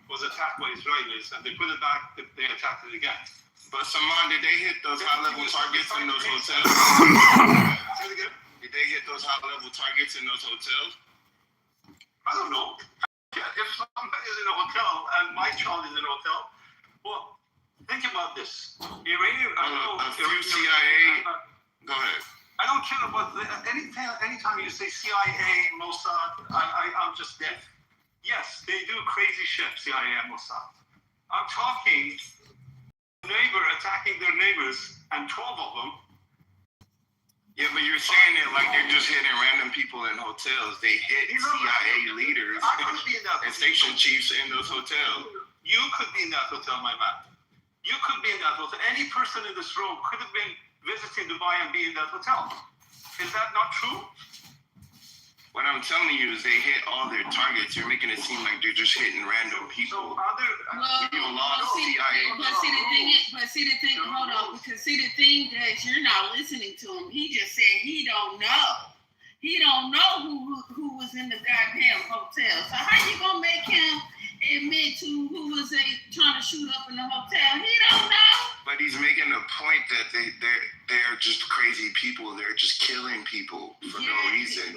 was attacked by Israelis, and they put it back, they attacked it again. But Saman, did they hit those high-level targets in those hotels? Say it again? Did they hit those high-level targets in those hotels? I don't know. If somebody is in a hotel and my child is in a hotel, well, think about this. Iranian, A few CIA. Go ahead. I don't care about anytime you say CIA, Mossad, I'm just dead. Yes, they do crazy shit, CIA and Mossad. I'm talking neighbor attacking their neighbors, and 12 of them. Yeah, but you're saying it like they're just hitting random people in hotels. They hit CIA leaders and station chiefs in those hotels. You could be in that hotel, my man. You could be in that hotel. Any person in this room could have been visiting Dubai and be in that hotel. Is that not true? What I'm telling you is they hit all their targets. You're making it seem like they're just hitting random people. See the thing, hold on, because see the thing that you're not listening to him. He just said he don't know. He don't know who was in the goddamn hotel. So how you gonna make him admit to who was trying to shoot up in the hotel? He don't know. But he's making a point that they're just crazy people. They're just killing people for no reason.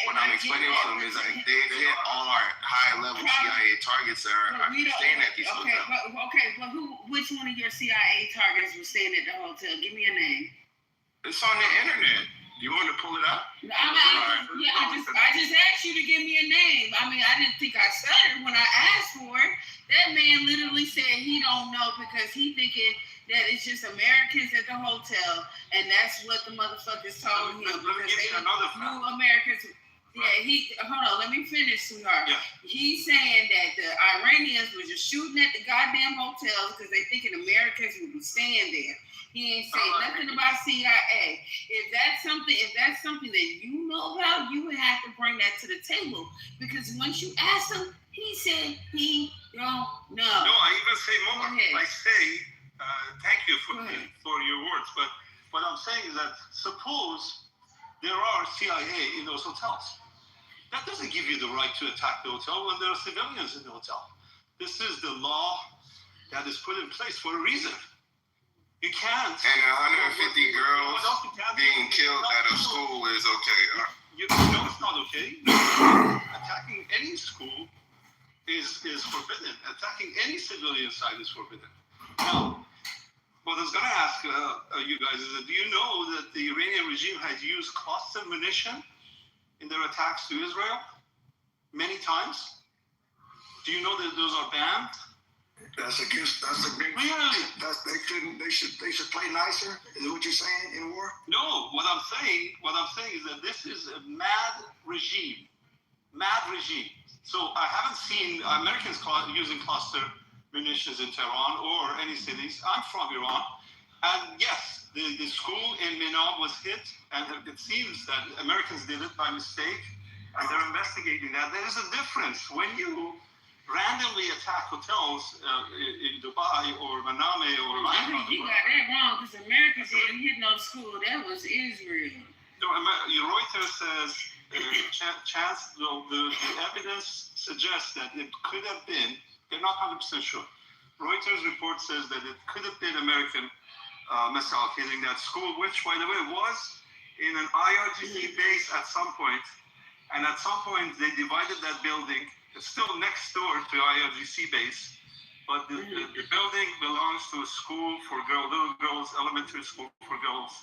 What I'm explaining to him is like they've hit all our high-level CIA targets that are staying at these hotels. But which one of your CIA targets was staying at the hotel? Give me a name. It's on the internet. You want to pull it up? I just asked you to give me a name. I mean, I didn't think I stuttered when I asked for it. That man literally said he don't know because he thinking that it's just Americans at the hotel, and that's what the motherfuckers told him because they knew Americans. Yeah, hold on, let me finish, sweetheart. Yeah. He's saying that the Iranians were just shooting at the goddamn hotels because they thinking Americans would be staying there. He ain't saying nothing about CIA. If that's something that you know about, you would have to bring that to the table. Because once you asked him, he said he don't know. No, I even say more. I say, thank you for your words. But what I'm saying is that suppose there are CIA in those hotels. That doesn't give you the right to attack the hotel when there are civilians in the hotel. This is the law that is put in place for a reason. You can't. And 150 girls being killed at a school is okay. You know it's not okay. Attacking any school is forbidden. Attacking any civilian site is forbidden. Now, what I was going to ask you guys is that do you know that the Iranian regime has used cluster munition in their attacks to Israel many times? Do you know that those are banned? That's a big. Really? They should play nicer. Is that what you're saying in war? No. What I'm saying is that this is a mad regime. So I haven't seen Americans using cluster munitions in Tehran or any cities. I'm from Iran, and yes, the school in Mina was hit, and it seems that Americans did it by mistake, and they're investigating that. There is a difference when you randomly attack hotels in Dubai or Maname or I think you got that wrong because Americans didn't hit no school. That was Israel. No, Reuters says the evidence suggests that it could have been. They're not 100% sure. Reuters report says that it could have been American missile hitting that school, which, by the way, was in an IRGC base at some point, and at some point they divided that building. It's still next door to IRGC base, but the building belongs to a school for little girls, elementary school for girls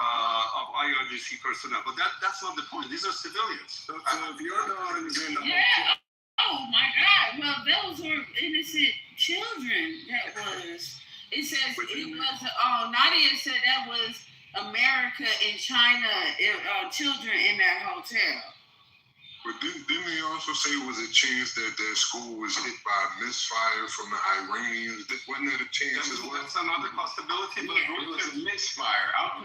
of IRGC personnel. But that's not the point. These are civilians. So if your daughter was in the oh my God! Well, those were innocent children. It says it was. Nadia said that was America and China children in that hotel. But didn't they also say it was a chance that their school was hit by a misfire from the Iranians? Wasn't that a chance as well? That's another possibility, but it was a misfire. I'll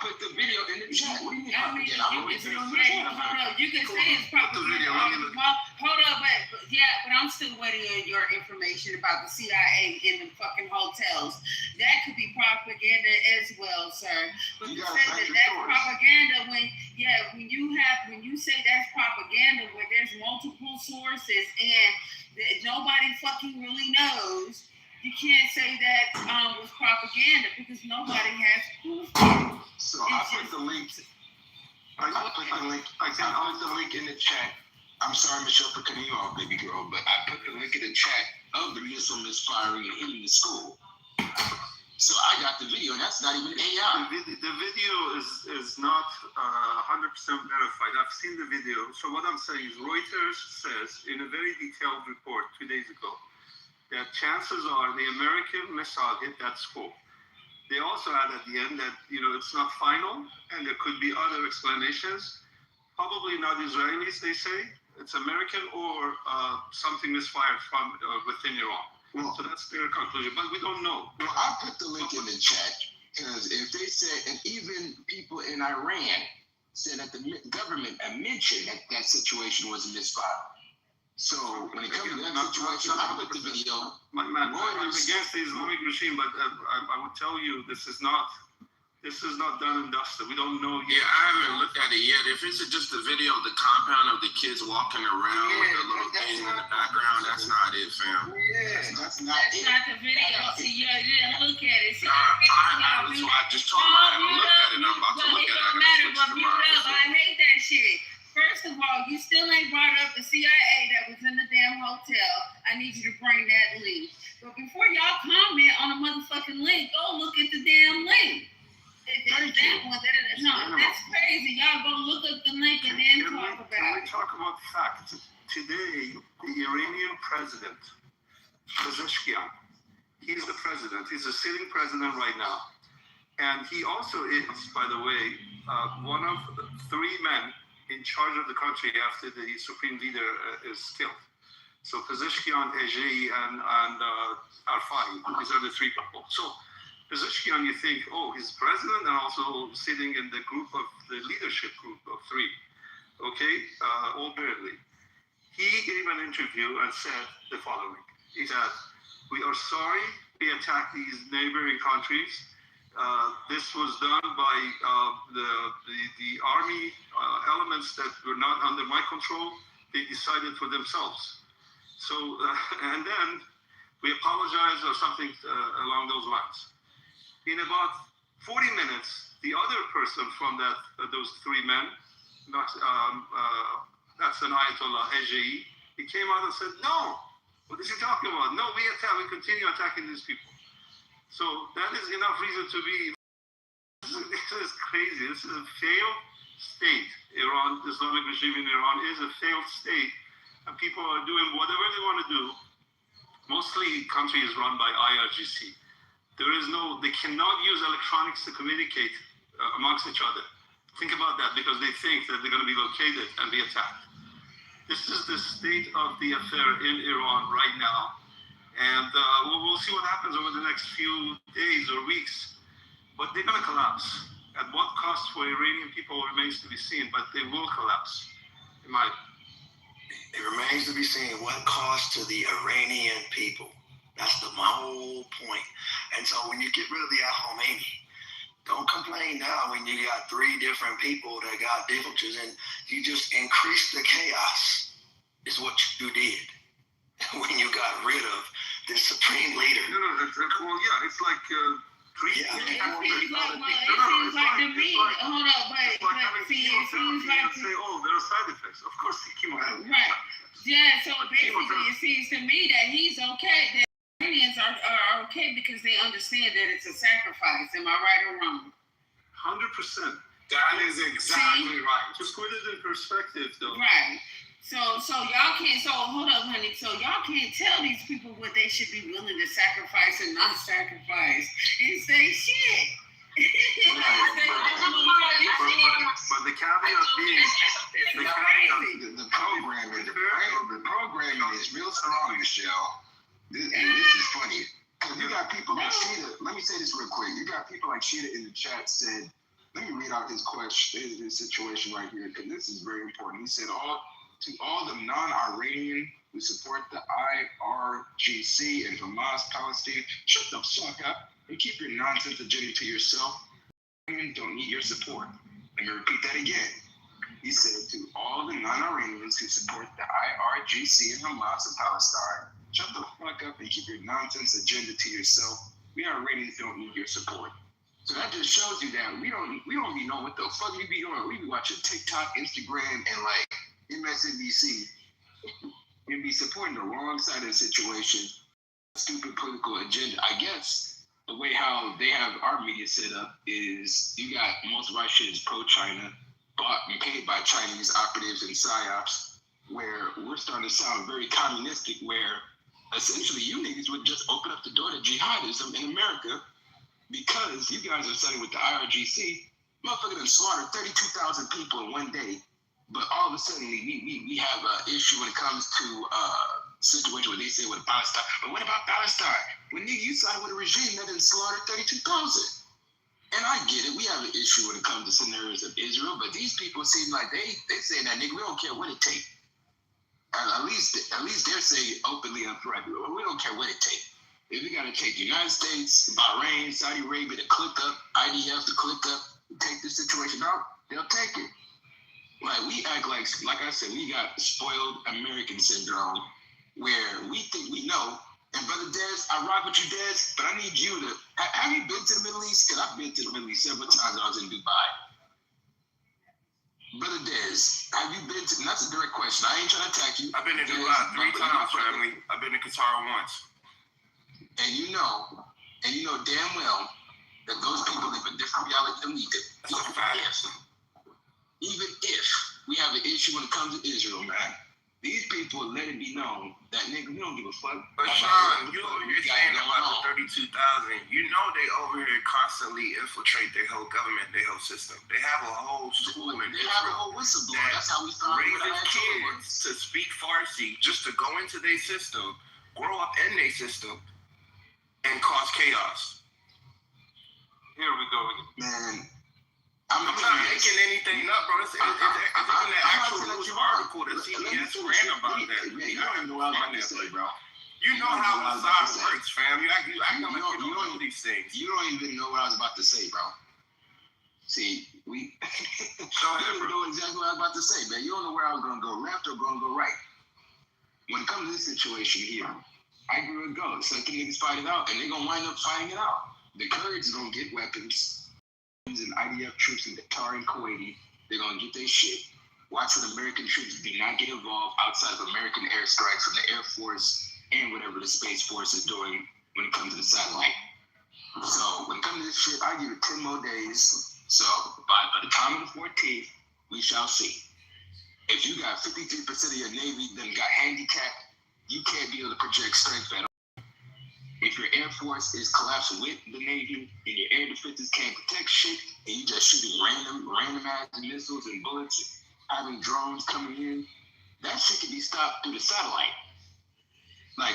put the video in the chat. What do you mean propaganda? You can say it's propaganda. Hold up, but I'm still waiting on your information about the CIA in the fucking hotels. That could be propaganda as well, sir. But you say that propaganda when yeah, when you say that's propaganda where there's multiple sources and nobody fucking really knows, you can't say that was propaganda because nobody has proof. So I put the link. I put the link in the chat. I'm sorry, Michelle, for cutting you off, baby girl, but I put the link in the chat of the missile misfiring and hitting the school. So I got the video, and that's not even AI. The video is not 100% verified. I've seen the video. So what I'm saying is Reuters says in a very detailed report 2 days ago that chances are the American missile hit that school. They also add at the end that, it's not final and there could be other explanations. Probably not Israelis, they say. It's American or something misfired from within Iran. Well, so that's their conclusion, but we don't know. Well, I put the link in the chat because if they said, and even people in Iran said that the government mentioned that situation was a misfire. So when it comes to that situation, I put the video. I'm against the Islamic regime, but I would tell you this is not done and dusted. We don't know yet. Yeah, I haven't looked at it yet. If it's just a video of the compound of the kids walking around with the little thing in the background, that's not it, fam. Yeah, that's not the video. See, you didn't look at it. See, that's why I just told you I haven't looked at it. I'm about to look at it. It don't matter, but mute up. I hate that shit. First of all, you still ain't brought up the CIA that was in the damn hotel. I need you to bring that link. But before y'all comment on a motherfucking link, go look at the damn link. That's crazy. Y'all go look up the link and then talk about it. Can we talk about facts? Today, the Iranian president, Pezeshkian, he's the president. He's a sitting president right now. And he also is, by the way, one of the 3 men in charge of the country after the supreme leader is killed. So Pezeshkian, Ejei, and Arfai, these are the 3 people. So Pezeshkian, you think, he's president and also sitting in the group of the leadership group of 3. Okay, all barely. He gave an interview and said the following. He said, "We are sorry we attacked these neighboring countries. This was done by the army elements that were not under my control. They decided for themselves. So, and then we apologize or something along those lines." In about 40 minutes, the other person from those 3 men, that's an Ayatollah Ejei, he came out and said, "No, what is he talking about? No, we continue attacking these people." So that is enough reason to be. This is crazy. This is a failed state. Iran, the Islamic regime in Iran is a failed state, and people are doing whatever they want to do. Mostly, country is run by IRGC. They cannot use electronics to communicate amongst each other. Think about that, because they think that they're going to be located and be attacked. This is the state of the affair in Iran right now. And we'll see what happens over the next few days or weeks. But they're going to collapse. At what cost for Iranian people remains to be seen, but they will collapse, in my opinion. It remains to be seen what cost to the Iranian people. That's my whole point. And so when you get rid of the Khomeini, don't complain now when you got 3 different people that got differences and you just increased the chaos is what you did when you got rid of the supreme leader. No, it's like... It seems like to me, hold up, but see, it seems like... Say, there are side effects. Of course, chemo. Right. Yeah, so basically it seems to me that he's okay, that Iranians are okay because they understand that it's a sacrifice. Am I right or wrong? 100%. That is exactly right. Just put it in perspective, though. Right. So y'all can't, hold up, honey. So y'all can't tell these people what they should be willing to sacrifice and not sacrifice and say shit. But the caveat being, the programming is real strong, Michelle. And this is funny. You got people like Sheeta. Let me say this real quick. You got people like Sheeta in the chat said, let me read out his question, his situation right here, because this is very important. He said, to all the non-Iranian who support the IRGC and Hamas Palestine, shut the fuck up and keep your nonsense agenda to yourself. Iranians don't need your support. Let me repeat that again. he said to all the non-Iranians who support the IRGC and Hamas of Palestine, shut the fuck up and keep your nonsense agenda to yourself. We Iranians don't need your support. So that just shows you that we don't be knowing what the fuck we be doing. We be watching TikTok, Instagram, and like MSNBC. We be supporting the wrong side of the situation. Stupid political agenda. I guess the way how they have our media set up is you got most of our shit is pro-China, bought and paid by Chinese operatives and psyops, where we're starting to sound very communistic, where essentially you niggas would just open up the door to jihadism in America because you guys are siding with the IRGC. Motherfucker done slaughtered 32,000 people in one day, but all of a sudden we have an issue when it comes to situation where they say with Palestine. But what about Palestine? When nigga, you side with a regime that done slaughtered 32,000. And I get it, we have an issue when it comes to scenarios of Israel, but these people seem like they saying that nigga, we don't care what it takes. At least they're saying openly and frankly, we don't care what it takes. If we gotta take the United States, Bahrain, Saudi Arabia to click up, IDF to click up, take this situation out, they'll take it. Like we act like I said, we got spoiled American syndrome where we think we know. And Brother Dez, I rock with you, Dez, but I need you to, have you been to the Middle East? Because I've been to the Middle East several times when I was in Dubai. Brother Dez, have you been to, and that's a direct question, I ain't trying to attack you. I've been to Dubai 3 times, family. I've been to Qatar once. And you know damn well that those people live a different reality than we do. That's a fact. Even if we have an issue when it comes to Israel, man, these people let it be known that nigga, we don't give a fuck. But Sean, you're saying about the 32,000. You know they over here constantly infiltrate their whole government, their whole system. They have a whole school in They have a whole whistleblower. That's how we found raises kids to speak Farsi just to go into their system, grow up in their system, and cause chaos. Here we go again. Man, I'm not making anything up, bro. It's in the actual news article that CBS ran about that. Man, you don't even know what I was about to say, bro. You know how Assad works, fam. You act like you don't know these things. You don't even know what I was about to say, bro. See, we Go ahead, you bro. know exactly what I was about to say, man. You don't know where I was going to go left or going to go right. When it comes to this situation here, I agree with go. So let the niggas fight it out, and they're going to wind up fighting it out. The Kurds are going to get weapons. And IDF troops in Qatar and Kuwait, they're going to get their shit. Watch when American troops do not get involved outside of American airstrikes from the Air Force and whatever the Space Force is doing when it comes to the satellite. So when it comes to this shit, I give it 10 more days. So by the time of the 14th, we shall see. If you got 53% of your Navy then got handicapped, you can't be able to project strength at all. If your Air Force is collapsed with the Navy and your air defenses can't protect shit, and you just shooting random ass missiles and bullets, having drones coming in, that shit can be stopped through the satellite. Like,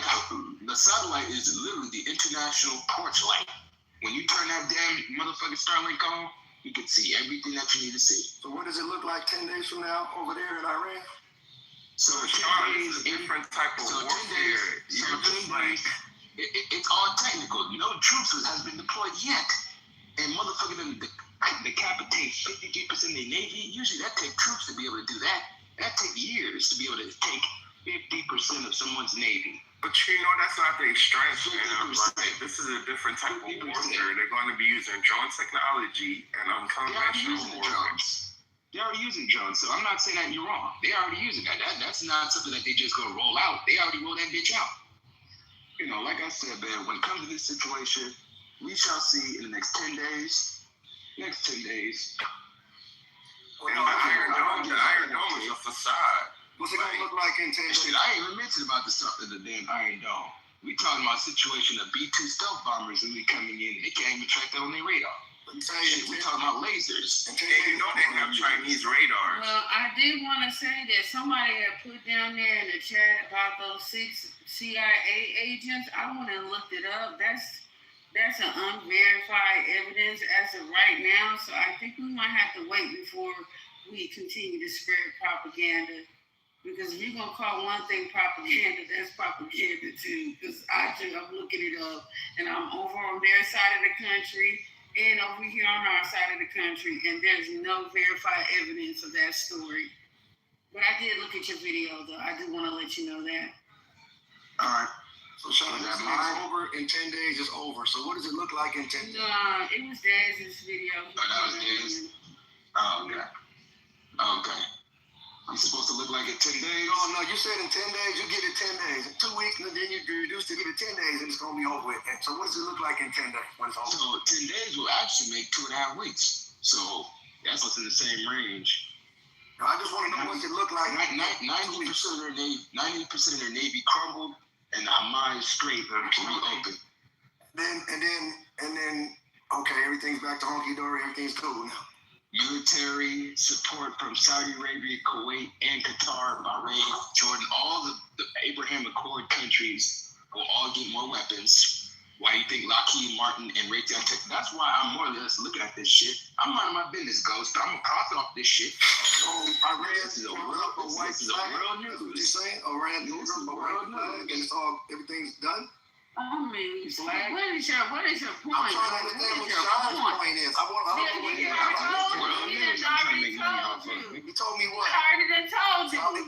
the satellite is literally the international porch light. When you turn that damn motherfucking Starlink on, you can see everything that you need to see. So what does it look like 10 days from now over there in Iran? So Sean, it's a different type of warfare. It's all technical. No troops has been deployed yet. And motherfucker them decapitate 53% of the Navy. Usually that takes troops to be able to do that. That takes years to be able to take 50% of someone's Navy. But you know, that's not their strength, man. Like, this is a different type of warfare. They're going to be using drone technology and unconventional warfare. They're already using drones, so I'm not saying that you're wrong. They're already using that. That's not something that they just gonna roll out. They already rolled that bitch out. You know, like I said, man, when it comes to this situation, we shall see in the next 10 days. Next 10 days. Well, the Iron Dome is a facade. What's it gonna look like in 10 days? Shit, I ain't even mentioned about the stuff of the damn Iron Dome. We talking about a situation of B-2 stealth bombers really coming in. They can't even track that on their radar. Shit, we talking about lasers. And you know they have Chinese radars. Well, I did want to say that somebody had put down there in the chat about those 6 CIA agents. I went and looked it up. That's an unverified evidence as of right now. So I think we might have to wait before we continue to spread propaganda. Because if you're going to call one thing propaganda, that's propaganda too. Because I'm looking it up, and I'm over on their side of the country, and over here on our side of the country, and there's no verified evidence of that story. But I did look at your video, though. I do want to let you know that. All right. So, Sean, that it's over in 10 days. It's over. So, what does it look like in 10 days? No, it was Daz's video. Oh, that was Daz? Oh, okay. Okay. It's supposed to look like in 10 days? Oh, no, you said in 10 days, you get it 10 days. In 2 weeks, and then you reduce to get it 10 days, and it's going to be over with. And so what does it look like in 10 days when it's over? So 10 days will actually make 2.5 weeks. So that's what's in the same range. No, I just want to know what's it look like. 90% of their Navy crumbled, and Hamas straight reopened. And then, okay, everything's back to honky dory. Everything's cool now. Military support from Saudi Arabia, Kuwait, and Qatar, Bahrain, Jordan, all the Abraham Accord countries will all get more weapons. Why you think Lockheed Martin and Raytheon Tech? That's why I'm more or less looking at this shit. I'm minding my business, Ghost, but I'm gonna profit off this shit. So I read this is a real news. What you saying? Iran news, and it's all everything's done. I mean, what is your point? I'm trying to understand what Sean's point is. He told me what? I already done told you. I gave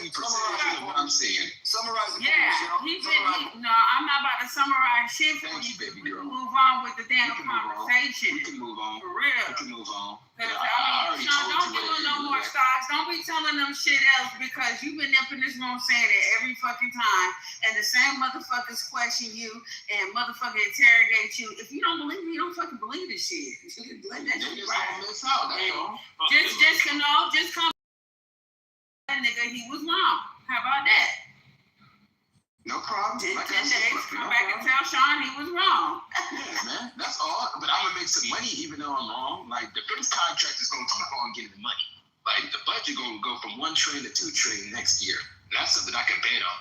you percentage of what I'm saying. Summarize it. No, I'm not about to summarize shit for you. Baby We girl. can move on with the damn conversation. We can move on. For real. We can move on. Sean, don't give them no more stocks. Don't be telling them shit else because you've been up in this room saying it every fucking time, and the same motherfuckers question you and motherfucker interrogate you. If you don't believe me, you don't fucking believe this shit. Let that shit right. Miss out. That's all. Just come. That nigga, he was wrong. How about that? No problem. 10 days, come back and tell Sean he was wrong. Yeah, man. That's all. But I'm going to make some money even though I'm wrong. Like, the defense contract is going to keep on getting the money. Like, the budget going to go from $1 trillion to $2 trillion next year. And that's something I can bet on.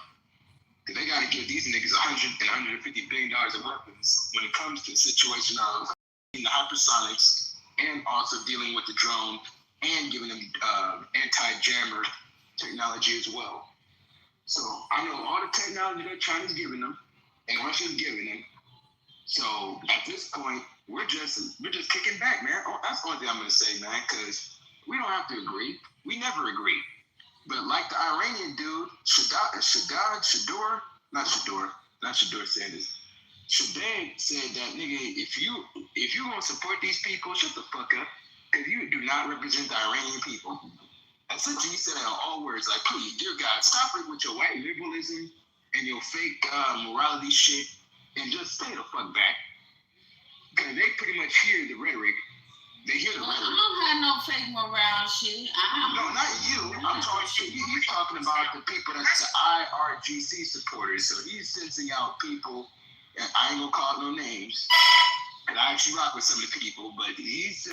Because they got to give these niggas $100 and $150 billion of weapons when it comes to the situation of the hypersonics and also dealing with the drone and giving them anti-jammer technology as well. So I know all the technology that China's giving them and Russia's giving them. So at this point, we're just kicking back, man. That's the only thing I'm gonna say, man, because we don't have to agree. We never agree. But like the Iranian dude, Shadur Sanders. Shadur said that nigga, if you want to support these people, shut the fuck up, because you do not represent the Iranian people. Essentially, he said it in all words, like, please, dear God, stop it with your white liberalism and your fake morality shit, and just stay the fuck back. Because they pretty much hear the rhetoric. They hear the rhetoric. I don't have no fake morale shit. No, not you. I'm talking. He's talking about the people that's the IRGC supporters. So he's sensing out people, and I ain't gonna call no names. And I actually rock with some of the people, but he's.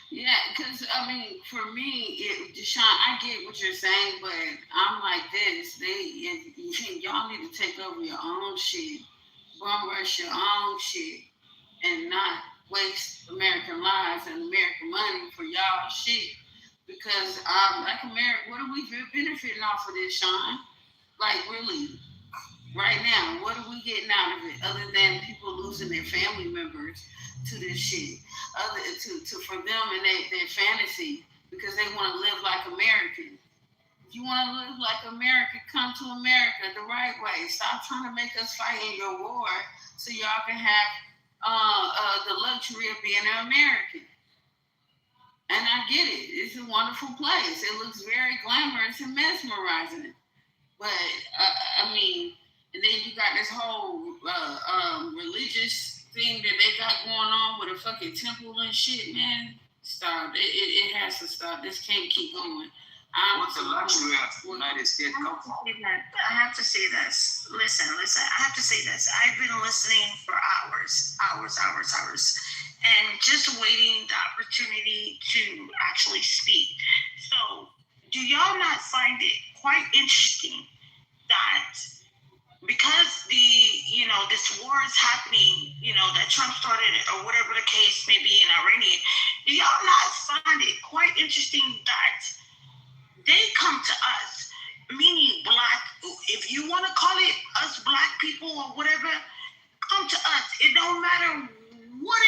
Yeah, because, I mean, for me, Deshaun, I get what you're saying, but I'm like this. Y'all need to take over your own shit, bum rush your own shit, and not waste American lives and American money for y'all shit. Because, like America, what are we benefiting off of this, Sean? Like, really, right now, what are we getting out of it other than people losing their family members to this shit, for them and their fantasy, because they want to live like Americans. If you want to live like America, come to America the right way. Stop trying to make us fight in your war so y'all can have the luxury of being an American. And I get it. It's a wonderful place. It looks very glamorous and mesmerizing. But, I mean, and then you got this whole religious thing that they got going on with a fucking temple and shit, man. Stop. It has to stop. This can't keep going. What's the luxury of the United States government? I have to say this. Listen. I have to say this. I've been listening for hours, and just waiting the opportunity to actually speak. So, do y'all not find it quite interesting that because this war is happening, that Trump started it or whatever the case may be in Iranian, do y'all not find it quite interesting that they come to us, meaning black, if you want to call it us black people or whatever, come to us. It don't matter what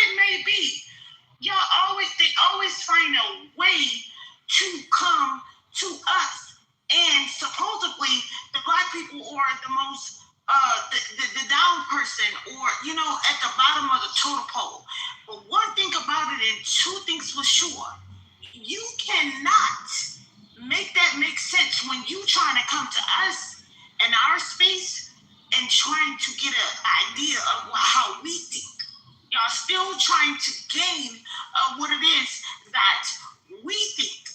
to come to us in our space and trying to get an idea of how we think. Y'all still trying to gain what it is that we think.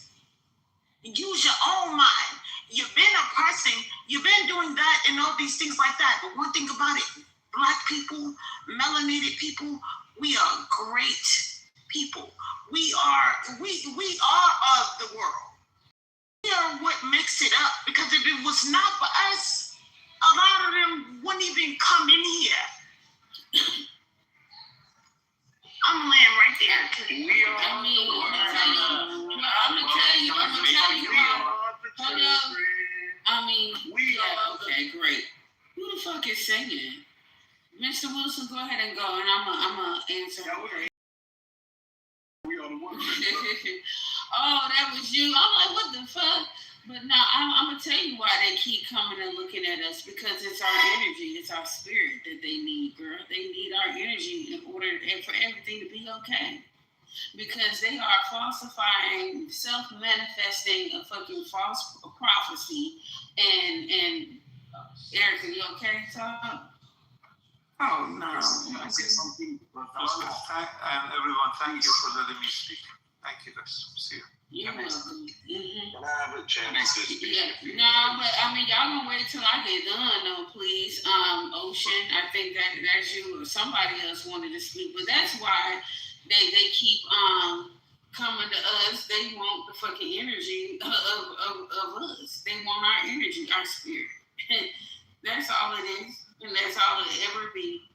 Use your own mind. You've been oppressing, you've been doing that and all these things like that. But one thing about it, Black people, melanated people, we are great people. We are of the world. We are what makes it up, because if it was not for us, a lot of them wouldn't even come in here. I'm laying right there. We are. I'm gonna tell you. Hold on. I mean, okay, great. Who the fuck is singing? Mr. Wilson, go ahead and go, and I'm gonna answer. We are the ones. Oh, that was you. I'm like, what the fuck? But no, I'm gonna tell you why they keep coming and looking at us, because it's our energy, it's our spirit that they need, girl. They need our energy in order and for everything to be okay. Because they are falsifying, self-manifesting a fucking false prophecy. And Erica, you okay? Oh no. I say something. First, and everyone, thank you for letting me speak. Thank you, guys. See you. You're welcome. Can I have a chance to speak? Yeah. No, but I mean, y'all gonna wait till I get done, though, please. Ocean, I think that's you or somebody else wanted to speak, but that's why they keep coming to us. They want the fucking energy of us. They want our energy, our spirit. That's all it is, and that's all it ever be.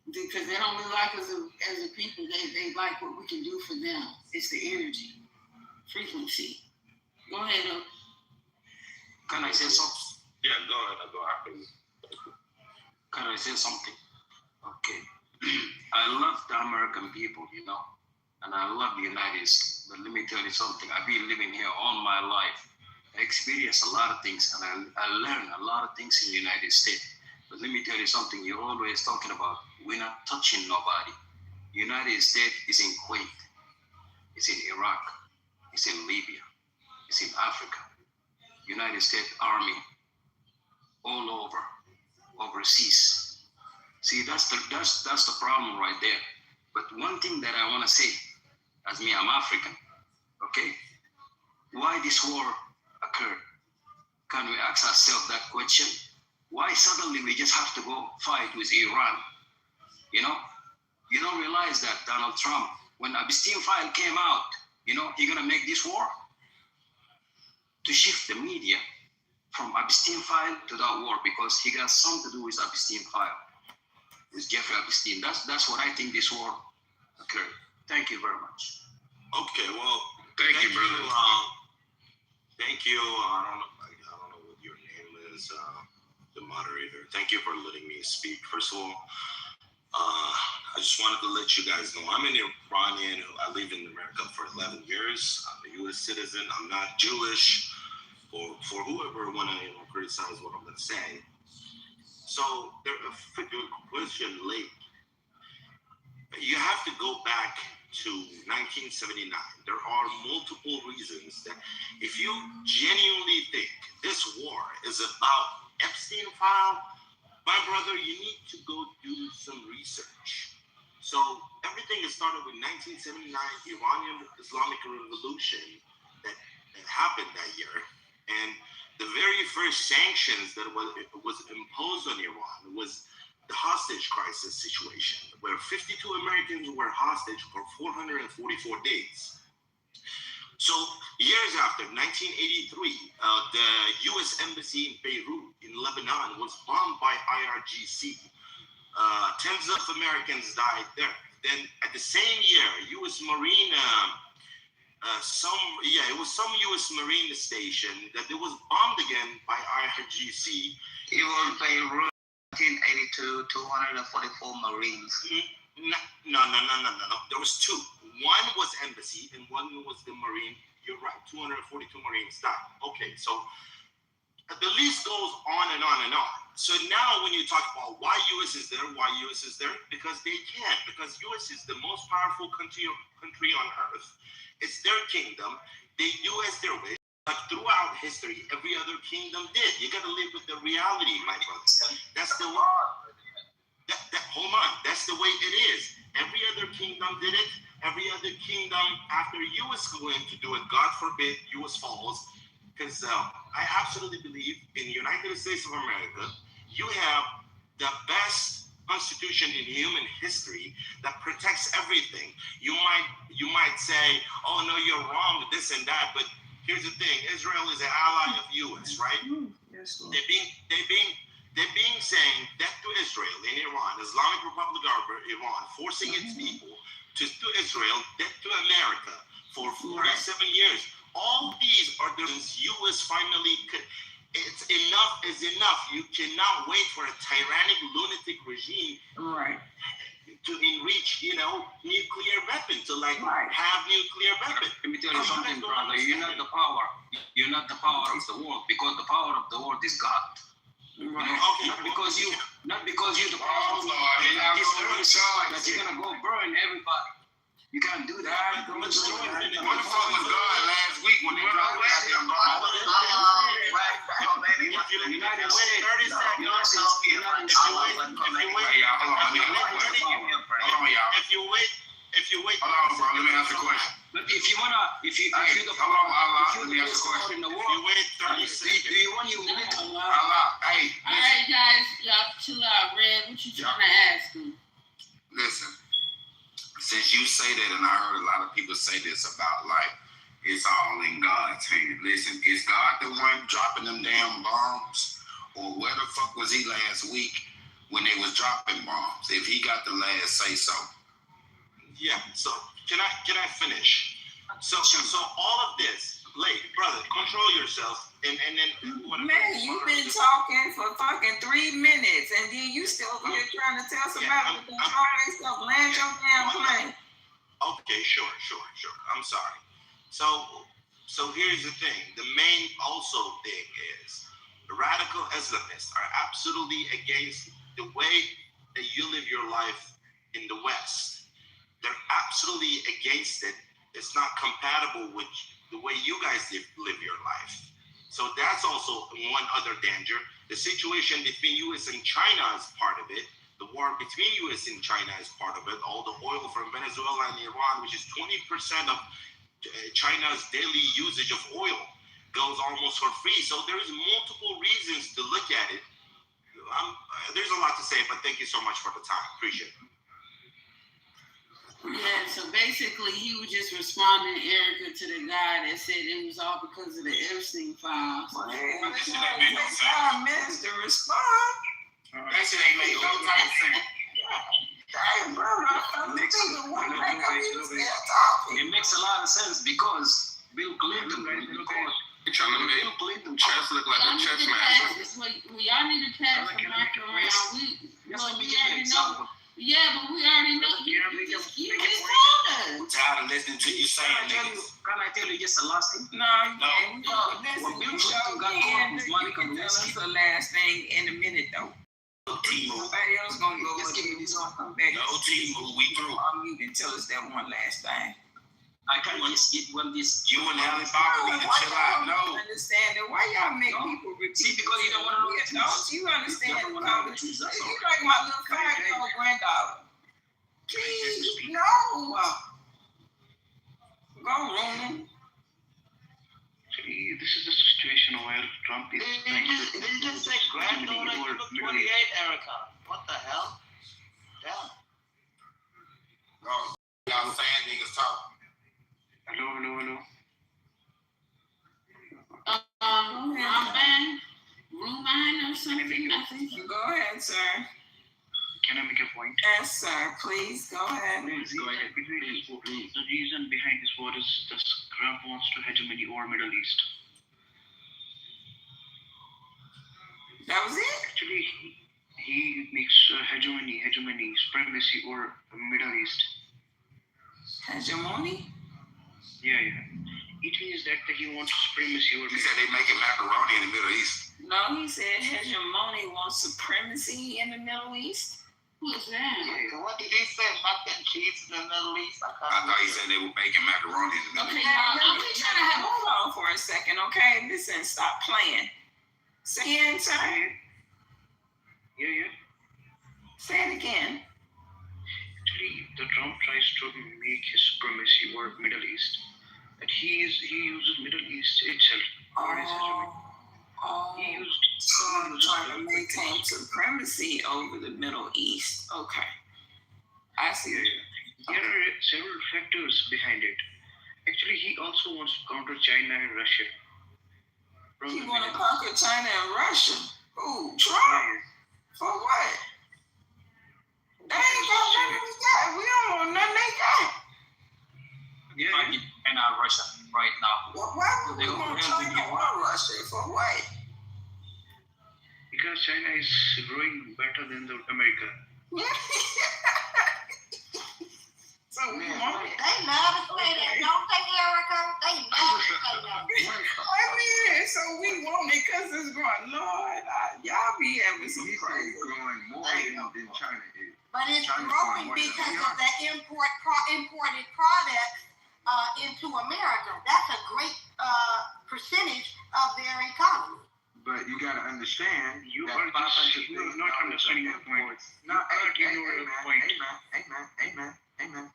Because they don't really like us as a people. They like what we can do for them. It's the energy, frequency. Go ahead, though. Can I say something? Yeah, go ahead. I'll go after you. Can I say something? Okay. I love the American people, and I love the United States. But let me tell you something. I've been living here all my life. I experienced a lot of things, and I learned a lot of things in the United States. But let me tell you something. You're always talking about we're not touching nobody. United States is in Kuwait. It's in Iraq. It's in Libya. It's in Africa. United States Army all over, overseas. See, that's the problem right there. But one thing that I want to say, as me, I'm African, okay? Why this war occurred? Can we ask ourselves that question? Why suddenly we just have to go fight with Iran? You don't realize that Donald Trump, when Epstein file came out, he's gonna make this war to shift the media from Epstein file to that war, because he got something to do with Epstein file, with Jeffrey Epstein. That's what I think this war occurred. Thank you very much. Okay, well, thank you, brother. Thank you. I don't know what your name is, the moderator. Thank you for letting me speak. First of all, I just wanted to let you guys know I'm an Iranian. I live in America for 11 years. I'm a U.S. citizen. I'm not Jewish. For whoever want to criticize what I'm going to say. So there a question late. You have to go back to 1979. There are multiple reasons that if you genuinely think this war is about Epstein file, my brother, you need to go do some research. So everything is started with 1979 Iranian Islamic Revolution that happened that year. And the very first sanctions that was imposed on Iran was the hostage crisis situation, where 52 Americans were hostage for 444 days. So years after, 1983, the U.S. Embassy in Beirut in Lebanon was bombed by IRGC. Tens of Americans died there. Then at the same year, U.S. Marine, it was some U.S. Marine station that it was bombed again by IRGC. It was Beirut, 1982, 244 Marines. No. There was two. One was embassy and one was the Marine. You're right, 242 Marines died. Okay, so the list goes on and on and on. So now when you talk about why U.S. is there, because they can. Because U.S. is the most powerful country on earth. It's their kingdom. They do as their wish. But throughout history, every other kingdom did. You got to live with the reality, my brother. That's the way. Hold on. That's the way it is. Every other kingdom did it. Every other kingdom after you was going to do it, God forbid, you was follows. Because I absolutely believe in the United States of America, you have the best constitution in human history that protects everything. You might say, oh no, you're wrong with this and that, but here's the thing: Israel is an ally of U.S., right? Yes, Lord. They're being saying death to Israel in Iran, Islamic Republic of Iran, forcing its people to Israel, death to America for 47 years. All these are the U.S. finally. It's enough is enough. You cannot wait for a tyrannic, lunatic regime, Right, to enrich, nuclear weapon, to have nuclear weapon. Let me tell you something, brother. You're not the power. You're not the power of the world, because the power of the world is God. right. Okay, Not because you're the power of the world. That you're gonna go burn everybody. You can't do that. What the fuck was God last week when they dropped the goddamn bomb? United States. If you wait, Hold on, bro. Let me ask a question. But if you're the Hold on, Allah. Let me ask a question. in the if world, you wait 30 seconds. do you want you to live? Allah, hey, All right, guys, y'all chill out. Red, what you trying to ask him? listen. Since you say that, and I heard a lot of people say this about it's all in God's hand. Listen, is God the one dropping them damn bombs, or where the fuck was he last week when they was dropping bombs? If he got the last say so. Yeah. So can I finish? So all of this, brother, control yourself, and then Man, you've been talking for fucking 3 minutes, and then you still over here trying to tell somebody to control themselves. Land your damn plane. Okay, sure. I'm sorry. So here's the thing. The main also thing is the radical Islamists are absolutely against the way that you live your life in the West. They're absolutely against it. It's not compatible with the way you guys live your life. So that's also one other danger. The situation between U.S. and China is part of it. The war between U.S. and China is part of it. All the oil from Venezuela and Iran, which is 20% of China's daily usage of oil, goes almost for free. So there's multiple reasons to look at it. There's a lot to say, but thank you so much for the time. Appreciate it. Yeah, so basically he was just responding, Erica, to the guy that said it was all because of the Epstein files. Well, hey, it takes 5 minutes to respond. That shit ain't make no type of sense. Damn, bro, I'm thinking one back up, you still talking. It makes a lot of sense because Bill Clinton. Bill Clinton chest look like a chess match. Y'all need to pass the mic around. We already know. Yeah, but we already know. You just told us. Tired of listening to you saying niggas. Can I tell you just the last thing? No. Listen, you sure can. You can tell us the last thing in a minute, though. Nobody else gonna go with it. We're gonna come back. No T-move, we through. You can tell us that one last thing. I can't just get one this. You and Alibaba need to chill out. No. Understand it? Why y'all make people repeat? See, because you don't want to know the truth. Don't you understand? You don't want to know the truth. That's all. You like my little 5-year-old granddaughter. Please, no. Go, Roman. See, this is the situation where Trump is trying to... They just say granddaughter, you look 28, Erica. What the hell? Damn. Bro, y'all saying niggas talk. Hello. Roman or something, I think. Go ahead, sir. Can I make a point? Yes, sir. Please, go ahead. Please, go ahead. The reason behind this war is that Trump wants to hegemony over Middle East. That was it? Actually, he makes hegemony, supremacy over Middle East. Hegemony? Yeah. It means that he wants supremacy over He said they making macaroni in the Middle East. No, he said hegemony wants supremacy in the Middle East. Who's that? Yeah. What did he say? Nothing cheese in the Middle East? I thought he said they were making macaroni in the Middle Okay, East. y'all, we trying to have a flow for a second, okay? Listen, stop playing. Say it, sir. Yeah. Say it again. Actually, the Trump tries to make his supremacy work Middle East, and he uses Middle East itself. He used Trump trying to maintain supremacy over the Middle East. Okay, I see. There are several factors behind it. Actually, he also wants to counter China and Russia. He want to conquer China and Russia. Who? Trump? For what? They ain't got nothing we got. We don't want nothing they got. And Russia right now. Well, why would we want China or Russia? For what? Because China is growing better than America. So we want it. They love to say that, don't they, Erica? They love to say that. I mean, so we want it because it's growing. Lord, y'all be having some crazy. It's growing more than China is. But it's growing because of the imported products into America. That's a great percentage of their economy. But you got to understand, You that are not understanding the point. Amen.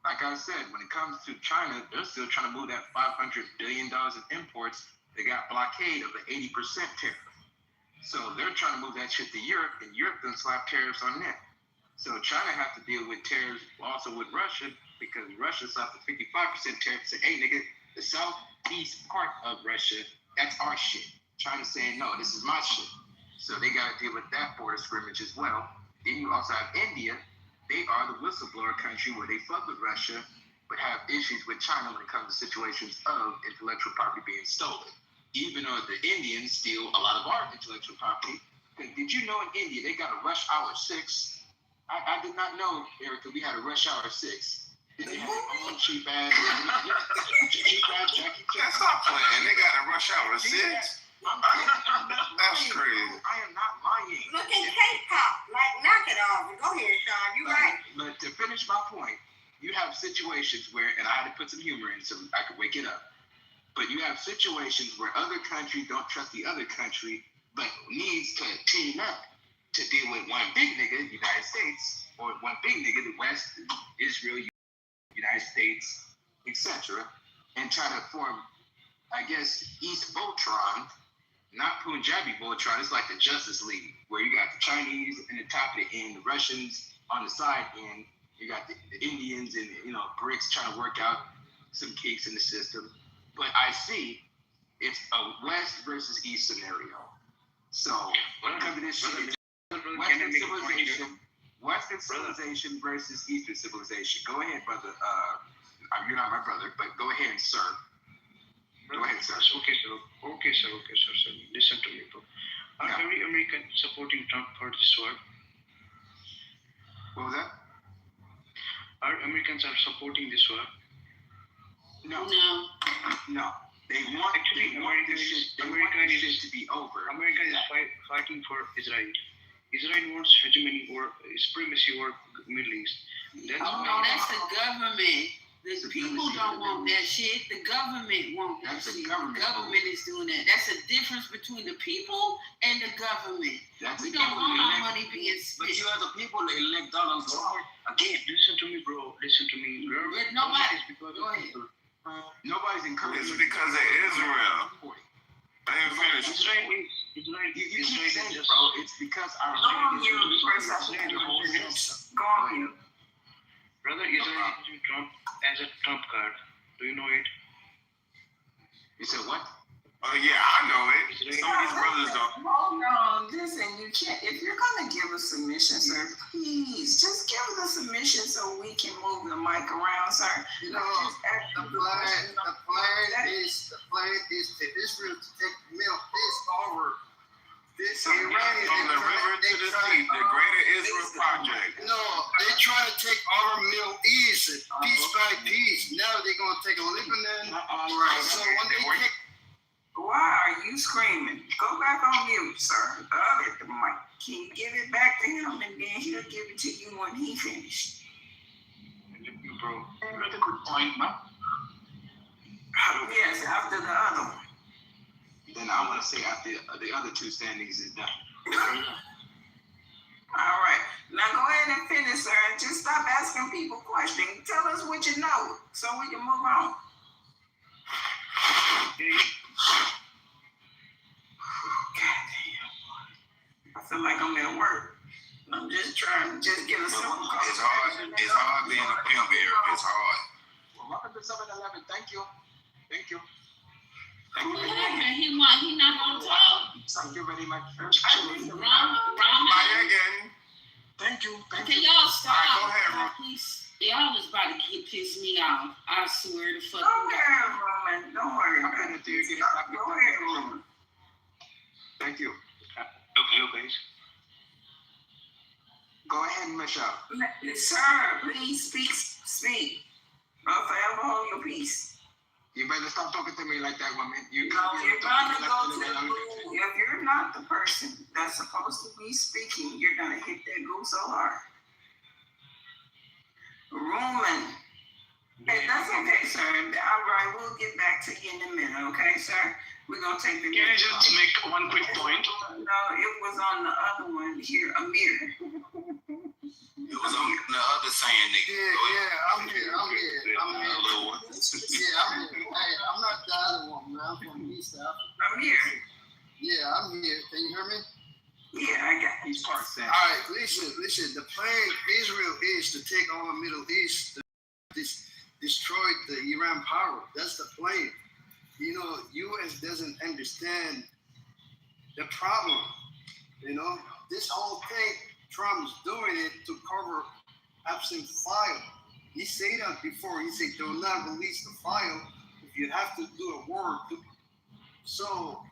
Like I said, when it comes to China, they're still trying to move that $500 billion in imports. They got blockade of the 80% tariff. So they're trying to move that shit to Europe, and Europe then slap tariffs on that. So China has to deal with tariffs also with Russia, because Russia slapped a 55% tariff. Say, hey, nigga, the southeast part of Russia, that's our shit. China's saying, no, this is my shit. So they got to deal with that border scrimmage as well. Then you also have India. They are the whistleblower country where they fuck with Russia, but have issues with China when it comes to situations of intellectual property being stolen. Even though the Indians steal a lot of our intellectual property. Did you know in India they got a rush hour 6? I did not know, Erica, we had a rush hour 6. Did they have their own cheap ass Jackie Chan? Stop playing. They got a rush hour 6. That's crazy. I am not lying. Look at K-pop, like knock it off. Go ahead, Sean. You right. But to finish my point, you have situations where, and I had to put some humor in so I could wake it up. But you have situations where other countries don't trust the other country, but needs to team up to deal with one big nigga, United States, or one big nigga, the West, Israel, United States, etc., and try to form, I guess, East Voltron, not Punjabi Voltron. It's like the Justice League, where you got the Chinese in the top of the end, the Russians on the side end, you got the Indians and, BRICS trying to work out some kinks in the system. But I see it's a West versus East scenario. So when it comes to this shit, Western civilization versus Eastern civilization. Go ahead, brother. You're not my brother, but go ahead, sir. Go ahead, sir. Okay, sir. Listen to me, bro. Are every American supporting Trump for this war? What was that? Are Americans supporting this war? No. They want this shit to be over. America is fighting for Israel. Israel wants hegemony or supremacy over Middle East. That's the government. The people don't want that shit. The government wants that shit. The government is doing that. That's the difference between the people and the government. We don't want our money being spent. But you are the people that elect Donald Trump again. Listen to me, bro. Listen to me. Nobody. Go ahead. Nobody's encouraging. It's because of Israel. I ain't finished. Israel. You keep saying it, bro. It's because our Brother, Israel is using Trump as a trump card. Do you know it? You said what? Oh yeah, I know it. Some of these brothers don't. Hold on, listen, you can't. If you're gonna give a submission, sir, please just give the submission so we can move the mic around, sir. The flag is to Israel to take the Middle East over. This Iranians from the river to the sea, the Greater Israel Project. No, they try to take over Middle East piece by piece. Now they're gonna take Lebanon. So when they take. Why are you screaming? Go back on mute, sir. The mic. Can you give it back to him, and then he'll give it to you when he finished? Bro, you made a good point, man. Yes, after the other one. Then I want to say after the other two standings is done. All right. Now go ahead and finish, sir. And just stop asking people questions. Tell us what you know so we can move on. Okay. God damn. I feel like I'm at work. I'm just trying to just get a simple call. It's hard being a pimp here. It's hard. Well, welcome to 7-Eleven. Thank you. Thank you. What happened? He not gonna talk. Thank you very much. Bye again. Thank you. Thank Can you. y'all stop? All right, go ahead, Ruth. Please. Y'all is about to piss me off. I swear to fuck. Don't worry, Roman. Don't worry. I'm gonna do it. Go ahead, Roman. Thank you. Okay. Go ahead, Michelle. Sir, please speak. Or forever hold your peace. You better stop talking to me like that, woman. You're gonna go to the Google. If you're not the person that's supposed to be speaking, you're gonna hit that go so hard. Roman. Hey, that's okay, sir. All right, we'll get back to you in a minute, okay, sir? We're gonna take the. Can I just make one quick point? No, it was on the other one here, Amir. It was on the other saying, nigga. Yeah, I'm here. Yeah, I'm here. Hey, I'm not the other one, man. I'm from East Africa. Amir. Yeah, I'm here. Can you hear me? Yeah, I got He's part Sam. All right, listen. The plan Israel is to take over the Middle East, destroy the Iran power. That's the plan. You know, U.S. doesn't understand the problem. You know, this whole thing, Trump's doing it to cover absent file. He said that before. He said, do not release the file if you have to do a war. So,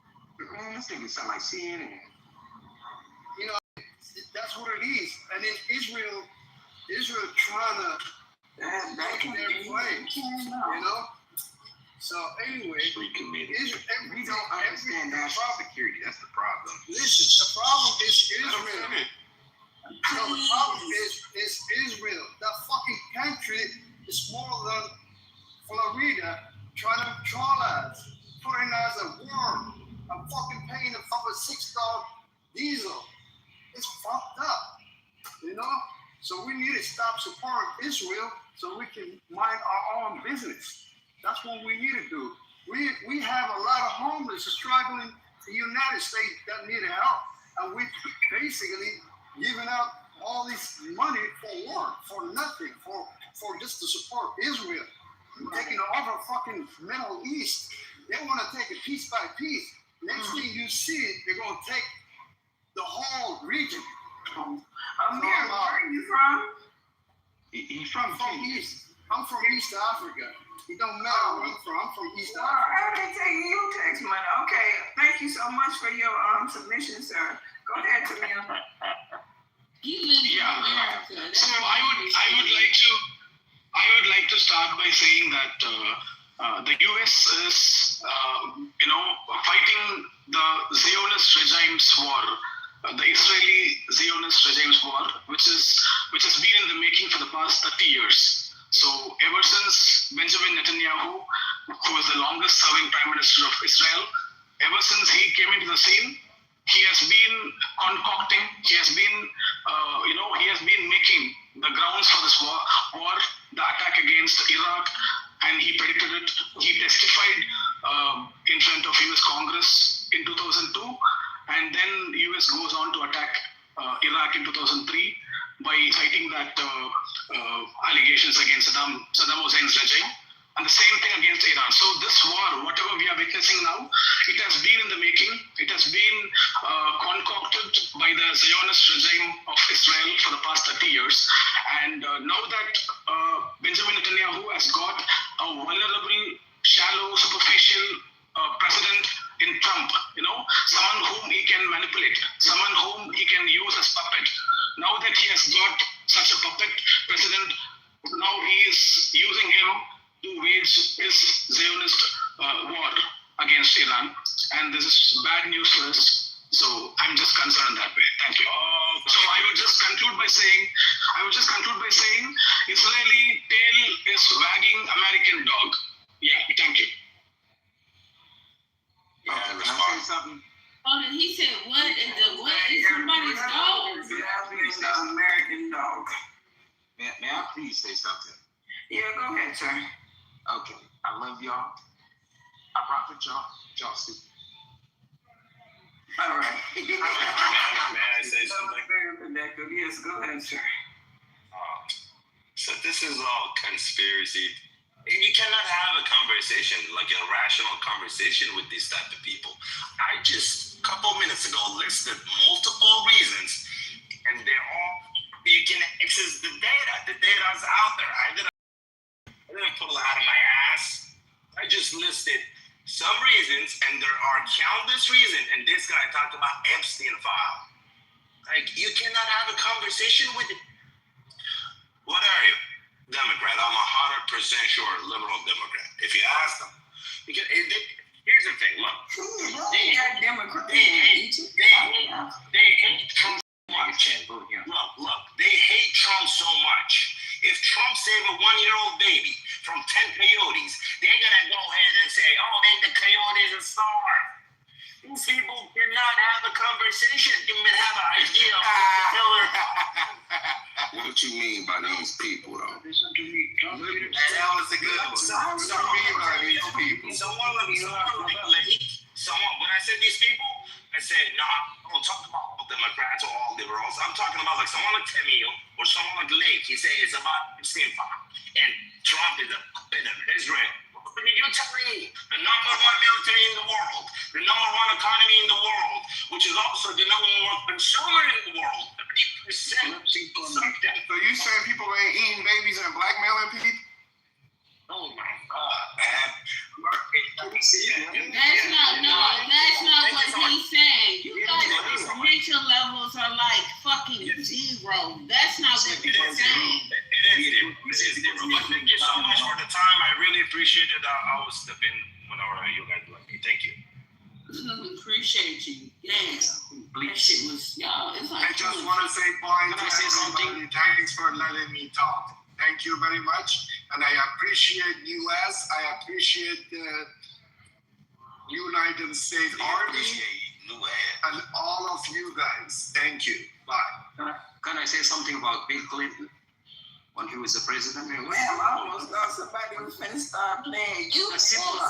Man, this thing sound like CNN. you know, that's what it is. And then Israel trying to make their play, you know? So anyway, We don't understand national security. That's the problem. Listen, the problem is Israel. So the problem is Israel. That fucking country is smaller than Florida, trying to control us, putting us at war. I'm fucking paying a fucking $6 diesel. It's fucked up, you know? So we need to stop supporting Israel so we can mind our own business. That's what we need to do. We have a lot of homeless struggling in the United States that need help. And we basically giving out all this money for war, for nothing, for just to support Israel. Taking over fucking Middle East. They want to take it piece by piece. Next thing you see, they're going to take the whole region. Amir, where are you from? He's from East. I'm from East Africa. It don't matter where I'm from. I'm from East Well, Africa. how they taking your tax money? Okay, thank you so much for your submission, sir. Go ahead, Tamir. He lives in America. So I would like to start by saying that the U.S. is, fighting the Zionist regime's war, the Israeli Zionist regime's war, which has been in the making for the past 30 years. So ever since Benjamin Netanyahu, who was the longest serving prime minister of Israel, ever since he came into the scene, he has been concocting, he has been making the grounds for this war, the attack against Iraq, and he predicted it. He testified in front of US Congress in 2002, and then US goes on to attack Iraq in 2003 by citing that allegations against Saddam Hussein's regime, and the same thing against Iran. So this war, whatever we are witnessing now, it has been in the making. It has been concocted by the Zionist regime of Israel for the past 30 years. And now that Benjamin Netanyahu has got a vulnerable, shallow, superficial president in Trump, someone whom he can manipulate, someone whom he can use as puppet. Now that he has got such a puppet president, now he is using him to wage his Zionist war against Iran. And this is bad news for us. So I'm just concerned that way. Thank you. conclude by saying, Israeli tail is wagging American dog. Yeah, thank you. Okay, Can I say respond. something? Oh, he said, what is somebody's dog? It's the American dog. May I please say something? Yeah, go ahead, sir. Okay, I love y'all. I rock with y'all. Y'all stupid. All right. May I say something? Very productive. Yes, go ahead, sir. So this is all conspiracy. You cannot have a conversation, like a rational conversation with these type of people. I just, a couple minutes ago, listed multiple reasons, and they're all, you can access the data. The data is out there. I didn't pull it out of my ass. I just listed some reasons, and there are countless reasons, and this guy talked about Epstein file. Like, you cannot have a conversation with it. What are you? Democrat. I'm 100% sure liberal Democrat. If you ask them, because here's the thing. Look, they hate Trump so much. Look, they hate Trump so much. If Trump saved a 1-year-old baby from 10 coyotes, they're gonna go ahead and say, "Oh, then the coyotes are starved." These people cannot have a conversation. They can have an idea of What you mean by these people, though? that was a good one. What you mean by these people? Someone like late. Someone, when I said these people, I said, no, I don't talk about all Democrats or all liberals. I'm talking about like someone like Temil or someone like Lake. He said it's about Epstein file. And Trump is a puppet of Israel. What are you telling me? The number one military in the world, the number one economy in the world, which is also the number one consumer in the world. 30%. So you saying people ain't eating babies and blackmailing people? Oh my God, man. That's not what he's saying. You guys' mental levels are like fucking zero. That's not what he's saying. It is zero. But thank you so much for the time. I really appreciate it. I will step in whenever you guys let me. Thank you. Appreciate you. Damn. That shit was, y'all, it's like. I just want to say bye to everybody. Thanks for letting me talk. Thank you very much. And I appreciate US. I appreciate the United States Army and all of you guys. Thank you. Bye. Can I say something about Bill Clinton when he was the president? Well, I almost thought somebody was finna start playing. A simple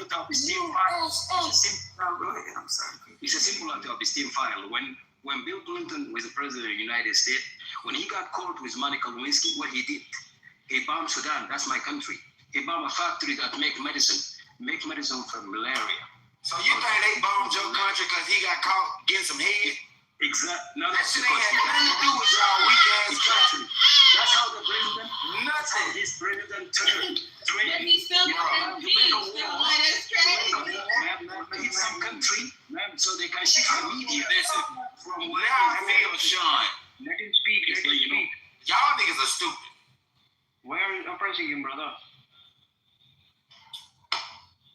self-esteem file. Go ahead, I'm sorry. It's a simple self-esteem file. When Bill Clinton was the president of the United States, when he got caught with Monica Lewinsky, what he did, he bombed Sudan. That's my country. He bombed a factory that make medicine for malaria. So you think they bombed your country because he got caught getting some head? Exactly. No, That shit ain't had nothing to do with y'all weak ass country. That's how the president. Nothing. His president turned. But he still got impeached. That's crazy. In some country, so they can shift the media. From now, Sean. Let him speak. Y'all niggas are stupid. Where are you oppressing him, brother?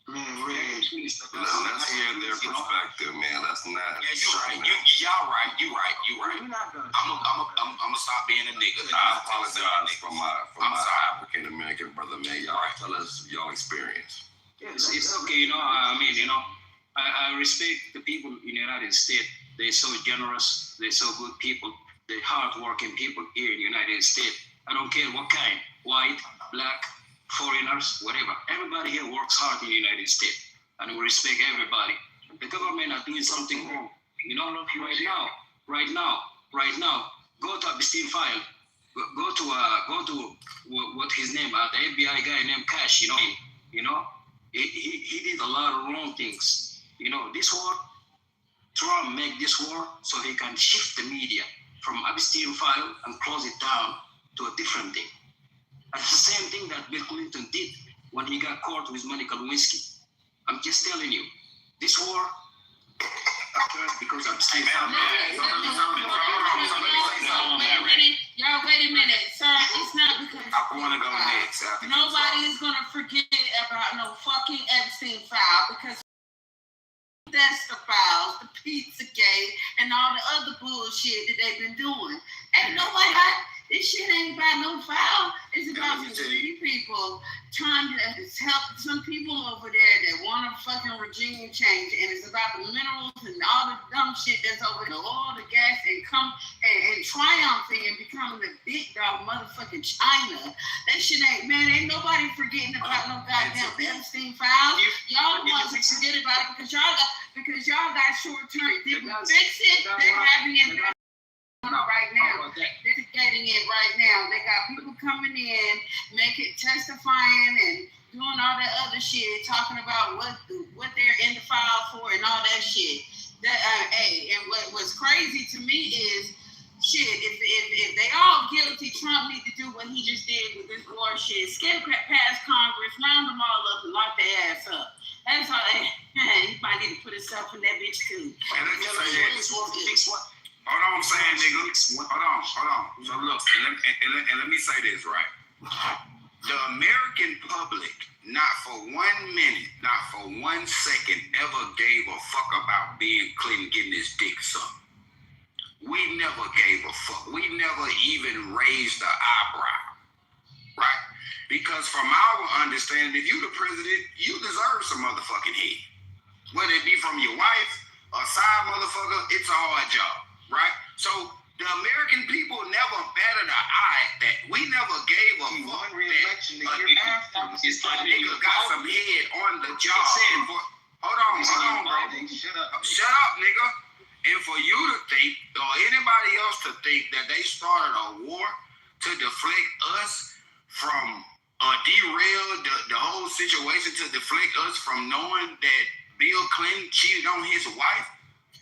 Man, let's hear their perspective, man. Let's not. Y'all right. You right. I'm gonna stop being a nigga. I apologize for my African American brother, man. Y'all tell us your experience. Yes, it's okay. I respect the people in the United States. They're so generous. They're so good people. They're hardworking people here in the United States. I don't care what kind, white, black, foreigners, whatever. Everybody here works hard in the United States, and we respect everybody. The government are doing something wrong. Right now, go to Epstein file. Go to what his name? The FBI guy named Cash. He did a lot of wrong things. This war, Trump make this war so he can shift the media from Epstein file and close it down to a different thing. That's the same thing that Bill Clinton did when he got caught with Monica Lewinsky. I'm just telling you, this war occurred because of Epstein file. Wait a minute, sir. It's not because I want to go next. Nobody is gonna forget about no fucking Epstein file because that's the files. The Pizzagate, and all the other bullshit that they've been doing. Ain't nobody this shit ain't about no foul. It's about some greedy people trying to help some people over there that want a fucking regime change. And it's about the minerals and all the dumb shit that's over the oil, the gas, and triumphing and becoming the big dog motherfucking China. That shit ain't nobody forgetting about no goddamn Epstein files. Y'all the ones that forget about it because y'all got short term. Did we fix it? They're having it right now. They're getting it right now. They got people coming in, testifying and doing all that other shit, talking about what they're in the file for and all that shit. And what's crazy to me is shit. If they all guilty, Trump need to do what he just did with this war shit. Skip past Congress, round them all up, and lock their ass up. That's all. He might need to put himself in that bitch too. Hold on, I'm saying, nigga. Hold on. So look, and let me say this, right? The American public, not for 1 minute, not for 1 second, ever gave a fuck about being Clinton getting his dick sucked. We never gave a fuck. We never even raised the eyebrow, right? Because from our understanding, if you the president, you deserve some motherfucking head. Whether it be from your wife, a side motherfucker, it's a hard job. Right? So the American people never batted an eye at that. We never gave a fuck re-election that a nigga got some head on the job. Hold on, bro. Shut up, nigga. And for you to think, or anybody else to think that they started a war to deflect us from derail the whole situation, to deflect us from knowing that Bill Clinton cheated on his wife,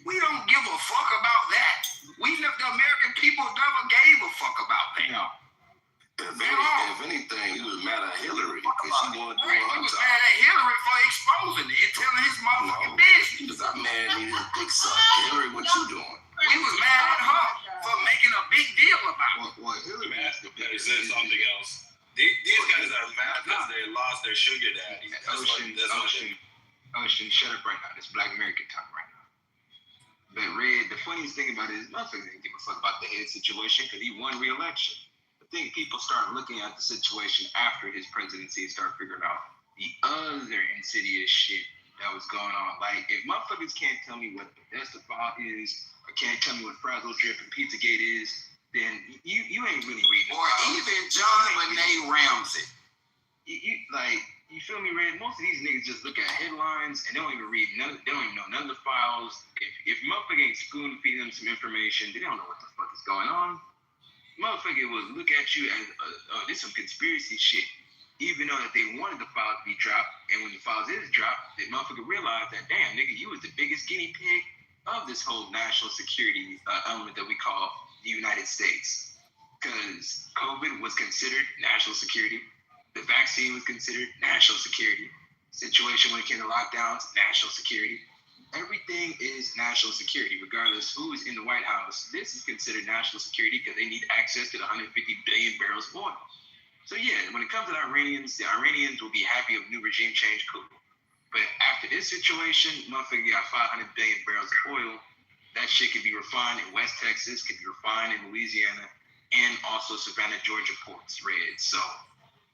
we don't give a fuck about that. The American people never gave a fuck about that. No. If anything, he was mad at Hillary because she wanted to do her job. He was mad at Hillary for exposing it and telling his motherfucking business. Because I'm mad at his dick suck. Hillary, what you doing? He was mad at her for making a big deal about it. Well, Hillary asked if they said something else. These guys are mad because they lost their sugar daddy. Ocean, shut up right now. This Black American talk right now. But Red, the funniest thing about it is motherfucker didn't give a fuck about the head situation because he won re-election. I think people start looking at the situation after his presidency and start figuring out the other insidious shit that was going on. Like, if motherfuckers can't tell me what the best of all is, or can't tell me what Frazzle Drip and Pizzagate is, then you ain't really reading. Or even John Benet Ramsey. You feel me, Red? Most of these niggas just look at headlines and they don't even know none of the files. If motherfucker ain't spoon feeding them some information, they don't know what the fuck is going on. Motherfucker will look at you as, this some conspiracy shit. Even though that they wanted the files to be dropped, and when the files is dropped, the motherfucker realized that, damn, nigga, you was the biggest guinea pig of this whole national security element that we call the United States. Because COVID was considered national security. The vaccine was considered national security. Situation when it came to lockdowns, national security. Everything is national security, regardless who is in the White House. This is considered national security because they need access to the 150 billion barrels of oil. So yeah, when it comes to the Iranians will be happy if new regime change, cool. But after this situation, motherfucker got 500 billion barrels of oil. That shit could be refined in West Texas, could be refined in Louisiana, and also Savannah, Georgia ports, Red. So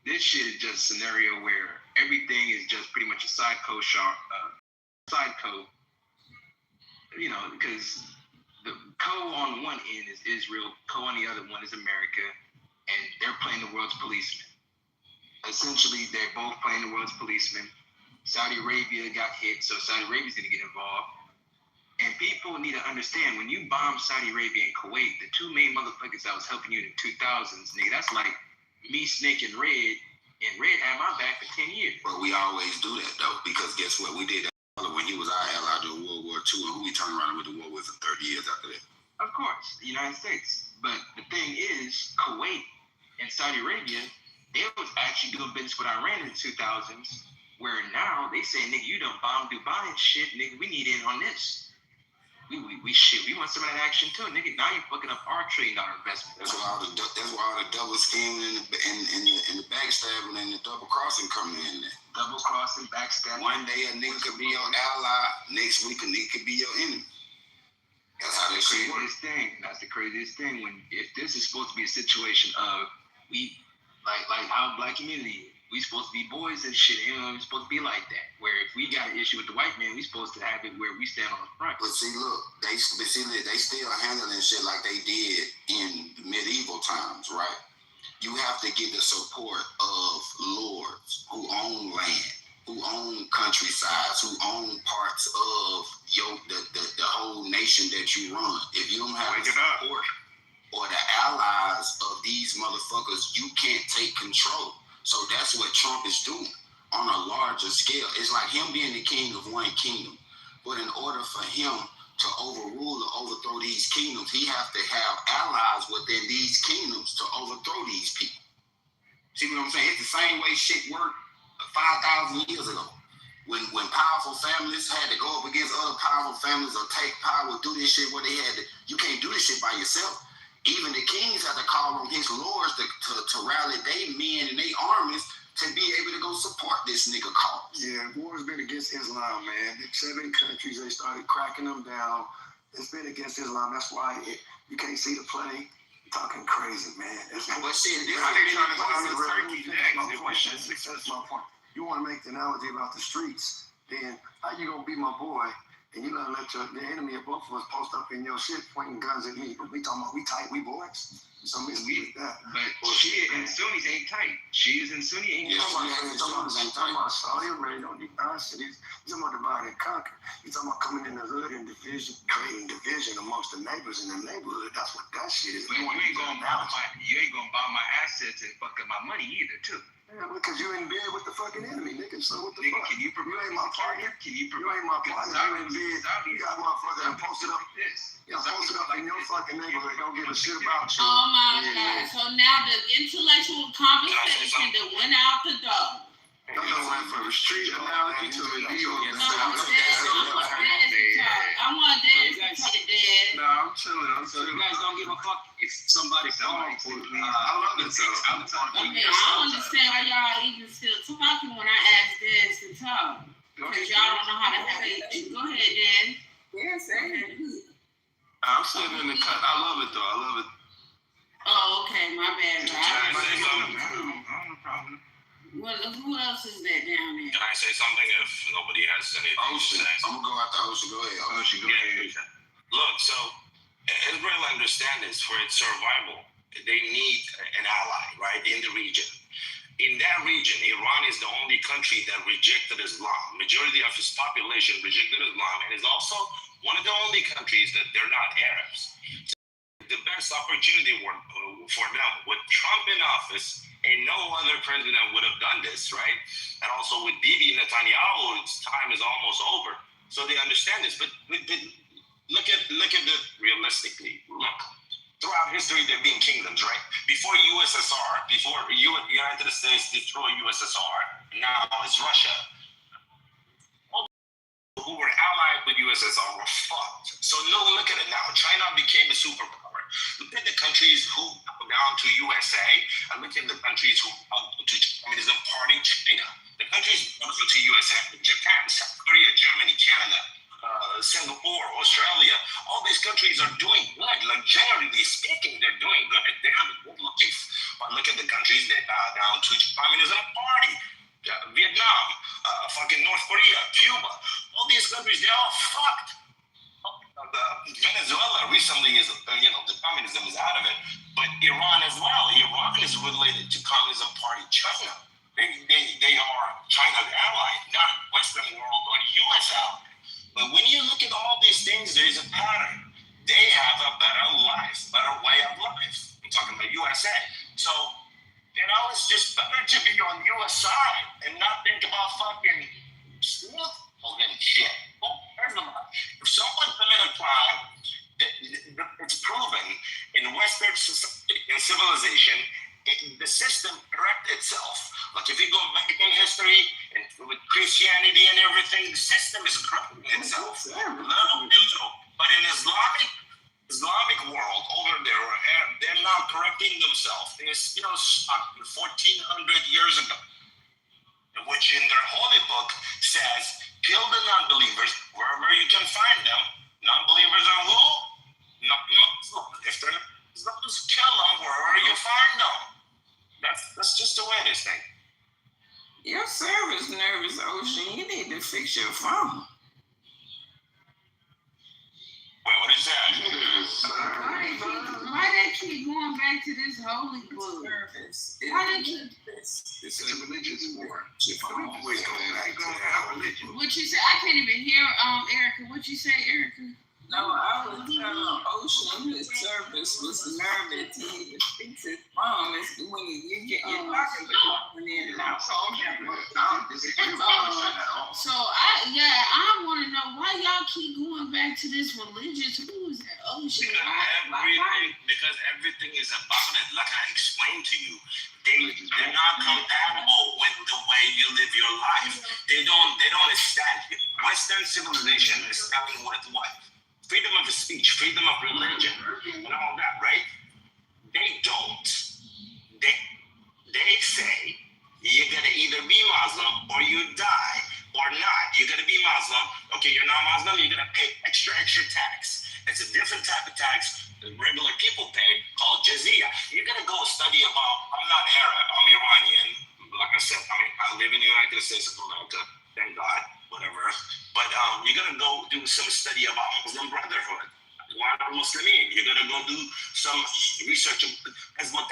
this shit is just a scenario where everything is just pretty much a side code, because the co on one end is Israel, co on the other one is America, and they're playing the world's policeman. Essentially, they're both playing the world's policeman. Saudi Arabia got hit, so Saudi Arabia's going to get involved. And people need to understand, when you bomb Saudi Arabia and Kuwait, the two main motherfuckers that was helping you in the 2000s, nigga, that's like me, Snake, and Red had my back for 10 years. But we always do that, though, because guess what? We did that when he was our ally during World War II, and who we turned around with the war with for 30 years after that. Of course, the United States. But the thing is, Kuwait and Saudi Arabia, they was actually doing business with Iran in the 2000s, where now they say, nigga, you done bombed Dubai and shit, nigga, we need in on this. We want some of that action too, nigga. Now you fucking up our $1 trillion investment. That's why all the double scheming and the backstabbing and the double crossing coming in there. Double crossing, backstabbing. One day a nigga could be your ally, next week a nigga could be your enemy. That's how they see it. That's the craziest thing. When if this is supposed to be a situation of we like how black community is. We supposed to be boys and shit, we're supposed to be like that. Where if we got an issue with the white man, we supposed to have it where we stand on the front. But see, look, they still handling shit like they did in medieval times, right? You have to get the support of lords who own land, who own countrysides, who own parts of the whole nation that you run. If you don't have the support or the allies of these motherfuckers, you can't take control. So that's what Trump is doing on a larger scale. It's like him being the king of one kingdom. But in order for him to overrule or overthrow these kingdoms, he has to have allies within these kingdoms to overthrow these people. See what I'm saying? It's the same way shit worked 5,000 years ago. When powerful families had to go up against other powerful families or take power, do this shit where they had to, you can't do this shit by yourself. Even the kings had to call on his lords to rally their men and their armies to be able to go support this nigga cause. Yeah, war's been against Islam, man. The 7 countries, they started cracking them down. It's been against Islam. That's why you can't see the play. You're talking crazy, man. But shit, that's my point. You want to make the analogy about the streets, then how you gonna be my boy and you gonna let the enemy of both of us post up in your shit pointing guns at me? But we talking about we tight, we boys. So we that. But Shia and Sunnis ain't tight. Shias and Sunni ain't tight. He's talking about Saudi Arabia on the nonsense. He's talking about divide and conquer. He's talking about coming in the hood and division, creating division amongst the neighbors in the neighborhood. That's what that shit is. But you ain't gonna buy my assets and fuck up my money either, too. Yeah, because you in bed with the fucking enemy, nigga. So what the fuck? Can you ain't my partner. You ain't my partner. You in bed. You got motherfucker that posted up. You posted up in your fucking neighborhood. Don't give a shit about you. Oh my God. So now the intellectual conversation that went out the door. Y'all went from a street analogy to a deal. I want Dad to talk to Dad. No, I'm chilling. So you guys don't give a fuck if somebody I love it though. Okay, I don't understand why y'all even still talking when I ask Dad to talk. Because y'all don't know how to have it. Go ahead, Dad. Yes, I'm sitting in the cut. I love it though. I love it. Oh, okay, my bad. No problem. Well, who else is that down there? Can I say something if nobody has anything to say? I'm gonna go after Ocean. Go ahead. Ocean, go ahead. Look, so Israel understand this for its survival. They need an ally, right, in the region. In that region, Iran is the only country that rejected Islam. Majority of its population rejected Islam, and is also one of the only countries that they're not Arabs. So the best opportunity for them with Trump in office, and no other president would have done this, right? And also with Bibi Netanyahu, its time is almost over. So they understand this. But look at it realistically. Look, throughout history, there have been kingdoms, right? Before USSR, before United States destroyed USSR, now it's Russia. Who were allied with USSR were fucked. So look at it now. China became a superpower. Look at the countries who bowed down to USA, and look at the countries who bowed to Communism Party China. The countries who bowed to USA, Japan, South Korea, Germany, Canada, Singapore, Australia, all these countries are doing good. Like generally speaking, they're doing good. They have a good life. But look at the countries that bow down to Communism Party. Vietnam, fucking North Korea, Cuba, all these countries, they're all fucked. Venezuela recently is, the communism is out of it, but Iran as well. Iran is related to Communism Party China. They are China's ally, not Western world or U.S. ally. But when you look at all these things, there is a pattern. They have a better life, better way of life. I'm talking about USA. So, it's just better to be on U.S. side and not think about fucking smooth shit. If someone commit a crime, it's proven in Western society, in civilization, the system corrects itself. Like if you go back in history and with Christianity and everything, the system is correcting itself. Little. But in Islamic world over there, they're not correcting themselves. They're still stuck 1,400 years ago, which in their holy book says, kill the non-believers wherever you can find them. Non-believers are who? If they're not, just kill them wherever you find them. That's just the way it is, thing. Your service nervous, Ocean. You need to fix your phone. Wait, what is that? Why they keep going back to this holy book? Why they keep It's a religious war. What you say? I can't even hear Erica. What you say, Erica? No, I was telling Ocean his service was nervous. He need to fix his phone. It's when you get your pocket going in and out. So I want to know why y'all keep going back to this religious. Who is that? Ocean. Because everything is about it. Like I explained to you, they're not compatible with the way you live your life. They don't establish. Western civilization is starting with what? Freedom of speech, freedom of religion, and all that, right? They don't. They say you're gonna either be Muslim or you die, or not. You're gonna be Muslim. Okay, you're not Muslim. You're gonna pay extra tax. It's a different type of tax that regular people pay called jizya. You're gonna go study about. I'm not Arab. I'm Iranian. Like I said, I live in the United States of America. Thank God. Whatever. But you're going to go do some study about Muslim Brotherhood. Muslimin. You're going to go do some research of Hezbollah.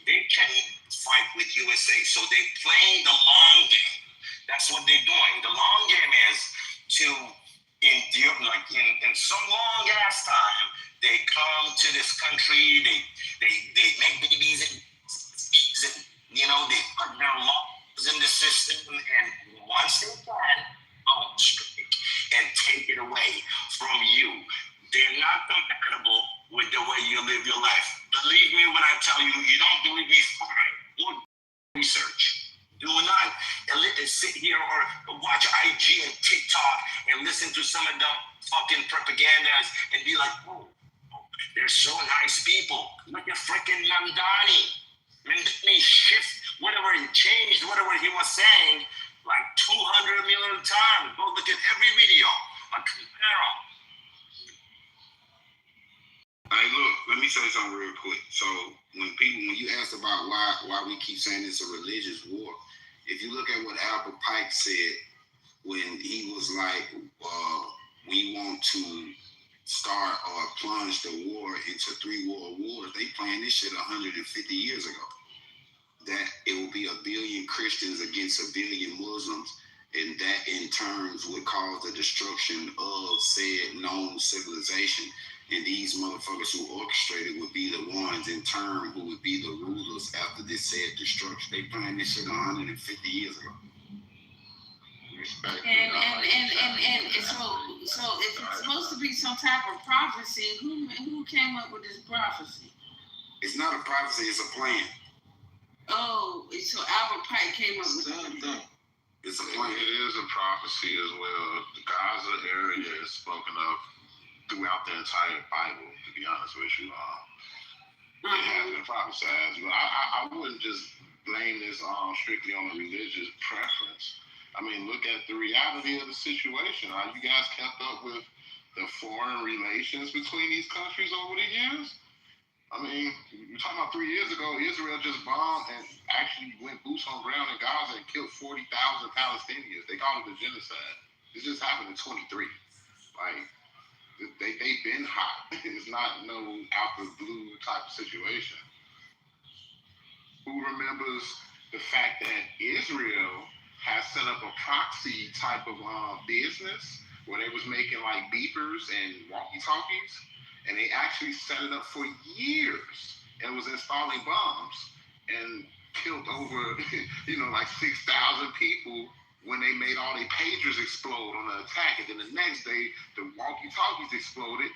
They can fight with USA. So they're playing the long game. That's what they're doing. The long game is to endure, like in some long ass time, they come to this country, they make babies, and they put their laws in the system, and once they can, and take it away from you. They're not compatible with the way you live your life. Believe me when I tell you, you don't believe me, fine. Look, research. Do not sit here or watch IG and TikTok and listen to some of them fucking propagandas and be like, oh, they're so nice people. Look at freaking Mandani. Mandani shift, whatever he changed, whatever he was saying, like 200 million times. Go look at every video. Like, compare them. Hey, look, let me say something real quick. So when you asked about why we keep saying it's a religious war, if you look at what Albert Pike said when he was like, we want to start or plunge the war into 3 world wars, they planned this shit 150 years ago. That it will be 1 billion Christians against 1 billion Muslims, and that in turn would cause the destruction of said known civilization. And these motherfuckers who orchestrated would be the ones in turn who would be the rulers after this said destruction. They planned this shit 150 years ago. Respect. And so if it's supposed to be some type of prophecy, who came up with this prophecy? It's not a prophecy, it's a plan. Oh, so Albert Pike came up with that. It's a plan. It is a prophecy as well. The Gaza area is spoken of throughout the entire Bible, to be honest with you. It has been prophesied, but I wouldn't just blame this strictly on a religious preference. I mean, look at the reality of the situation. Are you guys kept up with the foreign relations between these countries over the years? I mean, you're talking about 3 years ago, Israel just bombed and actually went boots on ground in Gaza and killed 40,000 Palestinians. They call it a genocide. This just happened in 23. Like, they've been hot. It's not no out the blue type of situation. Who remembers the fact that Israel has set up a proxy type of business where they was making like beepers and walkie-talkies? And they actually set it up for years and was installing bombs and killed over, like 6,000 people when they made all their pagers explode on the attack. And then the next day, the walkie-talkies exploded.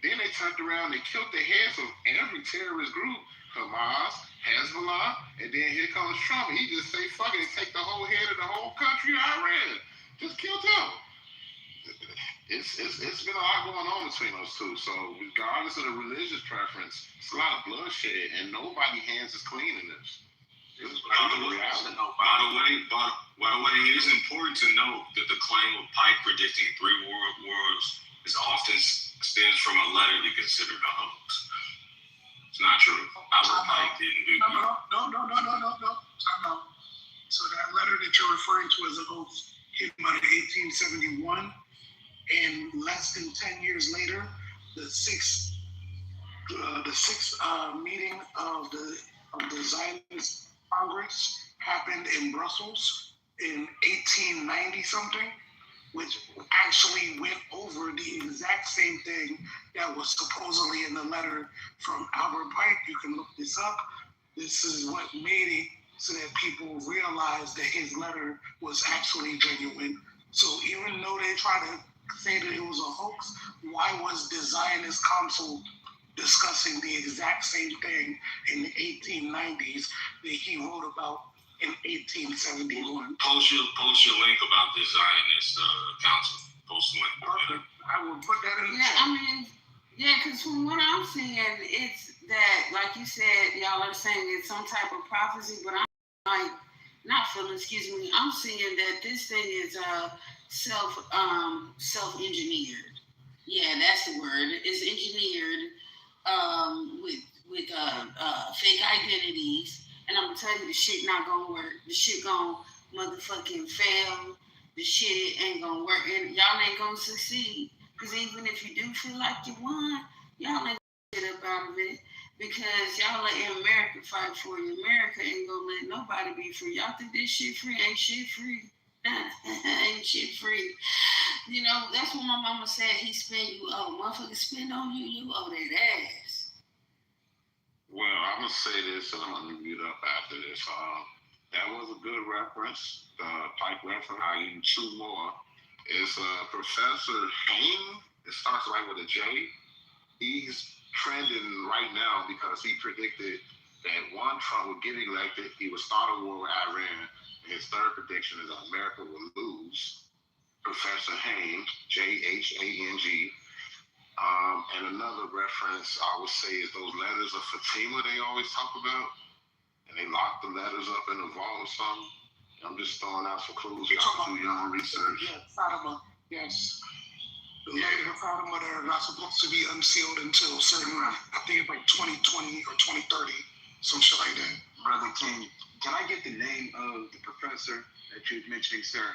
Then they turned around and killed the heads of every terrorist group, Hamas, Hezbollah, and then here comes Trump. He just say, fuck it, take the whole head of the whole country, Iran. Just kill them. It's been a lot going on between those two. So regardless of the religious preference, it's a lot of bloodshed, and nobody's hands is clean in this. By the way, it is important to note that the claim of Pike predicting 3 world wars is often stems from a letter he considered a hoax. that you're referring to as a hoax came out in 1871, and less than 10 years later, the sixth meeting of the Zionist Congress happened in Brussels in 1890 something, which actually went over the exact same thing that was supposedly in the letter from Albert Pike. You can look this up. This is what made it so that people realized that his letter was actually genuine. So even though they try to say that it was a hoax, why was the Zionist Council discussing the exact same thing in the 1890s that he wrote about in 1871? Post your link about the Zionist council. Post the link. Perfect. I will put that in the chat. I mean, because from what I'm seeing, it's that, like you said, y'all are saying it's some type of prophecy, but I'm like, not feeling, excuse me, I'm seeing that this thing is self-engineered. Yeah, that's the word. It's engineered with fake identities, and I'm gonna tell you, the shit not gonna work. The shit gonna motherfucking fail. The shit ain't gonna work, and y'all ain't gonna succeed. Because even if you do feel like you won, y'all ain't gonna get up out of it. Because y'all letting America fight for you. America ain't gonna let nobody be free. Y'all think this shit free? Ain't shit free. Ain't shit free. You know, that's what my mama said. He spend you, motherfucker spend on you, you owe that ass. Well, I'm gonna say this, and I'm gonna mute up after this. That was a good reference, the Pike reference. I even two more. It's Professor Hain. It starts right with a J. He's trending right now because he predicted that one, Trump would get elected, he would start a war with Iran, and his third prediction is that America will lose. Professor Hain, Jhang. And another reference I would say is those letters of Fatima they always talk about, and they lock the letters up in a vault or something. I'm just throwing out some clues. Y'all can do your own research. Yeah, Fatima, yes. The letters of Fatima that are not supposed to be unsealed until certain, I think it's like 2020 or 2030, some shit like that. Brother King, can I get the name of the professor that you're mentioning, sir?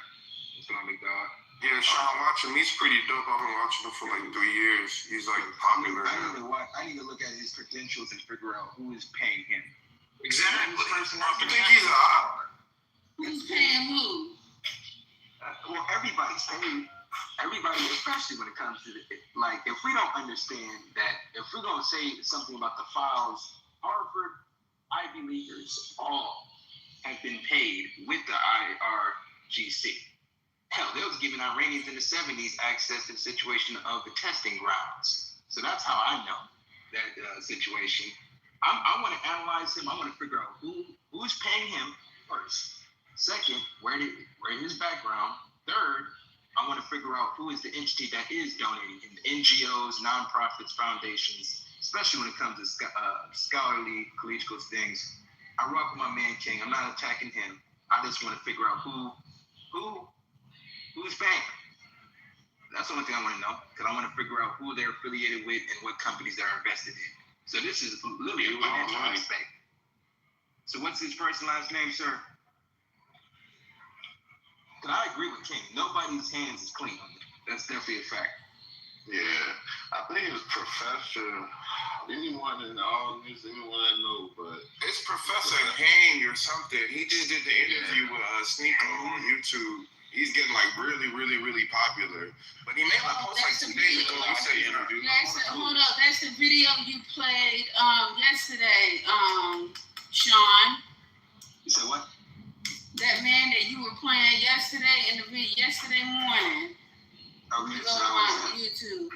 Islamic God. Yeah, Sean, watch him. He's pretty dope. I've been watching him for like 3 years. He's like popular now. I need to look at his credentials and figure out who is paying him. Exactly. I think he's a op. Who's paying who? Well, everybody's paying. Everybody, especially when it comes to like, if we don't understand that, if we're gonna say something about the files, Harvard, Ivy Leaguers, all have been paid with the IRGC. Hell, they was giving Iranians in the 70s access to the situation of the testing grounds. So that's how I know that situation. I want to analyze him. I want to figure out who's paying him first. Second, where his background. Third, I want to figure out who is the entity that is donating him. NGOs, nonprofits, foundations, especially when it comes to scholarly, collegial things. I rock with my man King. I'm not attacking him. I just want to figure out who's paying. That's the only thing I want to know, because I want to figure out who they're affiliated with and what companies they're invested in. So this is literally a financial aspect. So what's his first and last name, sir? Because I agree with King. Nobody's hands is clean. That's definitely a fact. Yeah, I think it's Professor. Anyone in the audience, anyone I know, but it's Professor Hain or something. He just did the interview with Sneeko on YouTube. He's getting like really, really, really popular. But he made a post like 2 days ago. He said interview. Hold up, that's the video you played yesterday, Sean. You said what? That man that you were playing yesterday in the video yesterday morning. Okay, go to my YouTube.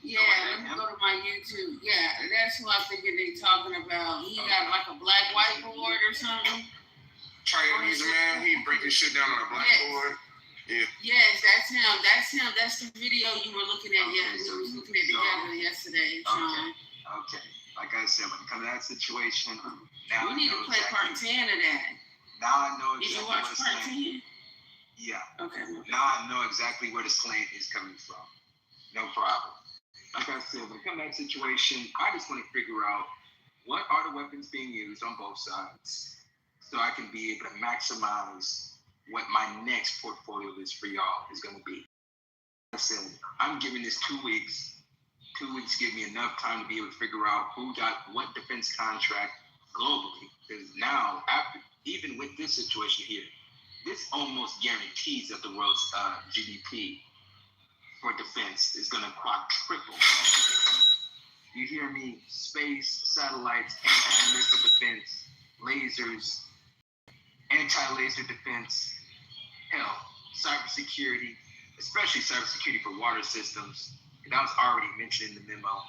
Yeah, let me go to my YouTube. Yeah, that's who I think they talking about. He got like a black whiteboard or something. Chinese man, he breaking shit down on a blackboard. Yeah. Yes, that's him. That's the video you were looking at. We were looking at together yesterday, Sean. Okay. Like I said, when it comes to that situation, now we need to play part 10 of that. Now I know exactly. Did you watch part 10? Yeah. Okay. Now I know exactly where this claim is coming from. No problem. Like I said, when it comes to that situation, I just want to figure out what are the weapons being used on both sides, so I can be able to maximize what my next portfolio list for y'all is going to be. I said, I'm giving this 2 weeks. 2 weeks give me enough time to be able to figure out who got what defense contract globally. Because now, even with this situation here, this almost guarantees that the world's GDP for defense is going to quadruple. You hear me? Space, satellites, anti-missile defense, lasers, anti-laser defense, hell, cybersecurity, especially cybersecurity for water systems. That was already mentioned in the memo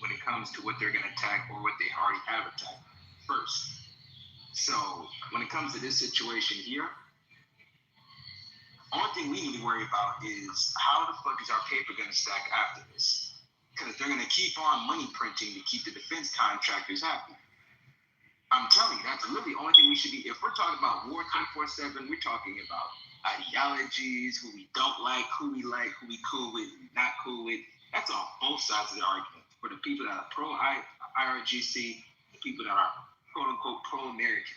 when it comes to what they're going to attack or what they already have attacked first. So when it comes to this situation here, only thing we need to worry about is how the fuck is our paper going to stack after this? Because they're going to keep on money printing to keep the defense contractors happy. I'm telling you, that's literally the only thing we should be. If we're talking about war 24/7, we're talking about ideologies, who we don't like, who we cool with, who we not cool with. That's on both sides of the argument. For the people that are pro-IRGC, the people that are quote-unquote pro-American.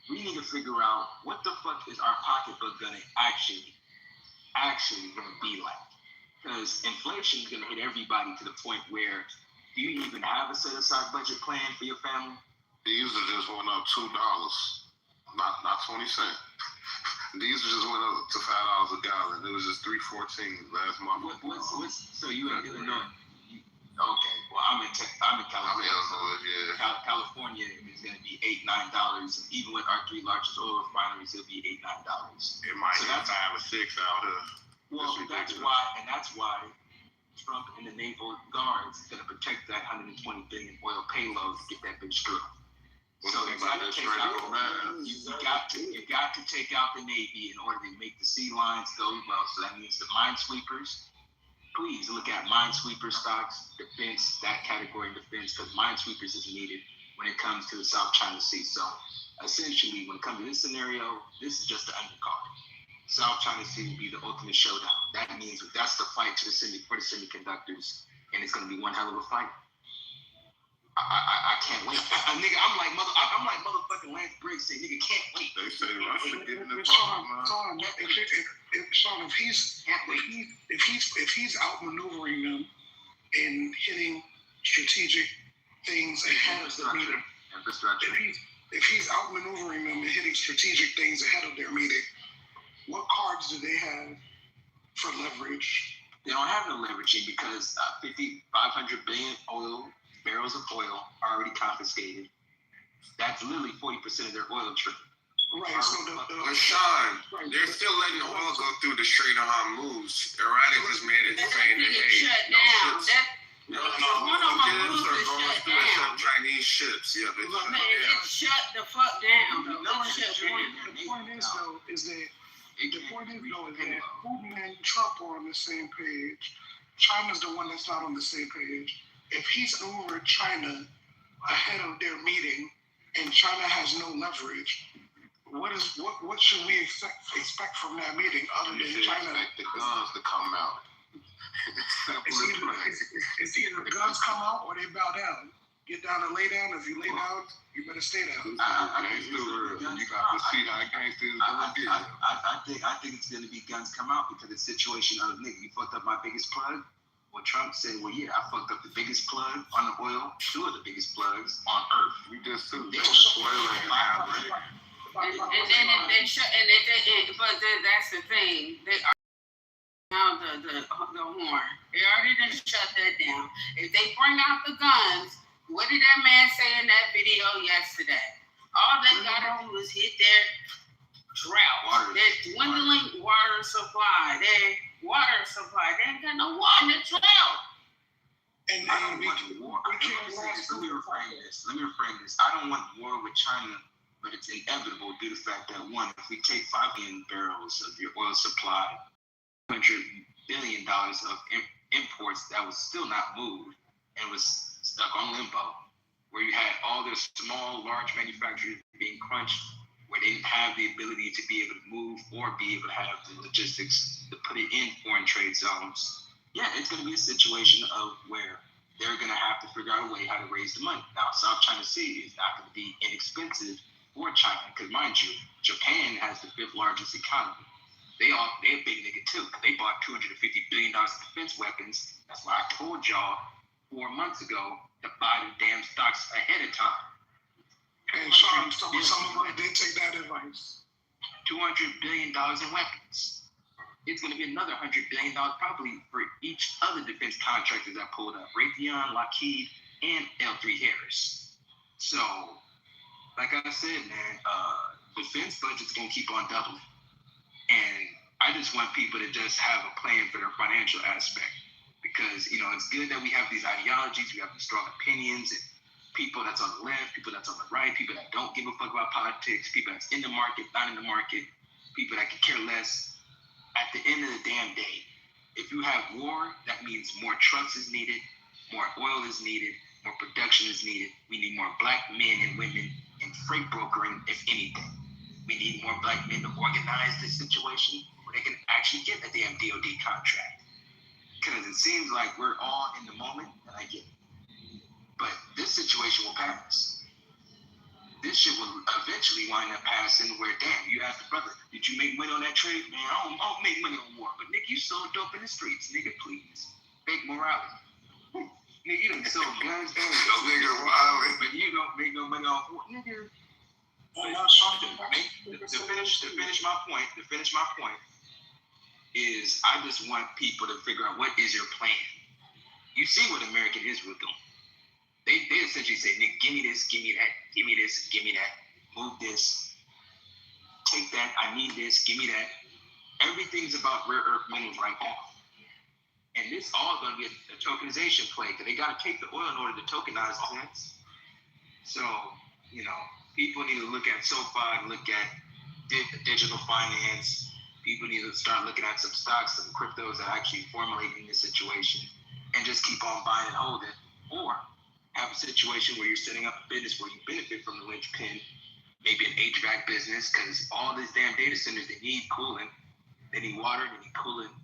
We need to figure out what the fuck is our pocketbook going to actually going to be like. Because inflation is going to hit everybody to the point where do you even have a set-aside budget plan for your family? Diesel just went up $2, not 20 cents. Diesel just went up to $5 a gallon. It was just $3.14 last month. So you in Illinois? Okay. Well, I'm in California. I'm in Illinois, yeah. California is going to be $8-9, and even with our 3 largest oil refineries, it'll be $8-9. It might be 5 or 6 out here. Well, that's why Trump and the Naval Guards is going to protect that 120 billion oil payload to get that bitch through. So you got to take out the Navy in order to make the sea lines go well. So that means the minesweepers. Please look at minesweeper stocks, defense, that category of defense, because minesweepers is needed when it comes to the South China Sea. So essentially, when it comes to this scenario, this is just the undercard. South China Sea will be the ultimate showdown. That means that's the fight for the semiconductors, and it's going to be one hell of a fight. I can't wait. Nigga, I'm like motherfucking Lance Briggs say, nigga, can't wait. They say Russia getting the Sean, if he's outmaneuvering them and hitting strategic things ahead of the meeting, if he's outmaneuvering them and hitting strategic things ahead of their meeting, what cards do they have for leverage? They don't have no leveraging because 500 billion barrels of oil are already confiscated. That's literally 40% of their oil trade. Right. So but Sean, they're still letting oil go through the Strait of Hormuz. Iran just made it saying that no ships are going through except Chinese ships. Yeah, it shut the fuck down. The point is that Putin and Trump are on the same page. China's the one that's not on the same page. If he's over China ahead of their meeting and China has no leverage, what should we expect from that meeting other than China? Expect the guns to come out. It's either the guns come out or they bow down. Get down and lay down. If you lay down, you better stay down. You got to see how gangsters gonna get. I think it's gonna be guns come out because it's situation of nigga. You fucked up my biggest plug. Well, Trump said, well, yeah, I fucked up the biggest plug on the oil, 2 of the biggest plugs on Earth. We just took but that's the thing. They are now the horn. They already done shut that down. If they bring out the guns, what did that man say in that video yesterday? All they gotta do is hit their drought. Their dwindling water supply. They ain't got no water in the drought. And let me reframe this. I don't want war with China, but it's inevitable due to the fact that one, if we take 5 billion barrels of your oil supply, $100 billion of imports that was still not moved and was stuck on limbo, where you had all the small, large manufacturers being crunched, where they didn't have the ability to be able to move or be able to have the logistics to put it in foreign trade zones. Yeah, it's going to be a situation of where they're going to have to figure out a way how to raise the money. Now, South China Sea is not going to be inexpensive or China, because mind you, Japan has the 5th largest economy. They're a big nigga too. They bought $250 billion of defense weapons. That's why I told y'all 4 months ago to buy the damn stocks ahead of time. And some of them did take that advice. $200 billion in weapons. It's going to be another $100 billion probably for each other defense contractor that pulled up. Raytheon, Lockheed, and L3 Harris. So, like I said, man, defense budget's going to keep on doubling. And I just want people to just have a plan for their financial aspect. Because, it's good that we have these ideologies, we have these strong opinions, and people that's on the left, people that's on the right, people that don't give a fuck about politics, people that's in the market, not in the market, people that could care less. At the end of the damn day, if you have war, that means more trucks is needed, more oil is needed, more production is needed. We need more black men and women in freight brokering, if anything. We need more black men to organize this situation where they can actually get a damn DOD contract. Because it seems like we're all in the moment, and I get it. But this situation will pass. This shit will eventually wind up passing where, damn, you ask the brother, did you make money on that trade? Man, I don't make money on war. But, nigga, you sold dope in the streets. Nigga, please. Fake morality. Nigga, you done sold guns. Nigga, wow. But you don't make no money off war. Nigga. To finish my point is I just want people to figure out what is your plan. You see what American Israel doing. They essentially say, nigga, give me this, give me that, give me this, give me that, move this, take that, I need this, give me that. Everything's about rare earth minerals right now. And this all going to be a tokenization play, because they got to take the oil in order to tokenize all that. So, people need to look at SoFi, look at digital finance. People need to start looking at some stocks, some cryptos that actually formulate in this situation, and just keep on buying and holding. Or have a situation where you're setting up a business where you benefit from the linchpin, maybe an HVAC business, because all these damn data centers, they need cooling. They need water, they need cooling.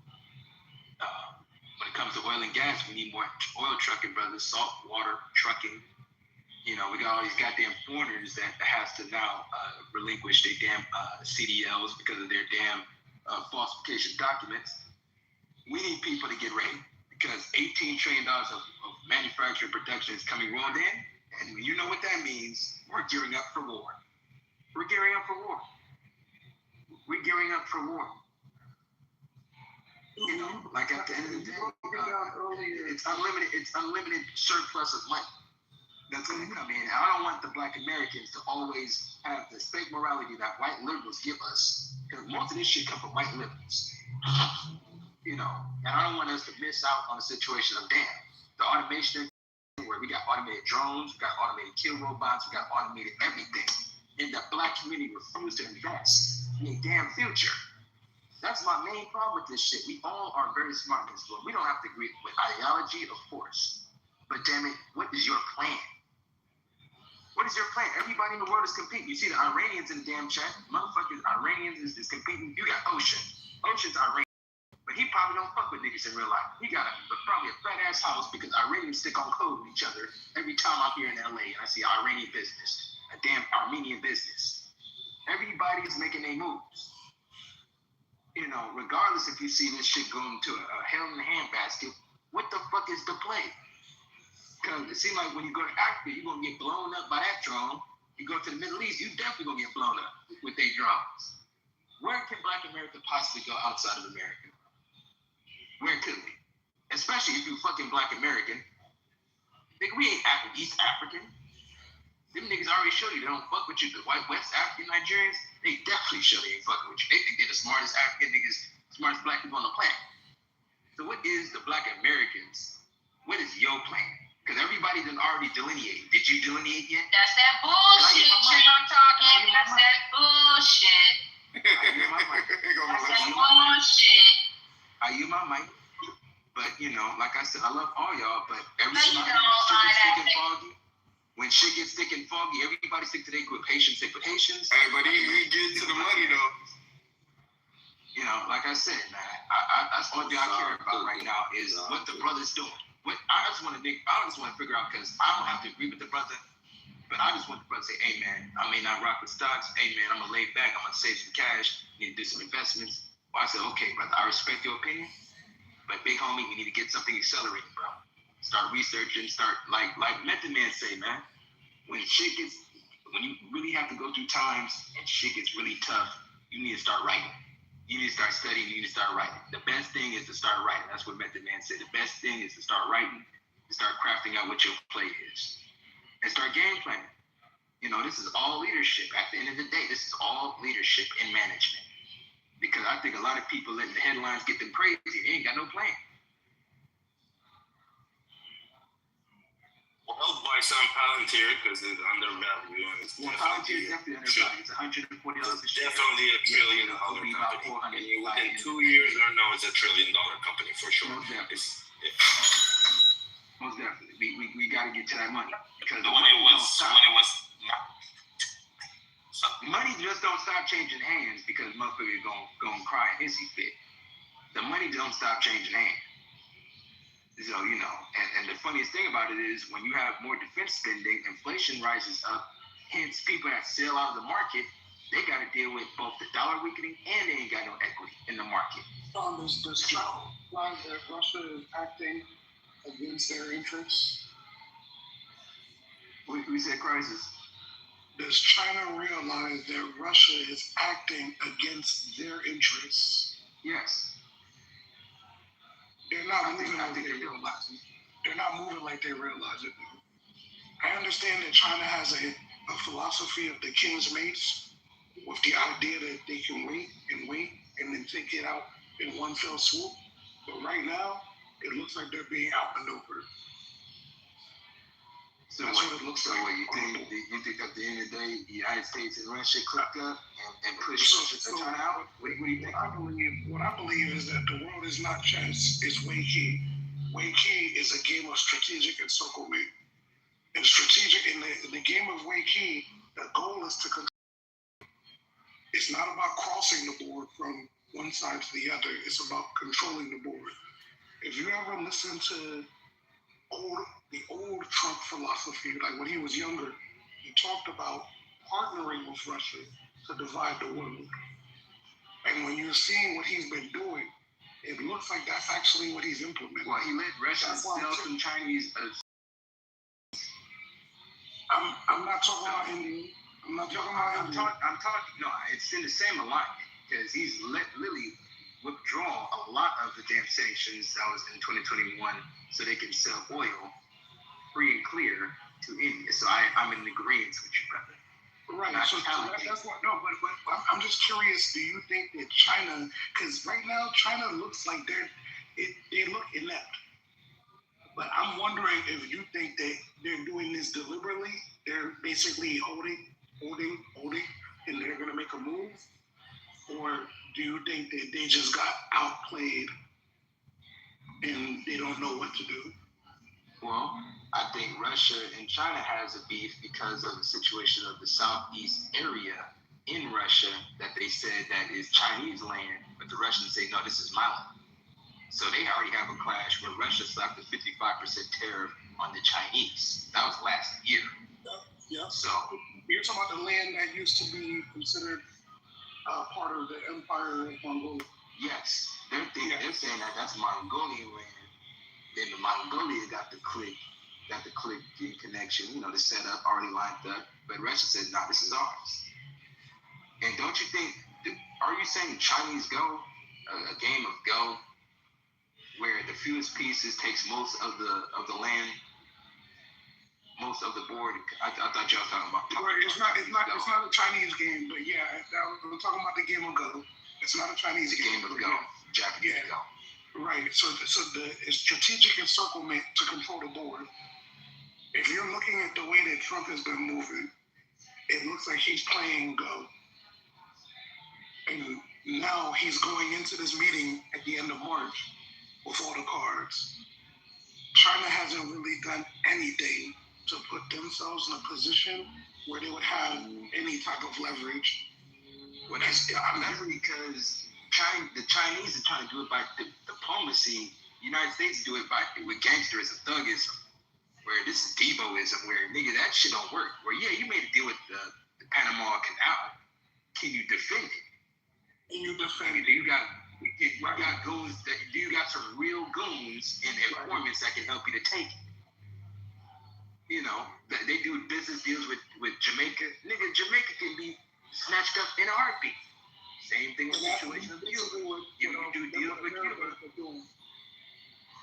When it comes to oil and gas, we need more oil trucking, brothers, salt, water, trucking. We got all these goddamn foreigners that has to now relinquish their damn CDLs because of their damn falsification documents. We need people to get ready because $18 trillion of manufacturing production is coming rolled in. And you know what that means. We're gearing up for war. We're gearing up for war. We're gearing up for war. Like at the end of the day, it's unlimited surplus of money that's going to come in. I don't want the black Americans to always have this fake morality that white liberals give us, because most of this shit come from white liberals. And I don't want us to miss out on a situation of, damn, the automation where we got automated drones, we got automated kill robots, we got automated everything, and the black community refused to invest in a damn future. That's my main problem with this shit. We all are very smart in this world. We don't have to agree with ideology, of course. But damn it, what is your plan? What is your plan? Everybody in the world is competing. You see the Iranians in the damn chat. Motherfuckers, Iranians is competing. You got Ocean. Ocean's Iranian. But he probably don't fuck with niggas in real life. He got probably a fat ass house because Iranians stick on code with each other every time I'm here in LA and I see Iranian business, a damn Armenian business. Everybody is making their moves. Regardless if you see this shit going to a hell in the handbasket, what the fuck is the play? Because it seems like when you go to Africa, you're going to get blown up by that drone. You go to the Middle East, you definitely going to get blown up with their drones. Where can Black America possibly go outside of America? Where could we? Especially if you fucking Black American. Nigga, we ain't East African. Them niggas already showed you they don't fuck with you. The white West African Nigerians, they definitely show they ain't fucking with you. They think they're the smartest African niggas, smartest black people on the planet. So what is the Black Americans? What is your plan? Because everybody done already delineated. Did you delineate yet? That's that bullshit I'm talking. That's that bullshit. That's that bullshit. I use my mic. But, like I said, I love all y'all, but every No, you time don't. when shit gets thick and foggy, everybody stick to their group. Haitians stick with Haitians. Hey, but he get to the money, though. Like I said, man, that's the only thing I care about right now is what the brother's doing. I just want to figure out, because I don't have to agree with the brother, But I just want the brother to say, hey man, I may not rock with stocks. Hey man, I'm gonna lay back. I'm gonna save some cash. Need to do some investments. Well, I said, okay, brother, I respect your opinion, but big homie, we need to get something accelerated, bro. Start researching. Start like Method Man say, man. When you really have to go through times and shit gets really tough, you need to start writing. You need to start studying. You need to start writing. The best thing is to start writing. That's what Method Man said. The best thing is to start writing, to start crafting out what your play is, and start game planning. You know, this is all leadership. At the end of the day, this is all leadership and management. Because I think a lot of people letting the headlines get them crazy. They ain't got no plan. Well, held by some Palantir because it's undervalued. Palantir is definitely undervalued. It's $140 a share. Definitely a $1 trillion company. And within 2 years, or no, it's $1 trillion company for sure. Most definitely. Most definitely. We got to get to that money because money just don't stop changing hands because motherfuckers gonna cry and hissy fit. The money don't stop changing hands. So, you know, and the funniest thing about it is when you have more defense spending, inflation rises up, hence people that sell out of the market, they got to deal with both the dollar weakening and they ain't got no equity in the market. Does China realize that Russia is acting against their interests? We said crisis. Does China realize that Russia is acting against their interests? Yes. They're not moving like they realize it. They're not moving like they realize it. I understand that China has a philosophy of the king's mates with the idea that they can wait and then take it out in one fell swoop. But right now, it looks like they're being outmaneuvered. So that's what it looks like. You think at the end of the day, the United States and Russia clicked up and pushed Russia to China out? What do you think? What I believe is that the world is not chess, it's Wei-Qi. Wei-Qi is a game of strategic encirclement. And strategic in the game of Wei-Qi, the goal is to control. It's not about crossing the board from one side to the other. It's about controlling the board. If you ever listen to the old Trump philosophy, like when he was younger, he talked about partnering with Russia to divide the world. And when you're seeing what he's been doing, it looks like that's actually what he's implementing. Well, he let Russia sell some Chinese. I'm not talking about India. I'm not talking about India. I'm talking. No, it's in the same alignment because he's let Lilly withdraw a lot of the damn sanctions that was in 2021, so they can sell oil free and clear to India. So I'm in agreement with you, brother. Right. So that's what. No, but I'm just curious. Do you think that China? Because right now China looks like they look inept. But I'm wondering if you think that they're doing this deliberately. They're basically holding, and they're gonna make a move, or do you think that they just got outplayed and they don't know what to do? Well, I think Russia and China has a beef because of the situation of the southeast area in Russia that they said that is Chinese land, but the Russians say, no, this is my land. So they already have a clash where Russia slapped a 55% tariff on the Chinese. That was last year. Yeah. So you're talking about the land that used to be considered part of the Empire of Mongolia. Yes, they're saying that that's Mongolian land. Then the Mongolia got the click the connection, you know, the setup already lined up. But Russia said, no, this is ours. And don't you think? Are you saying Chinese Go, a game of Go, where the fewest pieces takes most of the land, most of the board? I thought y'all were talking about. It's not a Chinese game, but yeah, we're talking about the game of Go. It's not a Chinese game of Go. Japanese Go. Right. So the strategic encirclement to control the board. If you're looking at the way that Trump has been moving, it looks like he's playing Go. And now he's going into this meeting at the end of March with all the cards. China hasn't really done anything to put themselves in a position where they would have any type of leverage. Well, I'm angry because the Chinese are trying to do it by diplomacy. The United States do it with gangsterism, thuggism. where this is Deboism, where nigga that shit don't work. Where you made a deal with the Panama Canal. Can you defend it? And you defend it. You got goons that you got some real goons and informants that can help you to take it. You know, they do business deals with Jamaica. Nigga, Jamaica can be snatched up in a heartbeat. Same thing with the situation of Cuba. You do deals with Cuba.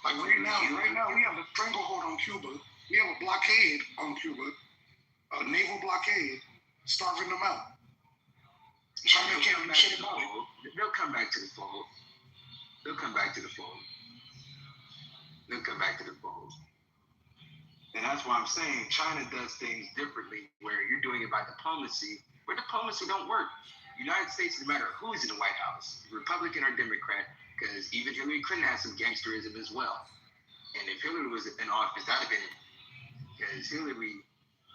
Like right now we have a stranglehold on Cuba. We have a blockade on Cuba, a naval blockade, starving them out. China can't do shit about it. They'll come back to the fold. And that's why I'm saying China does things differently, where you're doing it by diplomacy, where diplomacy don't work. United States, no matter who's in the White House, Republican or Democrat, because even Hillary Clinton has some gangsterism as well. And if Hillary was in office, that'd have been it. Because Hillary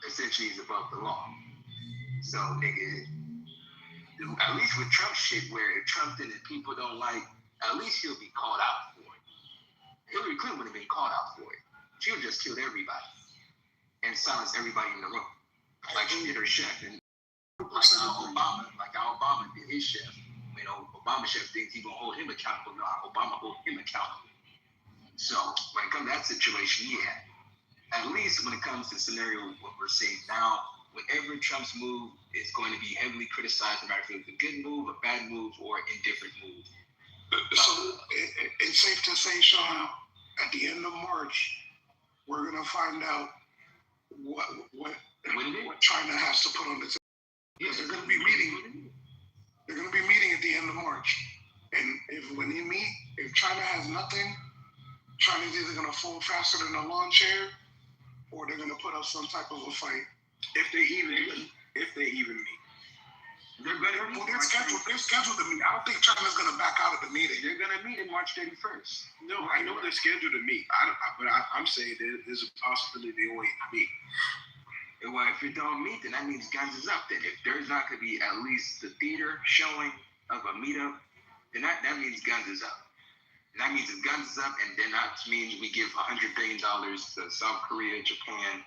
essentially is above the law. So, nigga, at least with Trump shit, where if Trump did it, people don't like, at least he'll be called out for it. Hillary Clinton would have been called out for it. She would have just killed everybody and silenced everybody in the room, like she did her chef, and like how Obama did his chef. You know, Obama chef thinks he gonna hold him accountable. No, Obama hold him accountable. So when it comes to that situation, at least when it comes to the scenario what we're seeing now, whenever Trump's move is going to be heavily criticized, no matter if it's a good move, a bad move, or indifferent move. So it's safe to say, Sean, at the end of March, we're gonna find out what China has to put on the table. Yes, they're gonna be meeting. They're gonna be meeting at the end of March, and when they meet, if China has nothing, China's either gonna fall faster than a lawn chair, or they're gonna put up some type of a fight. If they even meet. They're scheduled to meet. I don't think China's gonna back out of the meeting. They're gonna meet in March 31st. No, I know they're scheduled to meet. But I'm saying there's a possibility they won't meet. Well, if it don't meet, then that means guns is up. Then if there's not gonna be at least the theater showing of a meetup, then that means guns is up. And that means if guns is up, and then that means we give $100 billion to South Korea, Japan,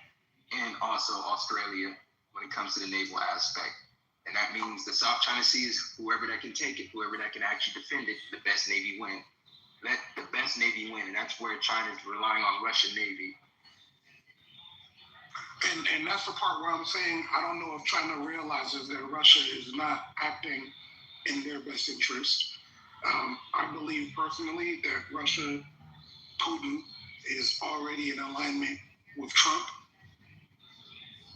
and also Australia when it comes to the naval aspect. And that means the South China Sea is whoever that can take it, whoever that can actually defend it, the best Navy win. Let the best Navy win, and that's where China's relying on Russian Navy. And that's the part where I'm saying I don't know if China realizes that Russia is not acting in their best interest. I believe personally that Russia, Putin, is already in alignment with Trump.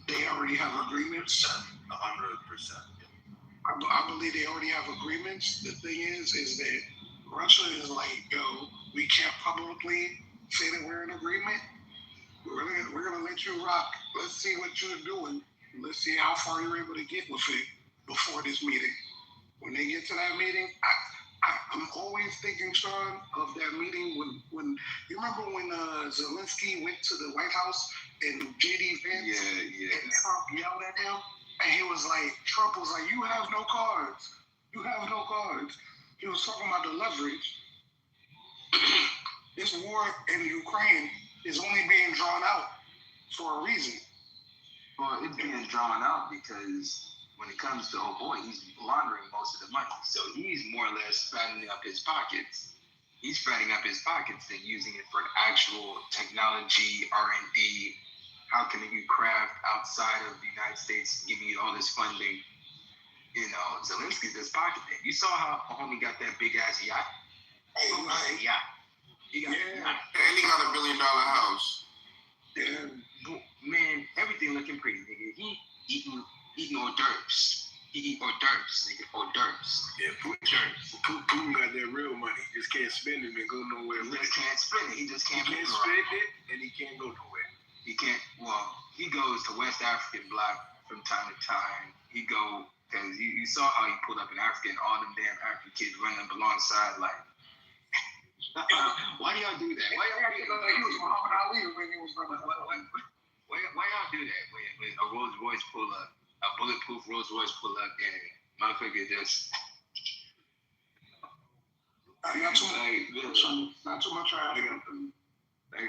They already have agreements. 100%. I believe they already have agreements. The thing is that Russia is like, yo, we can't publicly say that we're in agreement. We're gonna let you rock. Let's see what you're doing. Let's see how far you're able to get with it before this meeting. When they get to that meeting, I'm always thinking, Sean, of that meeting when you remember when Zelensky went to the White House and JD Vance and Trump yelled at him, and he was like, Trump was like, you have no cards. You have no cards. He was talking about the leverage. This war in Ukraine is only being drawn out for a reason. Well, it's being drawn out because when it comes to old boy, he's laundering most of the money. So he's more or less fattening up his pockets. He's fattening up his pockets and using it for actual technology, R&D. How can you craft outside of the United States giving you all this funding? You know, Zelensky's his pocket man. You saw how homie got that big ass yacht? Yeah. He got a yacht. And he got $1 billion house. Yeah. Man, everything looking pretty, nigga. He eating hors d'oeuvres. He eat hors d'oeuvres, nigga. Hors d'oeuvres. Yeah, Putin got that real money. He just can't spend it and go nowhere. He just can't spend it. He just can't spend it, and he can't go nowhere. He can't. Well, he goes to West African bloc from time to time. He go because you saw how he pulled up in Africa and all them damn African kids running up alongside like. Why do y'all do that? Why y'all do that? He was Muhammad Ali when he was running. Why y'all do that when a Rolls Royce pull up, a bulletproof Rolls Royce pull up, and motherfucker just. Not too much. I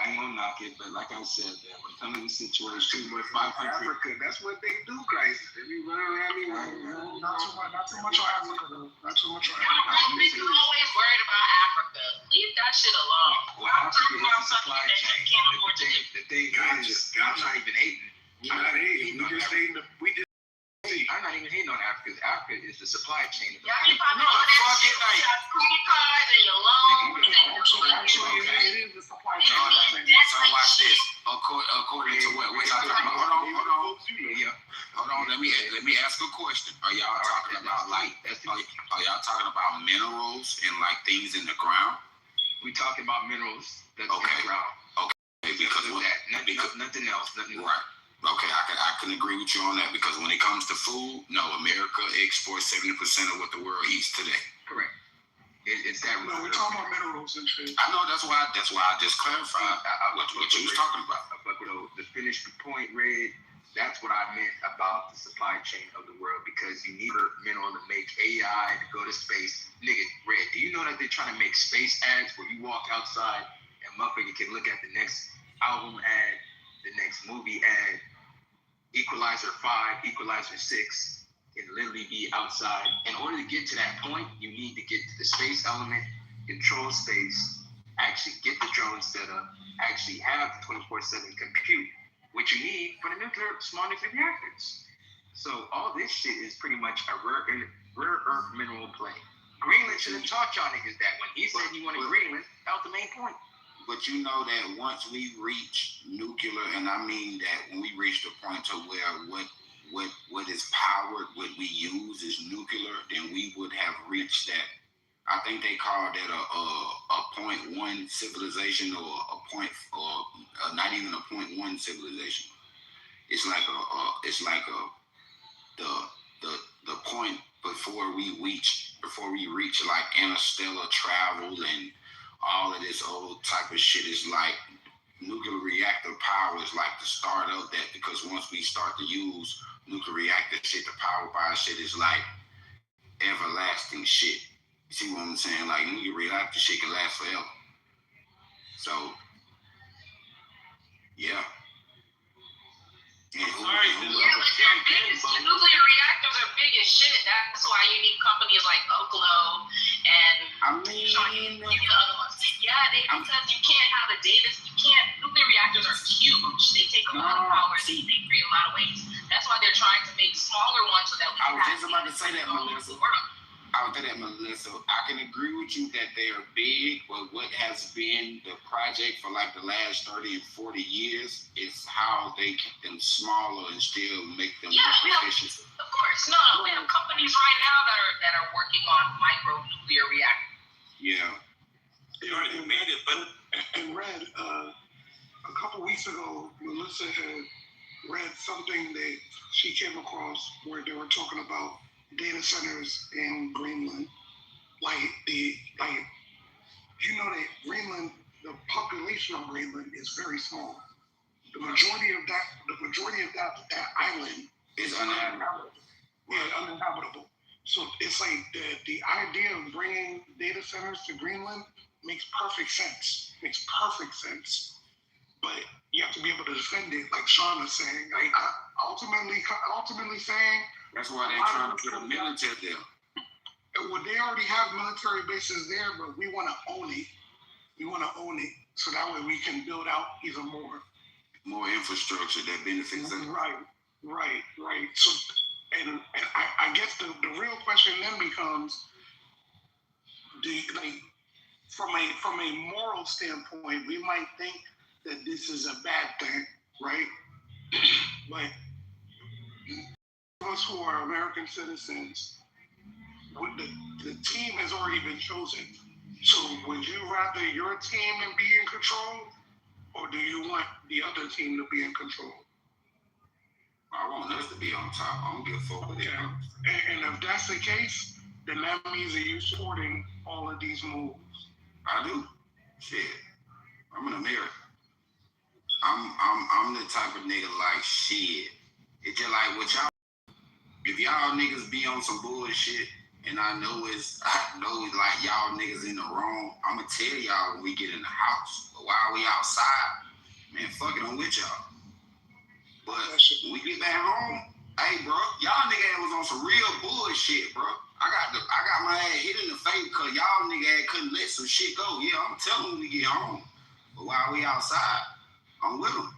ain't gonna knock it, but like I said, man, when it comes to the situation, Too much 500. Africa. That's what they do, crisis. They be running around. Not too much on Africa, though. Not too much on Africa. You're always worried about Africa. Leave that shit alone. Well, Africa is a supply chain. The thing is, I'm not even hating. We're not hating. I'm not even hating on Africa. Africa is the supply chain. Y'all keep on doing that shit with your credit cards and your loans. It is the supply chain. So watch this. According to what y'all talking about? Hold on. Let me ask a question. Are y'all talking about are y'all talking about minerals and like things in the ground? We talking about minerals that's in the ground. Okay. Because nothing else. Right. Okay, I can agree with you on that because when it comes to food, no, America exports 70% of what the world eats today. Correct. It's that. No, we're talking about minerals and shit. I know that's why I just clarified what you was talking about. But to finish the point, Red, that's what I meant about the supply chain of the world because you need a mineral to make AI to go to space. Nigga, Red, do you know that they're trying to make space ads where you walk outside and motherfucker can look at the next album ad, the next movie ad, Equalizer 5, Equalizer 6 can literally be outside. In order to get to that point, you need to get to the space element, control space, actually get the drones set up, actually have the 24/7 compute, which you need for the small nuclear reactors. So all this shit is pretty much a rare earth mineral play. Greenland should have taught y'all niggas that. When he said he wanted Greenland, that was the main point. But you know that once we reach nuclear, and I mean that when we reach the point to where what is powered, what we use is nuclear, then we would have reached that. I think they call that a 0.1 civilization or not even a 0.1 civilization. It's like the point before we reach like interstellar travel and all of this old type of shit is like nuclear reactor power is like the start of that because once we start to use nuclear reactor shit, the power by shit is like everlasting shit. You see what I'm saying? Like nuclear reactor shit can last forever. So, yeah. Yeah, but they're big as nuclear reactors are big as shit. That's why you need companies like Oklo and the other ones. Yeah, because you can't have nuclear reactors are huge. They take a lot of power. They create a lot of waste. That's why they're trying to make smaller ones so that we can I was just about to say that, Melissa. I can agree with you that they are big, but what has been the project for like the last 30 and 40 years is how they keep them smaller and still make them more efficient. Of course. No, we have companies right now that are working on micro nuclear reactors. Yeah. They already made it, but and Red, a couple weeks ago, Melissa had read something that she came across where they were talking about data centers in Greenland. You know that Greenland, the population of Greenland is very small. The majority of that island is uninhabitable. Yeah, uninhabitable. So it's like the idea of bringing data centers to Greenland makes perfect sense. But you have to be able to defend it, like Sean is saying. Like ultimately saying. That's why they're trying to put a military there. Well, they already have military bases there, but we want to own it. So that way we can build out even more infrastructure that benefits them. Right. So, and I guess the real question then becomes, from a moral standpoint, we might think that this is a bad thing, right? But us who are American citizens, the team has already been chosen. So would you rather your team be in control, or do you want the other team to be in control? I want us to be on top. I don't give a fuck what they do. And if that's the case, then that means that you're supporting all of these moves. I do. Shit. I'm an American. I'm the type of nigga like shit. It's just like what y'all. If y'all niggas be on some bullshit, and I know like y'all niggas in the wrong. I'ma tell y'all when we get in the house. But while we outside, man, fuck it, I'm with y'all. But when we get back home, hey, bro, y'all nigga was on some real bullshit, bro. I got my ass hit in the face because y'all nigga couldn't let some shit go. Yeah, I'm telling when we get home. But while we outside, I'm with them.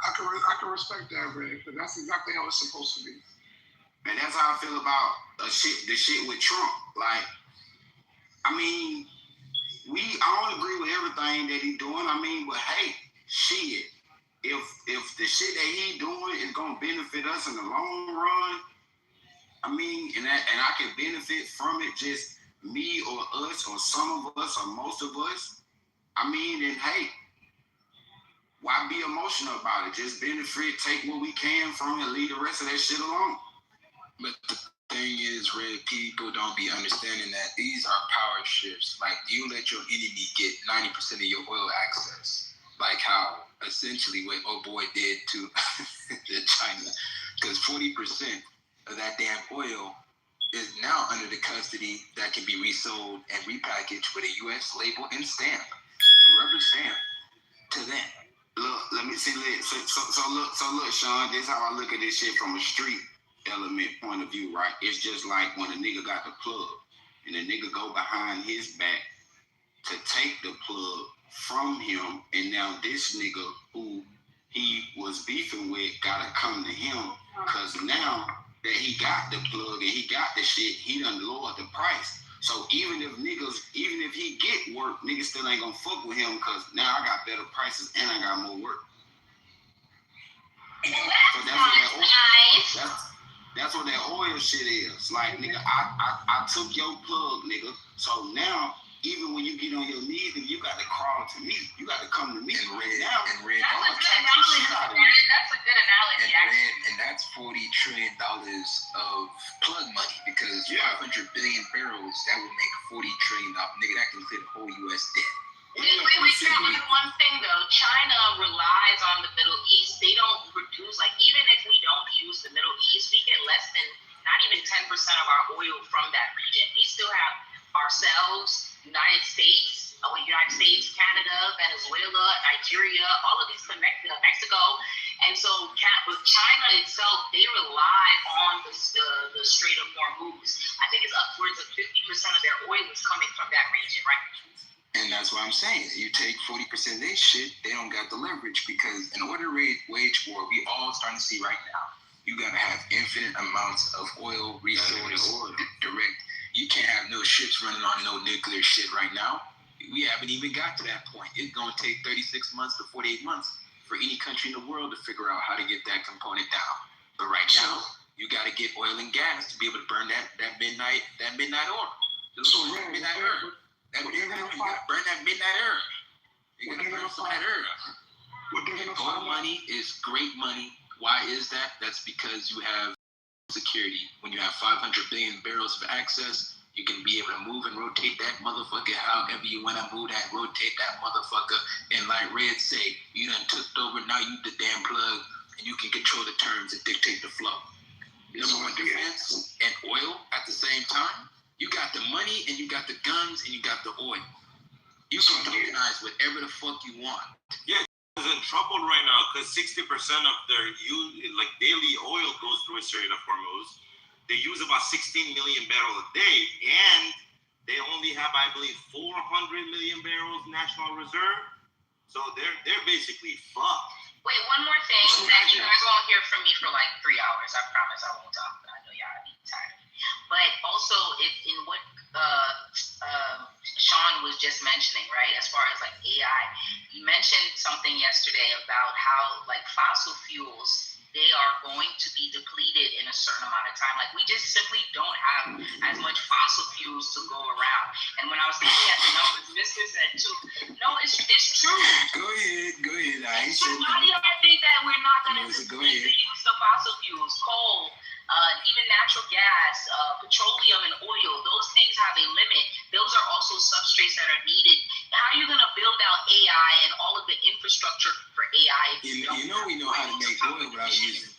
I can respect that, Red, because that's exactly how it's supposed to be. And that's how I feel about the shit with Trump. Like, I mean, I don't agree with everything that he doing. I mean, but hey, shit. If the shit that he doing is gonna benefit us in the long run, I mean, and I can benefit from it, just me or us or some of us or most of us, I mean, then hey, why be emotional about it? Just benefit, take what we can from it, leave the rest of that shit alone. But the thing is, Red, people don't be understanding that these are power shifts. Like, you let your enemy get 90% of your oil access. Like how essentially what old boy did to China. Because 40% of that damn oil is now under the custody that can be resold and repackaged with a U.S. label and stamp. Rubber stamp to them. Look, let me see. So look, Sean, this is how I look at this shit from a street element point of view, right? It's just like when a nigga got the plug and the nigga go behind his back to take the plug from him, and now this nigga who he was beefing with gotta come to him because now that he got the plug and he got the shit, he done lowered the price. So even if he get work, niggas still ain't gonna fuck with him because now I got better prices and I got more work. So that's what that oil shit is. Like, nigga, I took your plug, nigga. So now, even when you get on your knees, and you got to crawl to me. You got to come to me. And Red, That's a good analogy. And that's $40 trillion of plug money because 500 billion barrels, that would make $40 trillion. Nigga, that can clear the whole U.S. debt. Wait, one thing though. China relies on the Middle East. They don't produce, like, even if we don't use the Middle East, we get less than, not even 10% of our oil from that region. We still have ourselves, United States, Canada, Venezuela, Nigeria, all of these connected, Mexico. And so with China itself, they rely on the Strait of Hormuz. I think it's upwards of 50% of their oil is coming from that region, right? And that's what I'm saying. You take 40% of their shit, they don't got the leverage because in order to wage war, we all starting to see right now, you got to have infinite amounts of oil resources direct. You can't have no ships running on no nuclear shit right now. We haven't even got to that point. It's going to take 36 months to 48 months for any country in the world to figure out how to get that component down. But right now, you got to get oil and gas to be able to burn that midnight oil. Midnight oil. You got to burn that midnight oil. You got to burn some of that oil. Oil money is great money. Why is that? That's because you have security. When you have 500 billion barrels of access, you can be able to move and rotate that motherfucker however you want to move that, rotate that motherfucker. And like Red say, you done took over, now you the damn plug, and you can control the terms and dictate the flow. Number one, defense and oil at the same time. You got the money and you got the guns and you got the oil. You can tokenize whatever the fuck you want. Yeah, is in trouble right now because 60% of their daily oil goes through a Strait of Hormuz. They use about 16 million barrels a day, and they only have, I believe, 400 million barrels national reserve. So they're basically fucked. Wait, one more thing. You guys won't hear from me for like 3 hours. I promise I won't talk. I know y'all be tired. But also, in what Sean was just mentioning, right? As far as like AI, you mentioned something yesterday about how like fossil fuels, they are going to be depleted in a certain amount of time. Like we just simply don't have as much fossil fuels to go around. And when I was looking at the numbers, Mr. said too, no, it's true. Go ahead. I ain't saying why do y'all think that we're not going to use the fossil fuels, coal, even natural gas, petroleum and oil? Those things have a limit. Those are also substrates that are needed. How are you going to build out AI and all of the infrastructure for AI? We know how to make oil without using,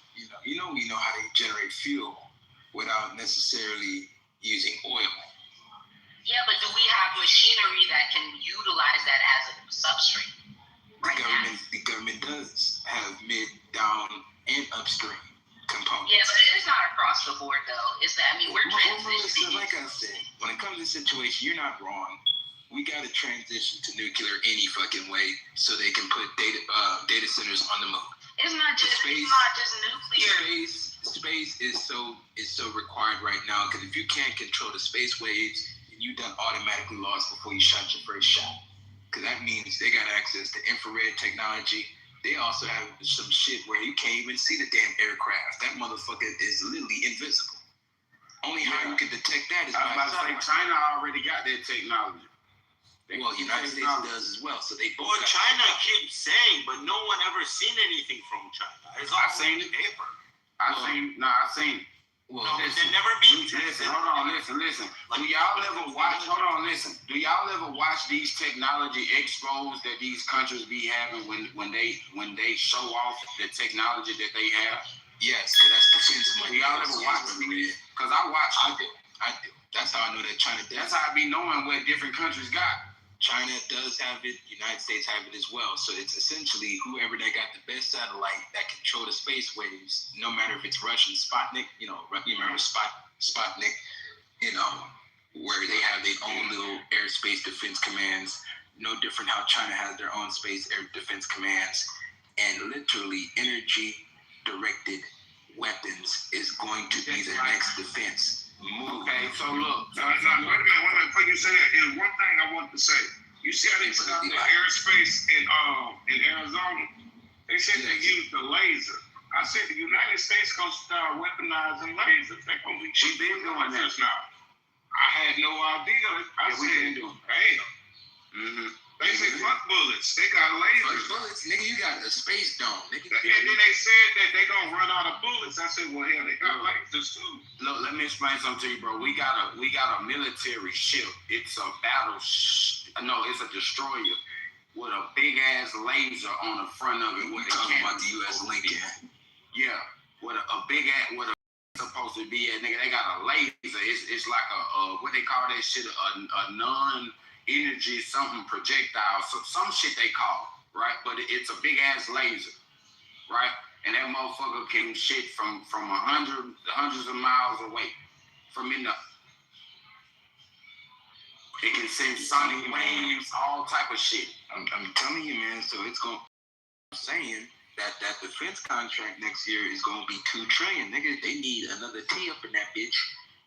we know how to generate fuel without necessarily using oil. Yeah, but do we have machinery that can utilize that as a substrate? The government does have mid, down, and upstream components. Yeah, but it's not across the board though. Is that we're transitioning? Like I said, when it comes to this situation, you're not wrong. We got to transition to nuclear any fucking way so they can put data centers on the moon. It's not just nuclear. Space is so required right now because if you can't control the space waves, you done automatically lost before you shot your first shot. Because that means they got access to infrared technology. They also have some shit where you can't even see the damn aircraft. That motherfucker is literally invisible. Only how you can detect that is by China already got that technology. Well, United States does as well. So they both. Well, China keeps saying, but no one ever seen anything from China. It's all seen the paper. I seen. Well, they've never been tested. Hold on, listen. Do y'all ever watch? Hold on, listen. Do y'all ever watch these technology expos that these countries be having when they show off the technology that they have? Yes, so that's defense money. Do y'all ever watch them? Because I watch. I do. That's how I know that China does. That's how I be knowing what different countries got. China does have it. United States have it as well. So it's essentially whoever that got the best satellite that control the space waves, no matter if it's Russian Sputnik, you remember Sputnik, where they have their own little airspace defense commands. No different how China has their own space air defense commands. And literally energy-directed weapons is going to be the next defense. Okay, so look. Wait a minute. Before you say that, there's one thing I want to say. You see how they put out the airspace in Arizona? They said they used the laser. I said the United States gonna start weaponizing lasers. They're gonna be cheap. We've been doing this now. I had no idea. I said, hey. Mm-hmm. They say fuck bullets. They got lasers. Fuck bullets, nigga. You got a space dome, nigga. And then they said that they gonna run out of bullets. I said, well, hell, they got lasers too. Look, let me explain something to you, bro. We got a military ship. It's a it's a destroyer with a big ass laser on the front of it. We're talking about the U.S. Lincoln. Yeah, with a big ass supposed to be nigga. They got a laser. It's like a what they call that shit a non-energy something projectile. So some shit they call right, but it's a big ass laser, right? And that motherfucker can shit from hundreds of miles away from me. It can send sonic waves, all type of shit. I'm telling you, man. So it's going. I'm saying that defense contract next year is going to be $2 trillion. Nigga, they need another T up in that bitch,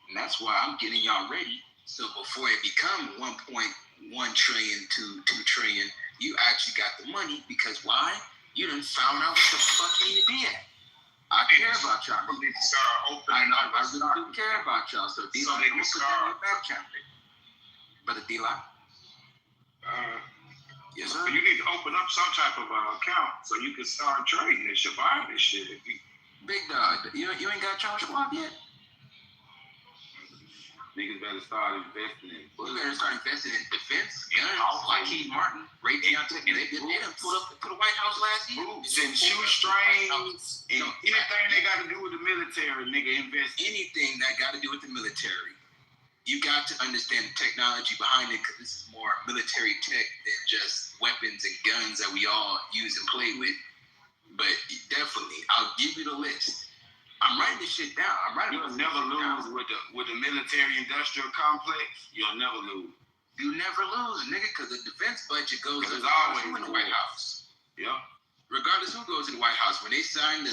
and that's why I'm getting y'all ready. So before it become 1.1 trillion to 2 trillion, you actually got the money because why? You done found out what the fuck you need to be at. I care about y'all. I really do care about y'all. So these are the back channel. Brother D-Lock. Yes, sir. You need to open up some type of account so you can start trading this shit, buying this shit. Big dog, you ain't got Charles Schwab yet? Niggas better start investing in. We better start investing in defense. Guns, like Keith Martin, Raytheon Tech. They done put up to the White House last year. Boots and shoestrings and anything they got to do with the military, nigga, invest. Anything that got to do with the military. You got to understand the technology behind it because this is more military tech than just weapons and guns that we all use and play with. But definitely, I'll give you the list. I'm writing this shit down. You'll never lose with the military-industrial complex. You'll never lose. You never lose, nigga, because the defense budget goes to always in the White House. Yeah. Regardless who goes to the White House, when they signed the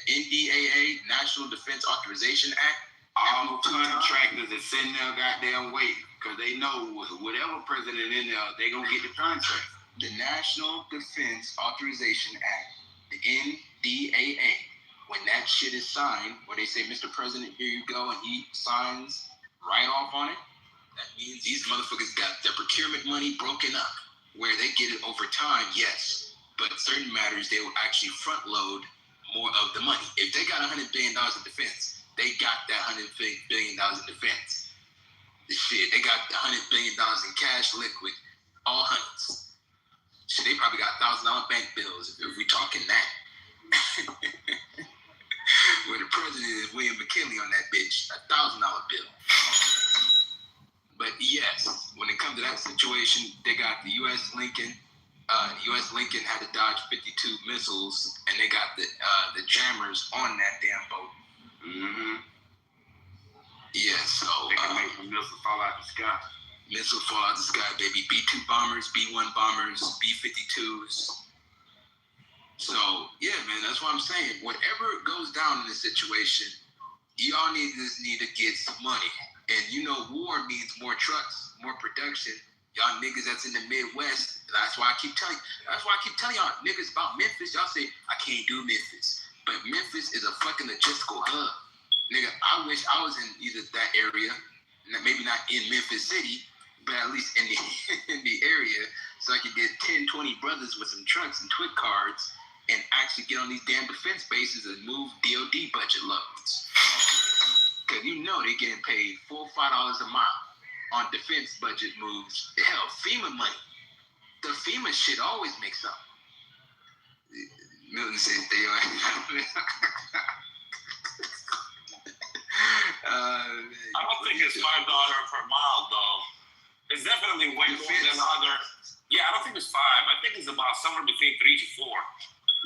NDAA, National Defense Authorization Act, all contractors is sitting there goddamn waiting because they know whatever president in there, they gonna get the contract. The National Defense Authorization Act, the NDAA, when that shit is signed, where they say, Mr. President, here you go, and he signs right off on it, that means these motherfuckers got their procurement money broken up. Where they get it over time, yes, but certain matters, they will actually front load more of the money. If they got $100 billion in defense, they got that $100 billion in defense. The shit, they got the $100 billion in cash liquid, all hundreds. Shit, they probably got $1,000 bank bills if we talking that. Where the president is William McKinley on that bitch, $1,000 bill. But yes, when it comes to that situation, they got the U.S. Lincoln. U.S. Lincoln had to dodge 52 missiles, and they got the jammers on that damn boat. Mm-hmm. Yeah, so they can make the missiles fall out the sky. Missiles fall out the sky, baby. B-2 bombers, B-1 bombers, B-52s. So yeah, man, that's what I'm saying. Whatever goes down in this situation, y'all need to get some money. And you know, war means more trucks, more production. Y'all niggas that's in the Midwest, that's why I keep telling y'all niggas about Memphis. Y'all say, I can't do Memphis. But Memphis is a fucking logistical hub. Nigga, I wish I was in either that area, maybe not in Memphis City, but at least in the area, so I could get 10, 20 brothers with some trucks and twit cards and actually get on these damn defense bases and move DOD budget loads. Because you know they getting paid $4 or $5 a mile on defense budget moves. Hell, FEMA money. The FEMA shit always makes up. Milton says they are. I don't think it's $5 per mile though. It's definitely way more than other. Yeah, I don't think it's $5. I think it's about somewhere between $3 to $4.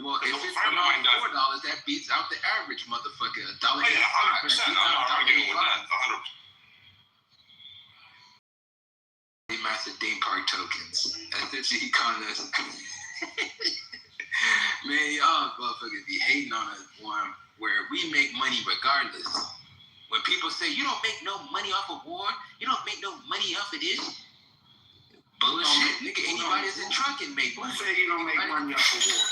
Well, if it's around $4, that beats out the average motherfucker. $1. Oh, yeah, 100%. I'm not arguing with that. 100%. Master Theme Park tokens. Essentially, he calling us. Man, y'all motherfuckers be hating on us one where we make money regardless. When people say you don't make no money off of war, you don't make no money off of this. Bullshit, nigga. Anybody that's in trucking make money. Who say you don't make money off of war?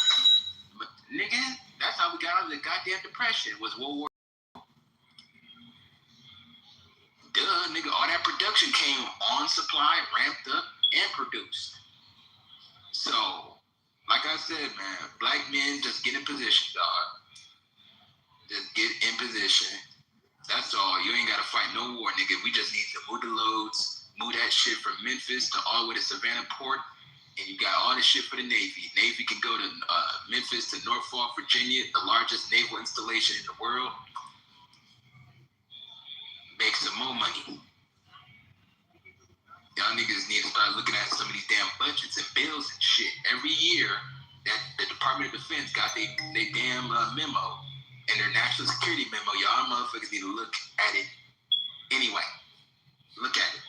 But, nigga, that's how we got out of the goddamn depression. Was World War. Duh, nigga, all that production came on supply, ramped up, and produced. So, like I said, man, black men just get in position, dog. Just get in position. That's all. You ain't got to fight no war, nigga. We just need to move the loads, move that shit from Memphis to all the way to Savannah Port, and you got all the shit for the Navy. Navy can go to Memphis to Norfolk, Virginia, the largest naval installation in the world. Make some more money. Y'all niggas need to start looking at some of these damn budgets and bills and shit. Every year, that the Department of Defense got they damn memo and their national security memo. Y'all motherfuckers need to look at it anyway. Look at it.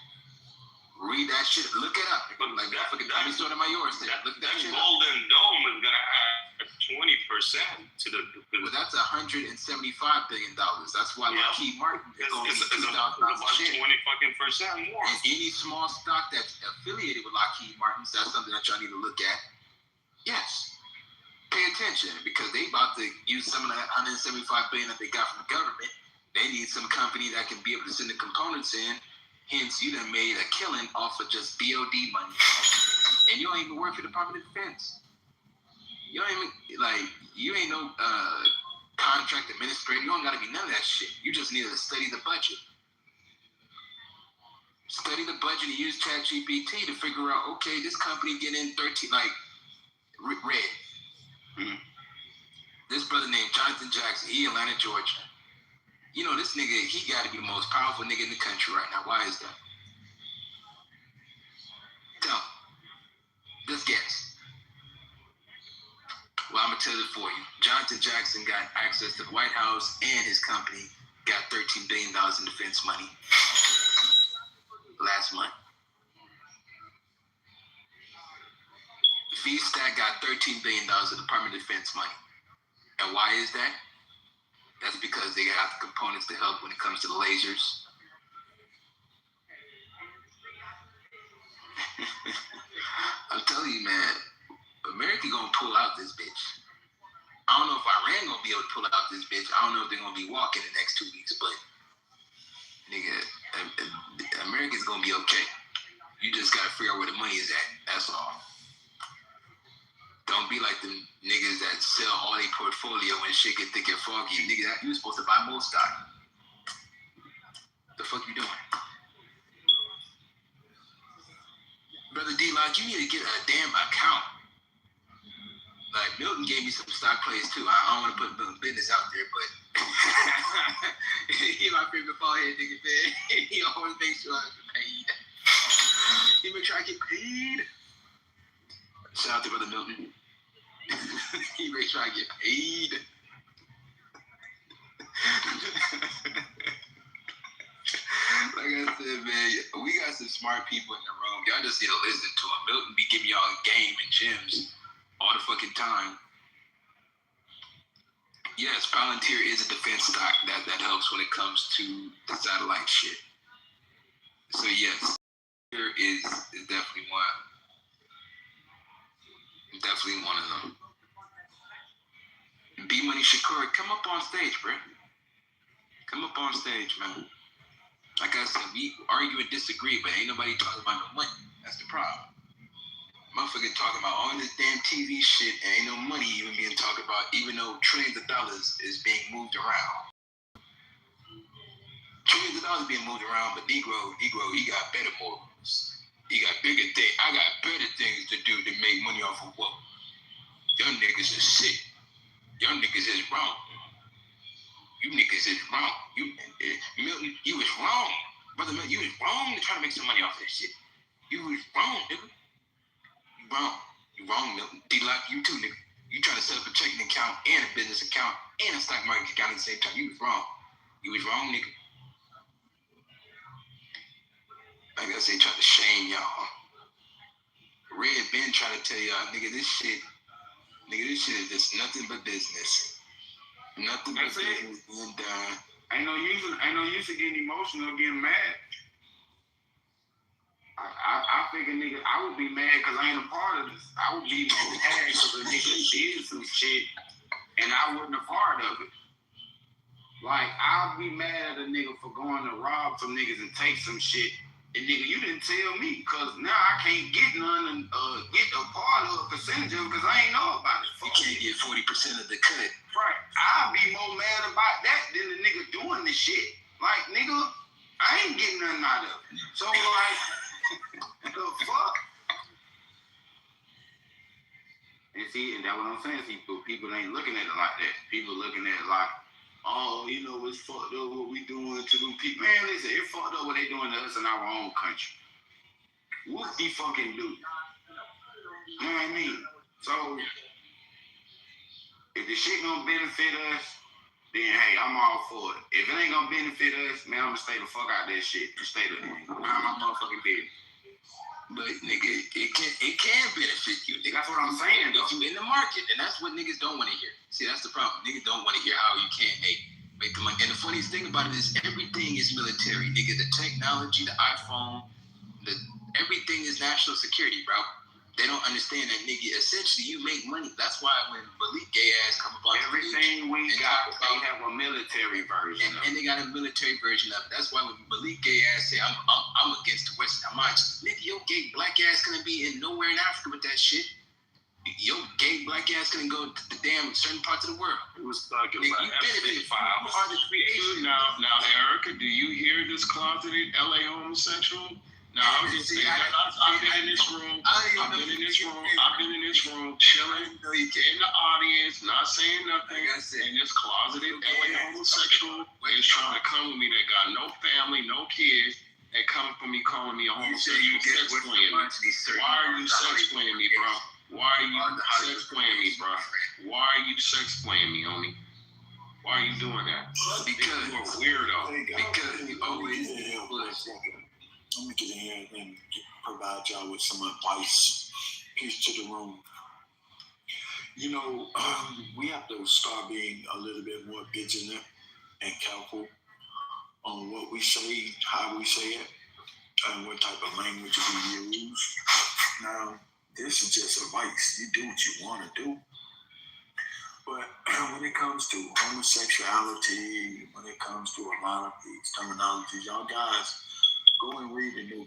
Read that shit. Look it up. Like motherfucking Tommy Sotomayor said. Look that shit up. Golden Dome is gonna add 20% to the. Well, that's $175 billion. That's why Lockheed Martin is going to be about 20% more. And any small stock that's affiliated with Lockheed Martin, so that's something that y'all need to look at. Yes, pay attention because they about to use some of that $175 billion that they got from the government. They need some company that can be able to send the components in. Hence, you done made a killing off of just DOD money. And you don't even work for the Department of Defense. You don't even, you ain't no contract administrator. You don't got to be none of that shit. You just need to study the budget. Study the budget and use ChatGPT to figure out, okay, this company getting 13, red. Mm-hmm. This brother named Jonathan Jackson, he Atlanta, Georgia. You know, this nigga, he got to be the most powerful nigga in the country right now. Why is that? Tell me. Just guess. Well, I'm going to tell it for you. Jonathan Jackson got access to the White House and his company got $13 billion in defense money last month. VSTAT got $13 billion in Department of Defense money. And why is that? That's because they have the components to help when it comes to the lasers. I'm telling you, man, America gonna pull out this bitch. I don't know if Iran gonna be able to pull out this bitch. I don't know if they're gonna be walking the next 2 weeks, but nigga, America's gonna be okay. You just gotta figure out where the money is at. That's all. Don't be like the niggas that sell all their portfolio when shit get thick and foggy. Nigga, you was supposed to buy more stock. The fuck you doing? Brother D-Lock, you need to get a damn account. Like, Milton gave me some stock plays too. I don't want to put business out there, but bald-headed nigga, man. He always makes sure I get paid. He make sure I get paid. Shout out to Brother Milton. He make sure I get paid. Like I said, man, we got some smart people in the room. Y'all just need to listen to him. Milton be giving y'all game and gems all the fucking time. Yes, Palantir is a defense stock that helps when it comes to the satellite shit. So yes, there is definitely one. Definitely one of them. B Money Shakur, come up on stage, bro. Come up on stage, man. Like I said, we argue and disagree, but ain't nobody talking about no money. That's the problem. Motherfucker talking about all this damn TV shit and ain't no money even being talked about, even though trillions of dollars is being moved around. Trillions of dollars being moved around, but Negro, he got better morals. He got bigger things. I got better things to do to make money off of what? Y'all niggas is sick. Y'all niggas is wrong. You niggas is wrong. Milton, you was wrong. Brother Milton, you was wrong to try to make some money off this shit. You was wrong, nigga. You wrong. You wrong, Milton. D-Lock, you too, nigga. You trying to set up a checking account and a business account and a stock market account at the same time. You was wrong. You was wrong, nigga. Like I say, try to shame y'all. Red Ben trying to tell y'all, nigga, this shit is just nothing but business. Nothing but business being done. Ain't no use of getting emotional or getting mad. I figure, nigga, I would be mad because I ain't a part of this. I would be mad because a nigga did some shit and I wasn't a part of it. Like, I'll be mad at a nigga for going to rob some niggas and take some shit. And nigga, you didn't tell me, because now I can't get none and get a part of a percentage of it because I ain't know about it. You can't get 40% of the cut. Right. I'll be more mad about that than the nigga doing the shit. Like, nigga, I ain't getting nothing out of it. So, like, the fuck? And see, and that's what I'm saying. See, people ain't looking at it like that. People looking at it like, oh, you know, it's fucked up what we doing to them people. Man, listen, it's fucked up what they doing to us in our own country. What they fucking do? You know what I mean? So, if the shit gonna benefit us, then hey, I'm all for it. If it ain't gonna benefit us, man, I'm gonna stay the fuck out of that shit and stay the mind my motherfucking business. But nigga, it can benefit you. Nigga. That's what I'm saying, though. If you in the market, and that's what niggas don't want to hear. See, that's the problem. Niggas don't want to hear how you can't make the money. And the funniest thing about it is everything is military, nigga. The technology, the iPhone, everything is national security, bro. They don't understand that, nigga. Essentially, you make money. That's why when Malik gay ass come about everything we got, they have a military version and they got a military version of it. That's why when Malik gay ass say I'm against the Western alliance, nigga, your gay black ass gonna be in nowhere in Africa with that shit. Your gay black ass gonna go to the damn certain parts of the world. It was talking nigga, about you F-5. part of the creation. Now, Erica, do you hear this closeted LA homosexual? No, I'm just saying. I've been in this room. I've been in this room chilling in the audience, not saying nothing. And this closeted LA homosexual is trying to come with me that got no family, no kids, and coming for me, calling me a homosexual, sex playing me. Why are you sex playing me, bro? Why are you sex playing me, bro? Why are you sex playing me, homie? Why are you doing that? Because you're a weirdo. Because you always Let me get in here and provide y'all with some advice. Peace to the room. You know, we have to start being a little bit more vigilant and careful on what we say, how we say it, and what type of language we use. Now, this is just advice. You do what you want to do. But when it comes to homosexuality, when it comes to a lot of these terminologies, y'all guys, go and read the new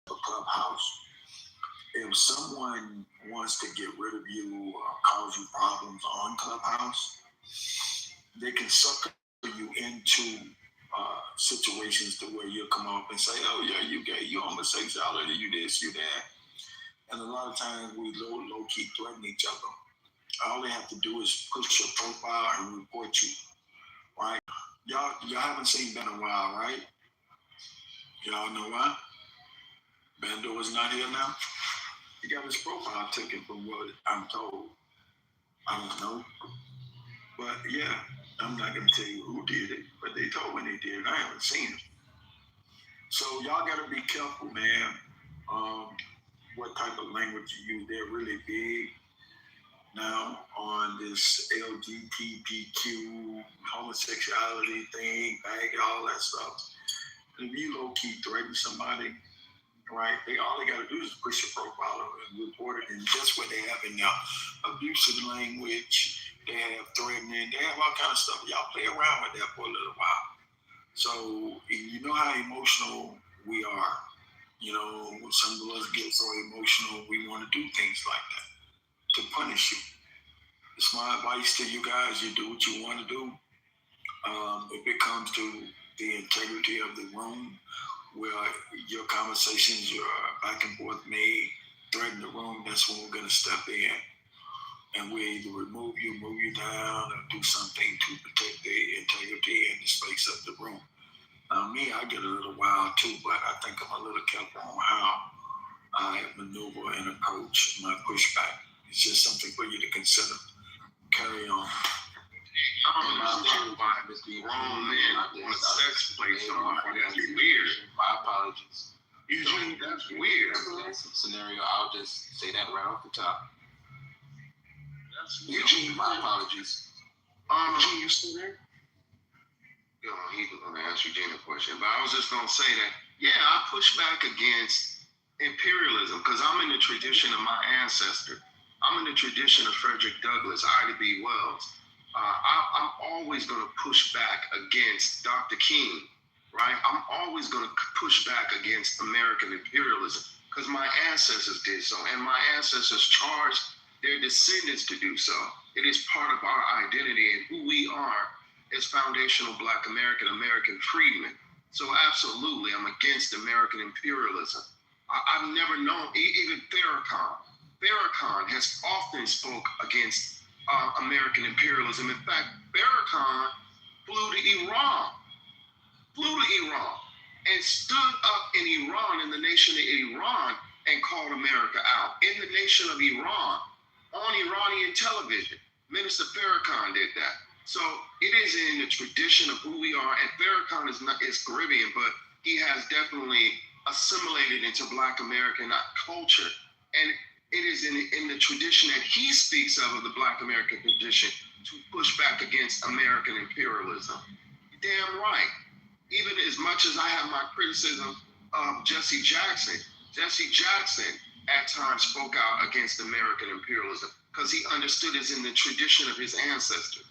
Clubhouse. If someone wants to get rid of you or cause you problems on Clubhouse, they can sucker you into situations to where you'll come up and say, oh yeah, you gay, you homosexuality, you this, you that. And a lot of times we low-key threaten each other. All they have to do is push your profile and report you, right? Y'all haven't seen Ben in a while, right? Y'all know why? Bando is not here now. He got his profile taken from what I'm told. I don't know. But yeah, I'm not gonna tell you who did it, but they told me they did it. I haven't seen it. So y'all gotta be careful, man. What type of language you use. They're really big now on this LGBTQ homosexuality thing, all that stuff. If you low key threaten somebody, right? All they gotta do is push your profile over and report it. And just what they have in there, abusive language, they have threatening, they have all kind of stuff. Y'all play around with that for a little while. So you know how emotional we are. You know, some of us get so emotional, we want to do things like that to punish you. It's my advice to you guys: you do what you want to do. If it comes to the integrity of the room, where your conversations, your back and forth may threaten the room, that's when we're going to step in. And we either remove you, move you down, or do something to protect the integrity and the space of the room. Me, I get a little wild too, but I think I'm a little careful on how I maneuver and approach my pushback. It's just something for you to consider. Carry on. I don't understand why this grown man on a sex play somebody. That's weird. My apologies. Eugene, that's weird. That's a scenario. I'll just say that right off the top. Eugene, my apologies. Eugene, you still there? You know, he was going to ask Eugene a question, but I was just going to say that, yeah, I push back against imperialism because I'm in the tradition of my ancestor. I'm in the tradition of Frederick Douglass, Ida B. Wells. I'm always going to push back against Dr. King, right? I'm always going to push back against American imperialism because my ancestors did so, and my ancestors charged their descendants to do so. It is part of our identity and who we are as foundational Black American freedmen. So absolutely, I'm against American imperialism. I've never known, even Farrakhan has often spoke against American imperialism. In fact, Farrakhan flew to Iran and stood up in Iran, in the nation of Iran, and called America out. In the nation of Iran, on Iranian television, Minister Farrakhan did that. So it is in the tradition of who we are, and Farrakhan is Caribbean, but he has definitely assimilated into Black American culture. And it is in the tradition that he speaks of the Black American tradition, to push back against American imperialism. Damn right. Even as much as I have my criticism of Jesse Jackson at times spoke out against American imperialism because he understood it's in the tradition of his ancestors.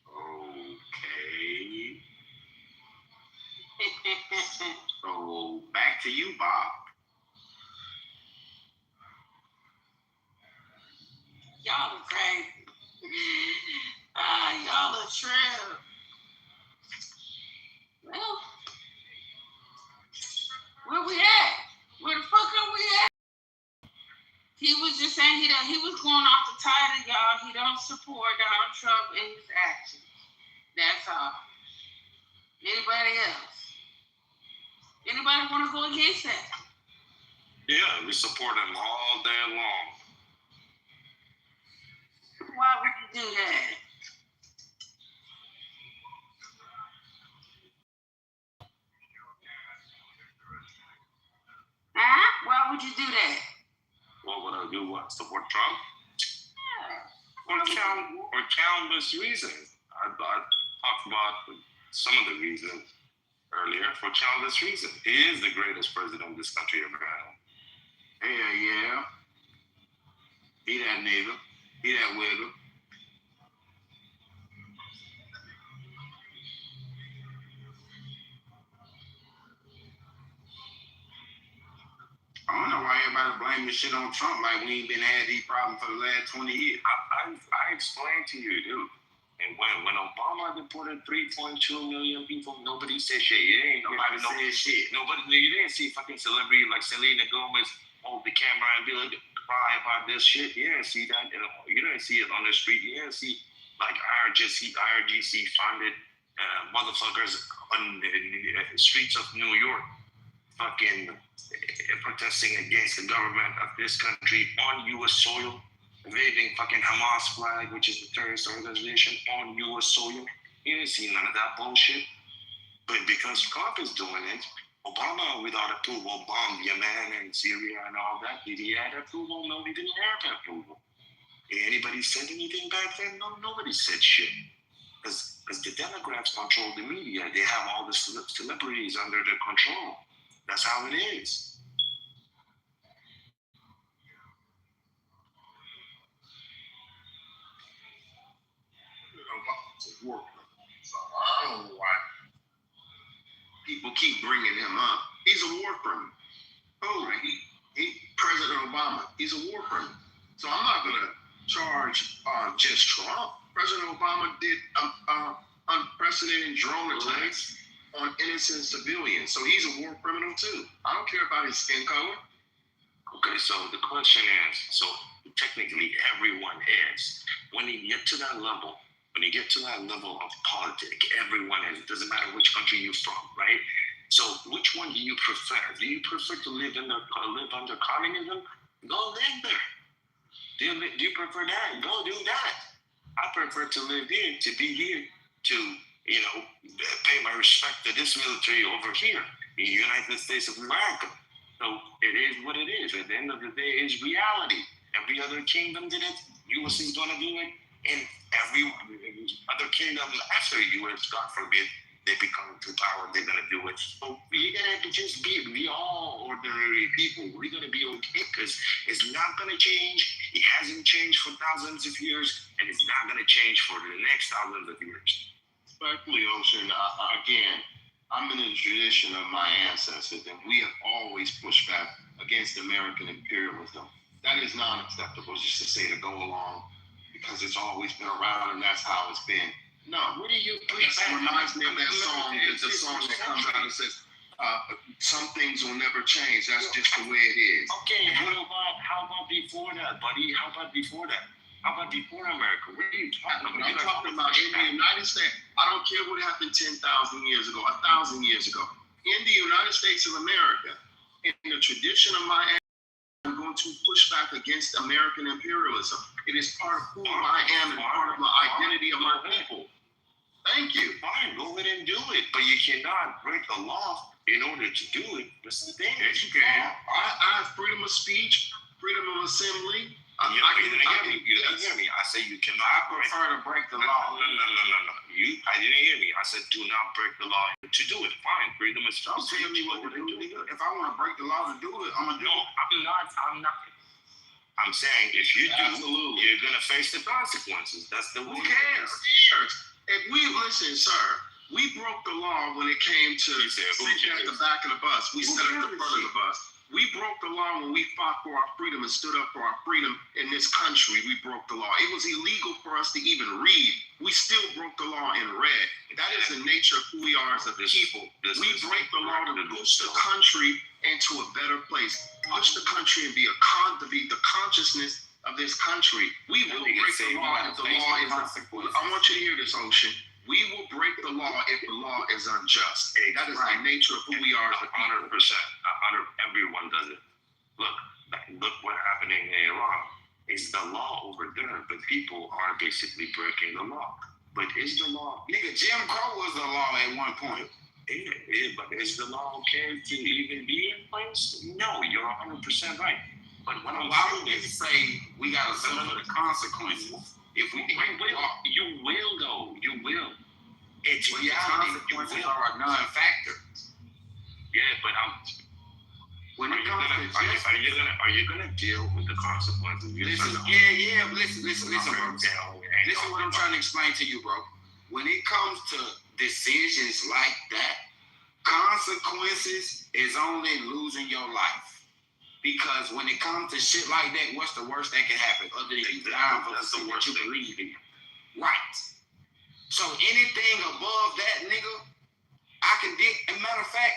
Okay. So back to you, Bob. Y'all are crazy. Y'all are true. Well, where we at? Where the fuck are we at? He was just saying he was going off the title, y'all. He don't support Donald Trump in his actions. That's all. Anybody else? Anybody want to go against that? Yeah, we support him all day long. Why would you do that? Huh? Why would you do that? What would I do? What? Support Trump? Yeah. For countless reasons. I talked about some of the reasons earlier. For countless reasons. He is the greatest president this country ever had. Hell yeah. Be that nigga. Be that wigger. I don't know why everybody blaming this shit on Trump like we ain't been had these problems for the last 20 years. I explained to you, dude. And when Obama deported 3.2 million people, nobody said shit. Nobody said shit. You didn't see fucking celebrity like Selena Gomez hold the camera and be like, cry about this shit. You didn't see that. You didn't see it on the street. You didn't see like IRGC funded motherfuckers on the streets of New York, fucking protesting against the government of this country on U.S. soil, waving fucking Hamas flag, which is the terrorist organization, on U.S. soil. You didn't see none of that bullshit. But because Trump is doing it, Obama, without approval, bombed Yemen and Syria and all that. Did he have approval? No, he didn't have approval. Anybody said anything back then? No, nobody said shit. Because the Democrats control the media. They have all the celebrities under their control. That's how it is. So I don't know why people keep bringing him up. He's a war criminal. Oh, he President Obama. He's a war criminal. So I'm not going to charge just Trump. President Obama did unprecedented drone attacks on innocent civilians. So he's a war criminal too. I don't care about his skin color. Okay, so the question is, so technically everyone is. When you get to that level, of politics, everyone is. It doesn't matter which country you're from, right? So which one do you prefer? Do you prefer to live under communism? Go live there. Do you prefer that? Go do that. I prefer to live here, to be here, to, pay my respect to this military over here, the United States of America. So it is what it is. At the end of the day, it's reality. Every other kingdom did it. U.S. is going to do it. And every other kingdom after U.S., God forbid, they become to power, they're going to do it. So we're going to just be all ordinary people. We're going to be okay because it's not going to change. It hasn't changed for thousands of years, and it's not going to change for the next thousands of years. Respectfully, Ocean, again, I'm in the tradition of my ancestors, and we have always pushed back against American imperialism. That is not acceptable just to say to go along because it's always been around and that's how it's been. No, what do you push back? It reminds me of that song, the song that comes out and says, some things will never change. That's just the way it is. Okay, how about before that, buddy? How about before that? How about before America? What are you talking about? I'm talking about in the United States. I don't care what happened 10,000 years ago, 1,000 years ago. In the United States of America, in the tradition of my ancestors, I'm going to push back against American imperialism. It is part of who I am and part of the identity of my people. Thank you. Fine, go ahead and do it, but you cannot break the law in order to do it. That's the thing. Yes, you can. I have freedom of speech, freedom of assembly. You didn't hear me. I said you cannot. I prefer to break the law. No. I didn't hear me. I said do not break the law to do it. Fine, freedom of speech. Tell me what to do, nigga. If I want to break the law to do it, I'm gonna do it. I'm not. I'm saying if you do, you're gonna face the consequences. That's the way. Who cares? If we listen, sir, we broke the law when it came to sitting at the back of the bus. We sat at the front of the bus. We broke the law when we fought for our freedom and stood up for our freedom in this country. We broke the law. It was illegal for us to even read. We still broke the law and read. That is the nature of who we are as a people. We break the law to push the country into a better place. Push the country and be the consciousness of this country. We will break the law if the law is I want you to hear this, Ocean. We will break the law if the law is unjust. That is the nature of who we are as a people. 100%. Everyone does it. Look what's happening in Iran. It's the law over there, but people are basically breaking the law. But is the law... Nigga, Jim Crow was the law at one point. Yeah, but is the law okay to even be in place? No, you're 100% right. But why would you say we got to suffer the consequences? If you will. It's reality. Consequences are a non-factor. Yeah, but when it comes to are you gonna deal with the consequences? Listen, bro. Listen, bro. This is what I'm trying to explain to you, bro. When it comes to decisions like that, consequences is only losing your life. Because when it comes to shit like that, what's the worst that can happen other than you dying for the worst you believe in? Right. So anything above that, nigga, I can dig. As a matter of fact,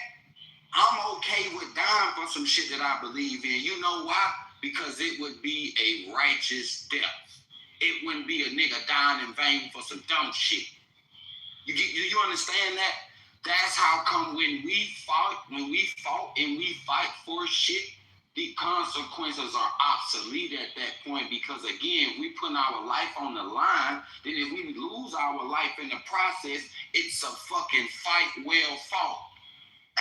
I'm okay with dying for some shit that I believe in. You know why? Because it would be a righteous death. it wouldn't be a nigga dying in vain for some dumb shit. You understand that? That's how come when we fought and we fight for shit, the consequences are obsolete at that point, because again, we put our life on the line, then if we lose our life in the process, it's a fucking fight well fought.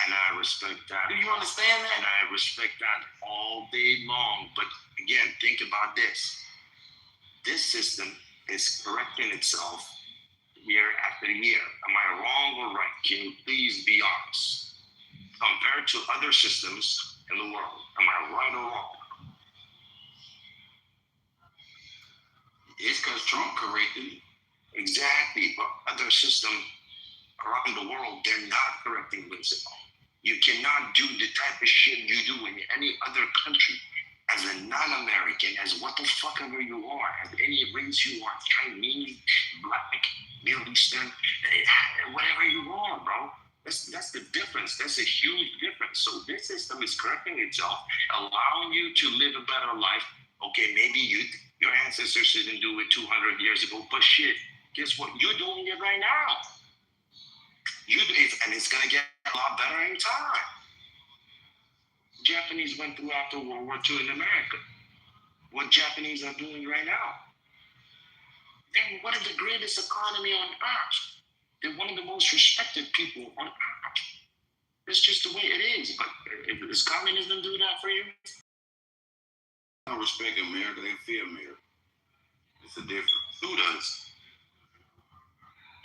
And I respect that. Do you understand that? And I respect that all day long. But again, think about this. This system is correcting itself year after year. Am I wrong or right? Can you please be honest? Compared to other systems in the world, am I right or wrong? It's because Trump corrected it. Exactly, but other systems around the world, they're not correcting themselves. You cannot do the type of shit you do in any other country as a non-American, as what the fuck ever you are, as any race you are, Chinese, Black, Middle Eastern, whatever you are, bro. That's the difference. That's a huge difference. So this system is correcting itself, allowing you to live a better life. Okay, maybe your ancestors didn't do it 200 years ago, but shit, guess what? You're doing it right now. And it's gonna get a lot better in time. Japanese went through after World War II in America. What Japanese are doing right now? They're one of the greatest economy on earth. They're one of the most respected people on earth. It's just the way it is. But does communism do that for you? They don't respect America, they fear America. It's a difference. Who does?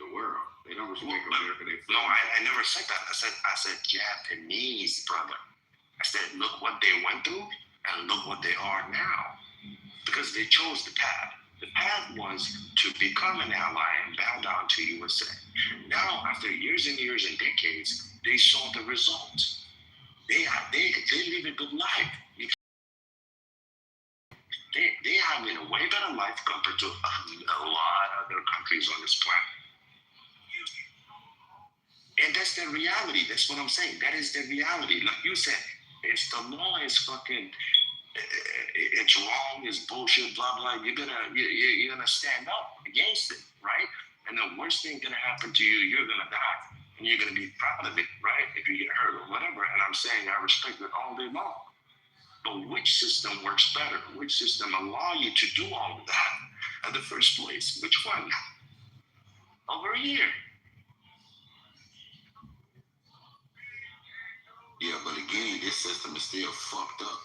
The world. They don't respect America, they fear No, I never said that. I said Japanese, brother. I said, look what they went through and look what they are now. Because they chose the path. The path was to become an ally and bow down to USA. Now, after years and years and decades, they saw the results. They live a good life. They have a way better life compared to a lot of other countries on this planet. And that's the reality. That's what I'm saying. That is the reality. Like you said, if the law is fucking, it's wrong, it's bullshit, blah blah, you're gonna stand up against it, right? And the worst thing gonna happen to you, you're gonna die, and you're gonna be proud of it, right? If you get hurt or whatever. And I'm saying I respect it all day long. But which system works better? Which system allow you to do all of that in the first place? Which one? Over here. Yeah, but again, this system is still fucked up.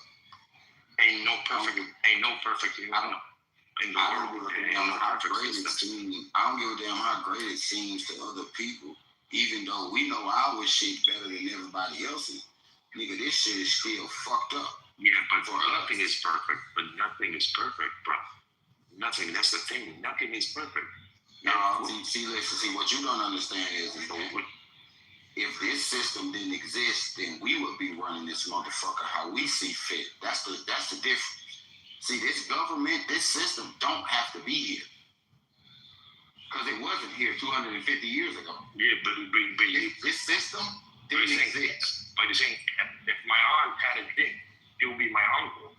Ain't no perfect in the world. I don't give a damn how great it seems to other people, even though we know our shit better than everybody else's. Nigga, this shit is still fucked up. Yeah, but nothing is perfect. But nothing is perfect, bro. Nothing. That's the thing. Nothing is perfect. No, see, what you don't understand is that if this system didn't exist, then we would be running this motherfucker how we see fit. That's the difference. See, this government, this system don't have to be here. Because it wasn't here 250 years ago. Yeah, but this system didn't exist. But you're saying, if my aunt had a dick, it would be my uncle.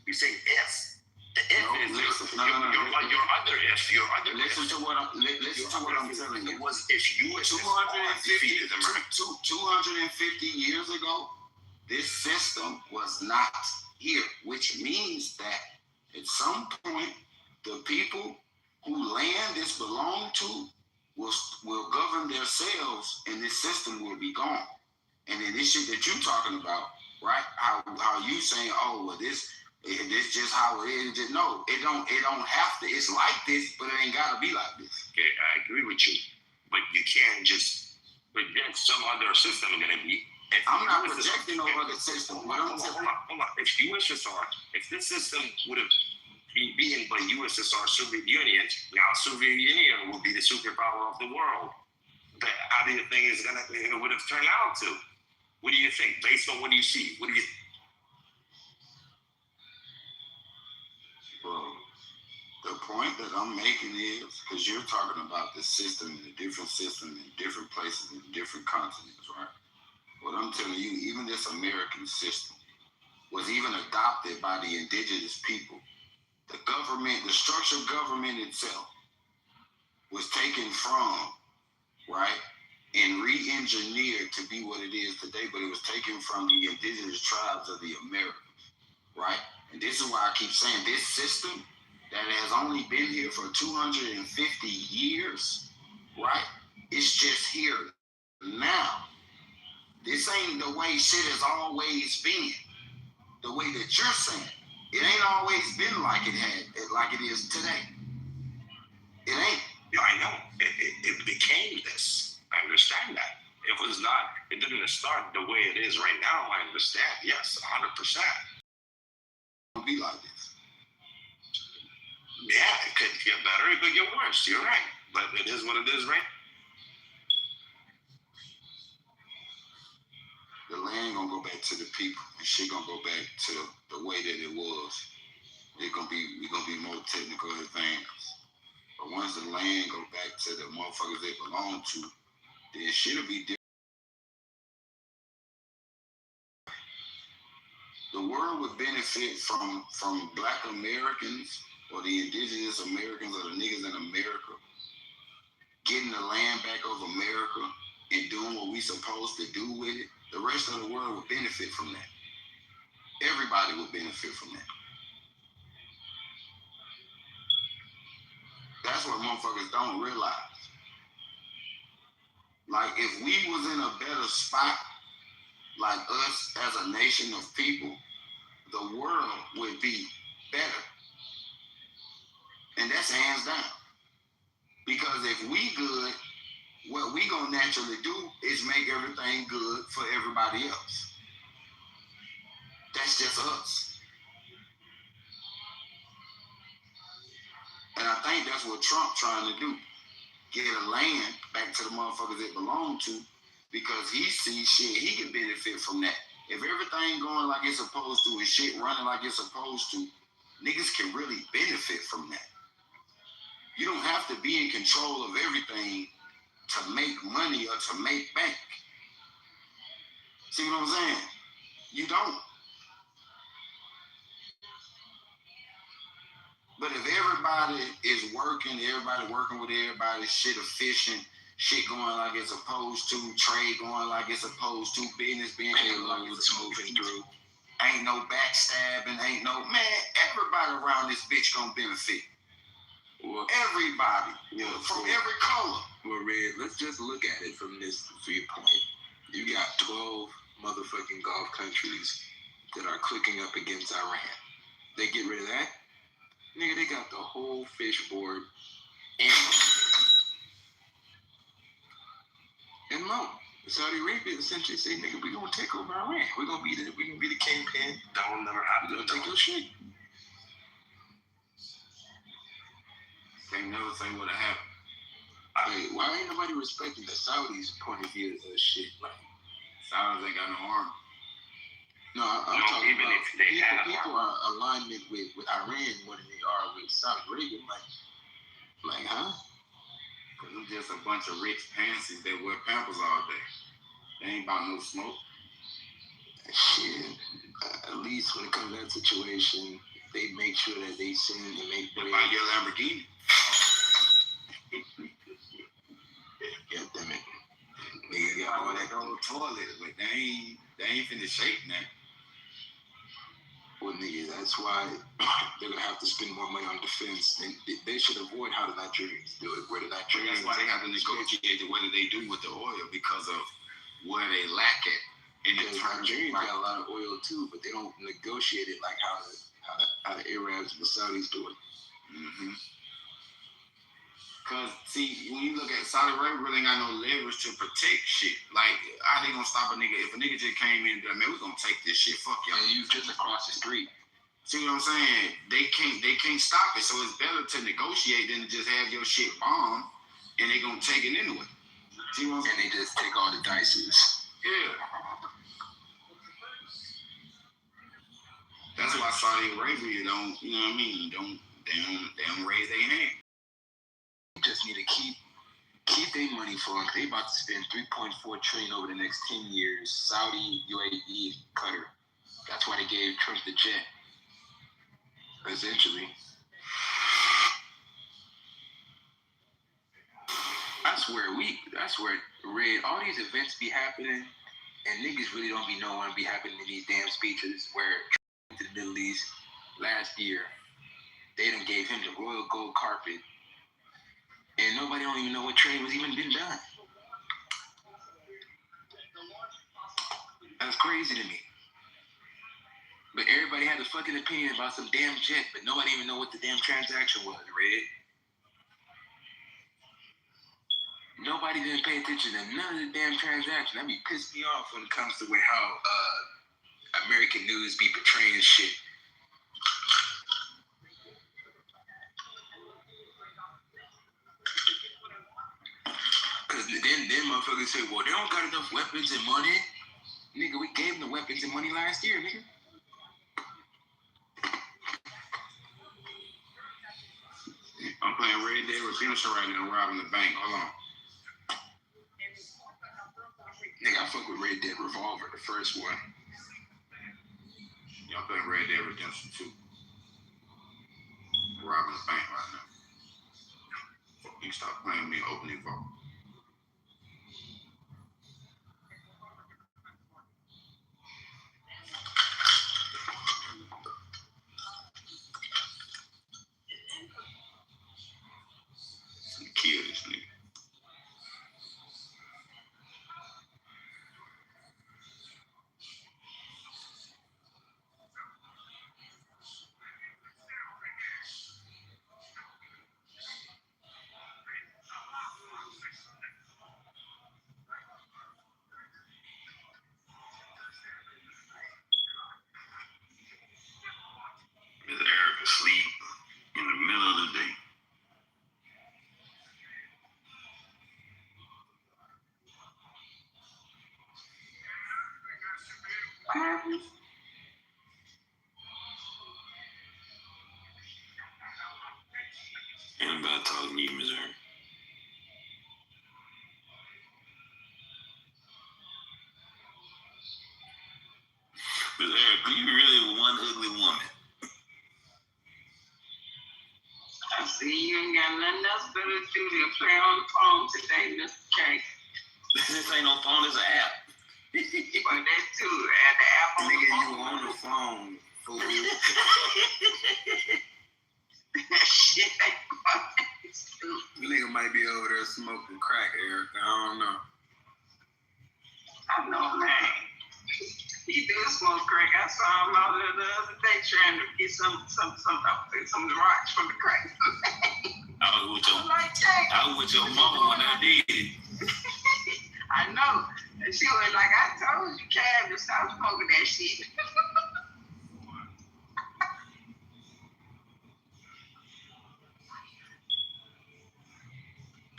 You say if. The if is your other if. Your other listen if. To what I'm telling you. It was if you were 250 years ago, this system was not here, which means that at some point, the people who land this belong to will govern themselves, and this system will be gone. And then this shit that you're talking about, right? How you saying, oh, well, this just how it is. Just, no, it don't have to. It's like this, but it ain't gotta be like this. Okay, I agree with you, but you can't just project some other system gonna be. I'm not projecting no other system. Hold on. If this system would have been beaten by USSR, Soviet Union, now Soviet Union will be the superpower of the world. But how do you think it would have turned out to? What do you think, based on what you see? What do you? Well, the point that I'm making is, because you're talking about the system and the different systems in different places in different continents, right? What I'm telling you, even this American system was even adopted by the indigenous people The government, the structured government itself was taken from, right, and re-engineered to be what it is today, but it was taken from the indigenous tribes of the Americas, right? And this is why I keep saying this system that has only been here for 250 years, right? It's just here now. This ain't the way shit has always been. The way that you're saying. It ain't always been like it is today. It ain't. Yeah, I know. It became this. I understand that. It didn't start the way it is right now. I understand. Yes, 100%. It'll be like this. Yeah, it could get better. It could get worse. You're right. But it is what it is, right? The land gonna go back to the people, and shit gonna go back to the way that it was. We're gonna be more technical advanced. But once the land go back to the motherfuckers they belong to, then shit'll be different. The world would benefit from Black Americans or the indigenous Americans or the niggas in America getting the land back of America and doing what we supposed to do with it. The rest of the world would benefit from that. Everybody would benefit from that. That's what motherfuckers don't realize. Like, if we was in a better spot, like us as a nation of people, the world would be better. And that's hands down. Because if we good, what we gonna naturally do is make everything good for everybody else. That's just us. And I think that's what Trump trying to do. Get a land back to the motherfuckers it belong to, because he sees shit, he can benefit from that. If everything going like it's supposed to and shit running like it's supposed to, niggas can really benefit from that. You don't have to be in control of everything to make money or to make bank. See what I'm saying? You don't. But if everybody is working, everybody working with everybody, shit efficient, shit going like it's supposed to, trade going like it's supposed to, business being able like it's moving through, ain't no backstabbing, ain't no, man, everybody around this bitch gonna benefit. Well, everybody, from every color. Well, Red, let's just look at it from this viewpoint. You got 12 motherfucking Gulf countries that are clicking up against Iran. They get rid of that? Nigga, they got the whole fish board and more. Saudi Arabia essentially say, nigga, we gonna take over Iran. We gonna be the kingpin. That will never happen. We gonna take your shit. Can't never say what'll happen. Hey, why ain't nobody respecting the Saudis' point of view of this shit? Like, Saudis ain't got no army. No, I'm talking about people are alignment with Iran more than they are with Saudi Arabia. Like, huh? Because it's just a bunch of rich pansies that wear pampers all day. They ain't about no smoke. Shit. At least when it comes to that situation, they make sure that they sing and make bread. Buy your Lamborghini. God damn it. Niggas got all that old toilet, but they ain't finna shake now. Well, nigga, that's why they're gonna have to spend more money on defense. They should avoid how the Nigerians do it. Where the Nigerians, that's why they have to negotiate the way that they do with the oil, because of where they lack it. And the Nigerians got a lot of oil too, but they don't negotiate it like how the Arabs and the Saudis do it. Mm-hmm. Because, see, when you look at Saudi Arabia, really ain't got no leverage to protect shit. Like, how they gonna stop a nigga? If a nigga just came in and said, man, we gonna take this shit, fuck y'all. And you just across the street. See what I'm saying? They can't stop it. So it's better to negotiate than to just have your shit bombed and they gonna take it anyway. See what I'm saying? And they just take all the dices. Yeah. That's why Saudi Arabia don't, you know what I mean? They don't raise their hand. Just need to keep their money flowing. They about to spend $3.4 trillion over the next 10 years. Saudi, UAE, Qatar. That's why they gave Trump the jet. Essentially. where Red, all these events be happening, and niggas really don't be knowing what be happening in these damn speeches. Where to the Middle East last year, they done gave him the royal gold carpet, and nobody don't even know what trade was even been done. That's crazy to me. But everybody had a fucking opinion about some damn jet, but nobody even know what the damn transaction was, Red. Nobody didn't pay attention to none of the damn transaction. That be pissed me off when it comes to how American news be portraying shit. Cause then motherfuckers say, well, they don't got enough weapons and money. Nigga, we gave them the weapons and money last year, nigga. I'm playing Red Dead Redemption right now, robbing the bank. Hold on. Nigga, I fuck with Red Dead Revolver, the first one. Y'all playing Red Dead Redemption 2. Robbing the bank right now. You stop playing me, open your phone. Kill this nigga. Miss Erica sleep in the middle of the day. Anybody talking to you, Miss Erica? Miss Erica, you really one ugly woman. I see you ain't got nothing else better to do than play on the phone today, Mr. K. This ain't no phone, it's an app. But that too, at the app on Nigga, the phone. you on the phone, fool. Shit ain't fucking stupid. Nigga might be over there smoking crack, Erica. I don't know. I know, man. He do smoke crack. I saw him out there the other day trying to get some rocks from the crack. I was with your mama when I did it. I know. And she was like, I told you, Cam, to stop smoking that shit.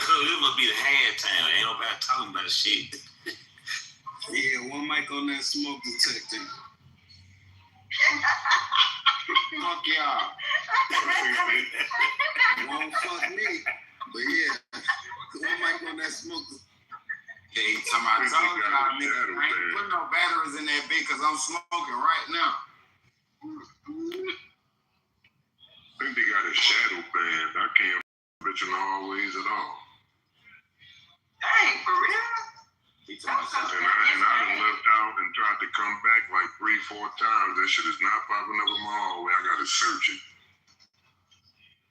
It must be the halftime. Ain't nobody talking about shit. Yeah, one mic on that smoke detector. Fuck y'all. Won't fuck me. But yeah, one mic on that smoke detector. Hey, somebody told y'all niggas, I ain't putting no batteries in that bitch because I'm smoking right now. I think they got a shadow band. I can't bitch in the hallways at all. Dang, for real? And I done left out and tried to come back like 3-4 times. That shit is not popping up in my hallway. I gotta search it.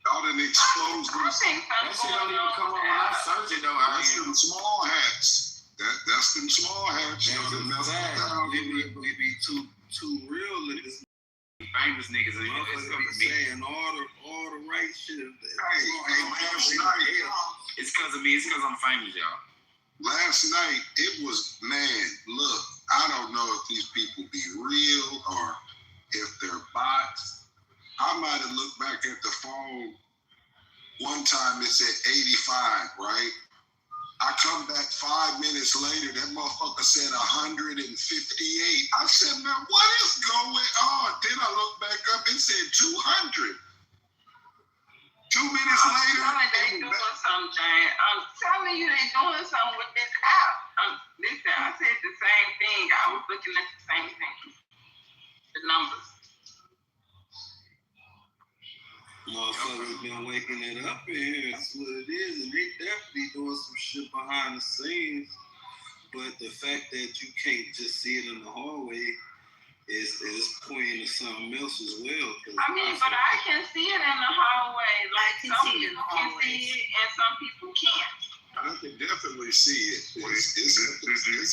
Y'all didn't expose them. That shit don't even come up when I search it though. That's them small hats. That's them small hats. We be too real with this. Famous niggas in here. Saying all the right shit. It's because of me. It's because I'm famous, y'all. Last night, it was, man, look, I don't know if these people be real or if they're bots. I might have looked back at the phone. One time it said 85, right? I come back 5 minutes later, that motherfucker said 158. I said, man, what is going on? Then I looked back up, it said 200. 2 minutes later, they doing something, Jane. I'm telling you, they doing something with this app. Listen, I said the same thing. I was looking at the same thing. The numbers. Motherfuckers been waking it up in here. That's what it is. And they definitely doing some shit behind the scenes, but the fact that you can't just see it in the hallway is pointing to something else as well. I mean, but I can see it in the hallway. Like some people can see it and some people can't. I can definitely see it. Did you leave?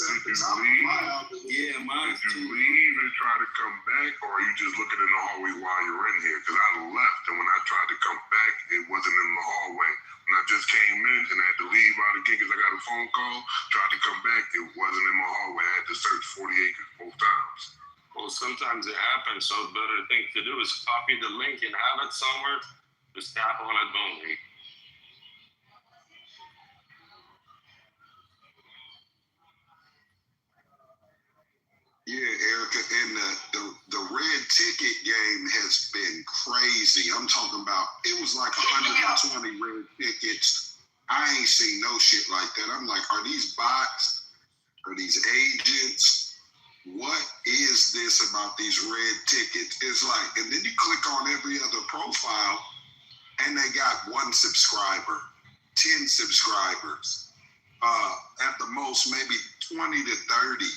Yeah, mine too. Did you leave and try to come back, or are you just looking in the hallway while you're in here? Because I left, and when I tried to come back, it wasn't in the hallway. When I just came in and I had to leave out again because I got a phone call, tried to come back, it wasn't in my hallway. I had to search 40 acres both times. Well, sometimes it happens, so the better thing to do is copy the link and have it somewhere. Just tap on it, boom. Yeah, Erica, and the red ticket game has been crazy. I'm talking about, it was like 120 red tickets. I ain't seen no shit like that. I'm like, are these bots? Are these agents? What is this about these red tickets? It's like, and then you click on every other profile and they got 1 subscriber, 10 subscribers, at the most maybe 20 to 30.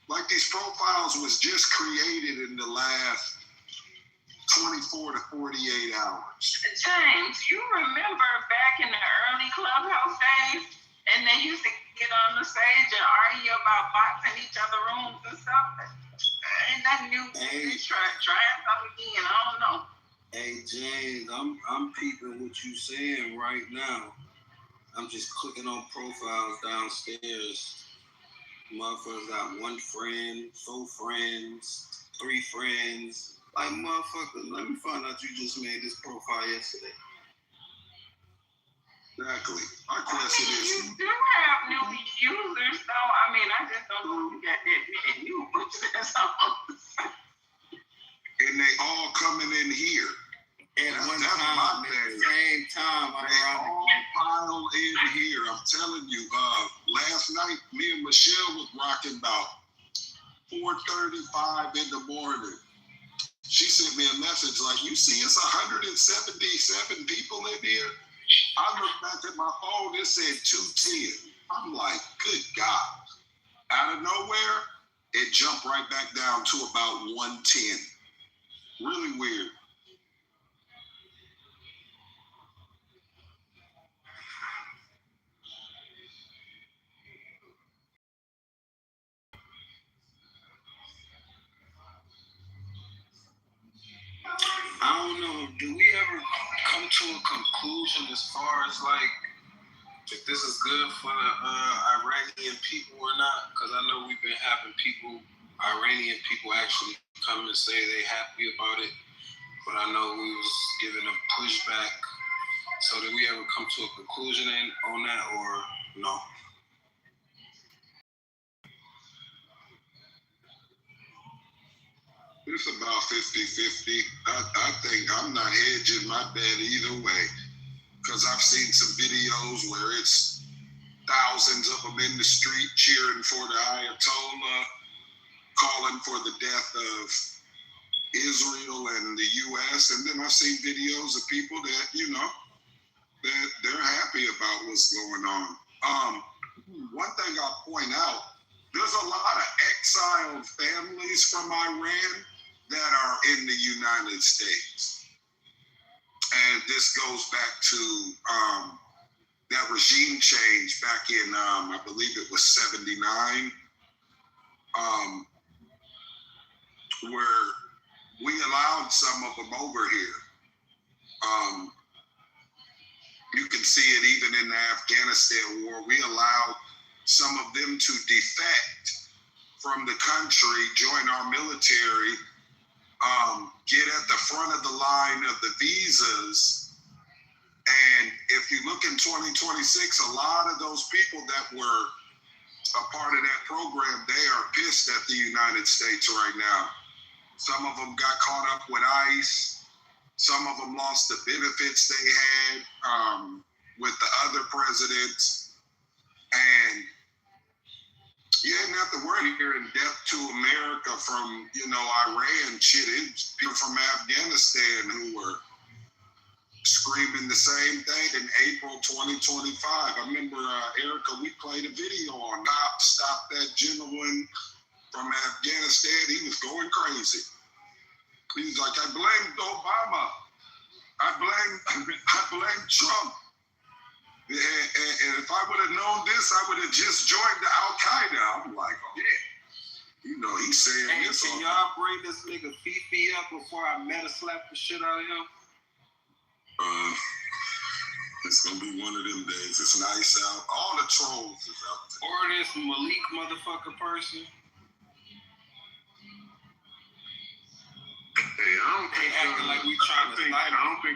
Like these profiles was just created in the last 24 to 48 hours. James, you remember back in the early Clubhouse days, and they used to get on the stage and argue about bots in each other rooms and stuff? Ain't nothing new. Trying something again. I don't know. Hey James, I'm peeping what you saying right now. I'm just clicking on profiles downstairs. Motherfuckers got 1 friend, 4 friends, 3 friends. Like, motherfucker, let me find out you just made this profile yesterday. Exactly. My question is, you do have new users, though. I mean, I just don't know if you got that many new users. And they all coming in here. At one time, at the same time, they all piled in here. I'm telling you, last night, me and Michelle was rocking about 4:35 in the morning. She sent me a message like, you see it's 177 people in here? I looked back at my phone, it said 210. I'm like, good God. Out of nowhere, it jumped right back down to about 110. Really weird. I don't know, do we ever come to a conclusion as far as like if this is good for the Iranian people or not? Because I know we've been having Iranian people actually come and say they happy about it, but I know we was giving them pushback. So did we ever come to a conclusion on that or no? It's about 50-50. I think I'm not hedging my bet either way. Because I've seen some videos where it's thousands of them in the street cheering for the Ayatollah, calling for the death of Israel and the U.S. And then I've seen videos of people that, that they're happy about what's going on. One thing I'll point out, there's a lot of exiled families from Iran that are in the United States. And this goes back to that regime change back in, I believe it was 79, where we allowed some of them over here. You can see it even in the Afghanistan war. We allowed some of them to defect from the country, join our military, get at the front of the line of the visas. And if you look in 2026, a lot of those people that were a part of that program, they are pissed at the United States right now. Some of them got caught up with ICE. Some of them lost the benefits they had with the other presidents. And you didn't have to worry here in death to America from, Iran. Shit, it's people from Afghanistan who were screaming the same thing in April 2025. I remember, Erica, we played a video on cops stopped that gentleman from Afghanistan. He was going crazy. He was like, I blame Obama. I blame Trump. And if I would have known this, I would have just joined the Al-Qaeda. I'm like, oh, yeah. You know, he's saying hey, this. Can y'all bring this nigga Fifi up before I meta slap the shit out of him? It's gonna be one of them days. It's nice out. All the trolls is out there. Or this Malik motherfucker person. Hey, I don't think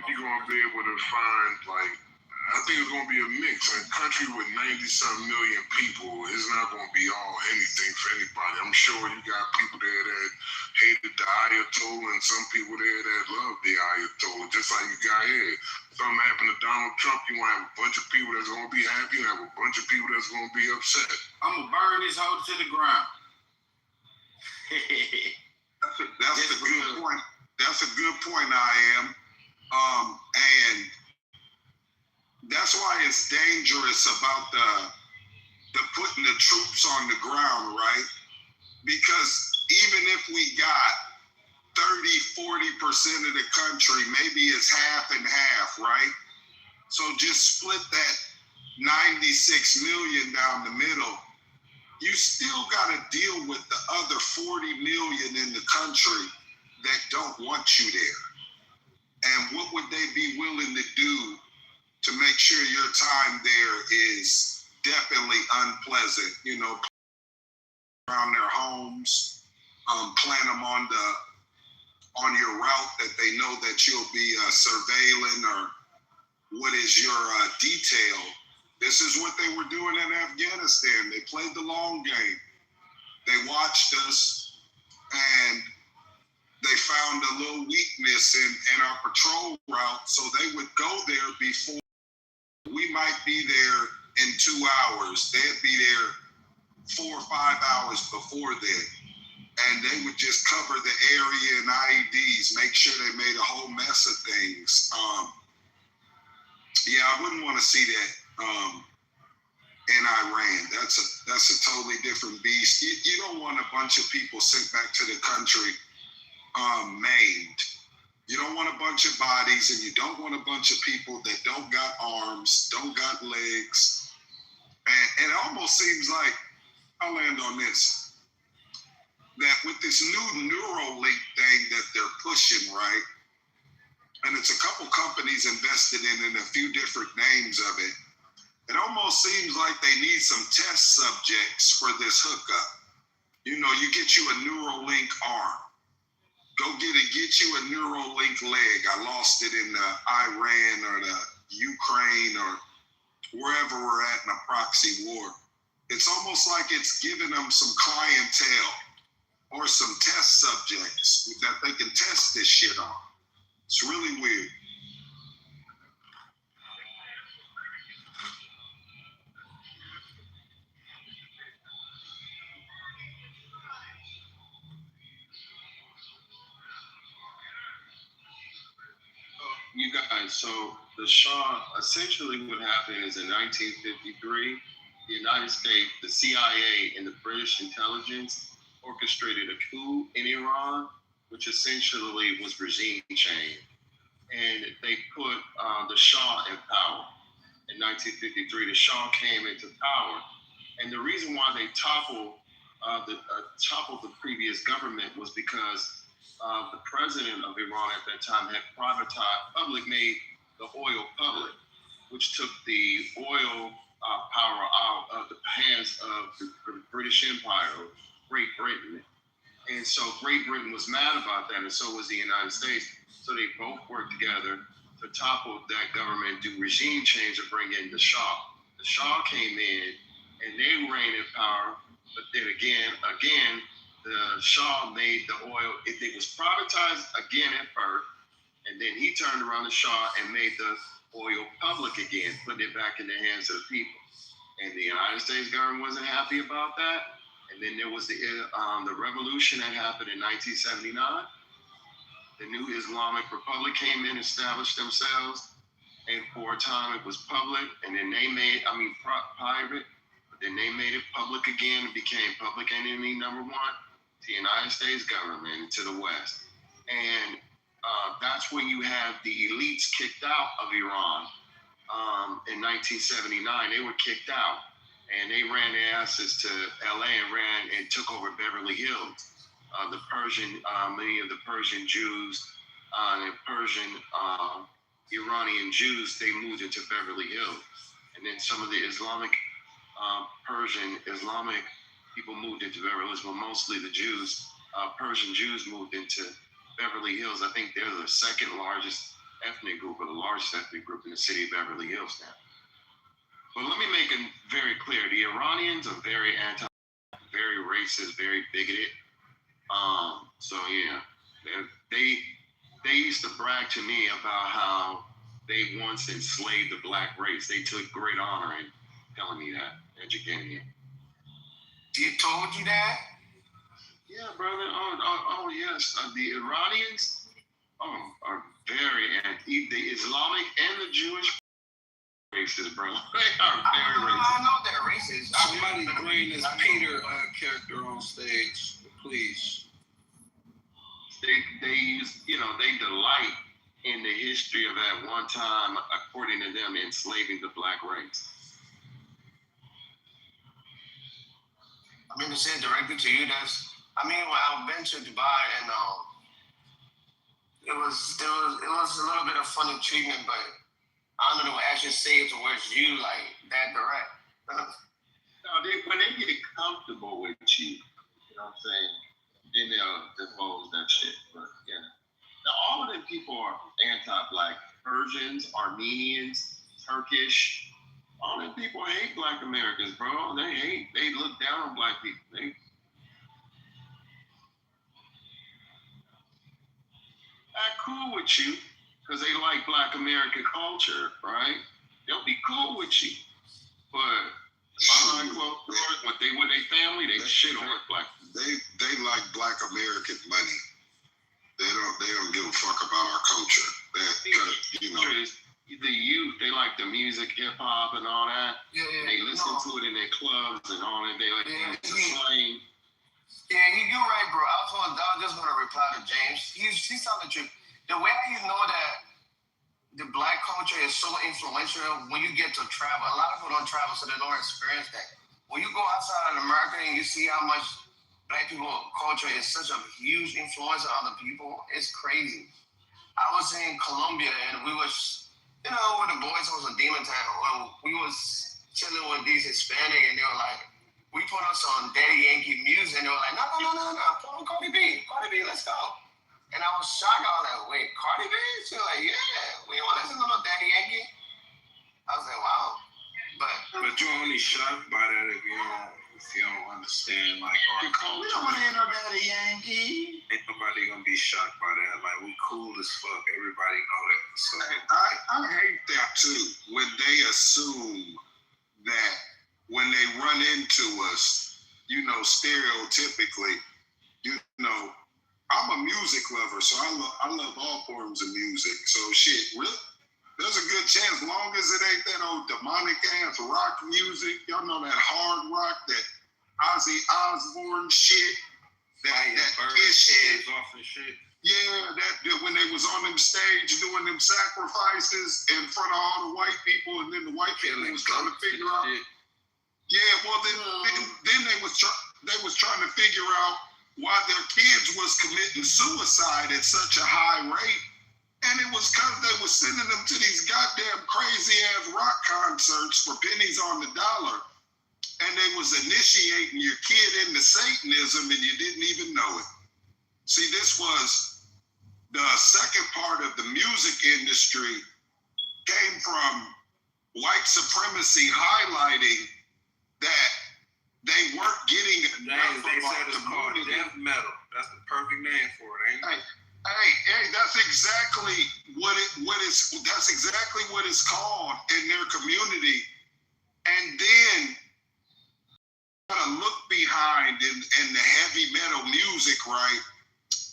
you're gonna be able to find like. I think it's gonna be a mix. A country with 90-some million people is not gonna be all anything for anybody. I'm sure you got people there that hated the Ayatollah and some people there that love the Ayatollah. Just like you got here. Something happened to Donald Trump, you want to have a bunch of people that's gonna be happy and have a bunch of people that's gonna be upset. I'm gonna burn this hoe to the ground. That's a good point. That's a good point, I am. And that's why it's dangerous about the putting the troops on the ground, right? Because even if we got 30-40% of the country, maybe it's half and half, right? So just split that 96 million down the middle. You still got to deal with the other 40 million in the country that don't want you there. And what would they be willing to do to make sure your time there is definitely unpleasant? You know, around their homes, plan them on your route that they know that you'll be surveilling, or what is your detail. This is what they were doing in Afghanistan. They played the long game. They watched us, and they found a little weakness in our patrol route, so they would go there before we might be there in 2 hours. They'd be there 4 or 5 hours before then. And they would just cover the area and IEDs, make sure they made a whole mess of things. Yeah, I wouldn't want to see that in Iran. That's a totally different beast. You don't want a bunch of people sent back to the country maimed. You don't want a bunch of bodies, and you don't want a bunch of people that don't got arms, don't got legs. And it almost seems like, I'll land on this, that with this new Neuralink thing that they're pushing, right? And it's a couple companies invested in a few different names of it. It almost seems like they need some test subjects for this hookup. You know, you get you a Neuralink arm. Go get you a Neuralink leg. I lost it in Iran or the Ukraine or wherever we're at in a proxy war. It's almost like it's giving them some clientele or some test subjects that they can test this shit on. It's really weird. You guys, so the Shah, essentially what happened is in 1953, the United States, the CIA, and the British intelligence orchestrated a coup in Iran, which essentially was regime change. And they put the Shah in power. In 1953, the Shah came into power. And the reason why they toppled the previous government was because the president of Iran at that time had made the oil public, which took the oil power out of the hands of the British Empire, or Great Britain. And so Great Britain was mad about that, and so was the United States. So they both worked together to topple that government, do regime change, and bring in the Shah. The Shah came in, and they reigned in power, but then again, the Shah made the oil, it was privatized again at first, and then he turned around the Shah and made the oil public again, putting it back in the hands of the people. And the United States government wasn't happy about that. And then there was the revolution that happened in 1979. The new Islamic Republic came in, established themselves, and for a time it was public, and then they made, private, but then they made it public again. It became public enemy number one to the United States government and to the West. And that's when you have the elites kicked out of Iran in 1979. They were kicked out, and they ran their asses to LA and took over Beverly Hills. Many of the Persian Jews and Persian Iranian Jews, they moved into Beverly Hills. And then some of the Islamic people moved into Beverly Hills, but mostly the Jews, Persian Jews moved into Beverly Hills. I think they're the second largest ethnic group, or the largest ethnic group in the city of Beverly Hills now. But let me make it very clear. The Iranians are very very racist, very bigoted. So yeah, they used to brag to me about how they once enslaved the black race. They took great honor in telling me that, educating me. They told you that? Yeah, brother. Oh yes. The Iranians are very the Islamic and the Jewish racist, bro. They are very racist. I know they're racist. Somebody bring this Peter character on stage, please. They use, they delight in the history of at one time, according to them, enslaving the black race. I mean, to say it directly to you, when I've been to Dubai, and it was a little bit of funny treatment, but I don't know if I actually say it towards you like that direct. No, when they get comfortable with you, you know what I'm saying, then they'll divulge that shit. But yeah, now all of them people are anti-black. Persians, Armenians, Turkish. All them people hate black Americans, bro. They look down on black people. They act cool with you because they like black American culture, right? They'll be cool with you. But behind closed doors, with their family, they shit on black people. They like black American money. They don't give a fuck about our culture. The youth, they like the music, hip hop, and all that. Yeah. They listen to it in their clubs and all that. They like the slang. Yeah, you're right, bro. I just want to reply to James. He's telling the truth. The way you know that the black culture is so influential when you get to travel. A lot of people don't travel, so they don't experience that. When you go outside of America and you see how much black people culture is such a huge influence on other people, it's crazy. I was in Colombia and we was, with the boys, it was a demon town. We was chilling with these Hispanic, and they were like, we put on some Daddy Yankee music, and they were like, no, put on Cardi B, let's go. And I was shocked. I was like, wait, Cardi B? She was like, yeah, we don't want to listen to no Daddy Yankee. I was like, wow. But you're only shocked by that if you don't understand, like, our culture. We don't want to hear no Daddy Yankee. Ain't nobody gonna be shocked by that. Like, we cool as fuck. Everybody know that. So I hate that too, when they assume that when they run into us, stereotypically, I'm a music lover, so I love all forms of music. So shit, really, there's a good chance, long as it ain't that old demonic ass rock music, y'all know that hard rock, that Ozzy Osbourne shit, that Kiss shit. Off and shit. Yeah, that when they was on them stage doing them sacrifices in front of all the white people, and then the white people was trying to figure out. Yeah, well then they was trying to figure out why their kids was committing suicide at such a high rate. And it was because they was sending them to these goddamn crazy ass rock concerts for pennies on the dollar. And they was initiating your kid into Satanism and you didn't even know it. See, this was the second part of the music industry came from white supremacy highlighting that they weren't getting enough. They said it's called death metal. That's the perfect name for it, ain't it? Hey, that's exactly what it's called in their community. And then gotta look behind in the heavy metal music, right,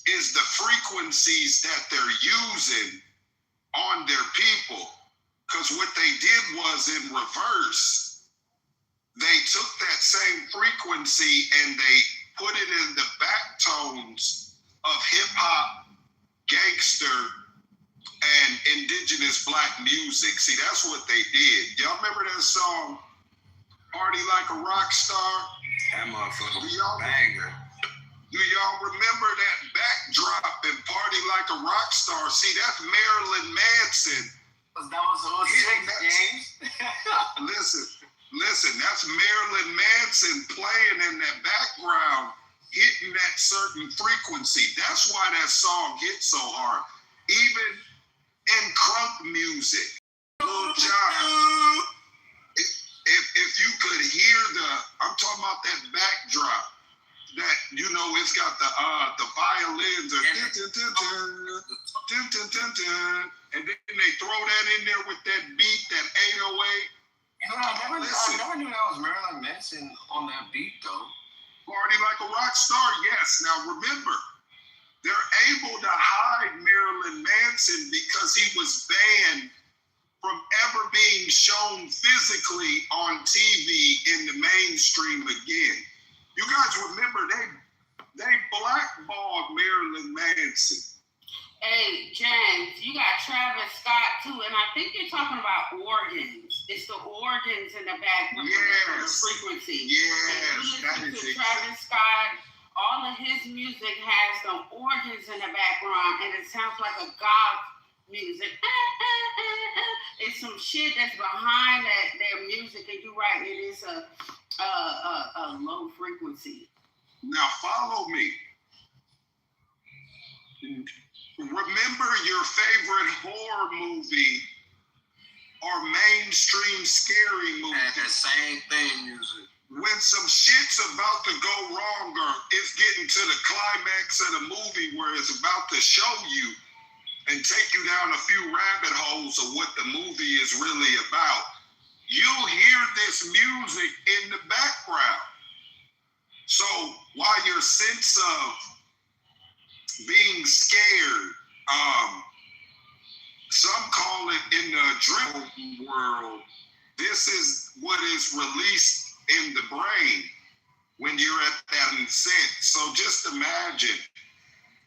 is the frequencies that they're using on their people. Because what they did was in reverse. They took that same frequency and they put it in the back tones of hip hop, gangster, and indigenous black music. See, that's what they did. Y'all remember that song, Party Like a Rock Star? That motherfucker banger. Do y'all remember that backdrop in Party Like a Rock Star? See, that's Marilyn Manson. That was all six games. Listen, that's Marilyn Manson playing in that background, hitting that certain frequency. That's why that song hits so hard. Even in crunk music. Lil Jon, if you could hear I'm talking about that backdrop, that, you know, it's got the violins or and then they throw that in there with that beat, that 808. I never knew that was Marilyn Manson on that beat though. Party Like a Rock Star, yes. Now remember, they're able to hide Marilyn Manson because he was banned from ever being shown physically on TV in the mainstream again. You guys remember they blackballed Marilyn Manson. Hey, James, you got Travis Scott too, and I think you're talking about organs. It's the organs in the back. Yes. The frequency. Yes, that is it. Travis Scott, all of his music has the organs in the background, and it sounds like a goth music. It's some shit that's behind their music, and you're right, it is a low frequency. Now follow me. Remember your favorite horror movie or mainstream scary movie. And that same thing music. When some shit's about to go wrong or it's getting to the climax of the movie where it's about to show you and take you down a few rabbit holes of what the movie is really about, you'll hear this music in the background. So while your sense of being scared, some call it in the adrenaline world, this is what is released in the brain when you're at that intent. So just imagine,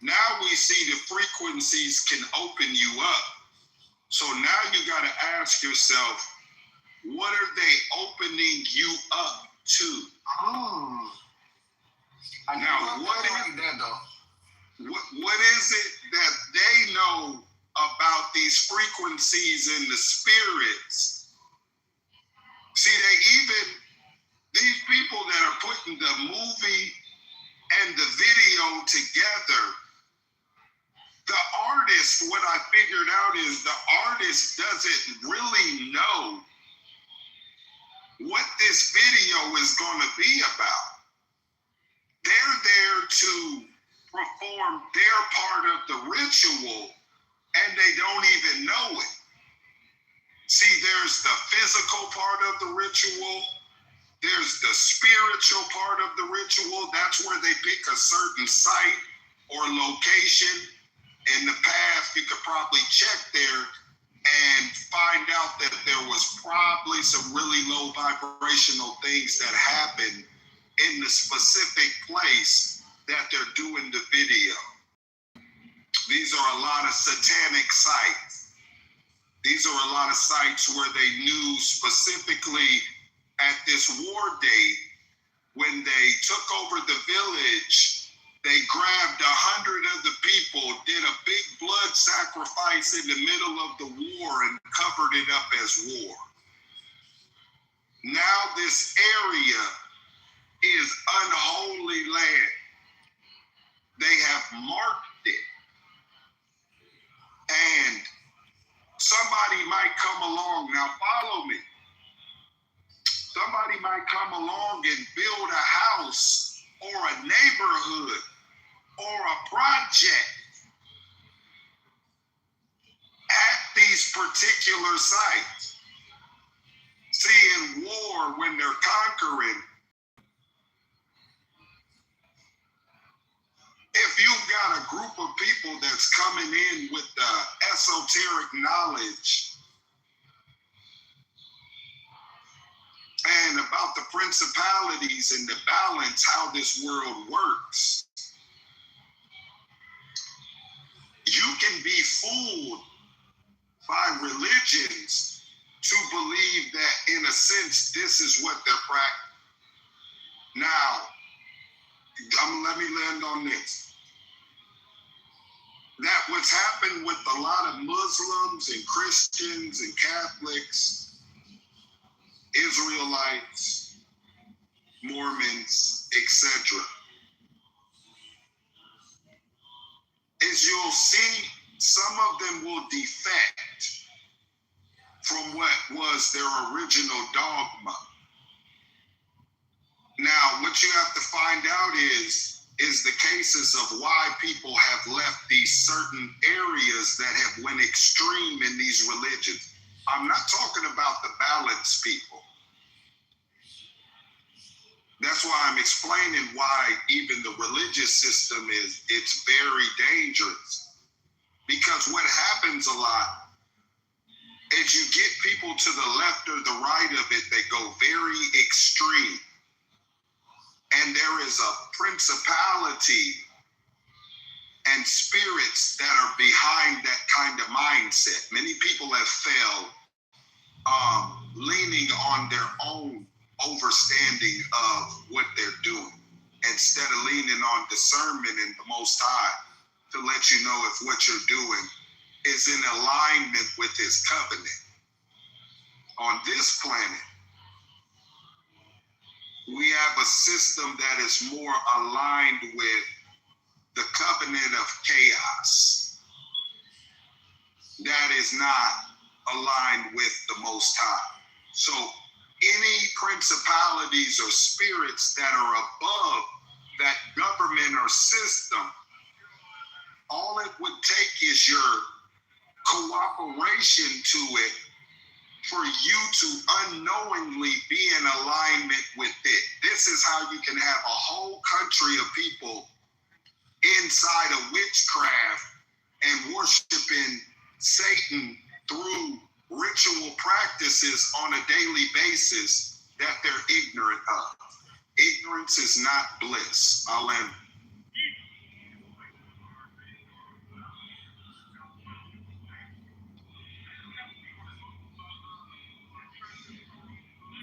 now we see the frequencies can open you up. So now you got to ask yourself, what are they opening you up to? Oh. Now, what is it that they know about these frequencies and the spirits? See, these people that are putting the movie and the video together, the artist, what I figured out is the artist doesn't really know what this video is going to be about. They're there to perform their part of the ritual, and they don't even know it. See, there's the physical part of the ritual. There's the spiritual part of the ritual. That's where they pick a certain site or location. In the past, you could probably check there and find out that there was probably some really low vibrational things that happened in the specific place that they're doing the video. These are a lot of satanic sites. These are a lot of sites where they knew specifically at this war date, when they took over the village, they grabbed 100 of the people, did a big blood sacrifice in the middle of the war and covered it up as war. Now this area is unholy land. They have marked it. And somebody might come along, now follow me. Somebody might come along and build a house or a neighborhood or a project at these particular sites. See, in war, when they're conquering, if you've got a group of people that's coming in with the esoteric knowledge principalities and the balance, how this world works, you can be fooled by religions to believe that, in a sense, this is what they're practicing. Now, let me land on this. That what's happened with a lot of Muslims and Christians and Catholics, Israelites, Mormons, etc., is you'll see some of them will defect from what was their original dogma. Now, what you have to find out is the cases of why people have left these certain areas that have went extreme in these religions. I'm not talking about the balanced people. That's why I'm explaining why even the religious system it's very dangerous. Because what happens a lot is you get people to the left or the right of it that go very extreme. And there is a principality and spirits that are behind that kind of mindset. Many people have failed leaning on their own understanding of what they're doing instead of leaning on discernment in the Most High to let you know if what you're doing is in alignment with His covenant. On this planet, we have a system that is more aligned with the covenant of chaos. That is not aligned with the Most High. So any principalities or spirits that are above that government or system, all it would take is your cooperation to it for you to unknowingly be in alignment with it. This is how you can have a whole country of people inside of witchcraft and worshiping Satan through ritual practices on a daily basis that they're ignorant of. Ignorance is not bliss. I'll end.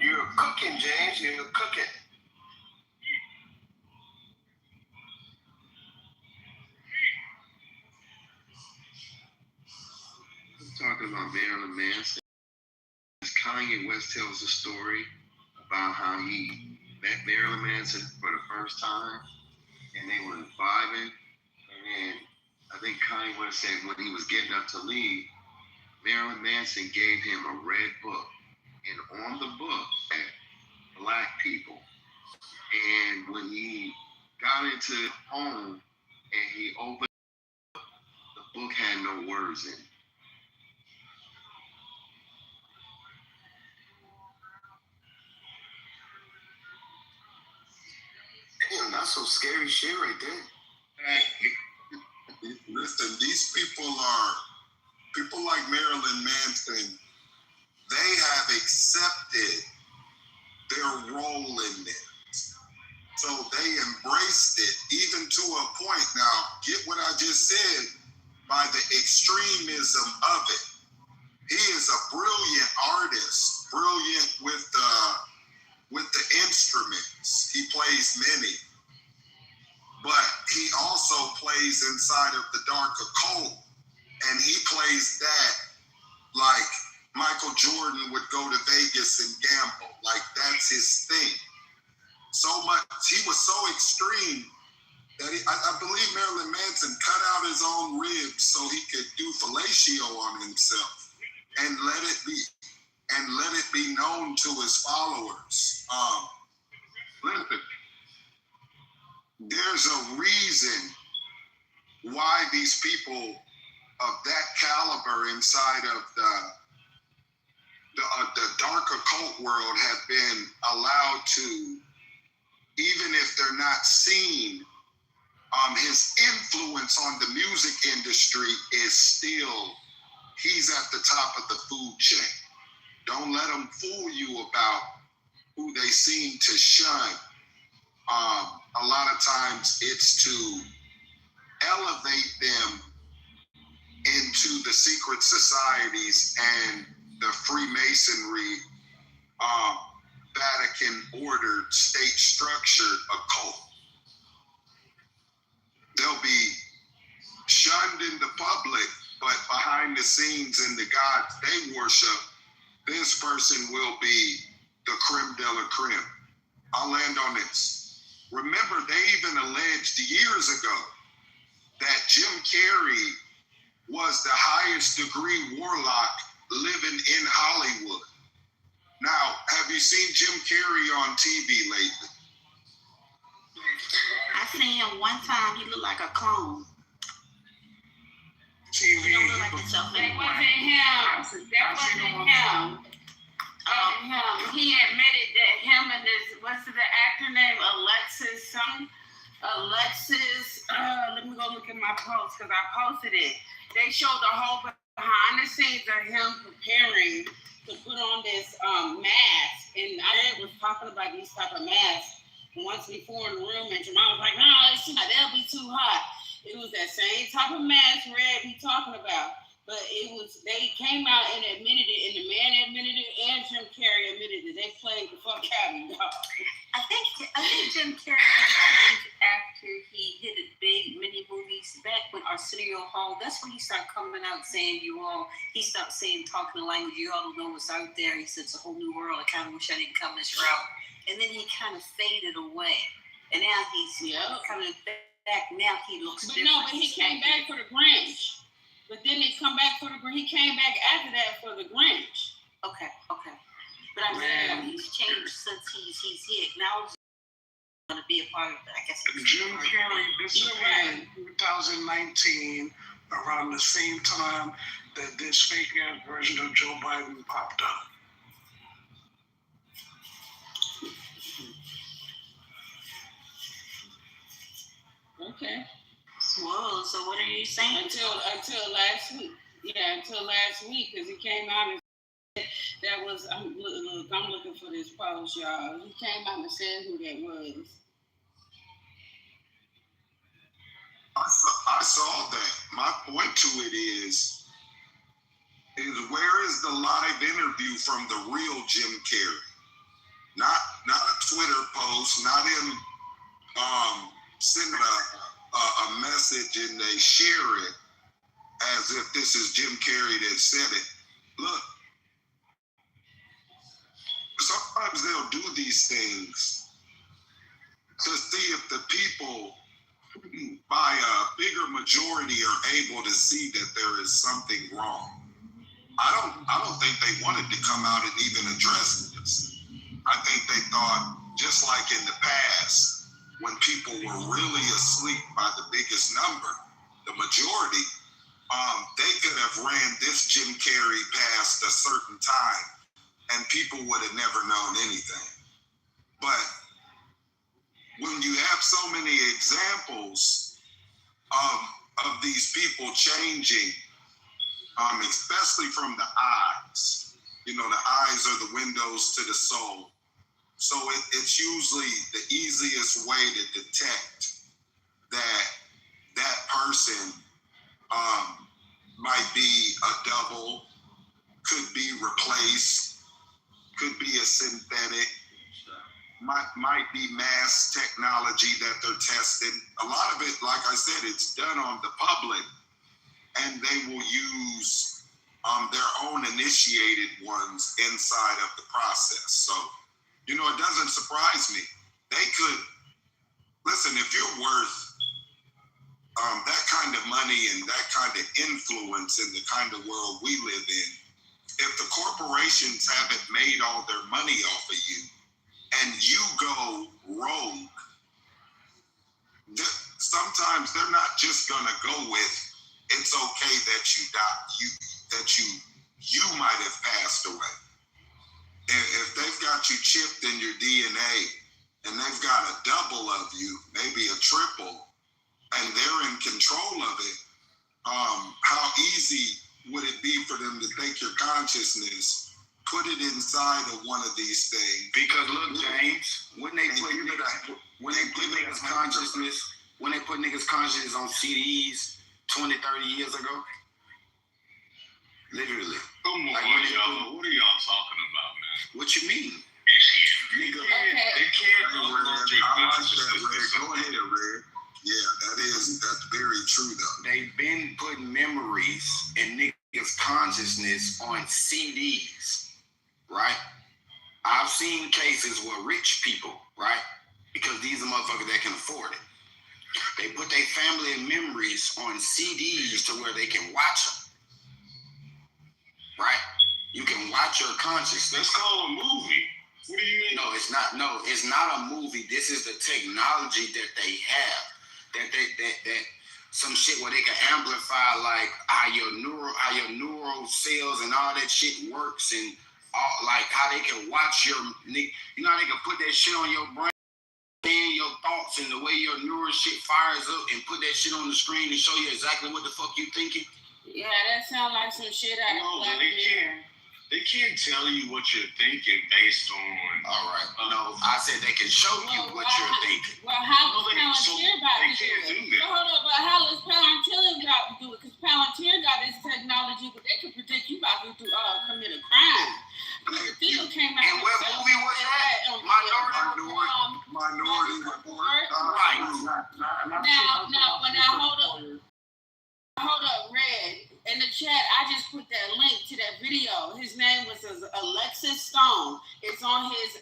You're cooking, James. You're cooking. Talking about Marilyn Manson. Kanye West tells a story about how he met Marilyn Manson for the first time, and they were vibing. And then I think Kanye West said when he was getting up to leave, Marilyn Manson gave him a red book, and on the book had black people. And when he got into home and he opened the book, had no words in it. Damn, that's some scary shit right there. Listen, these people like Marilyn Manson, they have accepted their role in this. So they embraced it, even to a point. Now, get what I just said, by the extremism of it. He is a brilliant artist, brilliant with the instruments. He plays many. But he also plays inside of the dark occult. And he plays that like Michael Jordan would go to Vegas and gamble. Like, that's his thing. So much, he was so extreme that I believe Marilyn Manson cut out his own ribs so he could do fellatio on himself and let it be known to his followers. Listen, there's a reason why these people of that caliber inside of the dark occult world have been allowed to, even if they're not seen, his influence on the music industry is still, he's at the top of the food chain. Don't let them fool you about who they seem to shun, a lot of times it's to elevate them into the secret societies and the Freemasonry, Vatican ordered, state structured occult. They'll be shunned in the public, but behind the scenes in the gods they worship, this person will be the creme de la creme. I'll land on this. Remember, they even alleged years ago that Jim Carrey was the highest degree warlock living in Hollywood. Now, have you seen Jim Carrey on TV lately? I seen him one time. He looked like a clone. TV. He don't look like himself anymore. That wasn't him. That wasn't him. He admitted that him and this, what's the actor name? Alexis something? Alexis, let me go look at my post because I posted it. They showed the whole behind the scenes of him preparing to put on this mask. And I was talking about these type of masks once before in the room, and Jamal was like, no, it's too hot. That'll be too hot. It was that same type of mask Red be talking about. But it was, they came out and admitted it, and the man admitted it, and Jim Carrey admitted it. They played the fuck out of y'all. I think Jim Carrey did change after he hit it big, many movies back with Arsenio Hall. That's when he started coming out saying he stopped talking the language, you all don't know what's out there. He said it's a whole new world. I kind of wish I didn't come this route. And then he kind of faded away. And now he's coming back. Now he looks different. But he came back for the Grinch. But then he came back after that for the Grinch. Okay. But I'm saying he's changed since he's hit. Now he's going to be a part of it. I guess Jim Carrey disappeared in 2019 around the same time that this fake ass version of Joe Biden popped up. Okay. Whoa, so what are you saying? Until last week. Yeah, until last week, because he came out and said that was, I'm looking for this post, y'all. He came out and said who that was. I saw that. My point to it is where is the live interview from the real Jim Carrey? Not a Twitter post, not him sending a message and they share it as if this is Jim Carrey that said it. Look, sometimes they'll do these things to see if the people by a bigger majority are able to see that there is something wrong. I don't think they wanted to come out and even address this. I think they thought, just like in the past, when people were really asleep by the biggest number, the majority, they could have ran this Jim Carrey past a certain time and people would have never known anything. But when you have so many examples of these people changing, especially from the eyes, the eyes are the windows to the soul. So it's usually the easiest way to detect that person might be a double, could be replaced, could be a synthetic, might be mass technology that they're testing. A lot of it, like I said, it's done on the public, and they will use their own initiated ones inside of the process. So, it doesn't surprise me. They could, listen, if you're worth that kind of money and that kind of influence in the kind of world we live in, if the corporations haven't made all their money off of you and you go rogue, sometimes they're not just going to go with, it's okay that you died, that you might have passed away. If they've got you chipped in your DNA and they've got a double of you, maybe a triple, and they're in control of it, how easy would it be for them to take your consciousness, put it inside of one of these things. Because look, James, when they put niggas consciousness on CDs 20, 30 years ago, literally. Come on, y'all. What are y'all talking about, man? What you mean? Nigga, they can't upload your consciousness. Go ahead, Red. Yeah, that's very true though. They've been putting memories and niggas' consciousness on CDs, right? I've seen cases where rich people, right? Because these are motherfuckers that can afford it. They put their family memories on CDs to where they can watch them. Right? You can watch your consciousness. That's called a movie. What do you mean? No, it's not. No, it's not a movie. This is the technology that they have. That some shit where they can amplify like how your neural cells and all that shit works, and all, like how they can watch your, you know how they can put that shit on your brain and your thoughts and the way your neural shit fires up and put that shit on the screen and show you exactly what the fuck you thinking. Yeah, that sounds like some shit out of Black Mirror. They can't tell you what you're thinking based on. All right. No, I said they can show you what you're thinking. Well, how does Palantir about to do it? Hold on, but how does Palantir about to do it? Because Palantir got this technology, but they can predict you about to commit a crime. People came out. And what movie was that? Minority Report. Right. Now, hold up, Red. In the chat, I just put that link to that video. His name was Alexis Stone. It's on his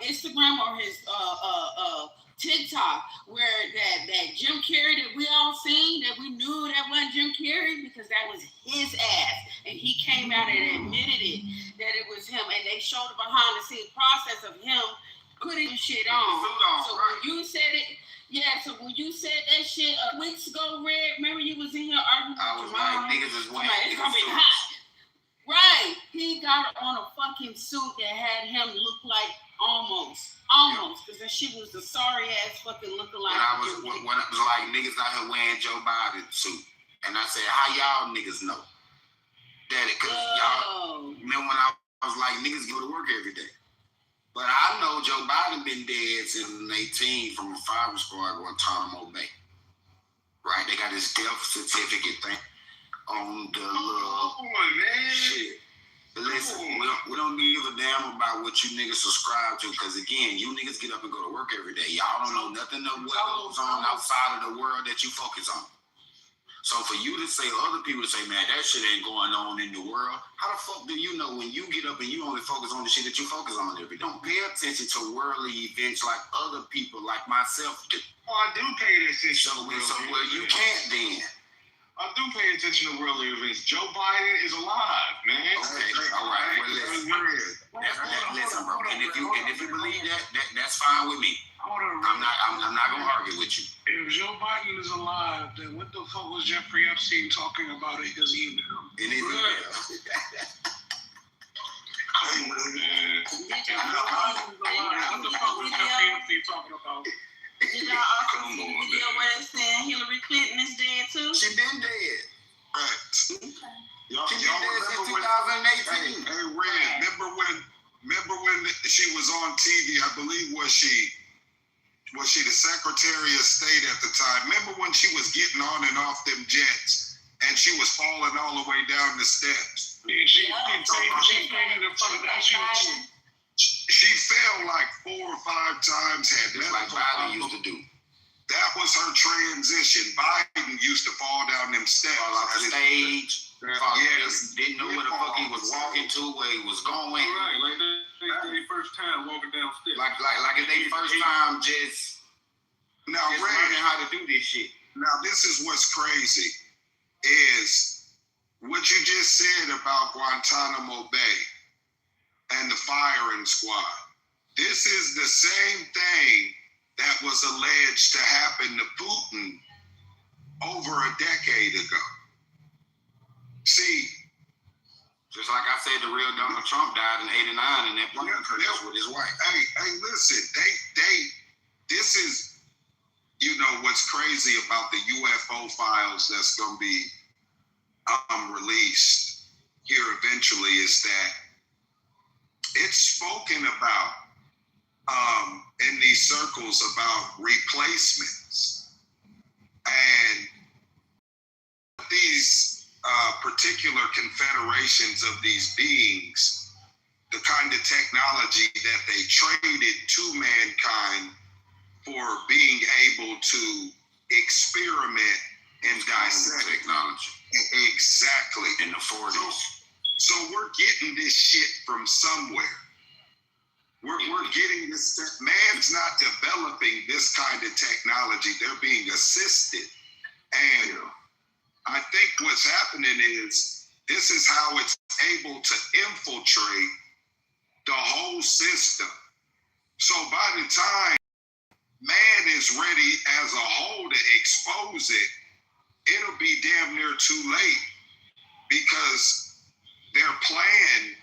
Instagram or his TikTok, where that Jim Carrey that we all seen, that we knew that wasn't Jim Carrey because that was his ass. And he came out and admitted it, that it was him. And they showed the behind the scenes process of him putting shit on. So when you said it, so when you said that shit weeks ago, Red, remember you was in here arguing with your mom? It's gonna be hot. Right. He got on a fucking suit that had him look like almost. Because that shit was the sorry ass fucking looking like. When it was like niggas out here wearing Joe Biden suit. And I said, how y'all niggas know? That it, cause y'all, remember when I was like, niggas go to work every day. But I know Joe Biden been dead since 18 from a firing squad at Guantanamo Bay. Right? They got his death certificate thing on the little shit. But listen, we don't give a damn about what you niggas subscribe to, because again, you niggas get up and go to work every day. Y'all don't know nothing of what goes on outside of the world that you focus on. So for you to say, other people say, man, that shit ain't going on in the world. How the fuck do you know when you get up and you only focus on the shit that you focus on every day? Don't pay attention to worldly events like other people, like myself do. Oh, I do pay attention to worldly events. Well, you can't then. I do pay attention to worldly events. Joe Biden is alive, man. Okay, all right. Well, listen, bro. And if you believe that, that's fine with me. I'm not gonna argue with you. If Joe Biden is alive, then what the fuck was Jeffrey Epstein talking about in his email? In his email. Come on, man. What the fuck was Jeffrey Epstein talking about? Did y'all also see the video where it said Hillary Clinton is dead too? She been dead. Right. Y'all she been dead since 2018. Hey, Red, remember when she was on TV? I believe was she the Secretary of State at the time? Remember when she was getting on and off them jets and she was falling all the way down the steps? She fell like 4 or 5 times. Just like Biden used to do. That was her transition. Biden used to fall down them steps. Fall off the stage. Yes. Didn't know where the fuck he was walking to, where he was going. Right, like they first time walking down steps. Like it's their first time just learning how to do this shit. Now this is what's crazy, is what you just said about Guantanamo Bay and the firing squad. This is the same thing that was alleged to happen to Putin over a decade ago. See, just like I said, the real Donald Trump died in '89 in that plane crash with his wife. Hey, listen, this is, you know, what's crazy about the UFO files that's going to be released here eventually is that it's spoken about in these circles about replacements. And these particular confederations of these beings, the kind of technology that they traded to mankind for being able to experiment and dissect technology. Exactly. In the 40s. So we're getting this shit from somewhere. We're getting this. Man's not developing this kind of technology. They're being assisted. And I think what's happening is this is how it's able to infiltrate the whole system. So by the time man is ready as a whole to expose it, it'll be damn near too late, because their plan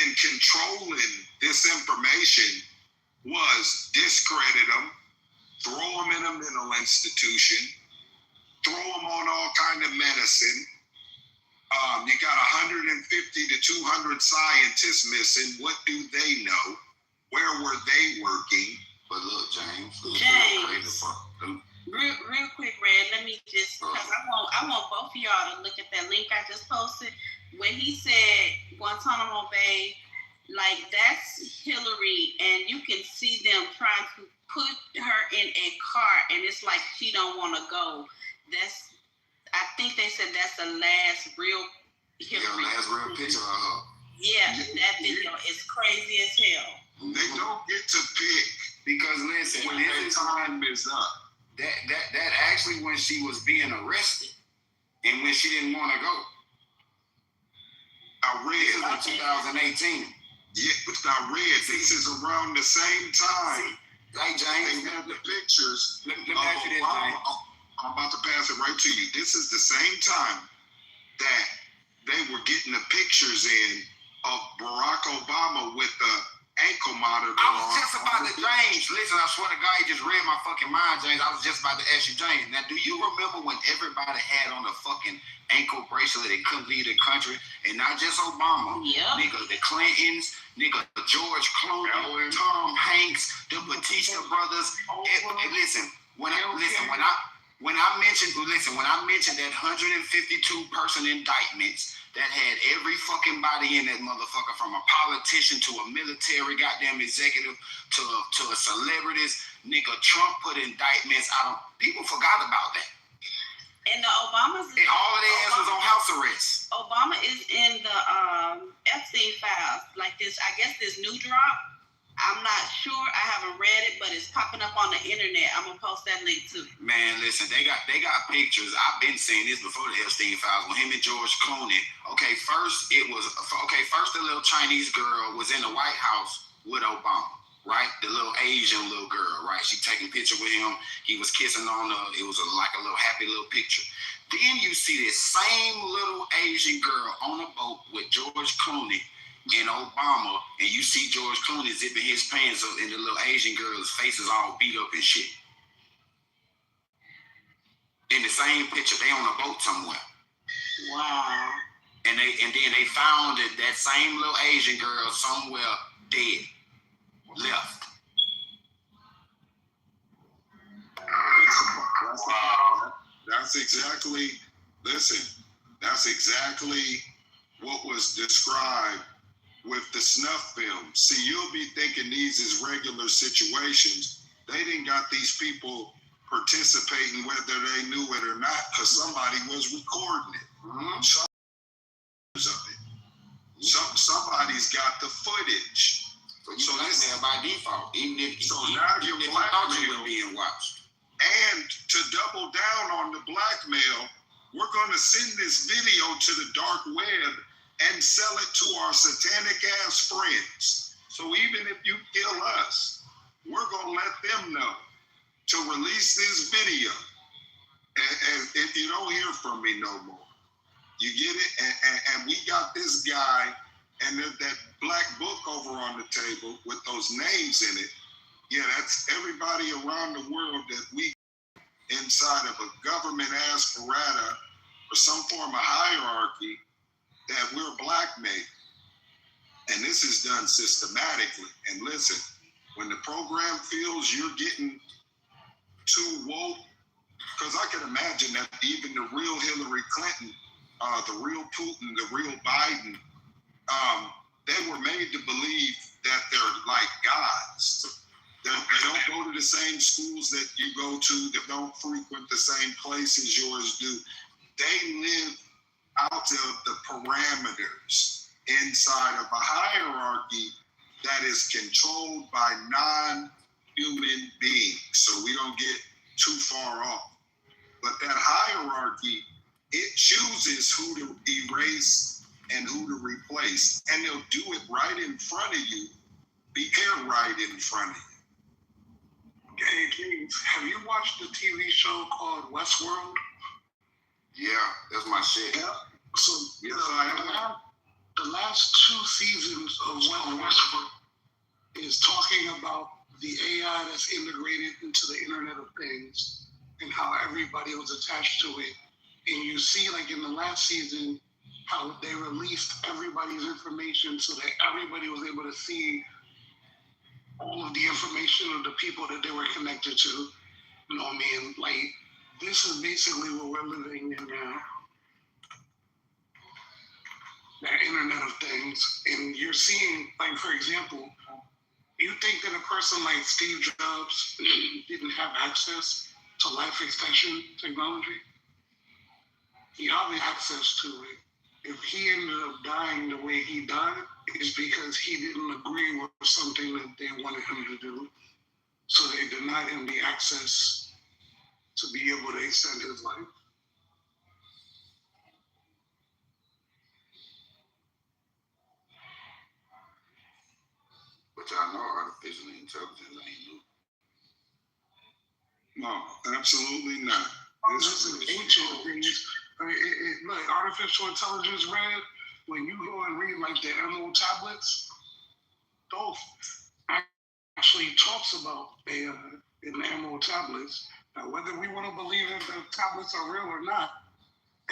in controlling this information was discredit them, throw them in a mental institution, throw them on all kind of medicine. You got 150 to 200 scientists missing. What do they know? Where were they working? But look, James. Real quick, Red, let me just, because I want both of y'all to look at that link I just posted. When he said Guantanamo Bay, like, that's Hillary, and you can see them trying to put her in a car, and it's like she don't want to go. I think they said that's the last real Hillary. Yeah, last real picture of her. Yeah, that video is crazy as hell. They don't get to pick. Because listen, when their time is up, that actually when she was being arrested and when she didn't want to go. I read in 2018. Yeah, but I read this is around the same time. Hey, James, they have the pictures. Let me ask you this, James. I'm about to pass it right to you. This is the same time that they were getting the pictures in of Barack Obama with the ankle monitor. I was just about to, James, listen, I swear to God, you just read my fucking mind, James. I was just about to ask you, James. Now, do you remember when everybody had on a fucking ankle bracelet and couldn't leave the country? And not just Obama. Yeah. Nigga, the Clintons, nigga, George Clooney, Tom Hanks, the Batista brothers. And listen, when I mentioned that 152 person indictments that had every fucking body in that motherfucker, from a politician to a military goddamn executive to a celebrities, nigga, Trump put indictments out. People forgot about that. And the Obamas, all of their ass was on house arrest. Obama is in the Epstein files, like this. I guess this new drop. I'm not sure. I haven't read it, but it's popping up on the internet. I'm gonna post that link too. Man, listen, they got pictures. I've been saying this before the Epstein files when him and George Clooney. First the little Chinese girl was in the White House with Obama, right? The little Asian little girl, right? She taking picture with him. He was kissing on her. It was like a little happy little picture. Then you see this same little Asian girl on a boat with George Clooney and Obama, and you see George Clooney zipping his pants up, and the little Asian girl's face is all beat up and shit. In the same picture, they on a boat somewhere. Wow. And then they found that same little Asian girl somewhere dead, left. That's exactly what was described with the snuff film. See, you'll be thinking these is regular situations. They didn't got these people participating whether they knew it or not, because somebody was recording it. Somebody's got the footage. So that's there by default, even if now you're blackmailed, being watched. And to double down on the blackmail, we're going to send this video to the dark web and sell it to our satanic ass friends. So even if you kill us, we're going to let them know to release this video. And if you don't hear from me no more, you get it? And we got this guy and that black book over on the table with those names in it. Yeah, that's everybody around the world that we inside of a government apparatus or some form of hierarchy that we're blackmailed. And this is done systematically. And listen, when the program feels you're getting too woke, because I can imagine that even the real Hillary Clinton, the real Putin, the real Biden, they were made to believe that they're like gods. They don't go to the same schools that you go to, they don't frequent the same places yours do. They live out of the parameters inside of a hierarchy that is controlled by non-human beings. So we don't get too far off. But that hierarchy, it chooses who to erase and who to replace. And they'll do it right in front of you, the air right in front of you. Hey, Kings, have you watched the TV show called Westworld? Yeah, that's my shit. Yeah. So the last 2 seasons of Westworld is talking about the AI that's integrated into the Internet of Things and how everybody was attached to it. And you see, like in the last season, how they released everybody's information so that everybody was able to see all of the information of the people that they were connected to. You know what I mean? Like, this is basically what we're living in now. That Internet of Things. And you're seeing, like, for example, you think that a person like Steve Jobs didn't have access to life extension technology? He had access to it. If he ended up dying the way he died, it's because he didn't agree with something that they wanted him to do. So they denied him the access to be able to extend his life. But y'all know artificial intelligence ain't new. No, absolutely not. This is ancient things. Look, artificial intelligence, Red, when you go and read like the Emerald tablets, those actually talks about AI in the Emerald tablets. Now, whether we want to believe that the tablets are real or not,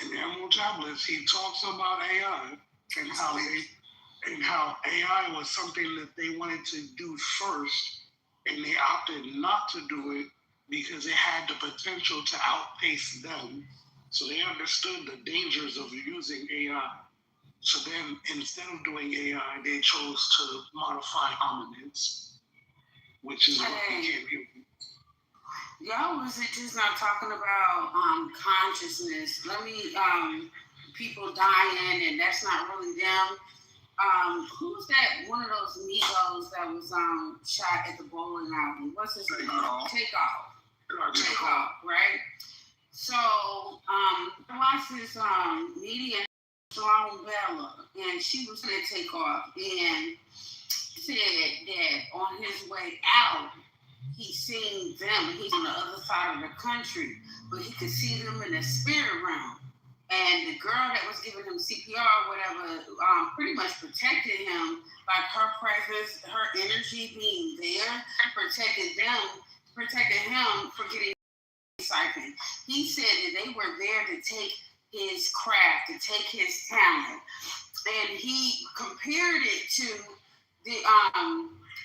in the Emerald tablets, he talks about AI and how AI was something that they wanted to do first, and they opted not to do it because it had the potential to outpace them. So they understood the dangers of using AI. So then, instead of doing AI, they chose to modify hominids, which is what became human. Y'all was just not talking about consciousness. Let me people dying and that's not really them. Who's that? One of those Migos that was shot at the bowling alley. What's his name? Takeoff, right? So I watched this media Sloan Bella, and she was going to take off, and said that on his way out, he seen them. He's on the other side of the country, but he could see them in the spirit realm. And the girl that was giving him CPR or whatever, pretty much protected him. Like her presence, her energy being there, protected him from getting siphoned. He said that they were there to take his craft, to take his talent. And he compared it to the,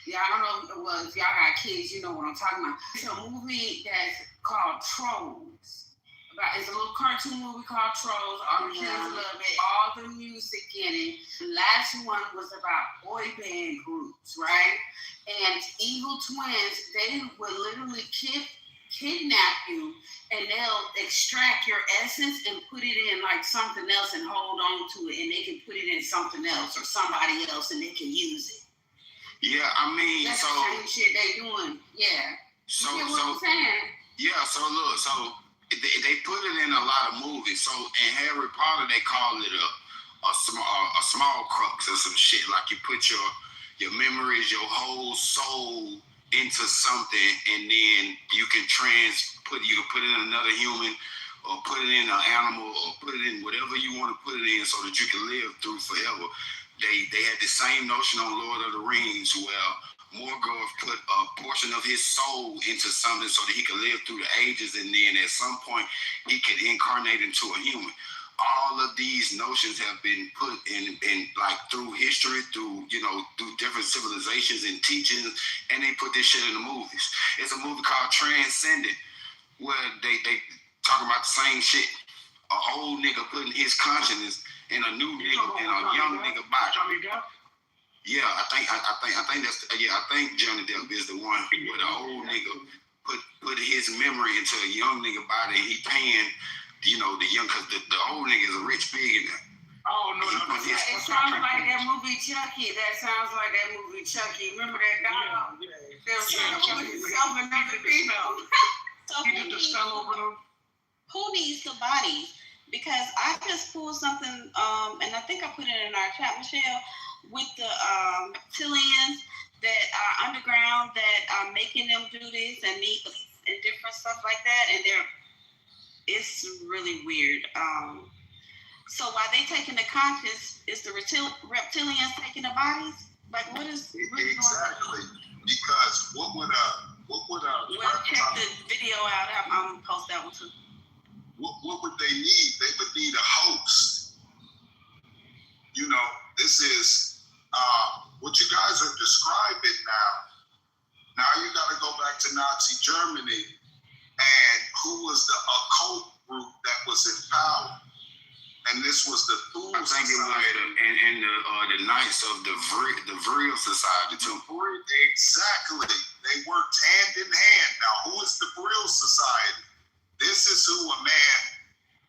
yeah, I don't know if y'all got kids, you know what I'm talking about. It's a movie that's called Trolls. It's a little cartoon movie called Trolls. All the kids love it. All the music in it. The last one was about boy band groups, right? And evil twins, they would literally kidnap you, and they'll extract your essence and put it in like something else and hold on to it, and they can put it in something else or somebody else, and they can use it. Yeah, I mean, that's so the same shit they doing. Yeah. So, you get what I'm saying? Yeah. So look, so they put it in a lot of movies. So in Harry Potter, they call it a small crux or some shit. Like you put your memories, your whole soul into something, and then you can put it in another human, or put it in an animal, or put it in whatever you want to put it in, so that you can live through forever. They had the same notion on Lord of the Rings, where Morgoth put a portion of his soul into something so that he could live through the ages, and then at some point he could incarnate into a human. all of these notions have been put in like through history, through different civilizations and teachings, and they put this shit in the movies. It's a movie called Transcendent, where they talking about the same shit. An old nigga putting his consciousness in a new nigga and a young nigga body. Yeah, I think that's I think Johnny Depp is the one where the old nigga put his memory into a young nigga body, and he paying the young, because the old nigga is a rich billionaire. Oh no! It sounds like that movie Chucky. Remember that dog? Yeah. They were trying to put himself in other people. So who needs the bodies? Because I just pulled something, and I think I put it in our chat, Michelle, with the Chileans that are underground that are making them do this and different stuff like that, and it's really weird. So while they taking the conscious, is the reptilians taking the bodies? Like, what is really exactly? Because what would check the video out. I'm gonna post that one too. What would they need? They would need a host. This is what you guys are describing now. Now you got to go back to Nazi Germany, and who was the occult group that was in power? And this was the Thule I think it was the Knights of the Vril Society too. Exactly. They worked hand in hand. Now, who is the Vril Society? This is who a man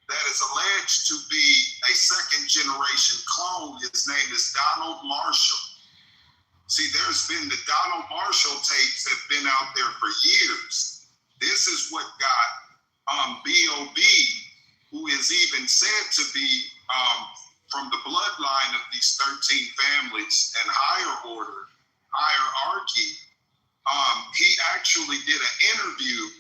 that is alleged to be a second generation clone. His name is Donald Marshall. See, there's been the Donald Marshall tapes have been out there for years. This is what got B.O.B., who is even said to be from the bloodline of these 13 families and hierarchy. He actually did an interview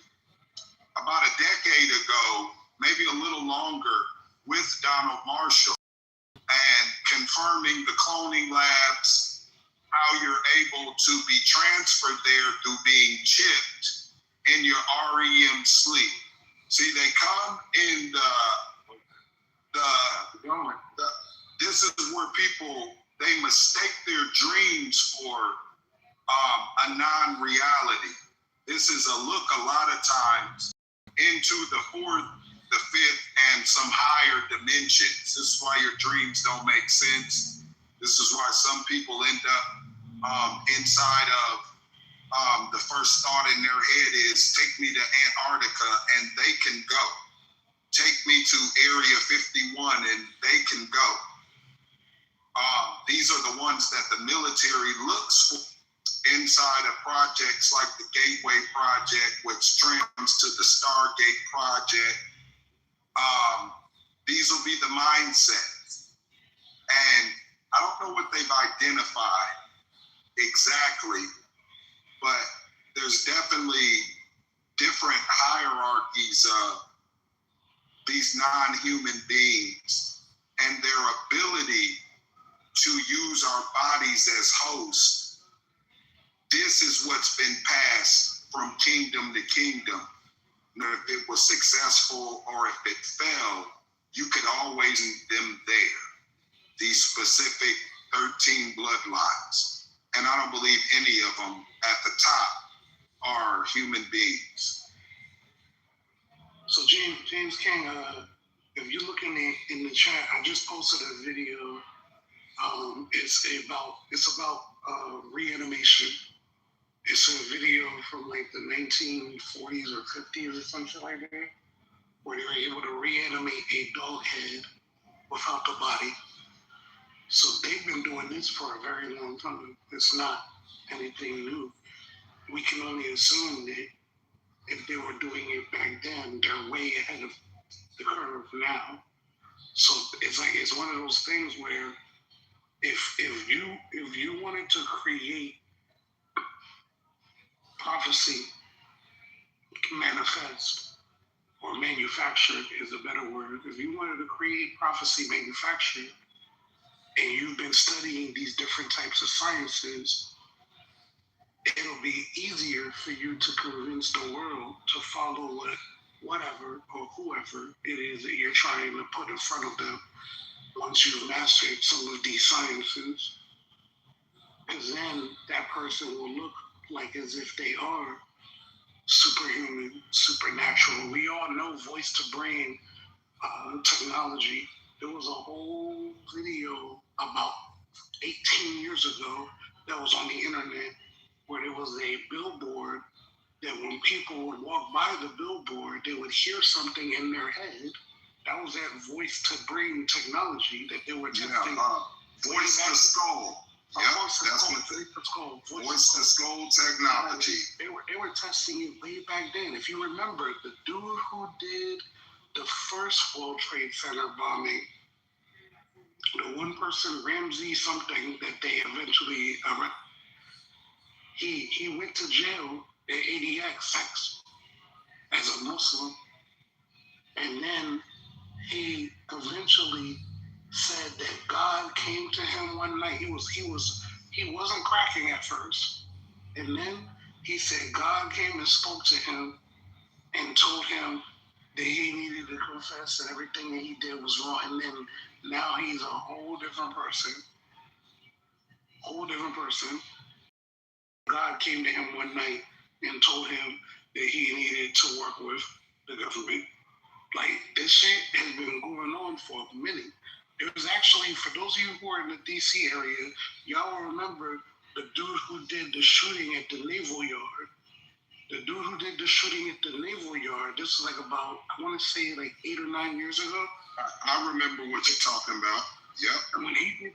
about a decade ago, maybe a little longer, with Donald Marshall, and confirming the cloning labs, how you're able to be transferred there through being chipped in your REM sleep. See, they come in this is where people, they mistake their dreams for a non-reality. This is a look a lot of times into the fourth, the fifth, and some higher dimensions. This is why your dreams don't make sense. This is why some people end up inside of the first thought in their head is, take me to Antarctica and they can go. Take me to Area 51 and they can go. These are the ones that the military looks for inside of projects like the Gateway Project, which trends to the Stargate Project. These will be the mindsets. And I don't know what they've identified exactly, but there's definitely different hierarchies of these non-human beings and their ability to use our bodies as hosts. This is what's been passed from kingdom to kingdom. Now, if it was successful or if it failed, you could always see them there. These specific 13 bloodlines. And I don't believe any of them at the top are human beings. So James King, if you look in the chat, I just posted a video. It's about reanimation. It's a video from like the 1940s or 50s or something like that, where they were able to reanimate a dog head without the body. So they've been doing this for a very long time. It's not anything new. We can only assume that if they were doing it back then, they're way ahead of the curve now. So it's one of those things where if you wanted to create prophecy, manifest, or manufacture is a better word. If you wanted to create prophecy manufactured, and you've been studying these different types of sciences, it'll be easier for you to convince the world to follow what whatever or whoever it is that you're trying to put in front of them once you've mastered some of these sciences. Because then that person will look like as if they are superhuman, supernatural. We all know voice to brain technology. There was a whole video about 18 years ago that was on the internet where there was a billboard that when people would walk by the billboard, they would hear something in their head. That was that voice to brain technology that they were testing. Voice to skull. Yep, that's what voice to skull technology. They were testing it way back then. If you remember, the dude who did the first World Trade Center bombing, the one person, Ramsey something, that they eventually he went to jail at ADX as a Muslim, and then he eventually said that God came to him one night. He wasn't cracking at first, and then he said God came and spoke to him and told him that he needed to confess and everything that he did was wrong. And then now he's a whole different person. God came to him one night and told him that he needed to work with the government. Like, this shit has been going on for a minute. It was actually, for those of you who are in the DC area, y'all will remember the dude who did the shooting at the Naval Yard. The dude who did the shooting at the Naval Yard, this is like about, I want to say like 8 or 9 years ago. I remember what you're talking about. Yep.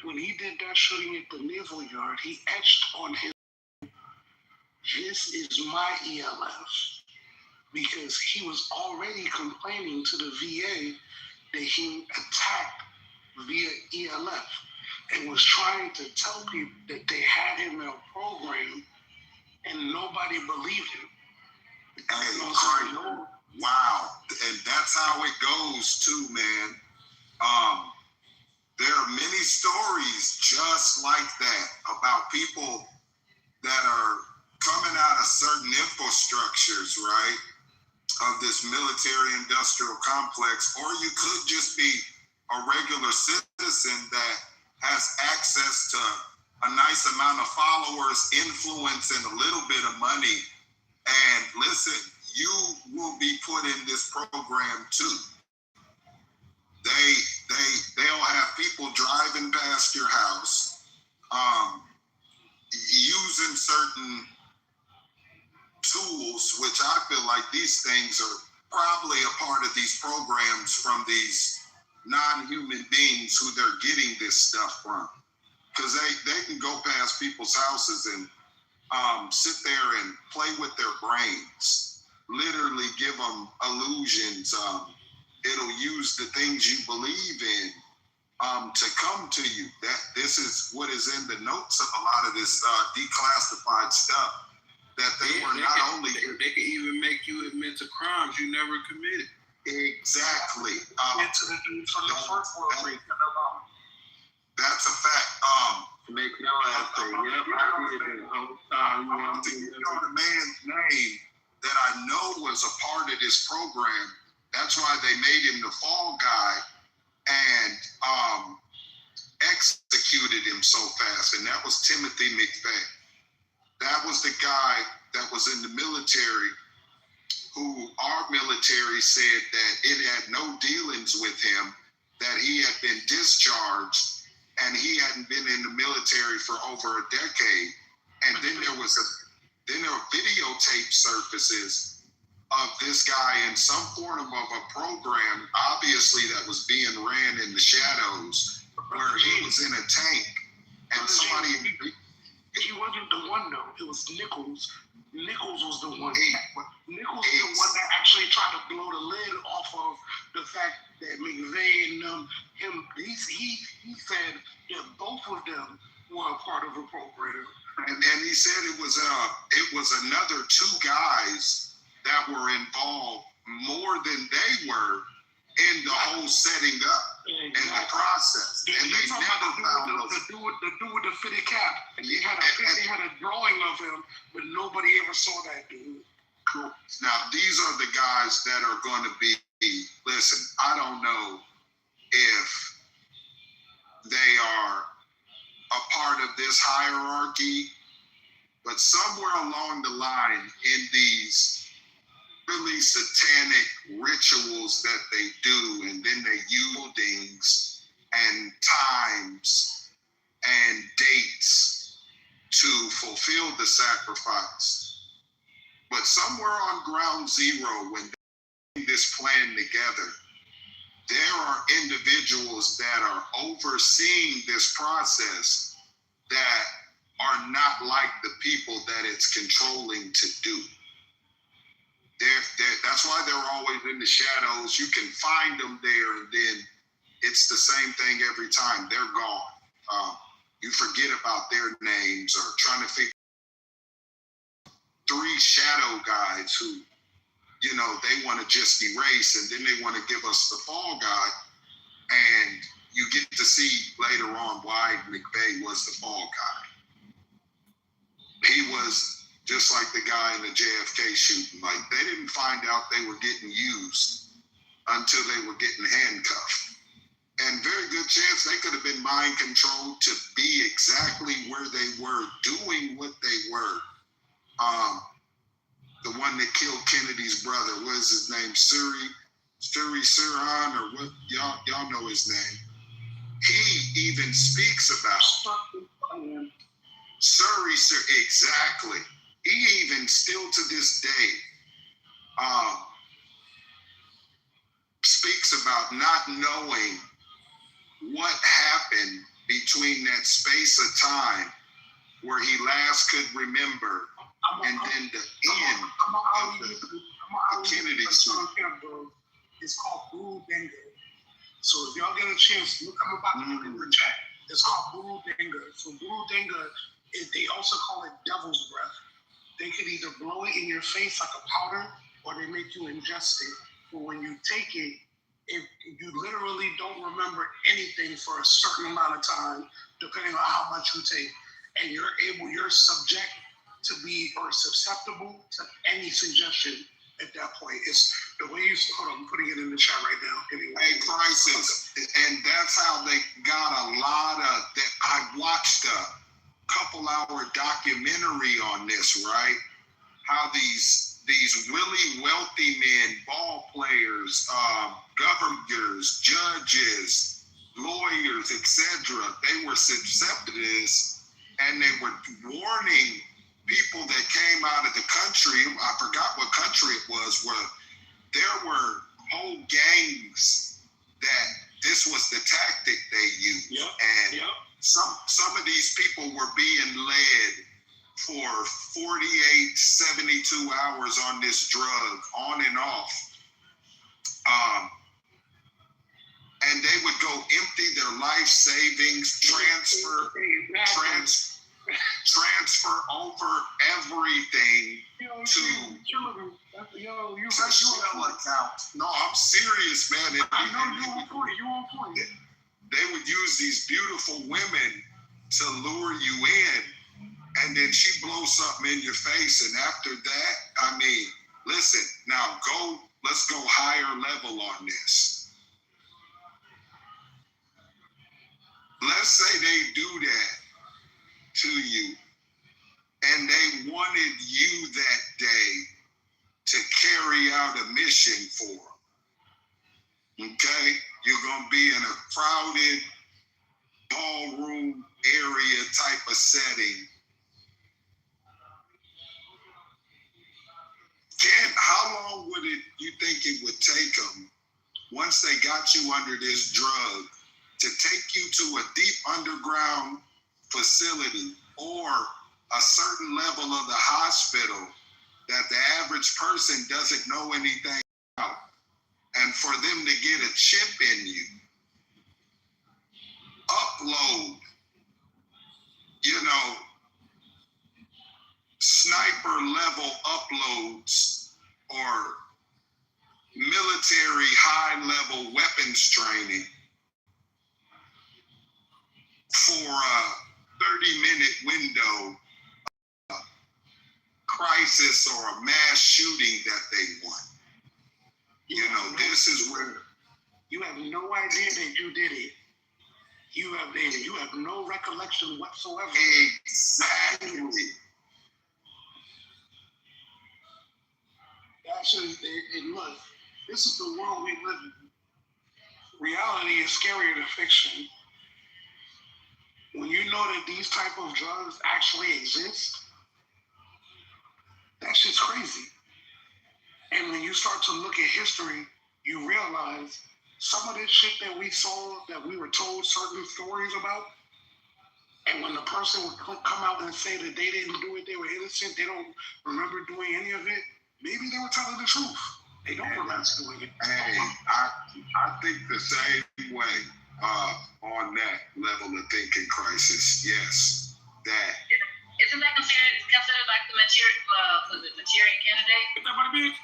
When he did that shooting at the Naval Yard, he etched on his, this is my ELF. Because he was already complaining to the VA that he attacked via ELF and was trying to tell people that they had him in a program and nobody believed him. Hey, wow. And that's how it goes too, man. There are many stories just like that about people that are coming out of certain infrastructures, right? Of this military industrial complex, or you could just be a regular citizen that has access to a nice amount of followers, influence, and a little bit of money. And listen, you will be put in this program too. They'll have people driving past your house, using certain tools, which I feel like these things are probably a part of these programs from these non-human beings who they're getting this stuff from. Because they can go past people's houses and sit there and play with their brains, literally give them illusions. It'll use the things you believe in to come to you. That this is what is in the notes of a lot of this declassified stuff. That they can even make you admit to crimes you never committed. Exactly. Into the dude from the first World Trade Center bomb. That's a fact. Make your ass say, yep, I did it the whole time. You know the man's name that I know was a part of this program. That's why they made him the fall guy and executed him so fast. And that was Timothy McVeigh. That was the guy that was in the military who our military said that it had no dealings with him, that he had been discharged and he hadn't been in the military for over a decade. And then there were videotape surfaces of this guy in some form of a program, obviously that was being ran in the shadows, where he was in a tank and somebody... He wasn't the one though. It was Nichols. Nichols was the one. Nichols was the one that actually tried to blow the lid off of the fact that McVeigh and he said that both of them were a part of a program. And then he said it was another two guys that were involved more than they were in the whole setting up and the process. And they never found the dude with the fitted cap. And they had a drawing of him, but nobody ever saw that dude. Now, these are the guys that are going to be, listen, I don't know if they are a part of this hierarchy, but somewhere along the line in these really satanic rituals that they do, and then they use things and times and dates to fulfill the sacrifice. But somewhere on ground zero, when they put this plan together, there are individuals that are overseeing this process that are not like the people that it's controlling to do. That's why they're always in the shadows. You can find them there, and then it's the same thing every time. They're gone. You forget about their names, or trying to figure 3 shadow guys who, you know, they want to just erase, and then they want to give us the fall guy. And you get to see later on why McVeigh was the fall guy. He was just like the guy in the JFK shooting. Like, they didn't find out they were getting used until they were getting handcuffed. And very good chance they could have been mind controlled to be exactly where they were, doing what they were. The one that killed Kennedy's brother, what is his name? Suri Sirhan, or what? Y'all know his name. He even speaks about Suri Sir, exactly. He even still to this day speaks about not knowing what happened between that space of time where he last could remember and then the end of the Kennedy suit. It's called Buru Denga. So if y'all get a chance, look, I'm about to put it in the chat. It's called Buru Denga. So Buru Denga, they also call it devil's breath. They could either blow it in your face like a powder, or they make you ingest it. But when you take it, if you literally don't remember anything for a certain amount of time, depending on how much you take, and you're subject to be, or susceptible to any suggestion at that point. It's the way you, hold on, I'm putting it in the chat right now. Anyway. Hey, Crisis, and that's how they got a lot of, I watched a couple-hour documentary on this, right? How these really wealthy men, ball players, governors, judges, lawyers, etc., they were susceptible to this, and they were warning people that came out of the country. I forgot what country it was, where there were whole gangs that this was the tactic they used. Some of these people were being led for 48, 72 hours on this drug, on and off. And they would go empty their life savings, transfer over everything to shell account. No, I'm serious, man. I know you on point. They would use these beautiful women to lure you in, and then she blows something in your face, and after that, I mean, listen, now let's go higher level on this. Let's say they do that to you, and they wanted you that day to carry out a mission for them. Okay? You're going to be in a crowded ballroom area type of setting. How long would you think it would take them, once they got you under this drug, to take you to a deep underground facility or a certain level of the hospital that the average person doesn't know anything about, and for them to get a chip in you, upload, sniper level uploads or military high level weapons training for a 30-minute window, crisis or a mass shooting that they want. You know, this is where you have no idea that you did it. You have no recollection whatsoever. Exactly. Actually, look, this is the world we live in. Reality is scarier than fiction. When you know that these type of drugs actually exist, that shit's crazy. And when you start to look at history, you realize some of this shit that we saw, that we were told certain stories about, and when the person would come out and say that they didn't do it, they were innocent, they don't remember doing any of it, maybe they were telling the truth. They don't remember doing it. Hey, I think the same way on that level of thinking, crisis. Yes, that. Isn't that considered like the Manchurian candidate?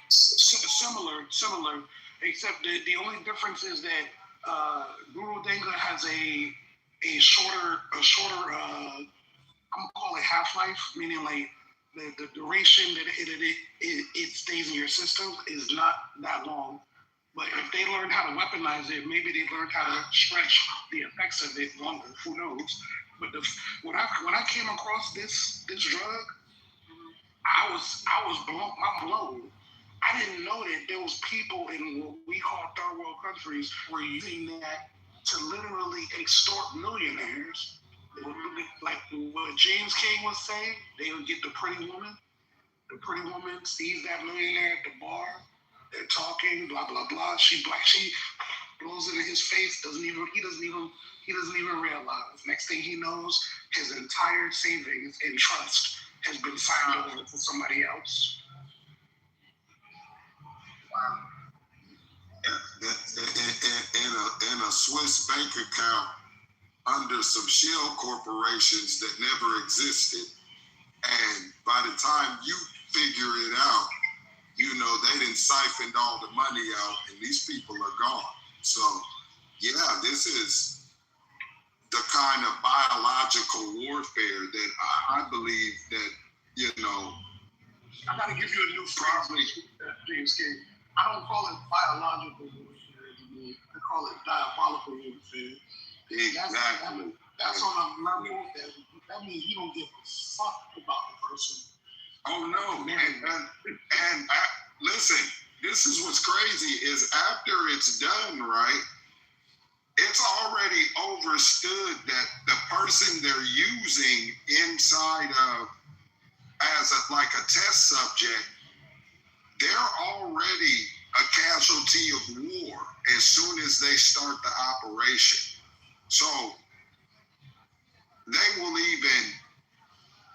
Similar, except the only difference is that Guru Denga has a shorter I'm gonna call it half-life, meaning like the duration that it stays in your system is not that long. But if they learn how to weaponize it, maybe they learn how to stretch the effects of it longer. Who knows? But when I came across this drug, I was blown. I didn't know that there was people in what we call third world countries who were using that to literally extort millionaires. Like what James King was saying, they would get the pretty woman. The pretty woman sees that millionaire at the bar. They're talking, blah blah blah. She blows it in his face. He doesn't even realize. Next thing he knows, his entire savings and trust has been signed over to somebody else. Wow. In a Swiss bank account under some shell corporations that never existed, and by the time you figure it out, you know, they done siphoned all the money out and these people are gone. So, yeah, this is the kind of biological warfare that I believe that, you know. I got to give you a new phrase, James King. I don't call it biological warfare anymore. I call it diabolical warfare. Exactly. That's on a level that means you don't give a fuck about the person. Oh no, and listen, this is what's crazy is after it's done, right? It's already overstood that the person they're using inside of as a test subject, they're already a casualty of war as soon as they start the operation. So they will even,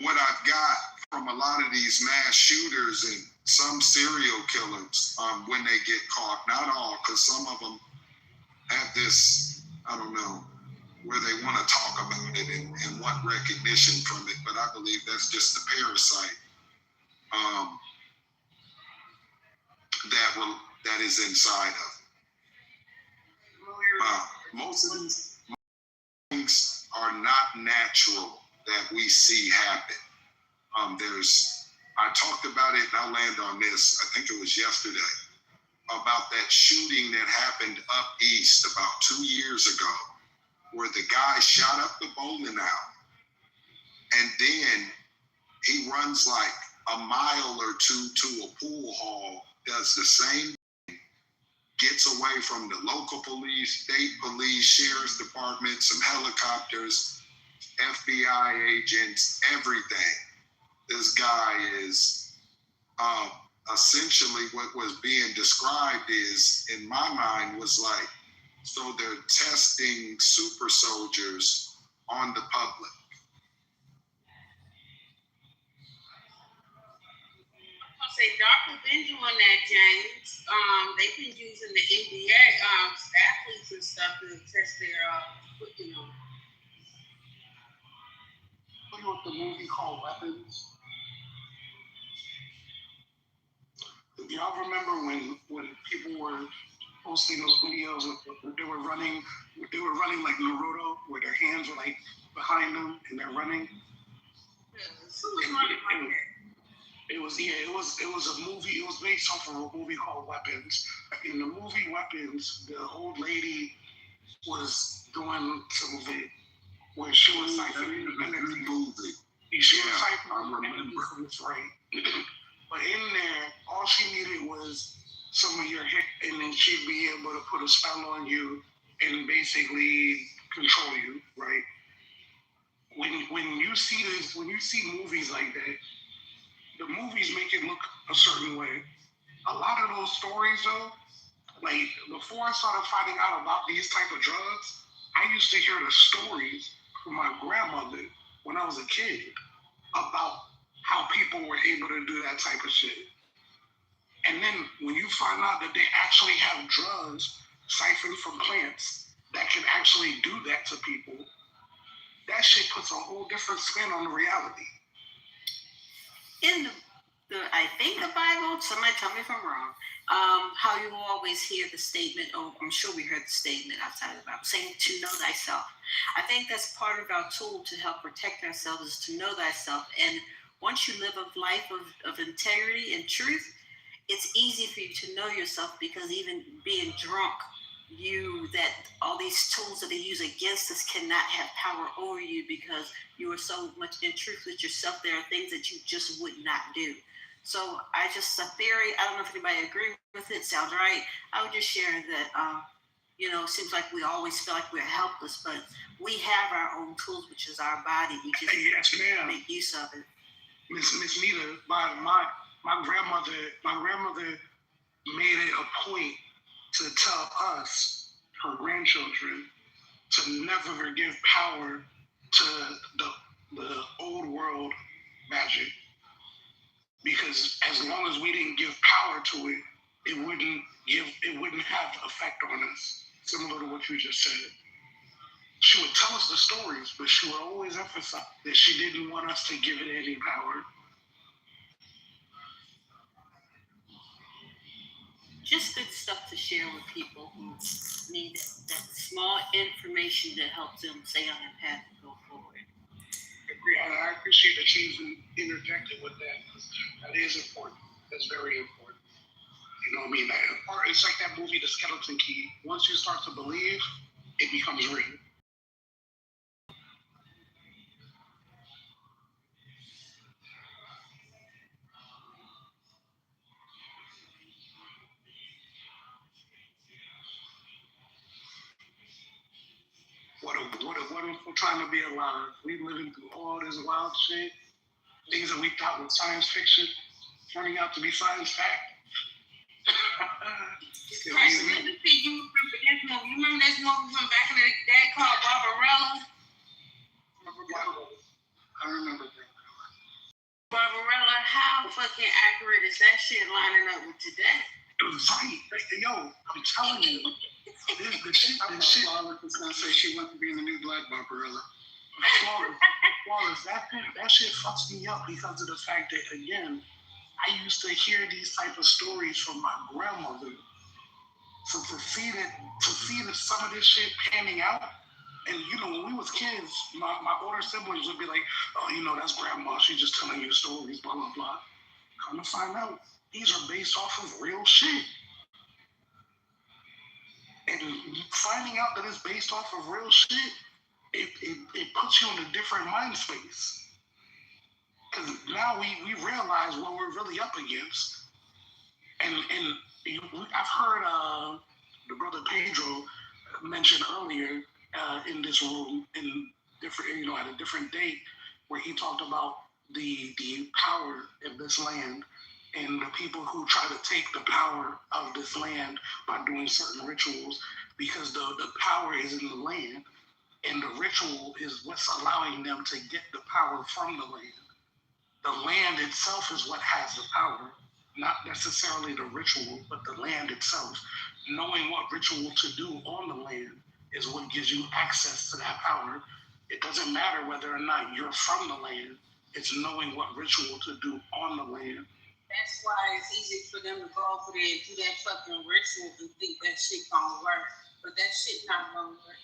what I've got from a lot of these mass shooters and some serial killers, when they get caught, not all, because some of them have this, I don't know, where they want to talk about it and want recognition from it, but I believe that's just the parasite that is inside of it. Most of these things are not natural that we see happen. I talked about it, and I'll land on this, I think it was yesterday, about that shooting that happened up east about 2 years ago, where the guy shot up the bowling alley, and then he runs like a mile or two to a pool hall, does the same thing, gets away from the local police, state police, sheriff's department, some helicopters, FBI agents, everything. This guy is essentially what was being described is, in my mind, was like, so they're testing super soldiers on the public. I'll say Dr. been doing that, James. They've been using the NBA athletes and stuff to test their you know. You know what the movie called Weapons? Y'all remember when people were posting those videos of they were running like Naruto, where their hands were like behind them and they're running? Yeah, was a movie. It was based off of a movie called Weapons. In the movie Weapons, the old lady was doing some of it where she was siphoning the energy. She was siphoning the energy from this right. But in there, all she needed was some of your hit, and then she'd be able to put a spell on you and basically control you, right? When you see movies like that, the movies make it look a certain way. A lot of those stories, though, like before I started finding out about these type of drugs, I used to hear the stories from my grandmother when I was a kid about how people were able to do that type of shit. And then when you find out that they actually have drugs siphoned from plants that can actually do that to people, that shit puts a whole different spin on the reality. In I think the Bible, somebody tell me if I'm wrong, how you always hear the statement, I'm sure we heard the statement outside of the Bible, saying to know thyself. I think that's part of our tool to help protect ourselves is to know thyself. And once you live a life of integrity and truth, it's easy for you to know yourself because even being drunk, that all these tools that they use against us cannot have power over you because you are so much in truth with yourself. There are things that you just would not do. So a theory, I don't know if anybody agrees with it, sounds right. I would just share that, it seems like we always feel like we're helpless, but we have our own tools, which is our body. We just make use of it. Miss Nita, my grandmother made it a point to tell us, her grandchildren, to never give power to the old world magic. Because as long as we didn't give power to it, it wouldn't have effect on us, similar to what you just said. She would tell us the stories, but she would always emphasize that she didn't want us to give it any power. Just good stuff to share with people who need that small information that helps them stay on their path and go forward. I appreciate that you even interjected with that, because that is important. That's very important. You know what I mean? It's like that movie, The Skeleton Key. Once you start to believe, it becomes real. What a wonderful time to be alive. We living through all this wild shit. Things that we thought were science fiction turning out to be science fact. You remember this movie from back in the day called Barbarella? I remember that. Barbarella, how fucking accurate is that shit lining up with today? Right. Yo, I'm telling you. The shit. Flawless was gonna say she wanted to be in the new Black Barbarella. Flawless. That shit fucks me up because of the fact that, again, I used to hear these type of stories from my grandmother. So to see that some of this shit panning out, and when we was kids, my older siblings would be like, oh, that's grandma, she's just telling you stories, blah, blah, blah. Come to find out, these are based off of real shit. And finding out that it's based off of real shit, it puts you in a different mind space. Because now we realize what we're really up against. And I've heard the brother Pedro mention earlier in this room in different, at a different date, where he talked about the power of this land and the people who try to take the power of this land by doing certain rituals, because the power is in the land, and the ritual is what's allowing them to get the power from the land. The land itself is what has the power, not necessarily the ritual, but the land itself. Knowing what ritual to do on the land is what gives you access to that power. It doesn't matter whether or not you're from the land. It's knowing what ritual to do on the land. That's why it's easy for them to go over there and do that fucking ritual and think that shit gonna work. But that shit not gonna work.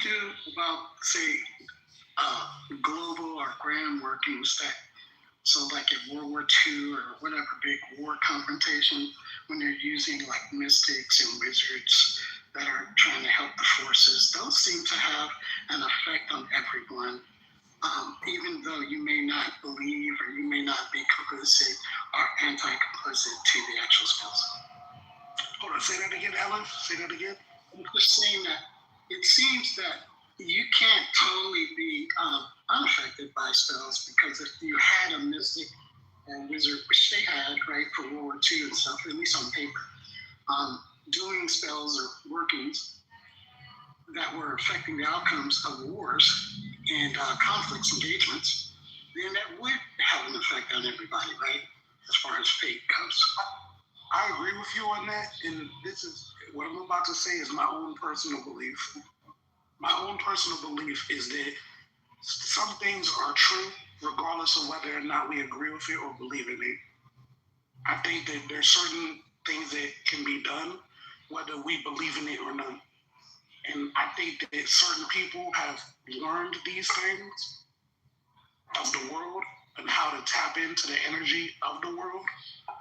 do about, say, global or grand workings that, so like in World War II or whatever big war confrontation, when they're using like mystics and wizards that are trying to help the forces, those seem to have an effect on everyone. Even though you may not believe or you may not be complicit or anti-complicit to the actual spells. Hold on, say that again, Ellen. Say that again. I'm just saying that it seems that you can't totally be unaffected by spells, because if you had a mystic and wizard, which they had, right, for World War II and stuff, at least on paper, doing spells or workings that were affecting the outcomes of wars and conflicts, engagements, then that would have an effect on everybody, right, as far as fate goes. I agree with you on that, and this is what I'm about to say is my own personal belief. My own personal belief is that some things are true regardless of whether or not we agree with it or believe in it. I think that there's certain things that can be done whether we believe in it or not. And I think that certain people have learned these things of the world and how to tap into the energy of the world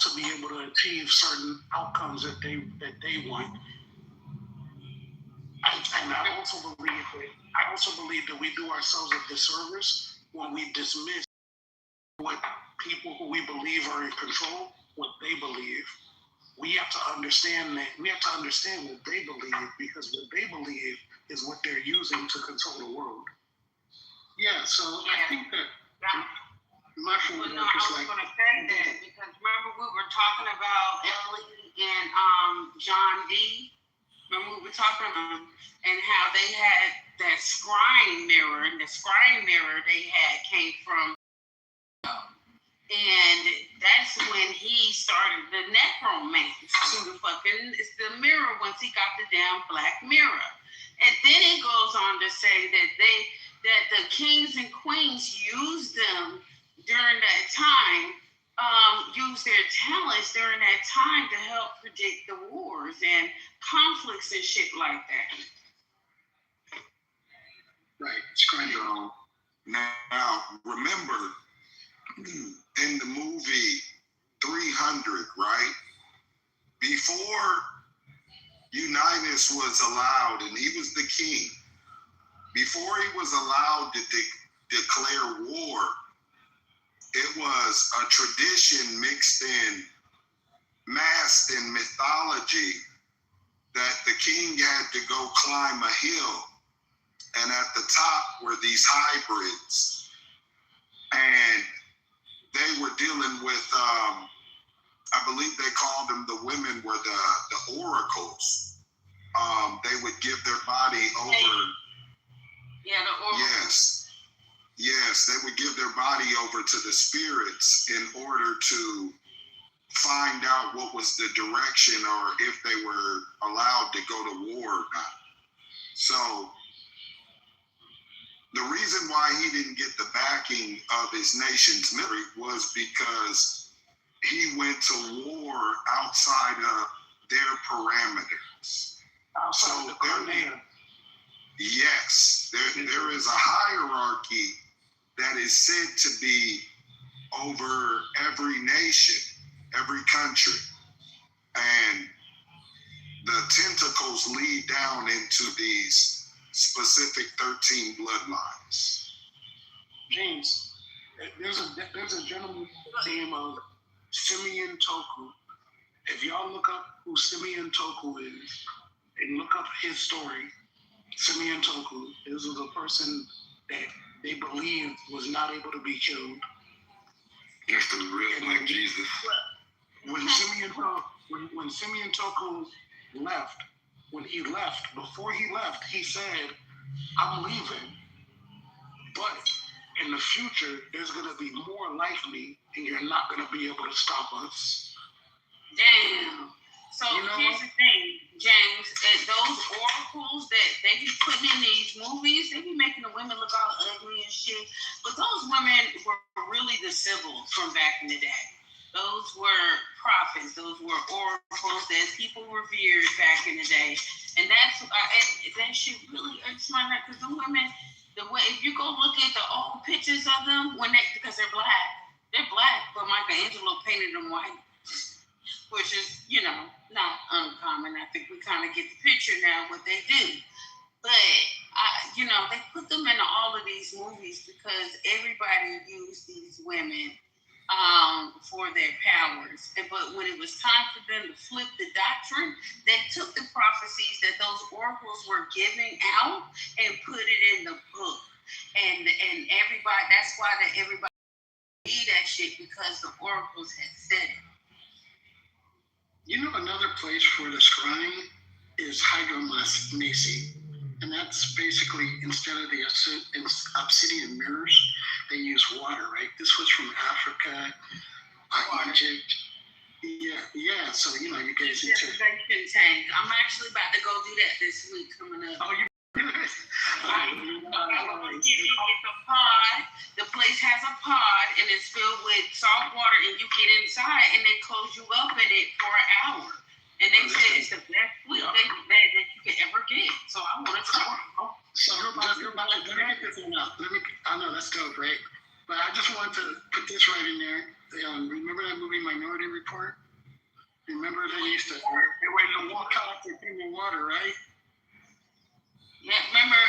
to be able to achieve certain outcomes that they want. I also believe that we do ourselves a disservice when we dismiss what people who we believe are in control, what they believe. We have to understand that. We have to understand what they believe, because what they believe is what they're using to control the world. Yeah, so I think that my I was going to say that, because remember we were talking about Ellie and John D. Remember we were talking about and how they had that scrying mirror, and the scrying mirror they had came from. And that's when he started the necromancy to the mirror once he got the damn black mirror. And then it goes on to say that the kings and queens used them during that time, used their talents during that time to help predict the wars and conflicts and shit like that. Right, scrying. Now, remember, in the movie 300, right? Before Unitas was allowed, and he was the king, before he was allowed to declare war, it was a tradition mixed in, masked in mythology, that the king had to go climb a hill, and at the top were these hybrids, and they were dealing with, I believe they called them, the women were the oracles. They would give their body over. Yeah, the oracles. Yes, they would give their body over to the spirits in order to find out what was the direction, or if they were allowed to go to war or not. So the reason why he didn't get the backing of his nation's military was because he went to war outside of their parameters. Outside the command. Yes, there is a hierarchy that is said to be over every nation, every country. And the tentacles lead down into these specific 13 bloodlines. James, there's a gentleman named Simeon Toku. If y'all look up who Simeon Toku is and look up his story, Simeon Toku, this was a person that they believed was not able to be killed. That's the real like Jesus. When Simeon Toku left, before he left, he said, "I'm leaving, but in the future, there's going to be more like me, and you're not going to be able to stop us." Damn. So here's the thing, James, those oracles that they be putting in these movies, they be making the women look all ugly and shit. But those women were really the Sibyls from back in the day. Those were prophets. Those were oracles that people revered back in the day. And that's that shit really irks my heart because the women, the way if you go look at the old pictures of them because they're black, but Michelangelo painted them white, which is not uncommon. I think we kind of get the picture now what they do. But they put them in all of these movies because everybody used these women for their powers. But when it was time for them to flip the doctrine, they took the prophecies that those oracles were giving out and put it in the book. And everybody, that's why everybody read that shit because the oracles had said it. You know, another place for the scrying is hydromancy. And that's basically, instead of the obsidian mirrors, they use water, right? This was from Africa, Egypt. Yeah. So, you guys into... tank. I'm actually about to go do that this week coming up. Oh, you... It's a pod. The place has a pod, and it's filled with salt water, and you get inside, and they close you up in it for an hour. And they said it's the best sleep that you could ever get. So I want to try. So you're about to get this one out. I know that's dope, right? But I just want to put this right in there. Remember that movie Minority Report? Remember they used to walk out after drinking water, right? Yeah, remember,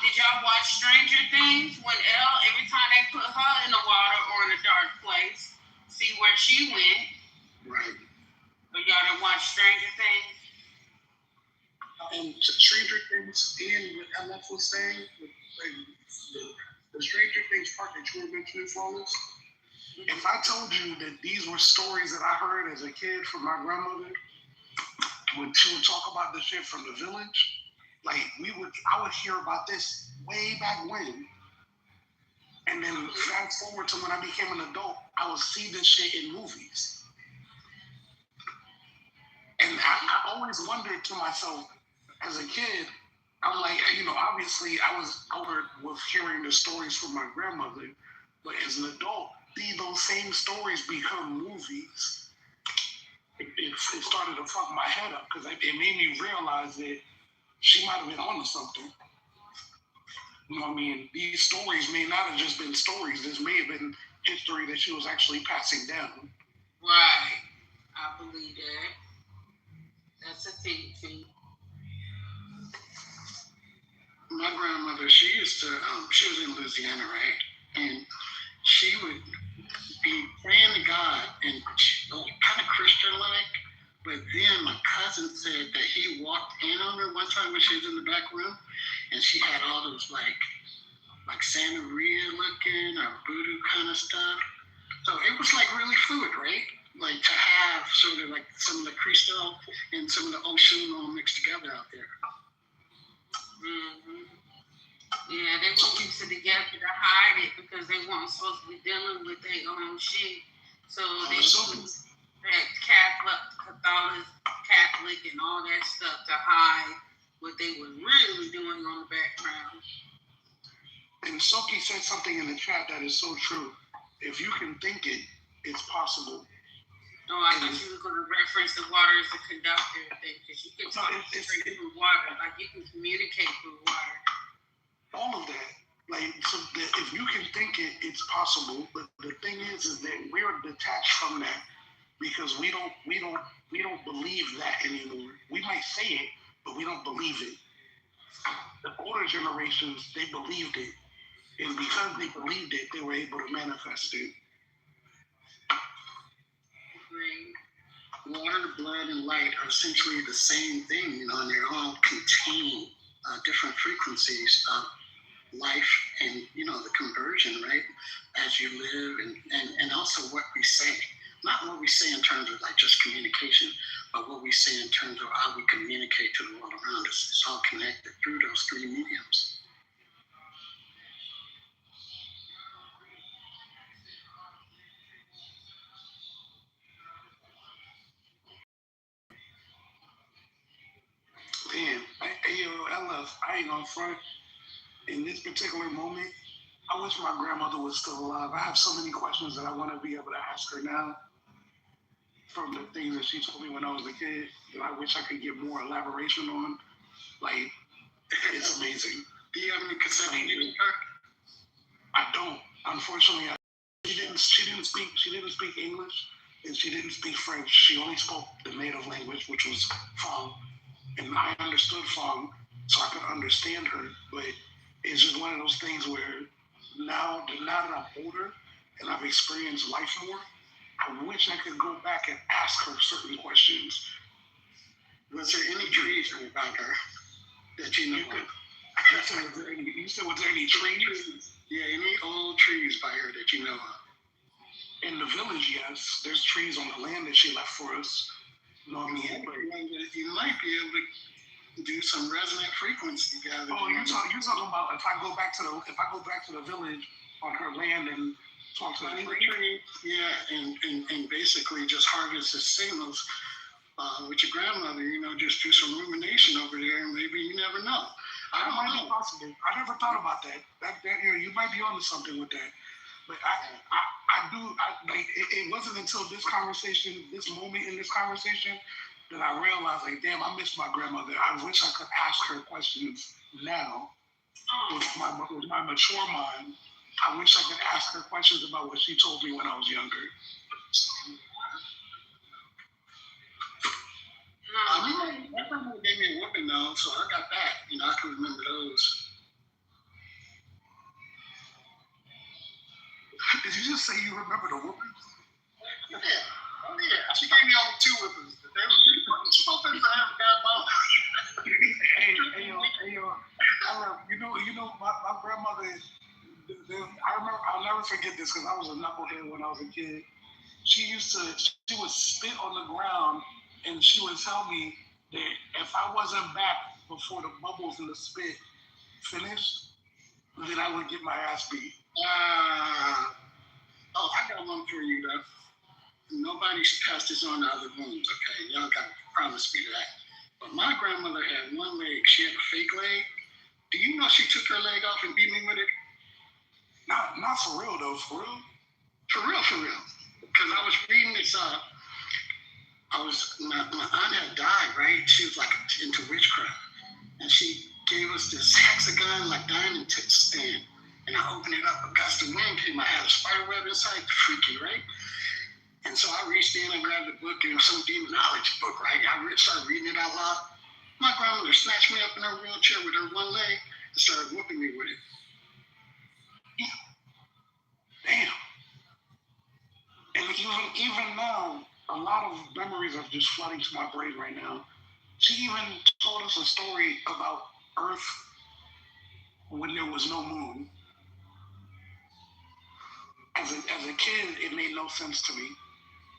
did y'all watch Stranger Things when every time they put her in the water or in a dark place, see where she went? Right. But y'all didn't watch Stranger Things? And Stranger Things, and what LF was saying, the Stranger Things part that you were mentioning, Flawless, if I told you that these were stories that I heard as a kid from my grandmother, when she would talk about the shit from the village, like I would hear about this way back when. And then fast forward to when I became an adult, I would see this shit in movies. And I always wondered to myself, as a kid, I'm like, obviously I was over with hearing the stories from my grandmother, but as an adult, those same stories become movies. It started to fuck my head up because it made me realize that she might have been onto something. You know what I mean? These stories may not have just been stories. This may have been history that she was actually passing down. Right. I believe that. That's a thing too. My grandmother, she used to, she was in Louisiana, right? And she would be praying to God and kind of Christian-like. But then my cousin said that he walked in on her one time when she was in the back room, and she had all those like Santeria looking or voodoo kind of stuff. So it was like really fluid, right? Like to have sort of like some of the crystal and some of the ocean all mixed together out there. Mm-hmm. Yeah, they were mixing together to hide it because they weren't supposed to be dealing with their own shit. So they used that Catholic and all that stuff to hide what they were really doing on the background. And Soki said something in the chat that is so true. If you can think it, it's possible. No, I thought you were going to reference the water as a conductor thing, because you can talk straight through water, like you can communicate through water. All of that. Like, so that if you can think it, it's possible. But the thing is that we're detached from that because we don't believe that anymore. We might say it, but we don't believe it. The older generations, they believed it. And because they believed it, they were able to manifest it. Water, blood, and light are essentially the same thing, and they all contain different frequencies of life and, the conversion, right? As you live and also what we say. Not what we say in terms of like just communication, but what we say in terms of how we communicate to the world around us. It's all connected through those three mediums. Man, I ain't gonna front. In this particular moment, I wish my grandmother was still alive. I have so many questions that I want to be able to ask her now. from the things that she told me when I was a kid that I wish I could get more elaboration on. Like, it's amazing. Do you have any cassette tapes? I don't. Unfortunately, she didn't speak English, and she didn't speak French. She only spoke the native language, which was Fang, and I understood Fang, so I could understand her. But it's just one of those things where now that I'm older and I've experienced life more, I wish I could go back and ask her certain questions. Was there any trees about her that you know? You said, was there any trees? Yeah, any old trees by her that you know of? In the village, yes. There's trees on the land that she left for us. You know what I mean? You might be able to do some resonant frequency gathering. Oh, you're talking about if I go back to the village on her land and talk to the tree. Yeah, and basically just harvest the signals with your grandmother. Just do some rumination over there, and maybe you never know. I don't know. Possible. I never thought about that. You might be onto something with that. But it wasn't until this moment in this conversation, that I realized, like, damn, I miss my grandmother. I wish I could ask her questions now with my mature mind. I wish I could ask her questions about what she told me when I was younger. My grandmother gave me a whooping though, so I got that. I can remember those. Did you just say you remember the whoopings? Yeah. Oh yeah. She gave me only 2 whippings. They were pretty fucking small things I haven't got my. My grandmother. I'll never forget this because I was a knucklehead when I was a kid. She would spit on the ground and she would tell me that if I wasn't back before the bubbles in the spit finished, then I would get my ass beat. I got one for you though. Nobody's passed this on to other rooms, okay? Y'all gotta promise me that. But my grandmother had one leg. She had a fake leg. Do you know she took her leg off and beat me with it? Not for real though, for real? For real. Because I was reading this my aunt had died, right? She was like into witchcraft. And she gave us this hexagon, like diamond tip stand. And I opened it up, a gust of wind came. I had a spider web inside, freaky, right? And so I reached in and grabbed a book, some demonology book, right? I started reading it out loud. My grandmother snatched me up in her wheelchair with her one leg and started whooping me with it. Damn. And even now, a lot of memories are just flooding to my brain right now. She even told us a story about Earth when there was no moon. As a kid, it made no sense to me.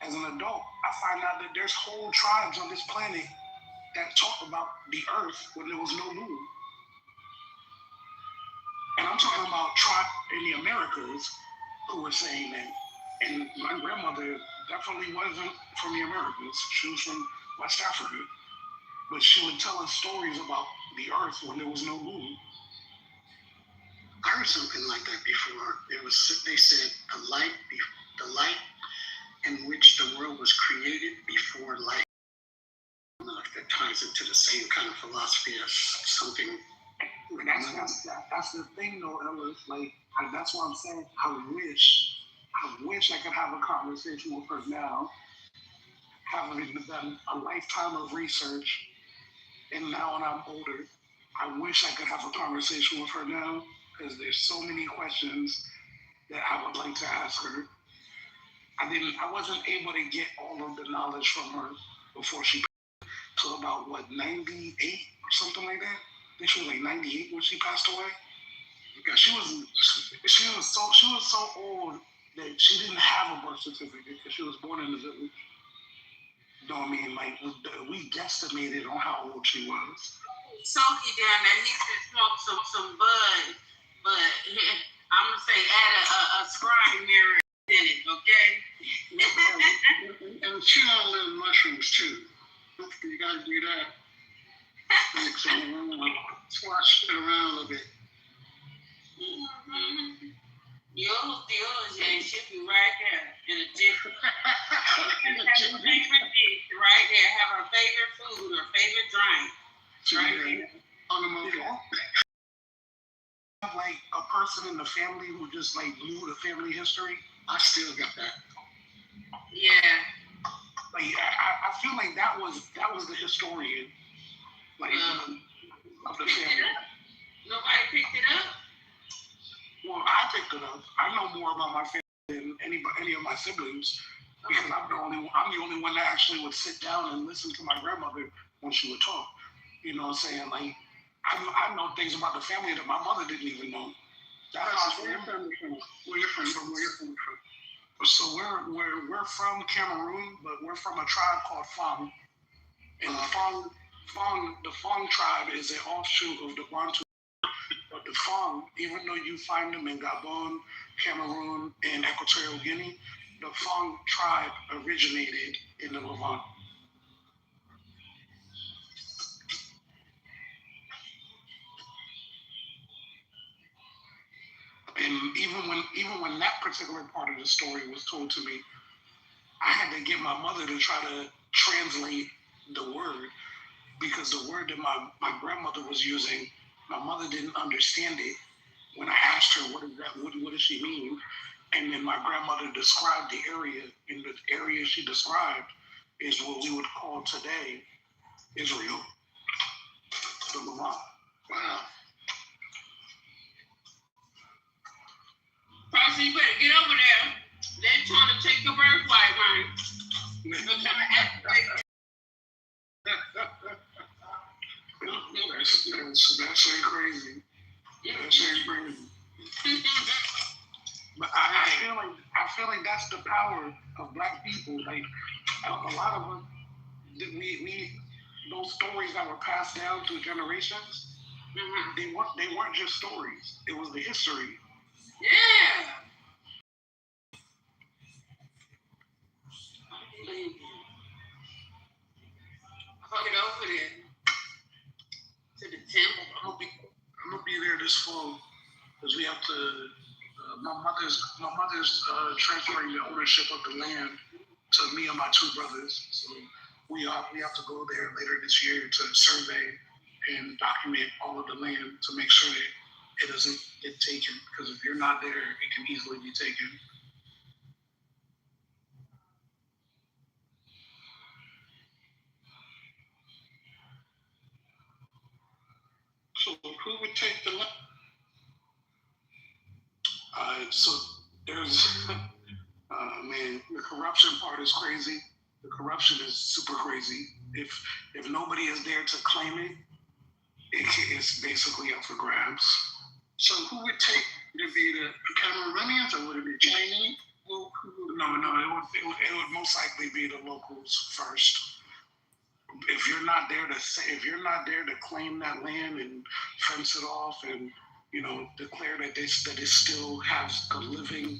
As an adult, I find out that there's whole tribes on this planet that talk about the Earth when there was no moon. And I'm talking about tribe in the Americas who were saying that. And my grandmother definitely wasn't from the Americas. She was from West Africa. But she would tell us stories about the Earth when there was no moon. I heard something like that before. They said the light in which the world was created before light. I don't know if that ties into the same kind of philosophy as something. That's the thing though, Ellis. Like, that's what I'm saying. I wish I could have a conversation with her now, having done a lifetime of research, and now when I'm older, I wish I could have a conversation with her now, because there's so many questions that I would like to ask her. I wasn't able to get all of the knowledge from her before she passed, till about 98 or something like that. I think she was like 98 when she passed away. Because she was so old that she didn't have a birth certificate because she was born in the village. You know what I mean? Like, we guesstimated on how old she was. Soaky down there, he should smoke some bud, but I'm gonna say add a scrying mirror in it, okay? And chew on little mushrooms too. You gotta do that. Squash it around a little bit. Mm-hmm. Yours, and she'll be right there in a jiffy. food or favorite drink. Right. On the mobile. Like a person in the family who just like knew the family history. I still got that. Yeah. Like I feel like that was the historian. Like of the family. Nobody picked it up? Well, I picked it up. I know more about my family than any of my siblings because I'm the only one that actually would sit down and listen to my grandmother when she would talk. You know what I'm saying? Like I know things about the family that my mother didn't even know. That's where your family from. Where you're from? So we're from Cameroon, but we're from a tribe called Fang. And the Fang tribe is an offshoot of the Bantu. But the Fang, even though you find them in Gabon, Cameroon, and Equatorial Guinea, the Fang tribe originated in the Levant. And even when that particular part of the story was told to me, I had to get my mother to try to translate the word because the word that my grandmother was using, my mother didn't understand it. When I asked her, what does she mean? And then my grandmother described the area, and the area she described is what we would call today Israel, the Levant. Wow. Pastor, you better get over there. They're trying to take your birthright, man. They're trying to activate. That's so crazy. That's so crazy. But I feel like that's the power of Black people. Like a lot of us, we those stories that were passed down through generations, they weren't just stories. It was the history. Yeah. Fuck it over there to the temple. I'm gonna be there this fall because we have to. My mother's transferring the ownership of the land to me and my two brothers. So we have to go there later this year to survey and document all of the land to make sure that it doesn't get taken. Because if you're not there, it can easily be taken. So who would take the land? So there's, man, the corruption part is crazy. The corruption is super crazy. If nobody is there to claim it, it's basically up for grabs. So who would take to be the Cameroonians or would it be Chinese? No, it would most likely be the locals first. If you're not there to claim that land and fence it off and declare that it still has a living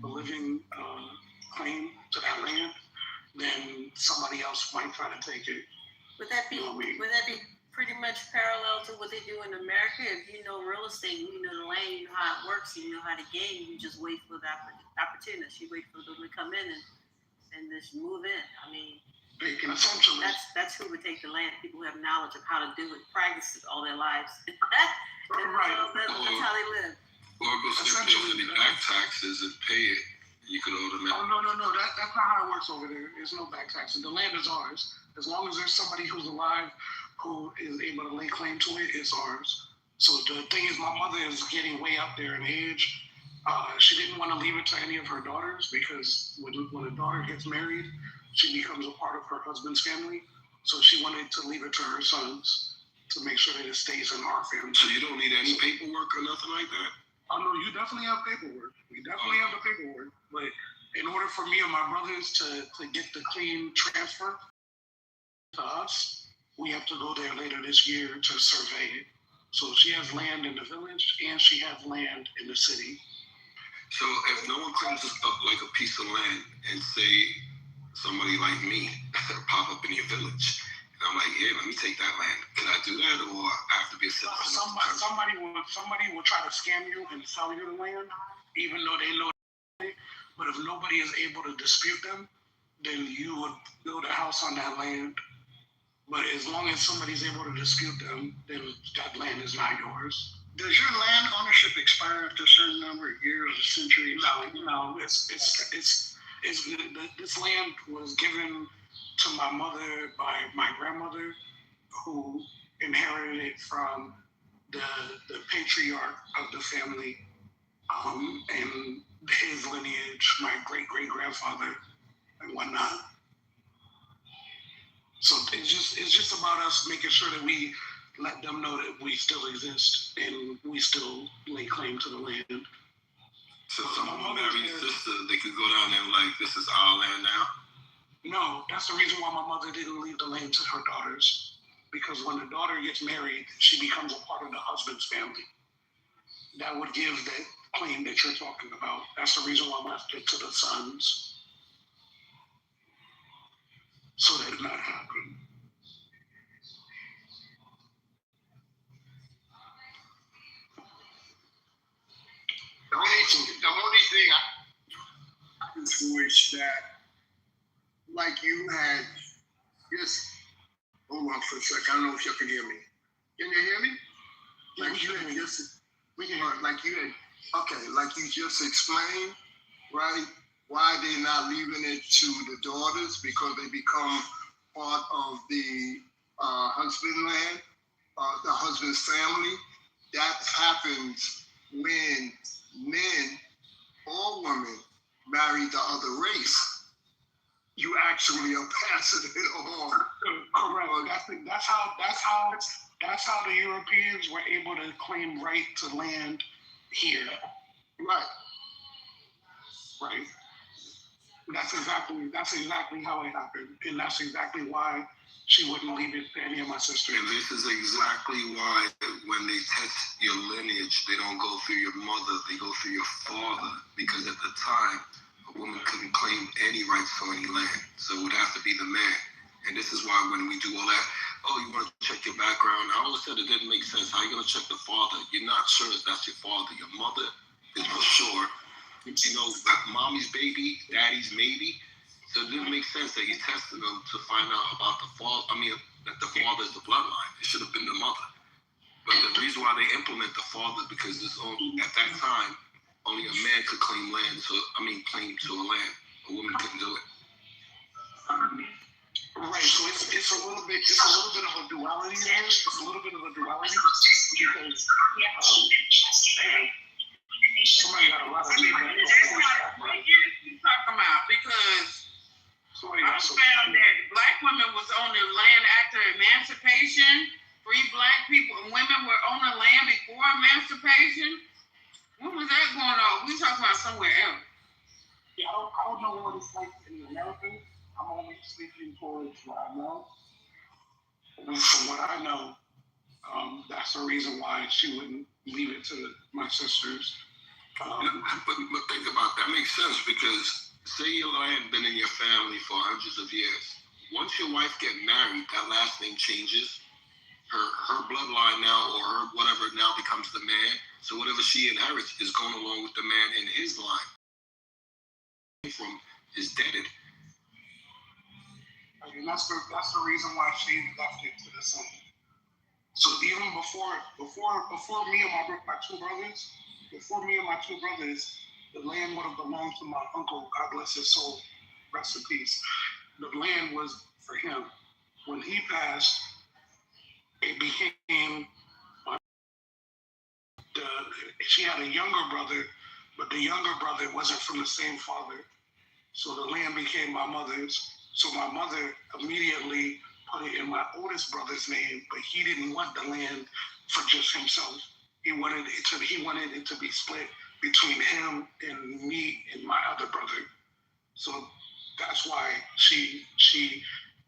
claim to that land, then somebody else might try to take it. Would that be pretty much parallel to what they do in America? If you know real estate, you know the land, you know how it works, you know how to game, you just wait for the opportunity. You wait for them to come in and just move in. I mean, essentially, that's who would take the land. People who have knowledge of how to do it, practice it all their lives. Right. That's how they live. Or go simply pay the back taxes and pay it. You can automatically. Oh no, that's not how it works over there. There's no back taxes. The land is ours. As long as there's somebody who's alive who is able to lay claim to it, it's ours. So the thing is, my mother is getting way up there in age. She didn't want to leave it to any of her daughters because when a daughter gets married, she becomes a part of her husband's family. So she wanted to leave it to her sons to make sure that it stays in our family. So you don't need any paperwork or nothing like that? Oh no, you definitely have paperwork. We definitely have the paperwork. But in order for me and my brothers to get the clean transfer to us, we have to go there later this year to survey it. So she has land in the village and she has land in the city. So if no one claims like a piece of land and say somebody like me pop up in your village, and I'm like, yeah, let me take that land. Can I do that, or I have to be a citizen? Somebody will try to scam you and sell you the land, even though they know it. But if nobody is able to dispute them, then you would build a house on that land But as long as somebody's able to dispute them, then that land is not yours. Does your land ownership expire after a certain number of years or centuries? No. This land was given to my mother by my grandmother, who inherited it from the patriarch of the family, and his lineage, my great-great-grandfather and whatnot. So it's just about us making sure that we let them know that we still exist and we still lay claim to the land. So someone married a sister, they could go down there like, this is our land now? No, that's the reason why my mother didn't leave the land to her daughters. Because when the daughter gets married, she becomes a part of the husband's family. That would give that claim that you're talking about. That's the reason why I left it to the sons. So that it not happen. The only thing I just wish that, like you had, just hold on for a second. I don't know if you can hear me. Can you hear me? Like you had just, like you just explained, right? Why they're not leaving it to the daughters, because they become part of the husband land, the husband's family. That happens when men or women marry the other race. You actually are passing it on. Correct. That's how the Europeans were able to claim right to land here. Right. That's exactly how it happened, and that's exactly why she wouldn't leave it to any of my sisters. And this is exactly why when they test your lineage, they don't go through your mother, they go through your father, because at the time, a woman couldn't claim any rights to any land, so it would have to be the man. And this is why when we do all that, oh, you want to check your background? I always said it didn't make sense. How are you going to check the father? You're not sure if that's your father. Your mother is for sure. You know, mommy's baby, daddy's maybe. So it didn't make sense that you're testing them to find out about the father. I mean, that the father is the bloodline. It should have been the mother. But the reason why they implement the father, because at that time, only a man could claim land. Claim to a land. A woman couldn't do it. Right. So it's a little bit of a duality there. It's a little bit of a duality because somebody got a lot of feedback. What year you talking about? Because I found that black women was on the land after emancipation. Free black people and women were on the land before emancipation. When was that going on? We talking about somewhere else. Yeah, I don't know what it's like in America. I'm only speaking towards what I know. And from what I know, that's the reason why she wouldn't leave it to my sisters. But think about that. Makes sense because say your land been in your family for hundreds of years. Once your wife get married, that last name changes. Her bloodline now or her whatever now becomes the man. So whatever she inherits is going along with the man in his line. From is deaded. And that's the reason why she left it to the son. So even before me and my two brothers, the land would have belonged to my uncle, God bless his soul, rest in peace. The land was for him. When he passed, it became she had a younger brother, but the younger brother wasn't from the same father. So the land became my mother's. So my mother immediately put it in my oldest brother's name, but he didn't want the land for just himself. He wanted it to be split between him and me and my other brother. So that's why she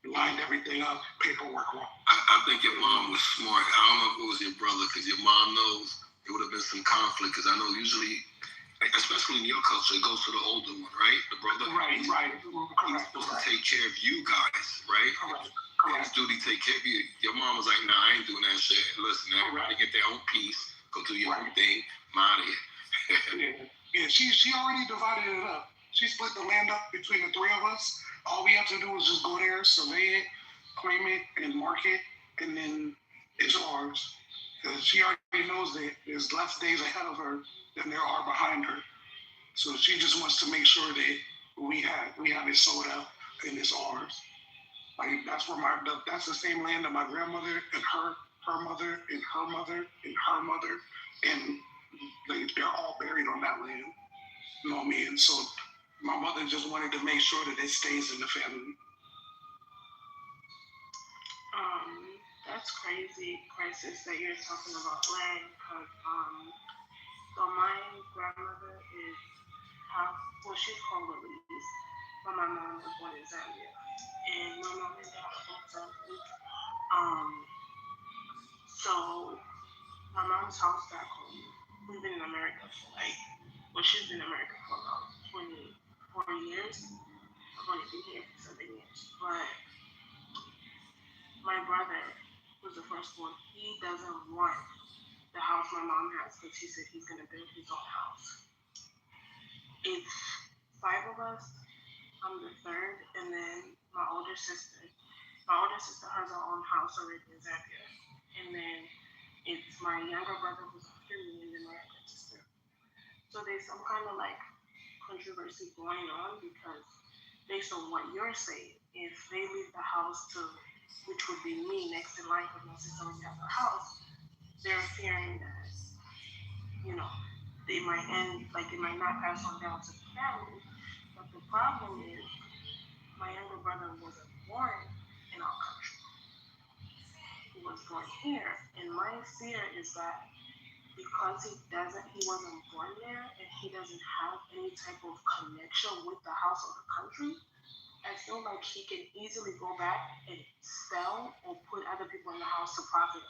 lined everything up, paperwork wrong. I think your mom was smart. I don't know if it was your brother, because your mom knows it would have been some conflict, because I know usually, especially in your culture, it goes to the older one, right? The brother. Right. He's supposed to take care of you guys, right? Correct. His duty take care of you. Your mom was like, nah, I ain't doing that shit. Listen, everybody get their own piece. Go do your own thing. I'm out of here. Yeah, she already divided it up. She split the land up between the three of us. All we have to do is just go there, survey it, claim it and mark it, and then it's ours. Because she already knows that there's less days ahead of her than there are behind her. So she just wants to make sure that we have it sold out and it's ours. Like that's the same land that my grandmother and her mother and her mother and her mother and they're all buried on that land. You know what I mean? So my mother just wanted to make sure that it stays in the family. That's crazy, Crisis, that you're talking about land, because so my grandmother is half, well, she's Congolese, but my mom was born in Zambia, and my mom and dad are both Zambian. So my mom's house back home, we've been in America for she's been in America for about 24 years. I've only been here for 7 years, but my brother was the first one. He doesn't want the house my mom has because he said he's gonna build his own house. It's 5 of us. I'm the third, and then my older sister. My older sister has her own house already in Zambia, and then it's my younger brother who's after me, and then my younger sister. So there's some kind of controversy going on because based on what you're saying, if they leave the house to, which would be me next in line because my sister already has a house, they're fearing that, they might end, it might not pass on down to the family. But the problem is, my younger brother wasn't born in our country. He was born here. And my fear is that because he wasn't born there and he doesn't have any type of connection with the house or the country, I feel like he can easily go back and sell or put other people in the house to profit.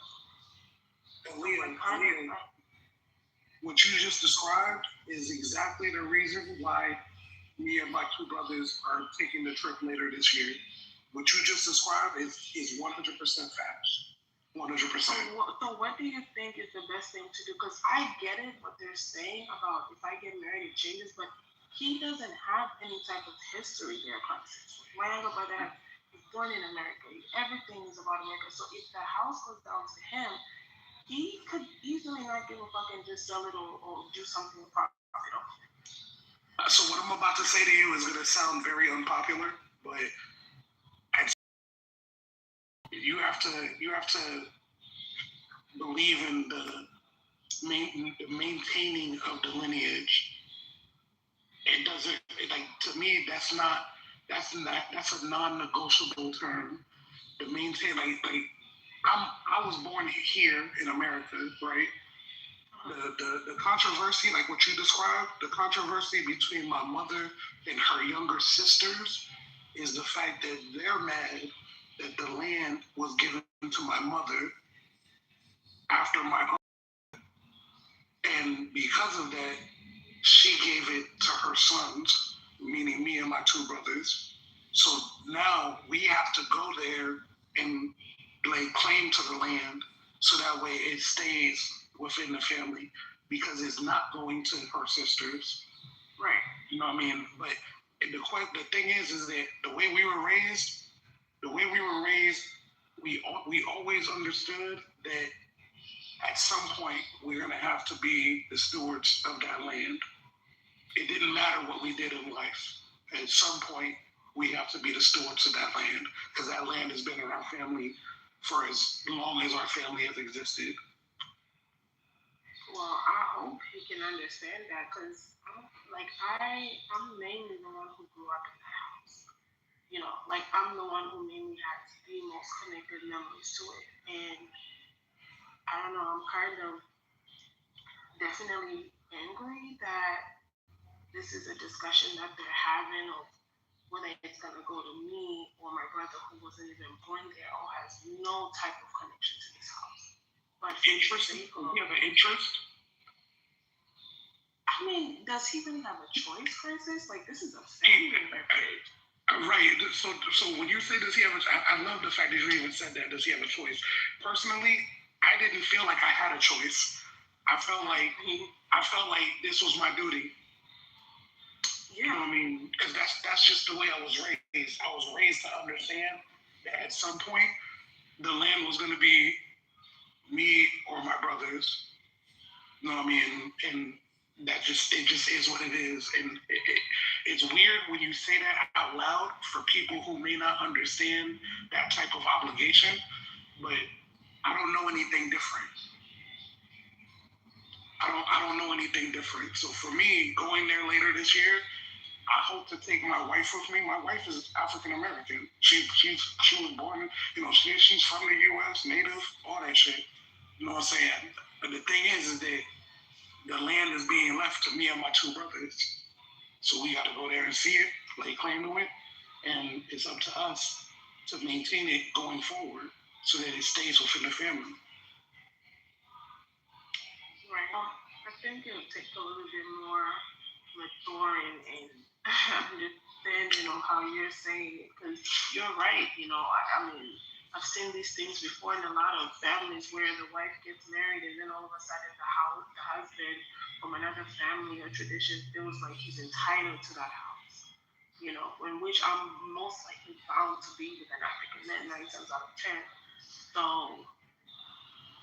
What you just described is exactly the reason why me and my 2 brothers are taking the trip later this year. What you just described is 100% fact. 100%. So what do you think is the best thing to do? Because I get it, what they're saying about if I get married, it changes, but he doesn't have any type of history there, Crisis. My younger brother was born in America. Everything is about America. So if the house goes down to him, he could easily not give a fuck and just sell it or do something with profit off. So what I'm about to say to you is going to sound very unpopular, but you have to believe in the maintaining of the lineage. It doesn't to me. That's a non-negotiable term. The maintain I was born here in America, right? The controversy, like what you described, the controversy between my mother and her younger sisters is the fact that they're mad that the land was given to my mother after my uncle. And because of that, she gave it to her sons, meaning me and my 2 brothers. So now we have to go there and claim to the land so that way it stays within the family because it's not going to her sisters. Right. You know what I mean? But the thing is that the way we were raised, we always understood that at some point we're going to have to be the stewards of that land. It didn't matter what we did in life. At some point, we have to be the stewards of that land because that land has been in our family for as long as our family has existed. Well, I hope he can understand that because I'm mainly the one who grew up in the house. I'm the one who mainly has the most connected memories to it. And I don't know, I'm kind of definitely angry that this is a discussion that they're having of whether it's going to go to me or my brother who wasn't even born there or has no type of connection to this house. But interest? You have an interest? I mean, does he really have a choice, Crisis? This is a family marriage. Right. So when you say does he have a choice, I love the fact that you even said that. Does he have a choice? Personally, I didn't feel like I had a choice. I felt like this was my duty. Yeah. You know what I mean? Because that's just the way I was raised. I was raised to understand that at some point the land was going to be me or my brothers. You know what I mean? And that just is what it is. And it's weird when you say that out loud for people who may not understand that type of obligation, but I don't know anything different. I don't know anything different. So for me, going there later this year, I hope to take my wife with me. My wife is African American. She was born, she's from the U.S., native, all that shit. You know what I'm saying? But the thing is that the land is being left to me and my two brothers. So we got to go there and see it, lay claim to it, and it's up to us to maintain it going forward so that it stays within the family. Right. I think it'll take a little bit more maturing and understanding of how you're saying it, because you're right. I mean, I've seen these things before in a lot of families where the wife gets married and then all of a sudden the husband from another family or tradition feels like he's entitled to that house. In which I'm most likely bound to be with an African man 9 times out of 10. So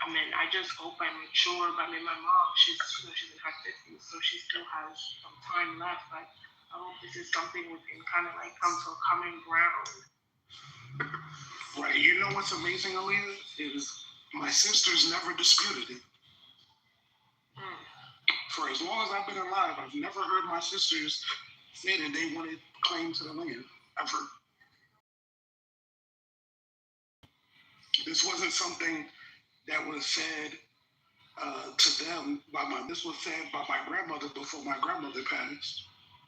I mean, I just hope I mature. I mean, my mom, she's in her 50s, so she still has some time left. But I hope this is something we can kind of like come to a common ground. Right. You know what's amazing, Aaliyah, is my sisters never disputed it. For as long as I've been alive, I've never heard my sisters say that they wanted claim to the land, ever. This wasn't something that was said to them this was said by my grandmother before my grandmother passed.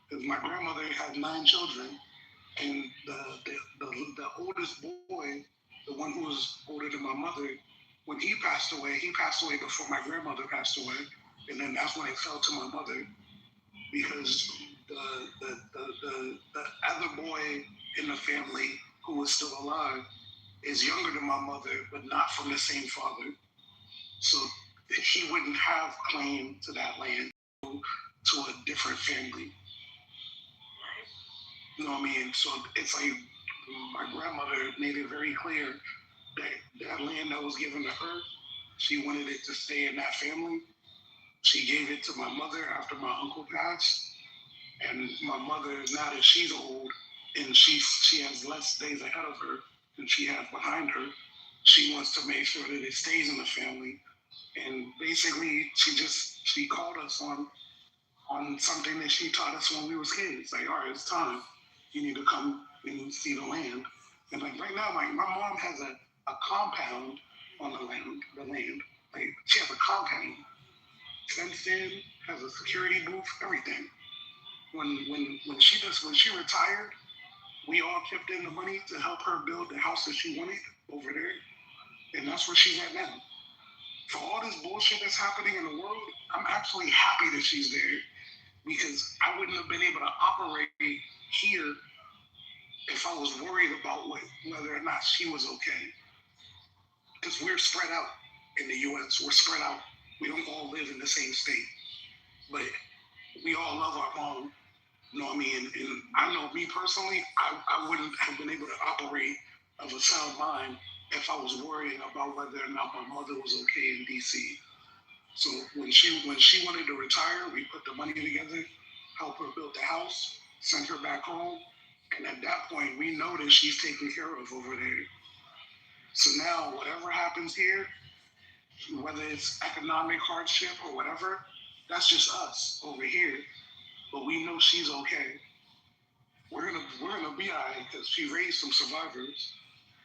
Because my grandmother had 9 children, and the oldest boy, the one who was older than my mother, when he passed away before my grandmother passed away, and then that's when it fell to my mother, because the other boy in the family who was still alive is younger than my mother, but not from the same father. So he wouldn't have claim to that land to a different family. You know what I mean? So it's like my grandmother made it very clear that that land that was given to her, she wanted it to stay in that family. She gave it to my mother after my uncle passed. And my mother, now that she's old and she has less days ahead of her than she has behind her, she wants to make sure that it stays in the family. And basically, she called us on something that she taught us when we was kids. Like, all right, it's time. You need to come and see the land. And like right now, my mom has a compound on the land. Like she has a compound, fenced in, has a security booth, everything. When she retired, we all chipped in the money to help her build the house that she wanted over there, and that's where she's at now. For all this bullshit that's happening in the world, I'm actually happy that she's there, because I wouldn't have been able to operate here if I was worried about whether or not she was okay. Because we're spread out in the U.S. We're spread out. We don't all live in the same state, but we all love our mom. You know what I mean? And I know me personally, I wouldn't have been able to operate of a sound mind if I was worrying about whether or not my mother was okay in D.C. So when she wanted to retire, we put the money together, helped her build the house, sent her back home, and at that point, we know that she's taken care of over there. So now, whatever happens here, whether it's economic hardship or whatever, that's just us over here. But we know she's okay. We're gonna be alright because she raised some survivors.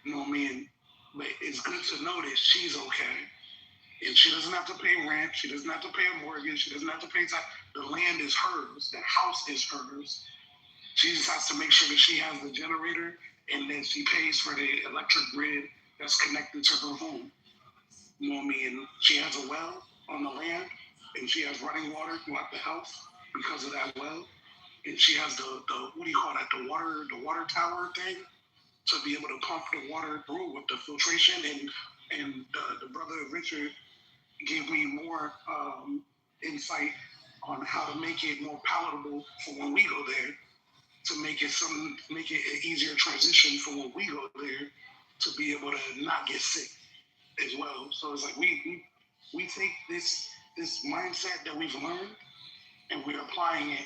You know what I mean? But it's good to know that she's okay. And she doesn't have to pay rent. She doesn't have to pay a mortgage. She doesn't have to pay tax. The land is hers. The house is hers. She just has to make sure that she has the generator, and then she pays for the electric grid that's connected to her home. You know what I mean? She has a well on the land, and she has running water throughout the house because of that well. And she has the what do you call that? The water tower thing to be able to pump the water through with the filtration. And the brother Richard gave me more insight on how to make it more palatable for when we go there, to make it an easier transition for when we go there. to be able to not get sick as well. So it's like we take this mindset that we've learned and we're applying it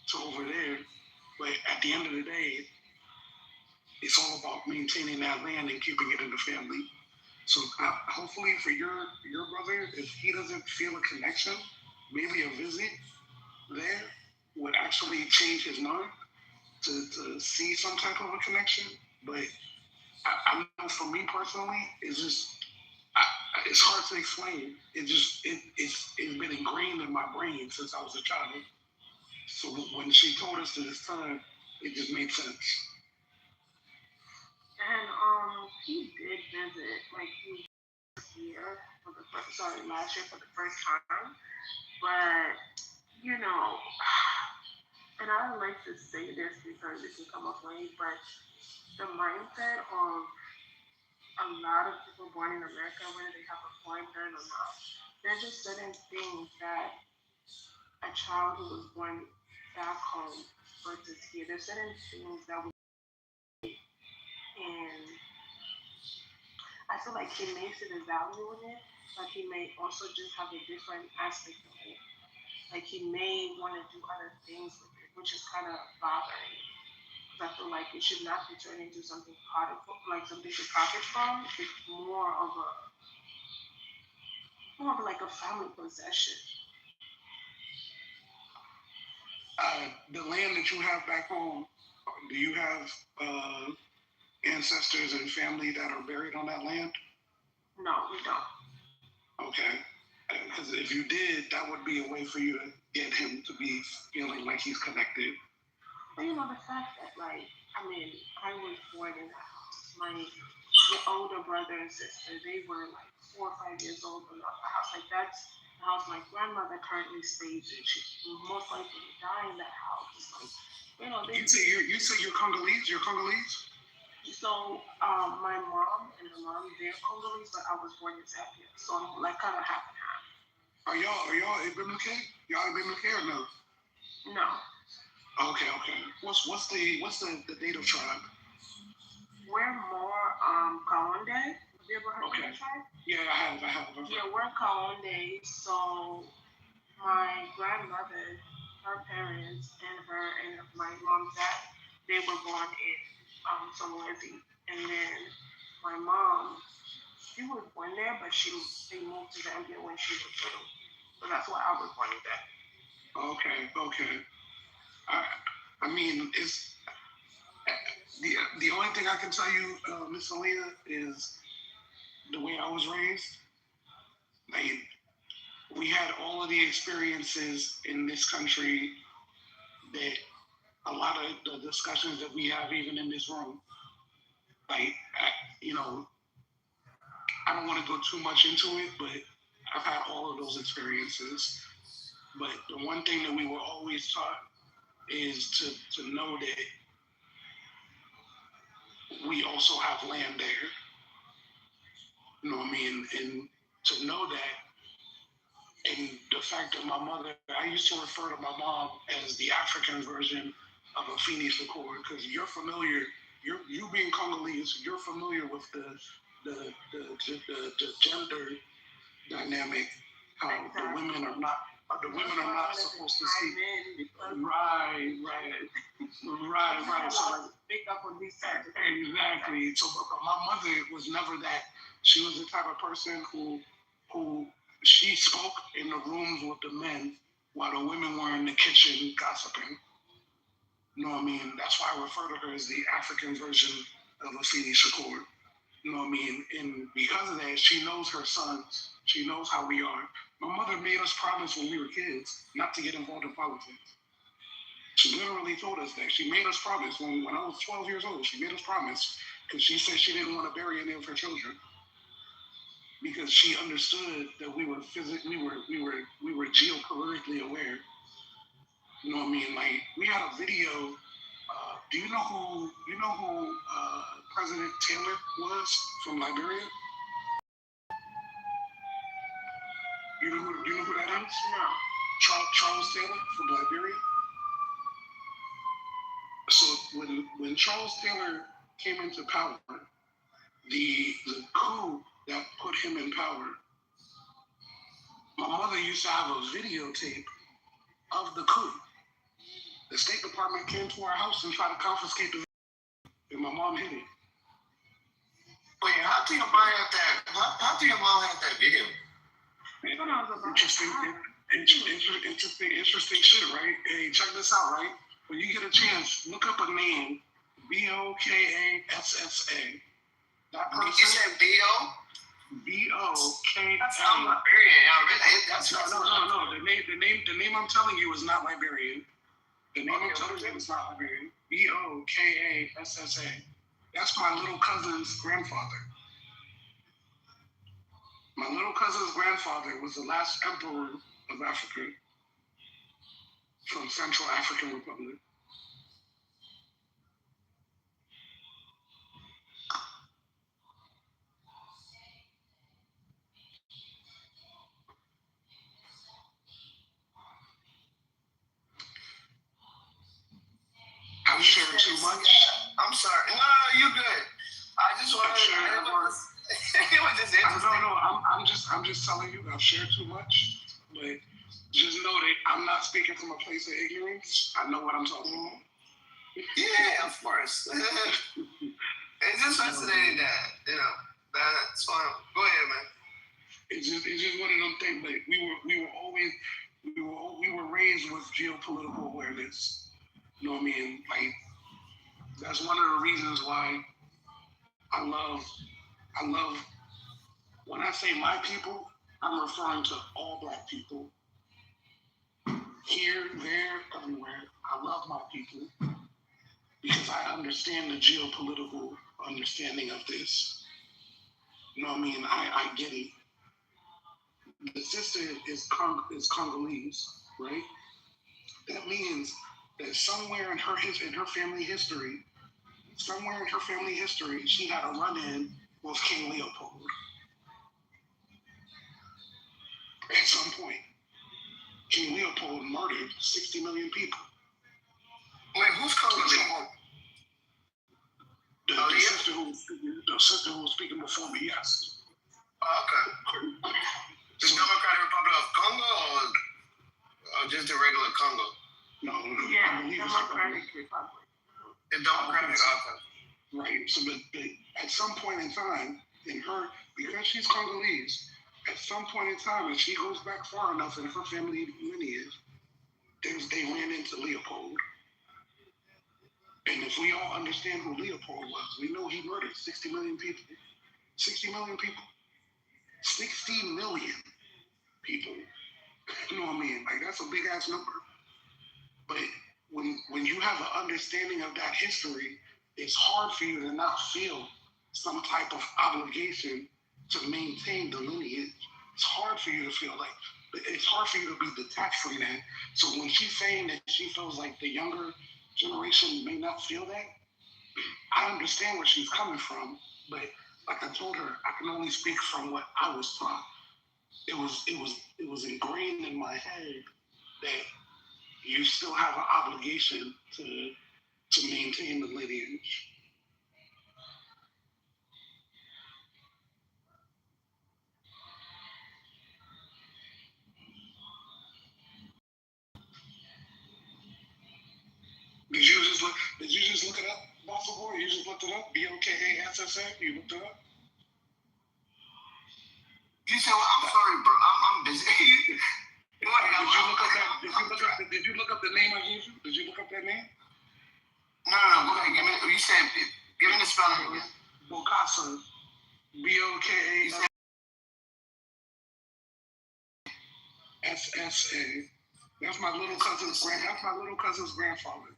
to over there. But at the end of the day, it's all about maintaining that land and keeping it in the family. So hopefully for your brother, if he doesn't feel a connection, maybe a visit there would actually change his mind to see some type of a connection. But I know for me personally, it's just it's hard to explain. It's been ingrained in my brain since I was a child. So when she told us to this time, it just made sense. And he did visit like he was here for the last year for the first time. But you know, and I don't like to say this because it can come off late, but the mindset of a lot of people born in America, whether they have a foreign parent or not, there's just certain things that a child who was born back home versus here, there's certain things that we and I feel like he may see the value in it, but he may also just have a different aspect of it. Like he may want to do other things with it, which is kind of bothering. Because I feel like it should not be turned into something profitable, like something to profit from. It's more of like a family possession. The land that you have back home, do you have ancestors and family that are buried on that land? No, we don't. Okay. Because if you did, that would be a way for you to get him to be feeling like he's connected. Well, you know, the fact that, like, I mean, I was born in that house. My older brother and sister, they were like 4 or 5 years old in the house. Like, that's the house my grandmother currently stays in. She most likely die in that house. It's like, you know, you say you're Congolese? You're Congolese? So my mom and her mom, they're Congolese, but I was born in Zambia. So I'm like kind of half and half. Are y'all Ibimike? Y'all Ibimike or no? No. Okay. What's the native tribe? We're more Kaonde. Have you ever heard of that tribe? Yeah, I have. Yeah, we're Kaonde. So my grandmother, her parents, and my mom's dad, they were born in Somaliland. And then my mom, she was born there, but they moved to Zambia when she was little. So that's why I was born there. Okay. I mean, it's the only thing I can tell you, Miss Aaliyah, is the way I was raised. Like, we had all of the experiences in this country that a lot of the discussions that we have, even in this room, like, I don't want to go too much into it, but I've had all of those experiences. But the one thing that we were always taught is to know that we also have land there. You know what I mean? And to know that, and the fact that my mother, I used to refer to my mom as the African version of a Afeni Shakur, because you're familiar, you being Congolese, you're familiar with the gender dynamic, how the women are not supposed to speak. Right. So pick up on these things. Exactly. So, but my mother was never that. She was the type of person who she spoke in the rooms with the men while the women were in the kitchen gossiping. You know what I mean? That's why I refer to her as the African version of Afeni Shakur. You know what I mean? And because of that, she knows her sons. She knows how we are. My mother made us promise when we were kids not to get involved in politics. She literally told us that. She made us promise when I was 12 years old. She made us promise because she said she didn't want to bury any of her children because she understood that we were geopolitically aware. You know what I mean? Like, we had a video. Do you know who President Taylor was from Liberia? Do you know who that is? No. Charles Taylor from Liberia. So when Charles Taylor came into power, the coup that put him in power. My mother used to have a videotape of the coup. The State Department came to our house and tried to confiscate the video, and my mom hid it. Wait, how do your mom have that? How do your mom have that video? Interesting shit, right? Hey, check this out, right? When you get a chance, look up a name, Bokkassa. That person. You said B.O.? B-O-K-A. That's not Liberian. That's no. The name I'm telling you is not Liberian. The name I'm telling you is not Liberian. Bokkassa. That's my little cousin's grandfather. My little cousin's grandfather was the last emperor of Africa from Central African Republic. I'm sharing too much. I'm sorry. No, you're good. I just wanted to. It was just interesting. No. I'm just telling you. I've shared too much, but just know that I'm not speaking from a place of ignorance. I know what I'm talking about. Yeah, of course. It's just fascinating that that's fine. Go ahead, man. It's just one of them things. But we were raised with geopolitical awareness. You know what I mean? Like, that's one of the reasons why I love, when I say my people, I'm referring to all Black people. Here, there, everywhere. I love my people because I understand the geopolitical understanding of this. You know what I mean? I get it. The sister is Congolese, right? That means that somewhere in her family history, she had a run-in with King Leopold. At some point, King Leopold murdered 60 million people. Wait, who's Congolese? The sister who was speaking before me, yes. Oh, okay. The Democratic Republic of Congo or just the regular Congo? No. Yeah, Democratic Republic. The Democratic Republic. Right. So, but at some point in time, because she's Congolese, at some point in time, if she goes back far enough in her family lineage, they ran into Leopold. And if we all understand who Leopold was, we know he murdered 60 million people. 60 million people. 60 million people. You know what I mean? Like, that's a big ass number. But when you have an understanding of that history, it's hard for you to not feel some type of obligation to maintain the lineage. It's hard for you to feel like, it's hard for you to be detached from that. So when she's saying that she feels like the younger generation may not feel that, I understand where she's coming from, but like I told her, I can only speak from what I was taught. It was ingrained in my head that you still have an obligation to maintain the lineage. Did you just look it up, Buffalo Boy? You just looked it up? Bokkassa? You looked it up? You said, well, I'm sorry, bro. I'm busy. Did you look up the name I gave you? Did you look up that name? No. Go ahead. Give me the spelling again. Bokkassa. Bokkassa. That's my little cousin's grandfather.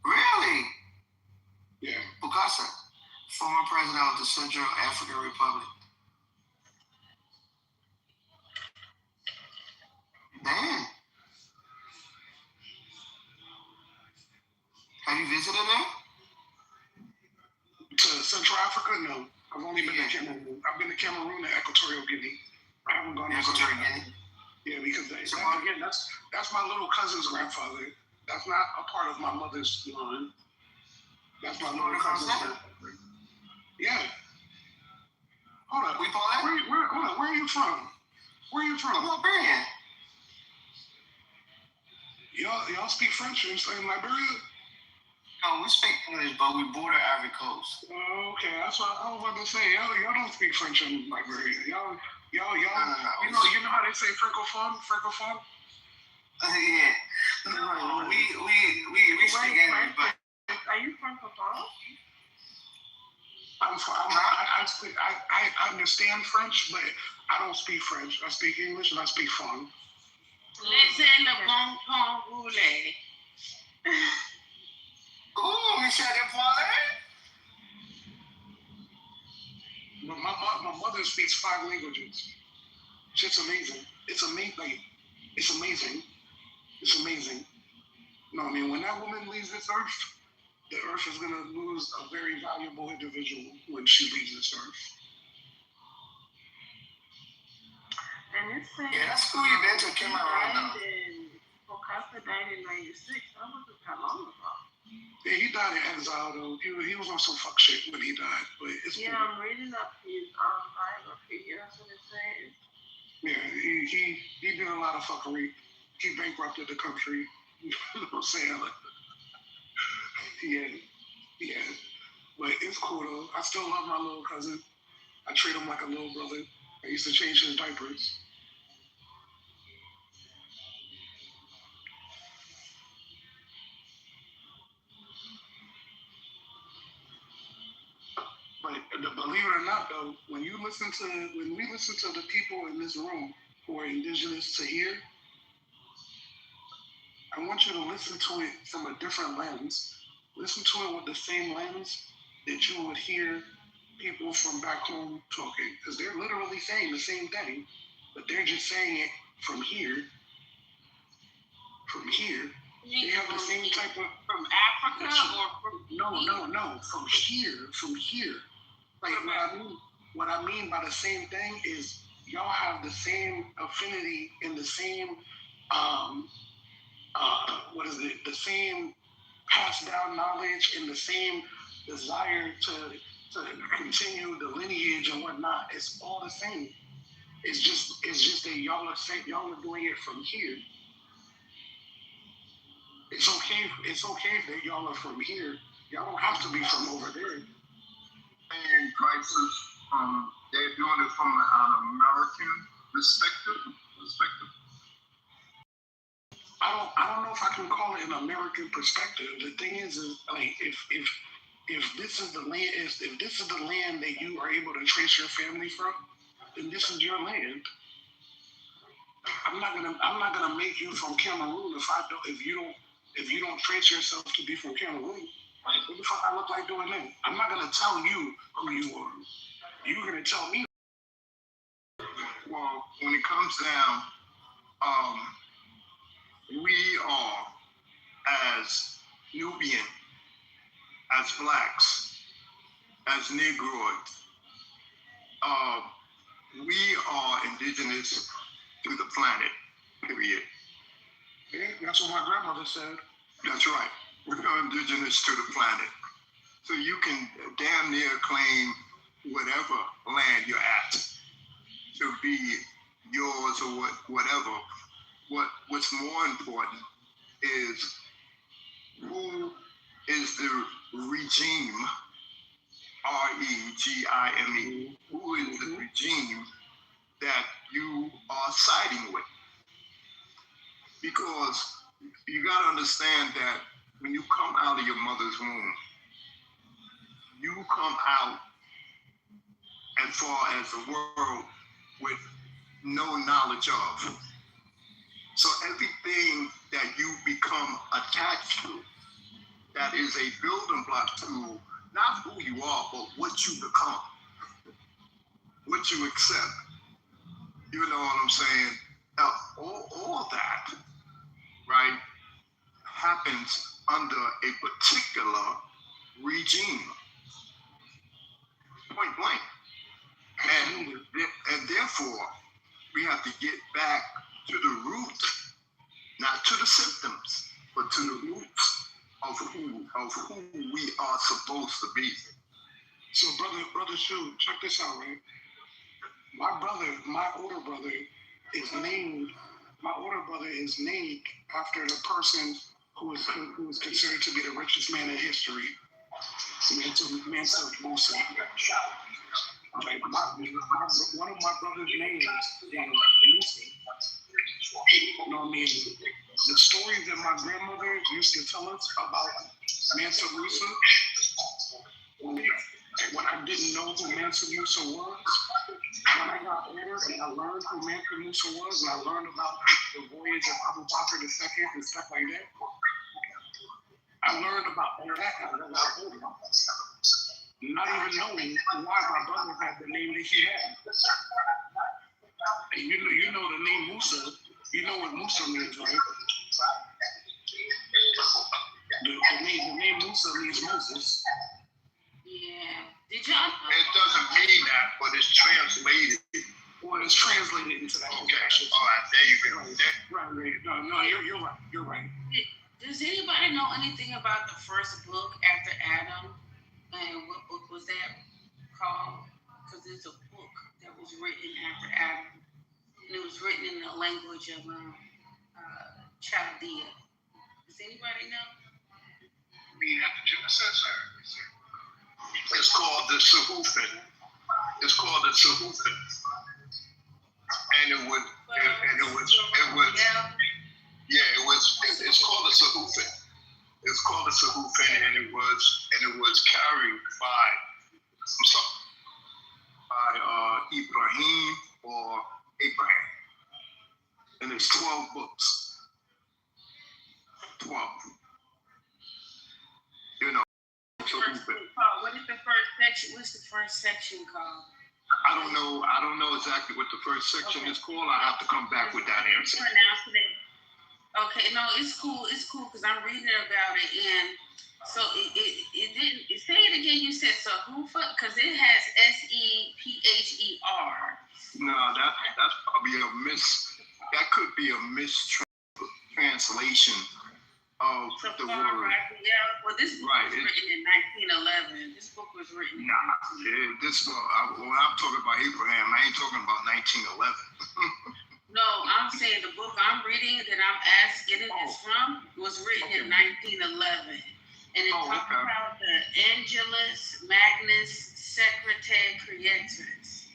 Really? Yeah. Bokassa, former president of the Central African Republic. Man. Have you visited there? To Central Africa? No. I've only been to Cameroon. I've been to Cameroon and Equatorial Guinea. I haven't gone to Equatorial Guinea. Yeah, because that's my little cousin's grandfather. That's not a part of my mother's line. That's my little cousin's grandfather. Yeah, Hold up. We Paulette? Hold up. Where are you from? Where are you from? I'm Liberian. Y'all speak French in Liberia? No, we speak English, but we border Ivory Coast. Oh, okay. That's what I was about to say. Y'all don't speak French in Liberia. Y'all. You know how they say francophone? Francophone? Yeah. No, we speak English, but. Are you francophone? I understand French, but I don't speak French. I speak English and I speak fun. Laissez le bon temps rouler. Ooh, Michel Paulette. My mother speaks 5 languages. It's amazing. It's amazing. It's amazing. It's amazing. No, I mean, when that woman leaves this earth, the earth is going to lose a very valuable individual when she leaves this earth. And it's saying, yeah, that's cool. You been to Cameroon. Bokassa died in 96. That wasn't that long ago. Yeah, he died in exile, though. He was on some fuck shit when he died. But it's yeah, cool. I'm reading up his biography. That's what it says. Yeah, he did a lot of fuckery. He bankrupted the country. You know what I'm saying? Yeah. But it's cool, though. I still love my little cousin. I treat him like a little brother. I used to change his diapers. But believe it or not, though, when we listen to the people in this room who are indigenous to here, I want you to listen to it from a different lens. Listen to it with the same lens that you would hear people from back home talking, because they're literally saying the same thing, but they're just saying it from here. From here. They have the same type of... From Africa or from... No. From here. Like, what I mean by the same thing is y'all have the same affinity and the same, the same passed down knowledge and the same desire to continue the lineage and whatnot. It's all the same. It's just that y'all are doing it from here. It's okay that y'all are from here. Y'all don't have to be from over there. And crisis, they're doing it from an American perspective. I don't know if I can call it an American perspective. The thing is like if this is the land that you are able to trace your family from, then this is your land. I'm not gonna make you from Cameroon if you don't trace yourself to be from Cameroon. Like, what the fuck I look like doing that? I'm not gonna tell you who you are. You're gonna tell me. Well, when it comes down, we are, as Nubian, as blacks, as Negroids, we are indigenous to the planet, period. Yeah, that's what my grandmother said. That's right. We're indigenous to the planet. So you can damn near claim whatever land you're at to be yours or whatever. What's more important is who is the regime, regime, who is the regime that you are siding with. Because you got to understand that when you come out of your mother's womb, you come out as far as the world with no knowledge of. So everything that you become attached to, that is a building block to not who you are, but what you become, what you accept. You know what I'm saying? Now, all that, right, happens under a particular regime, point blank. And therefore, we have to get back to the root, not to the symptoms, but to the roots of who we are supposed to be. So, brother Shu, check this out, right? My older brother is named after the person who is considered to be the richest man in history, Mansa Musa. Like one of my brother's names is Musa. You know what I mean? The stories that my grandmother used to tell us about Mansa Musa, when I didn't know who Mansa Musa was, when I got older and I learned who Mansa Musa was, and I learned about the voyage of Abu Bakr II and stuff like that, I learned about all that as I got older. Not even knowing why my brother had the name that he had. And you know the name Musa, you know what Musa means, right? The name Musa means Moses. Yeah. Did y'all? It doesn't mean that, but it's translated. Well, it's translated into that. Okay. All right. There you go. Right. No, you're right. You're right. Does anybody know anything about the first book after Adam? And what book was that called? Because it's a book that was written after Adam. And it was written in the language of Chaldea. Does anybody know? You mean after Genesis? It's called the Sahufin. It's called the Sahufin. And it was called the Sahufin. It's called the Sahufin, and it was carried by Ibrahim or Abraham. And it's 12 books. 12. You know. What is the first section? What's the first section called? I don't know exactly what the first section is called. I have to come back with that answer. Okay, no, it's cool. It's cool because I'm reading about it, and so it didn't. Say it again. You said Sahufa because it has Sepher. No, that's probably a That could be a mistranslation of the word. Right? Yeah. Well, this book was written in 1911. This book was written. When I'm talking about Abraham, I ain't talking about 1911. No, I'm saying the book I'm reading that I'm asking this from was written in 1911. And it talks about the Angelus Magnus Secretae Creatrix.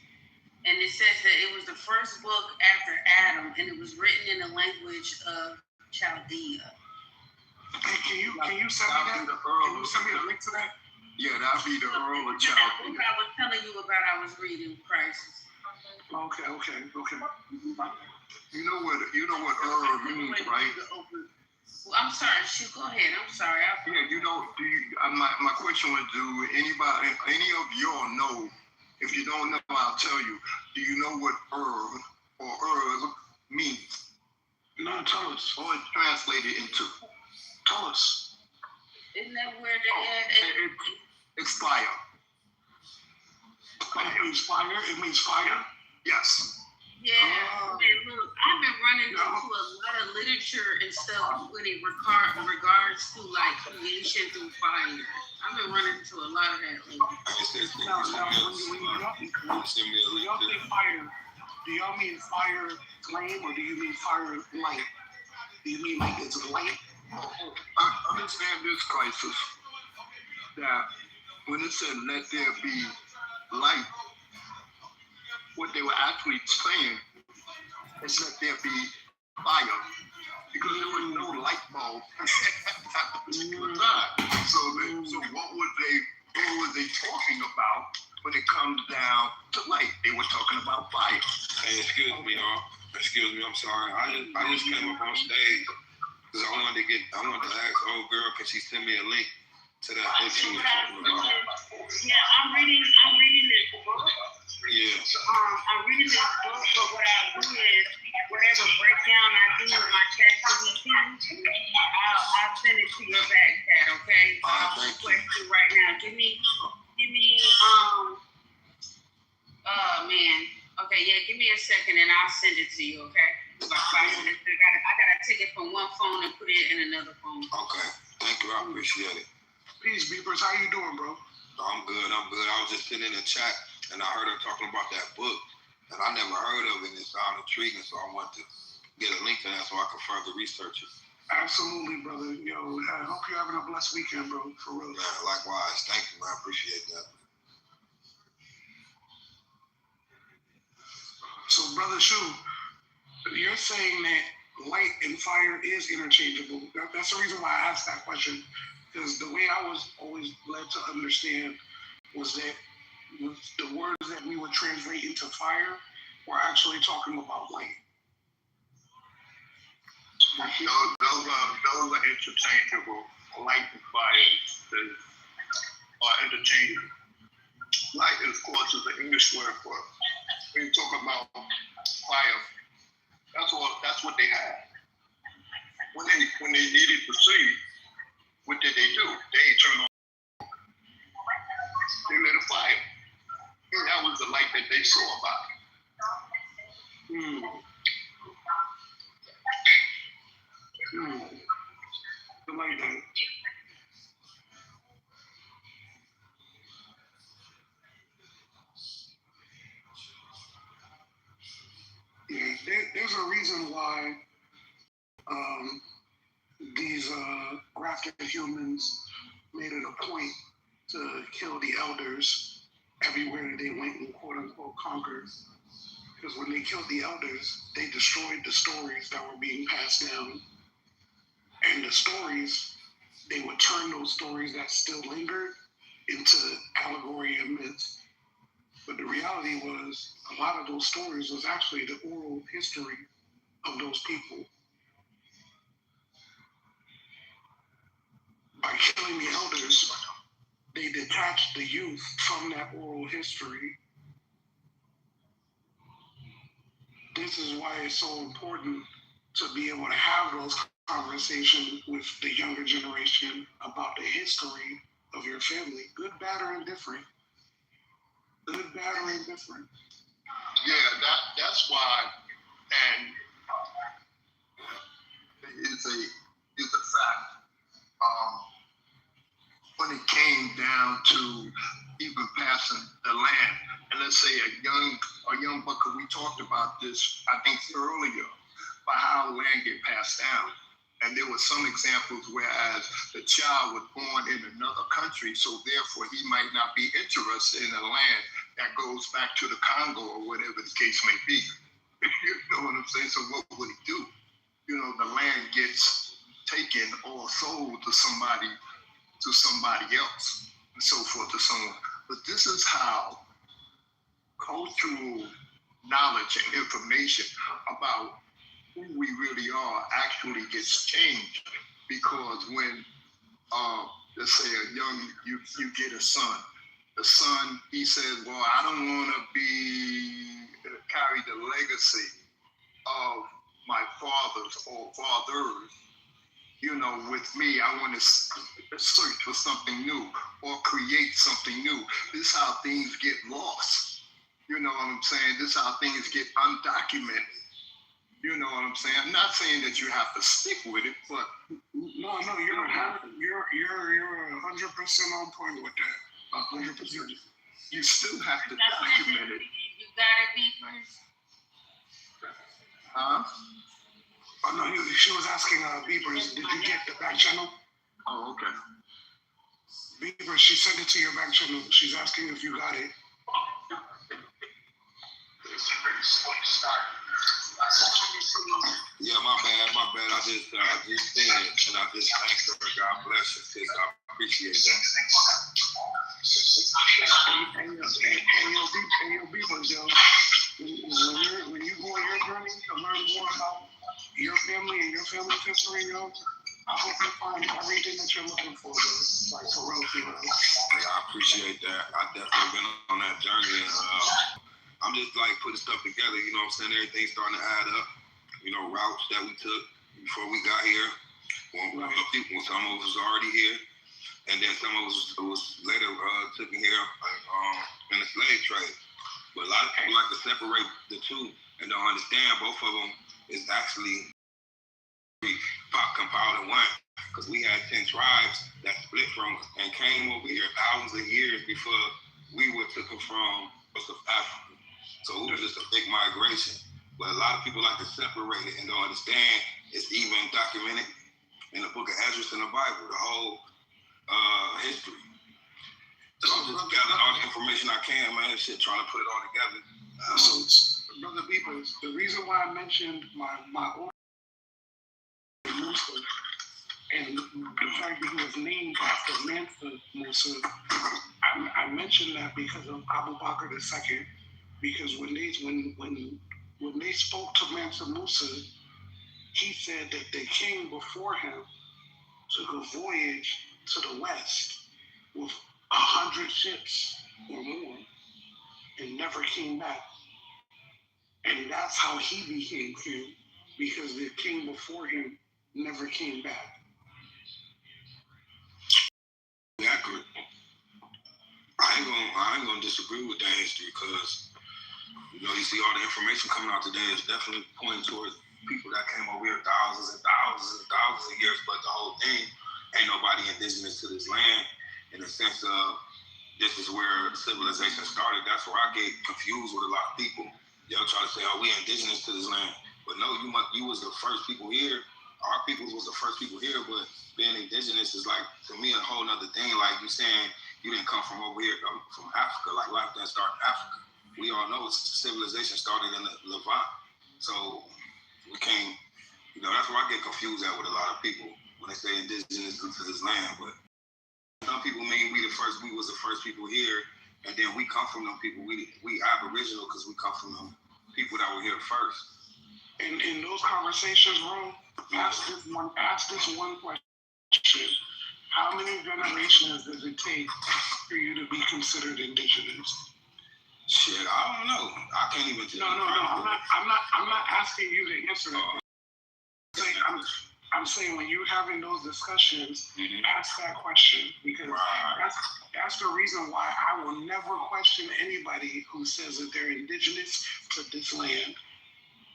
And it says that it was the first book after Adam, and it was written in the language of Chaldea. Hey, can you send me that? Can you send me the link to that? Yeah, that'd be the Earl of Chaldea. That book I was telling you about, I was reading Crisis. Okay. You know what Earl means, right? Well, I'm sorry. Shoot, go ahead. I'm sorry. My question was, do any of y'all know? If you don't know, I'll tell you. Do you know what Earl means? No, tell us. Or it's translated into? Tell us. Isn't that where it's fire. It means fire? Yes. Yeah, man, look, I've been running into a lot of literature and stuff when it regards to like creation through fire. I've been running into a lot of that lately. When y'all say fire, do y'all mean fire flame or do you mean fire light? Do you mean like it's light? I understand this, Crisis, that when it said let there be light, what they were actually saying is let there be fire, because there was no light bulb at that particular time. So what were they talking about when it comes down to light? They were talking about fire. Hey, excuse me, I'm sorry. I just came up on stage because I wanted to ask old girl, can she send me a link to that book she was talking about? Yeah, I'm reading this book. Yeah. I'm reading this book, but what I do is whatever breakdown I do with my ChatGPT, I'll send it to your back chat, okay? I'll request you right now. Give me okay, yeah, give me a second and I'll send it to you, okay? About 5 minutes. I gotta take it from one phone and put it in another phone. Okay, thank you, I appreciate it. Peace, Beepers, how you doing, bro? I'm good. I was just sitting in the chat and I heard her talking about that book, and I never heard of it, and it sounded intriguing, so I want to get a link to that so I can further research it. Absolutely, brother. Yo, I hope you're having a blessed weekend, bro. For real. Yeah, likewise. Thank you, man. I appreciate that. So, Brother Shu, you're saying that light and fire is interchangeable. That's the reason why I asked that question. Because the way I was always led to understand was that the words that we would translate into fire were actually talking about light. Those are interchangeable. Light and fire are interchangeable. Light, of course, is the English word for it. When you talk about fire, that's what they had. When they needed to see, what did they do? They turned on. They lit a fire. And that was the light that they saw about it. I like that. Yeah, there's a reason why these grafted humans made it a point to kill the elders everywhere that they went and quote unquote conquered. Because when they killed the elders, they destroyed the stories that were being passed down. And the stories, they would turn those stories that still lingered into allegory and myth. But the reality was, a lot of those stories was actually the oral history of those people. By killing the elders, they detached the youth from that oral history. This is why it's so important to be able to have those conversations with the younger generation about the history of your family, good, bad, or indifferent. Good, bad, or indifferent. Yeah, that's why, and it's a fact. When it came down to even passing the land, and let's say a young bucker, we talked about this, I think earlier, about how land get passed down. And there were some examples whereas the child was born in another country, so therefore he might not be interested in a land that goes back to the Congo or whatever the case may be. You know what I'm saying? So what would he do? You know, the land gets taken or sold to somebody else, and so forth and so on. But this is how cultural knowledge and information about who we really are actually gets changed. Because when, let's say you get a son, the son, he says, well, I don't want to carry the legacy of my fathers or fathers, you know, with me. I want to search for something new or create something new. This is how things get lost. You know what I'm saying? This is how things get undocumented. You know what I'm saying? I'm not saying that you have to stick with it, but no, you're 100% on point with that. 100%. You still have to document it. You gotta be first. Huh? Oh no, she was asking Beavers, did you get the back channel? Oh, okay. Beavers, she sent it to your back channel. She's asking if you got it. Yeah, my bad. I just seen it, and I just thanked her. God bless you, sis. I appreciate that. And your Beavers, yo, when you go on your journey to learn more about your family and your family's history, yo, I hope you find everything that you're looking for, bro. Like, for real, people. Yeah, I appreciate that. I definitely been on that journey, and I'm just like putting stuff together. You know what I'm saying? Everything's starting to add up. You know, routes that we took before we got here. When some of us was already here, and then some of us was later taken here in the slave trade. But a lot of people like to separate the two and don't understand both of them is actually compiled in one. Because we had 10 tribes that split from us and came over here thousands of years before we were taken from Africa. So it was just a big migration. But a lot of people like to separate it and don't understand it's even documented in the book of Ezra in the Bible, the whole history. So I'm just gathering all the information I can, man, shit, trying to put it all together. So, Brother Beepers, the reason why I mentioned my own Musa and the fact that he was named after Mansa Musa, I mentioned that because of Abu Bakr II. Because when they spoke to Mansa Musa, he said that the king before him took a voyage to the west with 100 ships or more and never came back. And that's how he became king, because the king before him never came back. Accurate. I ain't gonna disagree with that history, because you see all the information coming out today is definitely pointing towards people that came over here thousands and thousands and thousands of years, but the whole thing ain't nobody indigenous to this land in the sense of this is where civilization started. That's where I get confused with a lot of people. They'll try to say, oh, we indigenous to this land. But no, you was the first people here. Our people was the first people here, but being indigenous is like, to me, a whole nother thing. Like you saying you didn't come from over here, from Africa, like life didn't start in Africa. We all know civilization started in the Levant. So we came, that's where I get confused at with a lot of people when they say indigenous to this land. But some people mean we was the first people here, and then we come from them people. We aboriginal because we come from them people that were here first. In those conversations, bro, ask this one question. How many generations does it take for you to be considered indigenous? Shit, I don't know. I can't even tell. No. I'm not asking you to answer that. I'm saying when you're having those discussions, ask that question, because that's the reason why I will never question anybody who says that they're indigenous to this land.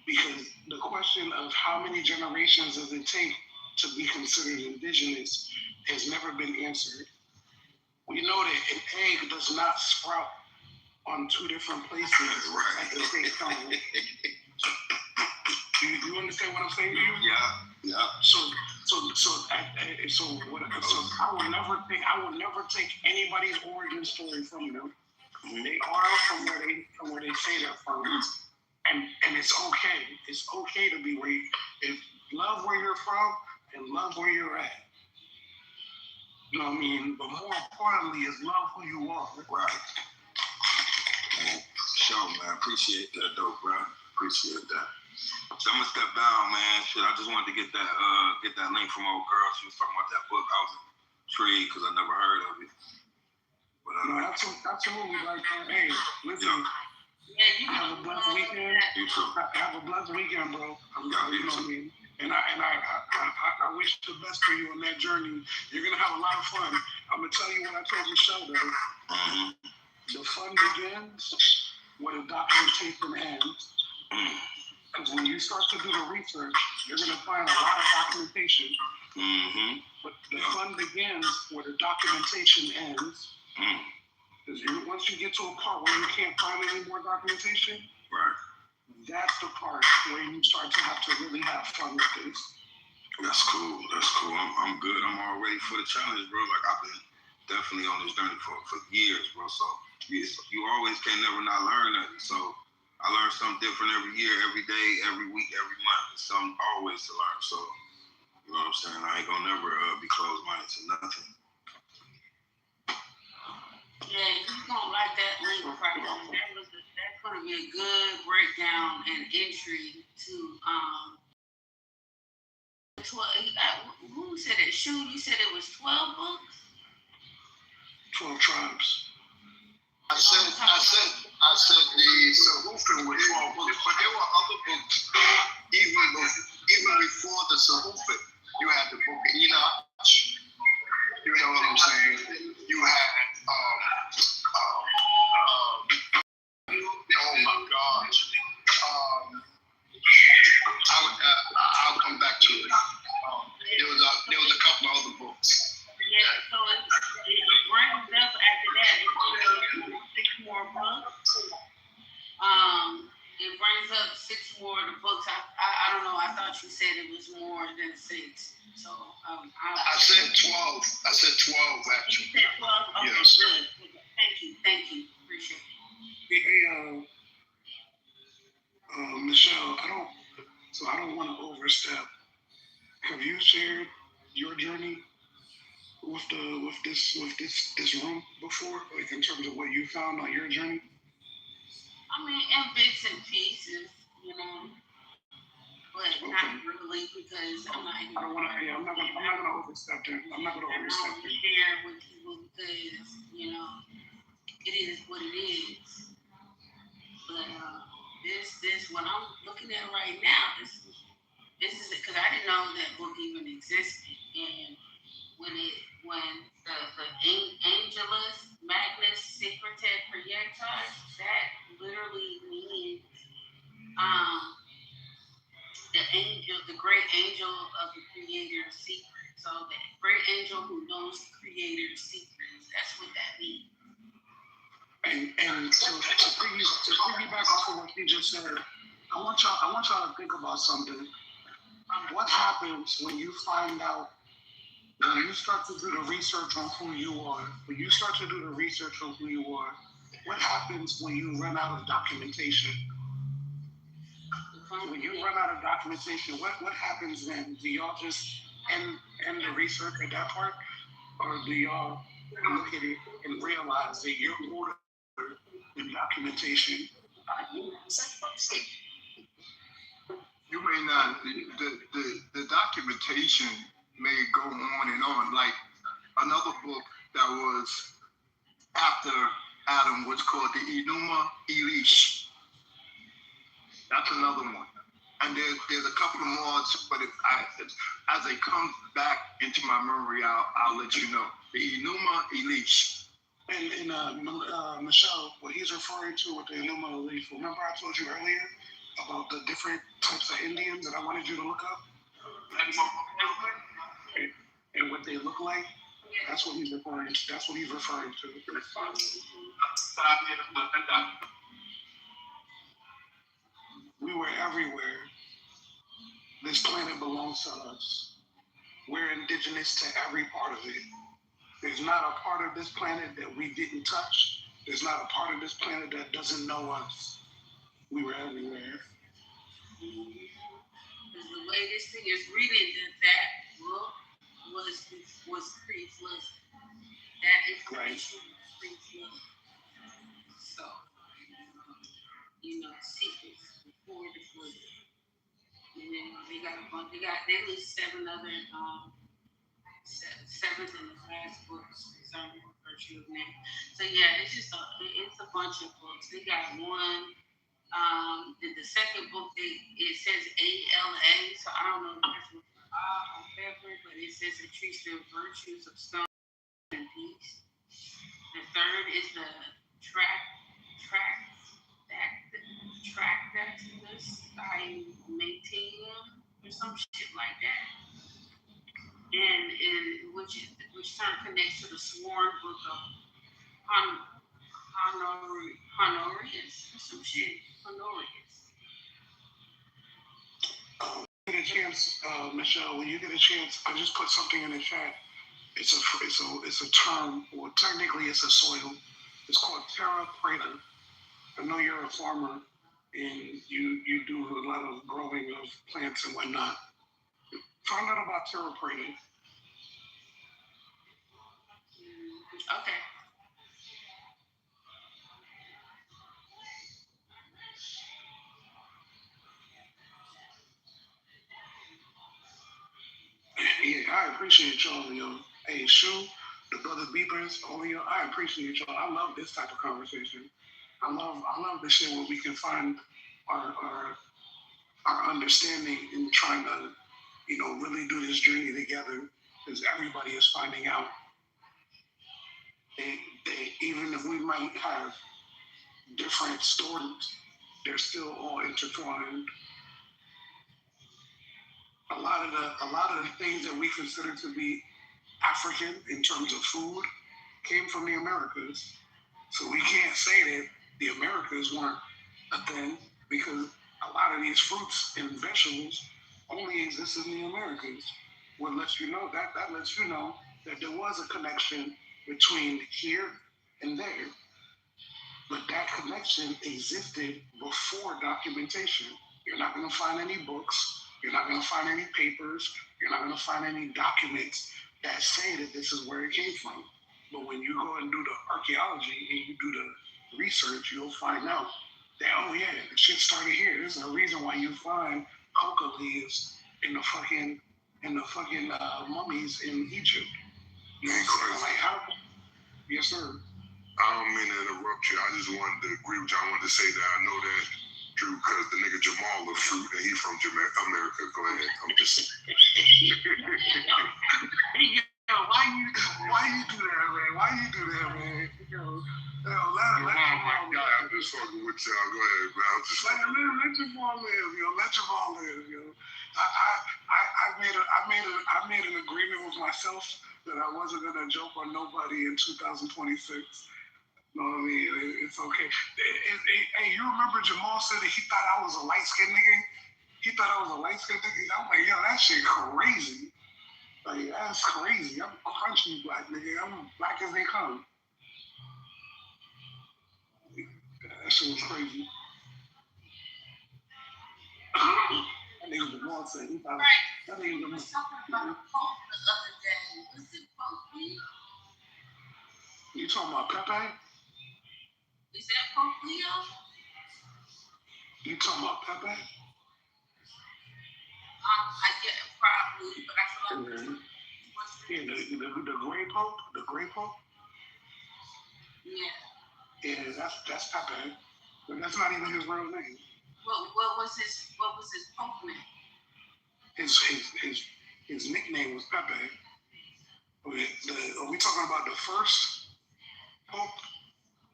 Because the question of how many generations does it take to be considered indigenous has never been answered. We know that an egg does not sprout on two different places at the same time. Do you understand what I'm saying to you? Yeah. So I will never take anybody's origin story from them. They are from where they say they're from. And it's okay. It's okay to be love where you're from and love where you're at. You know what I mean? But more importantly is love who you are. Right. Sure, man. Appreciate that, though, bro. Appreciate that. So I'm gonna step down, man. Shit, I just wanted to get that link from old girl. She was talking about that book. I was intrigued because I never heard of it. But no, absolutely. Like, hey, listen. Yeah, you have a blessed weekend. You too. Have a blessed weekend, bro. You know what I mean? And I wish the best for you on that journey. You're gonna have a lot of fun. I'm gonna tell you what I told Michelle though. The fun begins where the documentation ends. Because when you start to do the research, you're gonna find a lot of documentation. But the fun begins where the documentation ends. Because once you get to a part where you can't find any more documentation, that's the part where you start to have to really have fun with this. That's cool. I'm good. I'm all ready for the challenge, bro. Like, I've been definitely on this journey for years, bro. So you always can never not learn nothing. So I learn something different every year, every day, every week, every month. There's something always to learn. So, you know what I'm saying? I ain't gonna never be closed-minded to nothing. Yeah, you're gonna like that link right there. That's gonna be a good breakdown and entry to 12. Who said it? Shu, you said it was 12 books? 12 tribes. I said the Sahufin were 12 books, but there were other books even before the Sahufin. You had the book of Enoch. You know what I'm saying? You had oh my gosh. I'll come back to it. There was a couple of other books. Yeah, so it brings up after that. It's 6 more books. thought you said it was more than 6. So I said 12. I said 12 actually. You said 12? Okay, yes. Good. Thank you. Appreciate it. Hey, Michelle, I don't want to overstep. Have you shared your journey with this room before, like in terms of what you found on your journey? I mean, in bits and pieces, but not really because I'm not gonna overstep there. I'm not gonna overstep there. Share with people because it is what it is. But this what I'm looking at right now, this is because I didn't know that book even existed, and when the Angelus Magnus Secreted Projectiles, that literally means the great angel of the creator's secret. So the great angel who knows the creator's secrets, that's what that means. And so to piggyback off of what you just said, I want y'all to think about something. What happens when you find out, when you start to do the research on who you are, what happens when you run out of documentation? When you run out of documentation, what happens then? Do y'all just end the research at that part? Or do y'all look at it and realize that you're older than documentation? You may not, the documentation may go on and on. Like another book that was after Adam was called the Enuma Elish. That's another one. And there's a couple of more, but as they come back into my memory, I'll let you know. The Enuma Elish. And Michelle, what he's referring to with the Enuma Elish, remember I told you earlier about the different types of Indians that I wanted you to look up? And what they look like? That's what he's referring to. We were everywhere. This planet belongs to us. We're indigenous to every part of it. There's not a part of this planet that we didn't touch. There's not a part of this planet that doesn't know us. We were everywhere. Because the way this thing is reading, that book was pre-flood. That information was pre-flood. So, secrets before the flood. And then they got at least 7 other, 7th and the last books concerning virtue of man. So yeah, it's a bunch of books. They got one. The second book, it says ALA, so I don't know if that's whatever, but it says it treats the virtues of stone and peace. The third is the Tractatus Diamatium or some shit like that, and which connects to the sworn book of Honorius or some shit. Honorius. Get a chance, Michelle. When you get a chance, I just put something in the chat. It's a term, or technically it's a soil. It's called terra preta. I know you're a farmer and you do a lot of growing of plants and whatnot. Find out about terra preta. Okay. Yeah, I appreciate y'all, yo. Hey, Shu, the brother Beepers, all of y'all, I appreciate y'all. I love this type of conversation. I love the shit where we can find our understanding in trying to, really do this journey together, because everybody is finding out. Even if we might have different stories, they're still all intertwined. A lot of the things that we consider to be African in terms of food came from the Americas. So we can't say that the Americas weren't a thing, because a lot of these fruits and vegetables only exists in the Americas. What lets you know that lets you know that there was a connection between here and there, but that connection existed before documentation. You're not going to find any books. You're not going to find any papers. You're not going to find any documents that say that this is where it came from. But when you go and do the archaeology and you do the research, you'll find out that, oh yeah, the shit started here. There's a reason why you find coca leaves in the fucking mummies in Egypt. You know what I'm saying? Like how? Yes, sir. I don't mean to interrupt you. I just wanted to agree with you. I wanted to say that I know that Drew, because the nigga Jamal a fruit and he from America. Go ahead. I'm just why you do that, man? Why you do that, man? I'm just fucking with y'all. Go ahead, man. I'm just let Jamal live, yo. Let Jamal live, yo. I made an agreement with myself that I wasn't gonna joke on nobody in 2026. You know what I mean? It's okay. Hey, you remember Jamal said that he thought I was a light-skinned nigga? He thought I was a light-skinned nigga? I'm like, yo, that shit crazy. Like, that's crazy. I'm a crunchy black nigga. I'm black as they come. That shit was crazy. That nigga Jamal said he thought that nigga was talking about the Pope the other day. Was it Pope Leo? You talking about Pepe? Is that Pope Leo? You talking about Pepe? I get it probably, but I feel like the gray Pope? The gray Pope? Yeah. Yeah, that's Pepe. But that's not even his real name. What was his Pope name? His nickname was Pepe. Are we talking about the first Pope?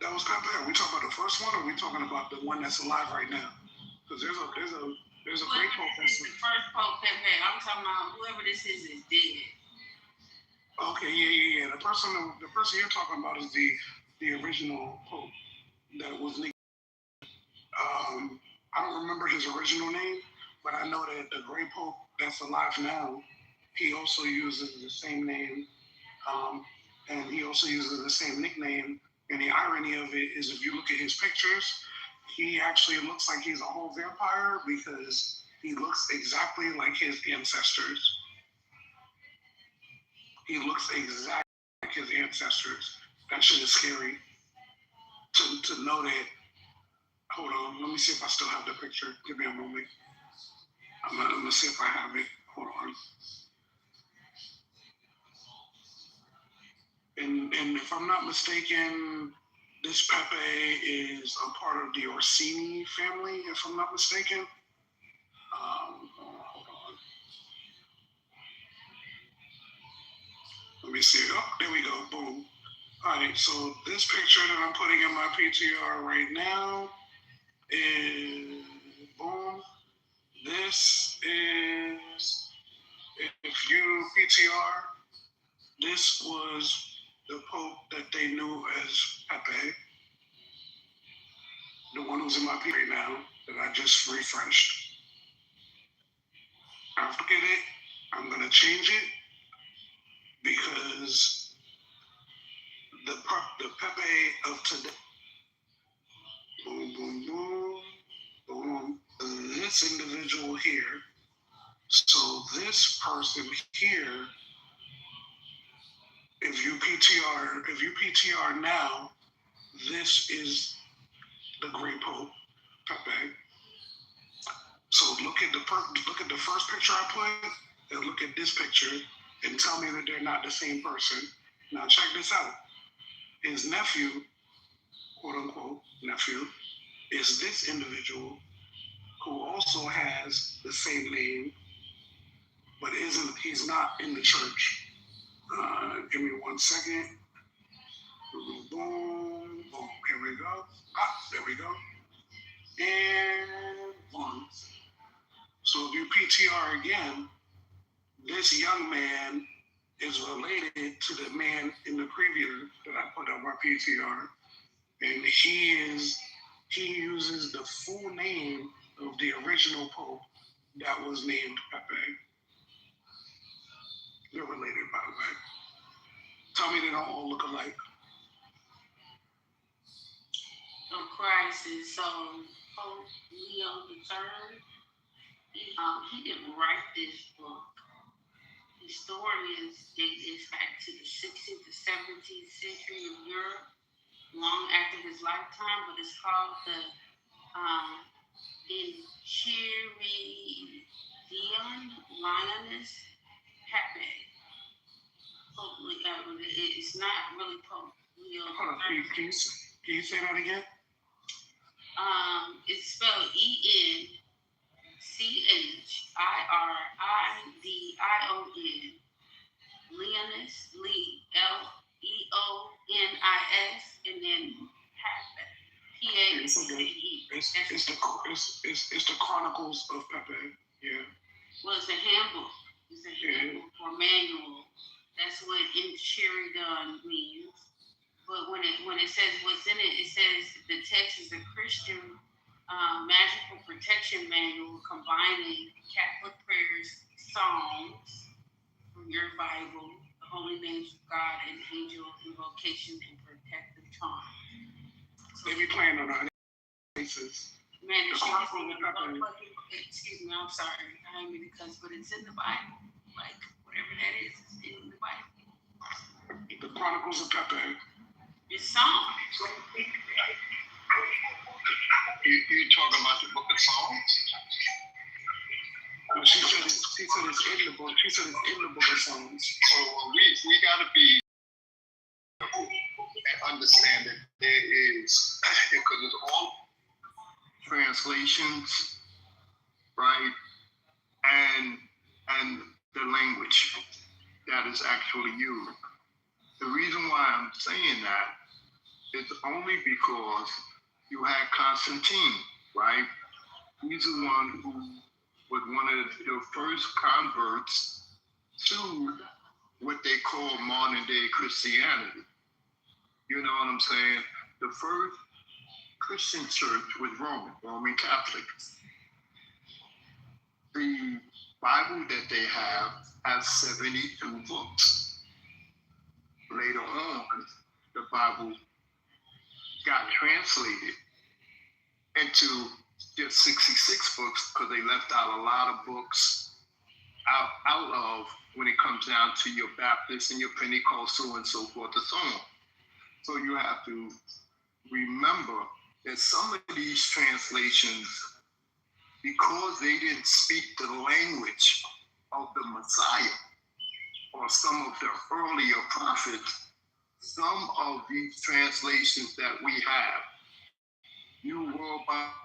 That was Pepe. Are we talking about the first one, or are we talking about the one that's alive right now? Because there's a great Pope that's the first Pope Pepe. I'm talking about whoever this is dead. Okay, yeah. The person you're talking about is the original Pope that was named. I don't remember his original name, but I know that the great Pope that's alive now, he also uses the same name, and he also uses the same nickname. And the irony of it is, if you look at his pictures, he actually looks like he's a whole vampire because he looks exactly like his ancestors. He looks exactly like his ancestors. That shit is scary to know that. Hold on, let me see if I still have the picture. Give me a moment. I'm gonna see if I have it. Hold on. And if I'm not mistaken, this Pepe is a part of the Orsini family, if I'm not mistaken. Hold on. Let me see. Oh, there we go. Boom. All right, so this picture that I'm putting in my PTR right now is, boom. This is, if you PTR, this was the Pope that they knew as Pepe. The one who's in my PTR right now that I just refreshed. After it, I'm gonna change it because the Pepe of today, boom, boom, boom, boom, this individual here. So this person here, if you PTR now, this is the Great Pope, Pepe. So look at the first picture I put, and look at this picture, and tell me that they're not the same person. Now check this out. His nephew, quote unquote nephew, is this individual who also has the same name, but he's not in the church. Give me 1 second. Boom, boom, boom. Here we go. There we go. And one. So if you PTR again, this young man is related to the man in the preview that I put on my PTR. And he uses the full name of the original Pope that was named Pepe. They're related, by the way. Tell me they don't all look alike. Of crisis. So Pope Leo III, he didn't write this book. Historians dates back to the 16th to 17th century of Europe, long after his lifetime, but it's called the Enchiridion Lioness Pepe. It's not really Pope Leo. Hold on, can you say that again? It's spelled Enchiridion. Leonis, Lee, Leonis, and then Pepe. P-A-C-E. It's the Chronicles of Pepe. Yeah. Well, it's a handbook. It's a handbook or manual. That's what Enchiridion means. But when it says what's in it, it says the text is a Christian magical protection manual combining Catholic prayers, songs from your Bible, the holy names of God, and angel invocation and protective charm. So they be playing on our faces. Man, excuse me, I'm sorry. I didn't mean to cuss, but it's in the Bible. Like, whatever that is, it's in the Bible. The Chronicles of Pepe. It's songs. You talking about the book of Psalms? No, she said it's in the book. She said it's in the book of Psalms. So we got to be and understand that there is, because it's all translations, right, and the language that is actually used. The reason why I'm saying that is only because you had Constantine, right? He's the one who was one of the first converts to what they call modern day Christianity. You know what I'm saying? The first Christian church was Roman Catholic. The Bible that they have has 72 books. Later on, the Bible got translated into just 66 books because they left out a lot of books out of when it comes down to your Baptist and your Pentecostal and so forth and so on. So you have to remember that some of these translations, because they didn't speak the language of the Messiah or some of the earlier prophets, some of these translations that we have, New World Bible,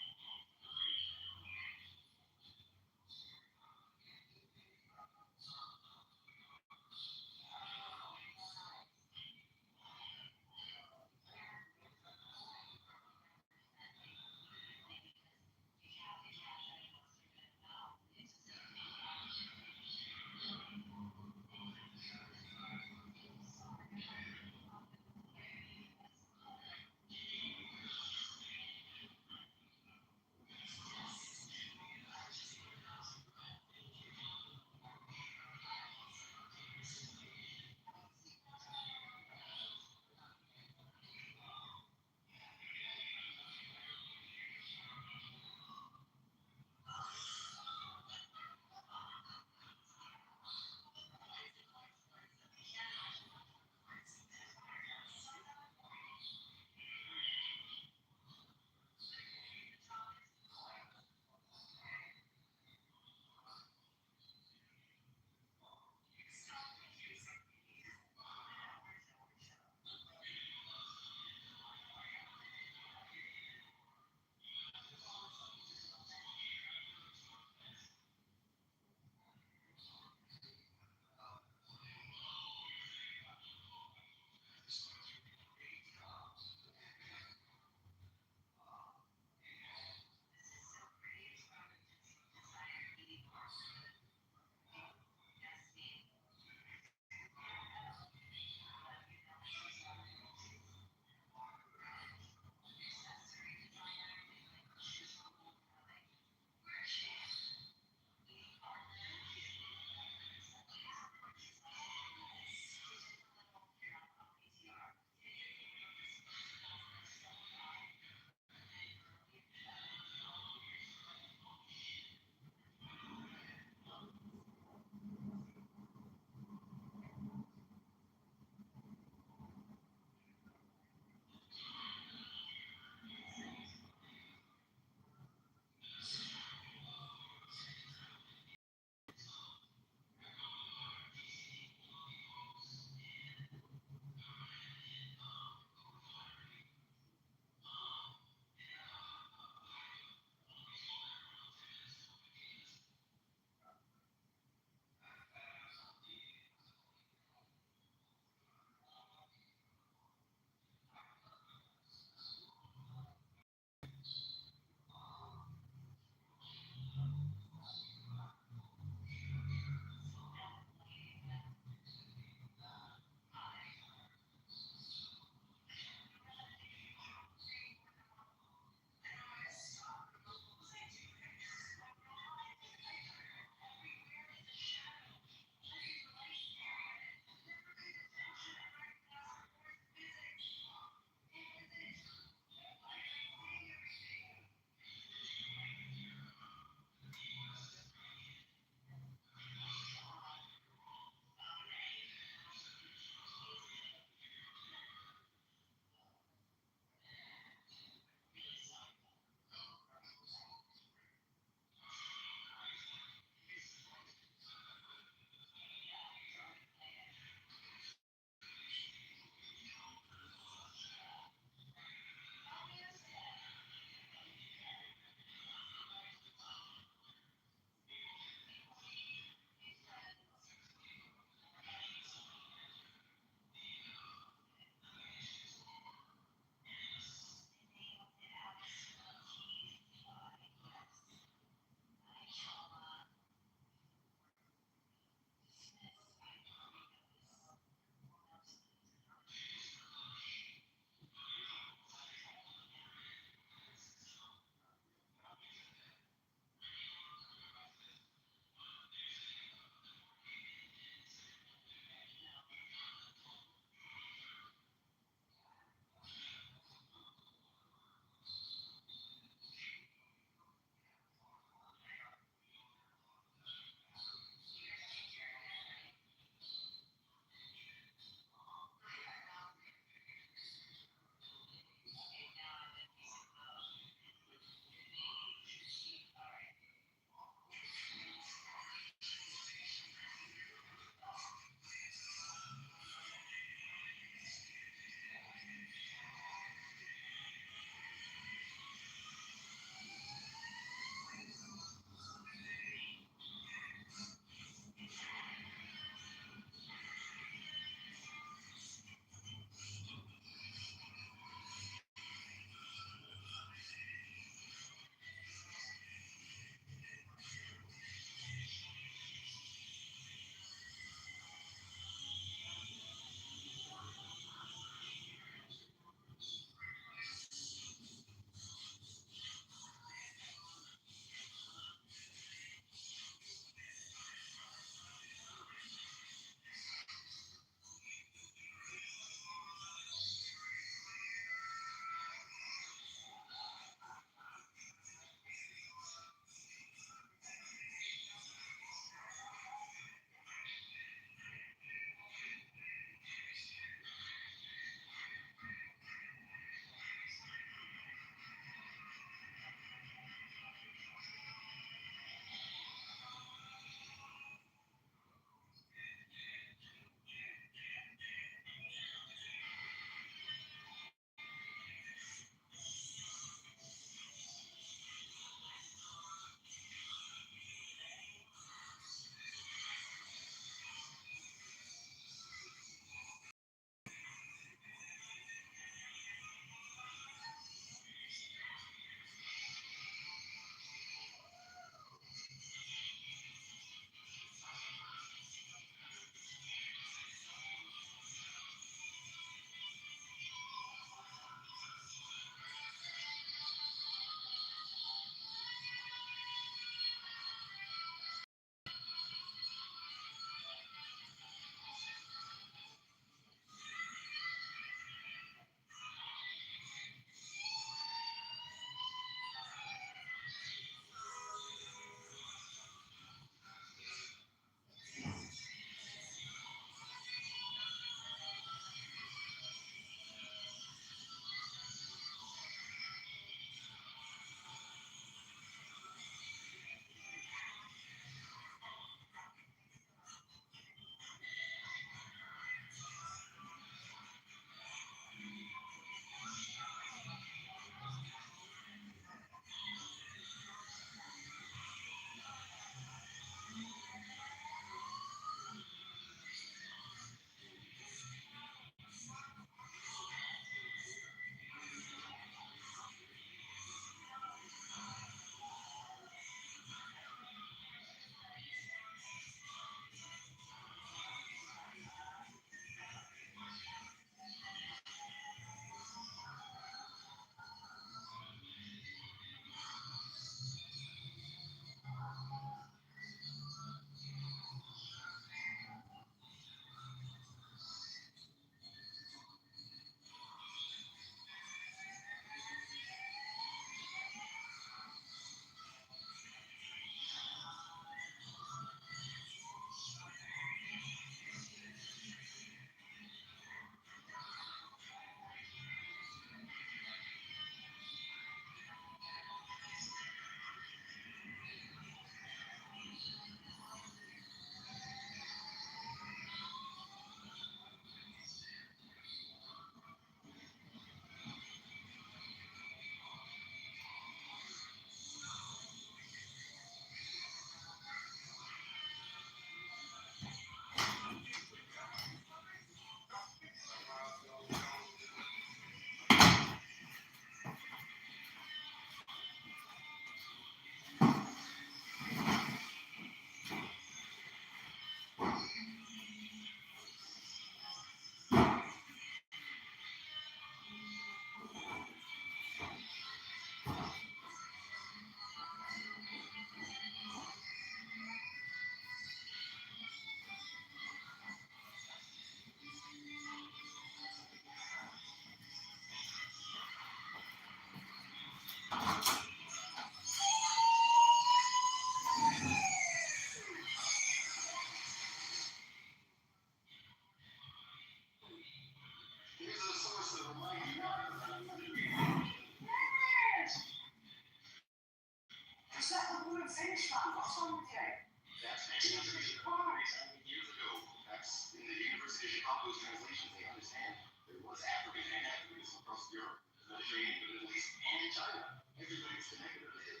stop. What's wrong with that? That's 1935. Years ago, that's in the University of Chicago's translations. They understand there was African and Africans across Europe, the Middle East, and China. Everybody's connected with it.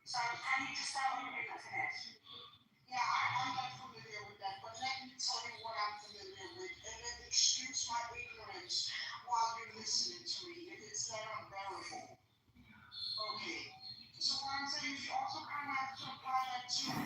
So I need to start on your internet. Yeah, I'm not familiar with that, but let me tell you what I'm familiar with, and then excuse my ignorance while you're listening to me. If it's that unbearable. Okay. So what I'm saying is you also kind of have to apply that to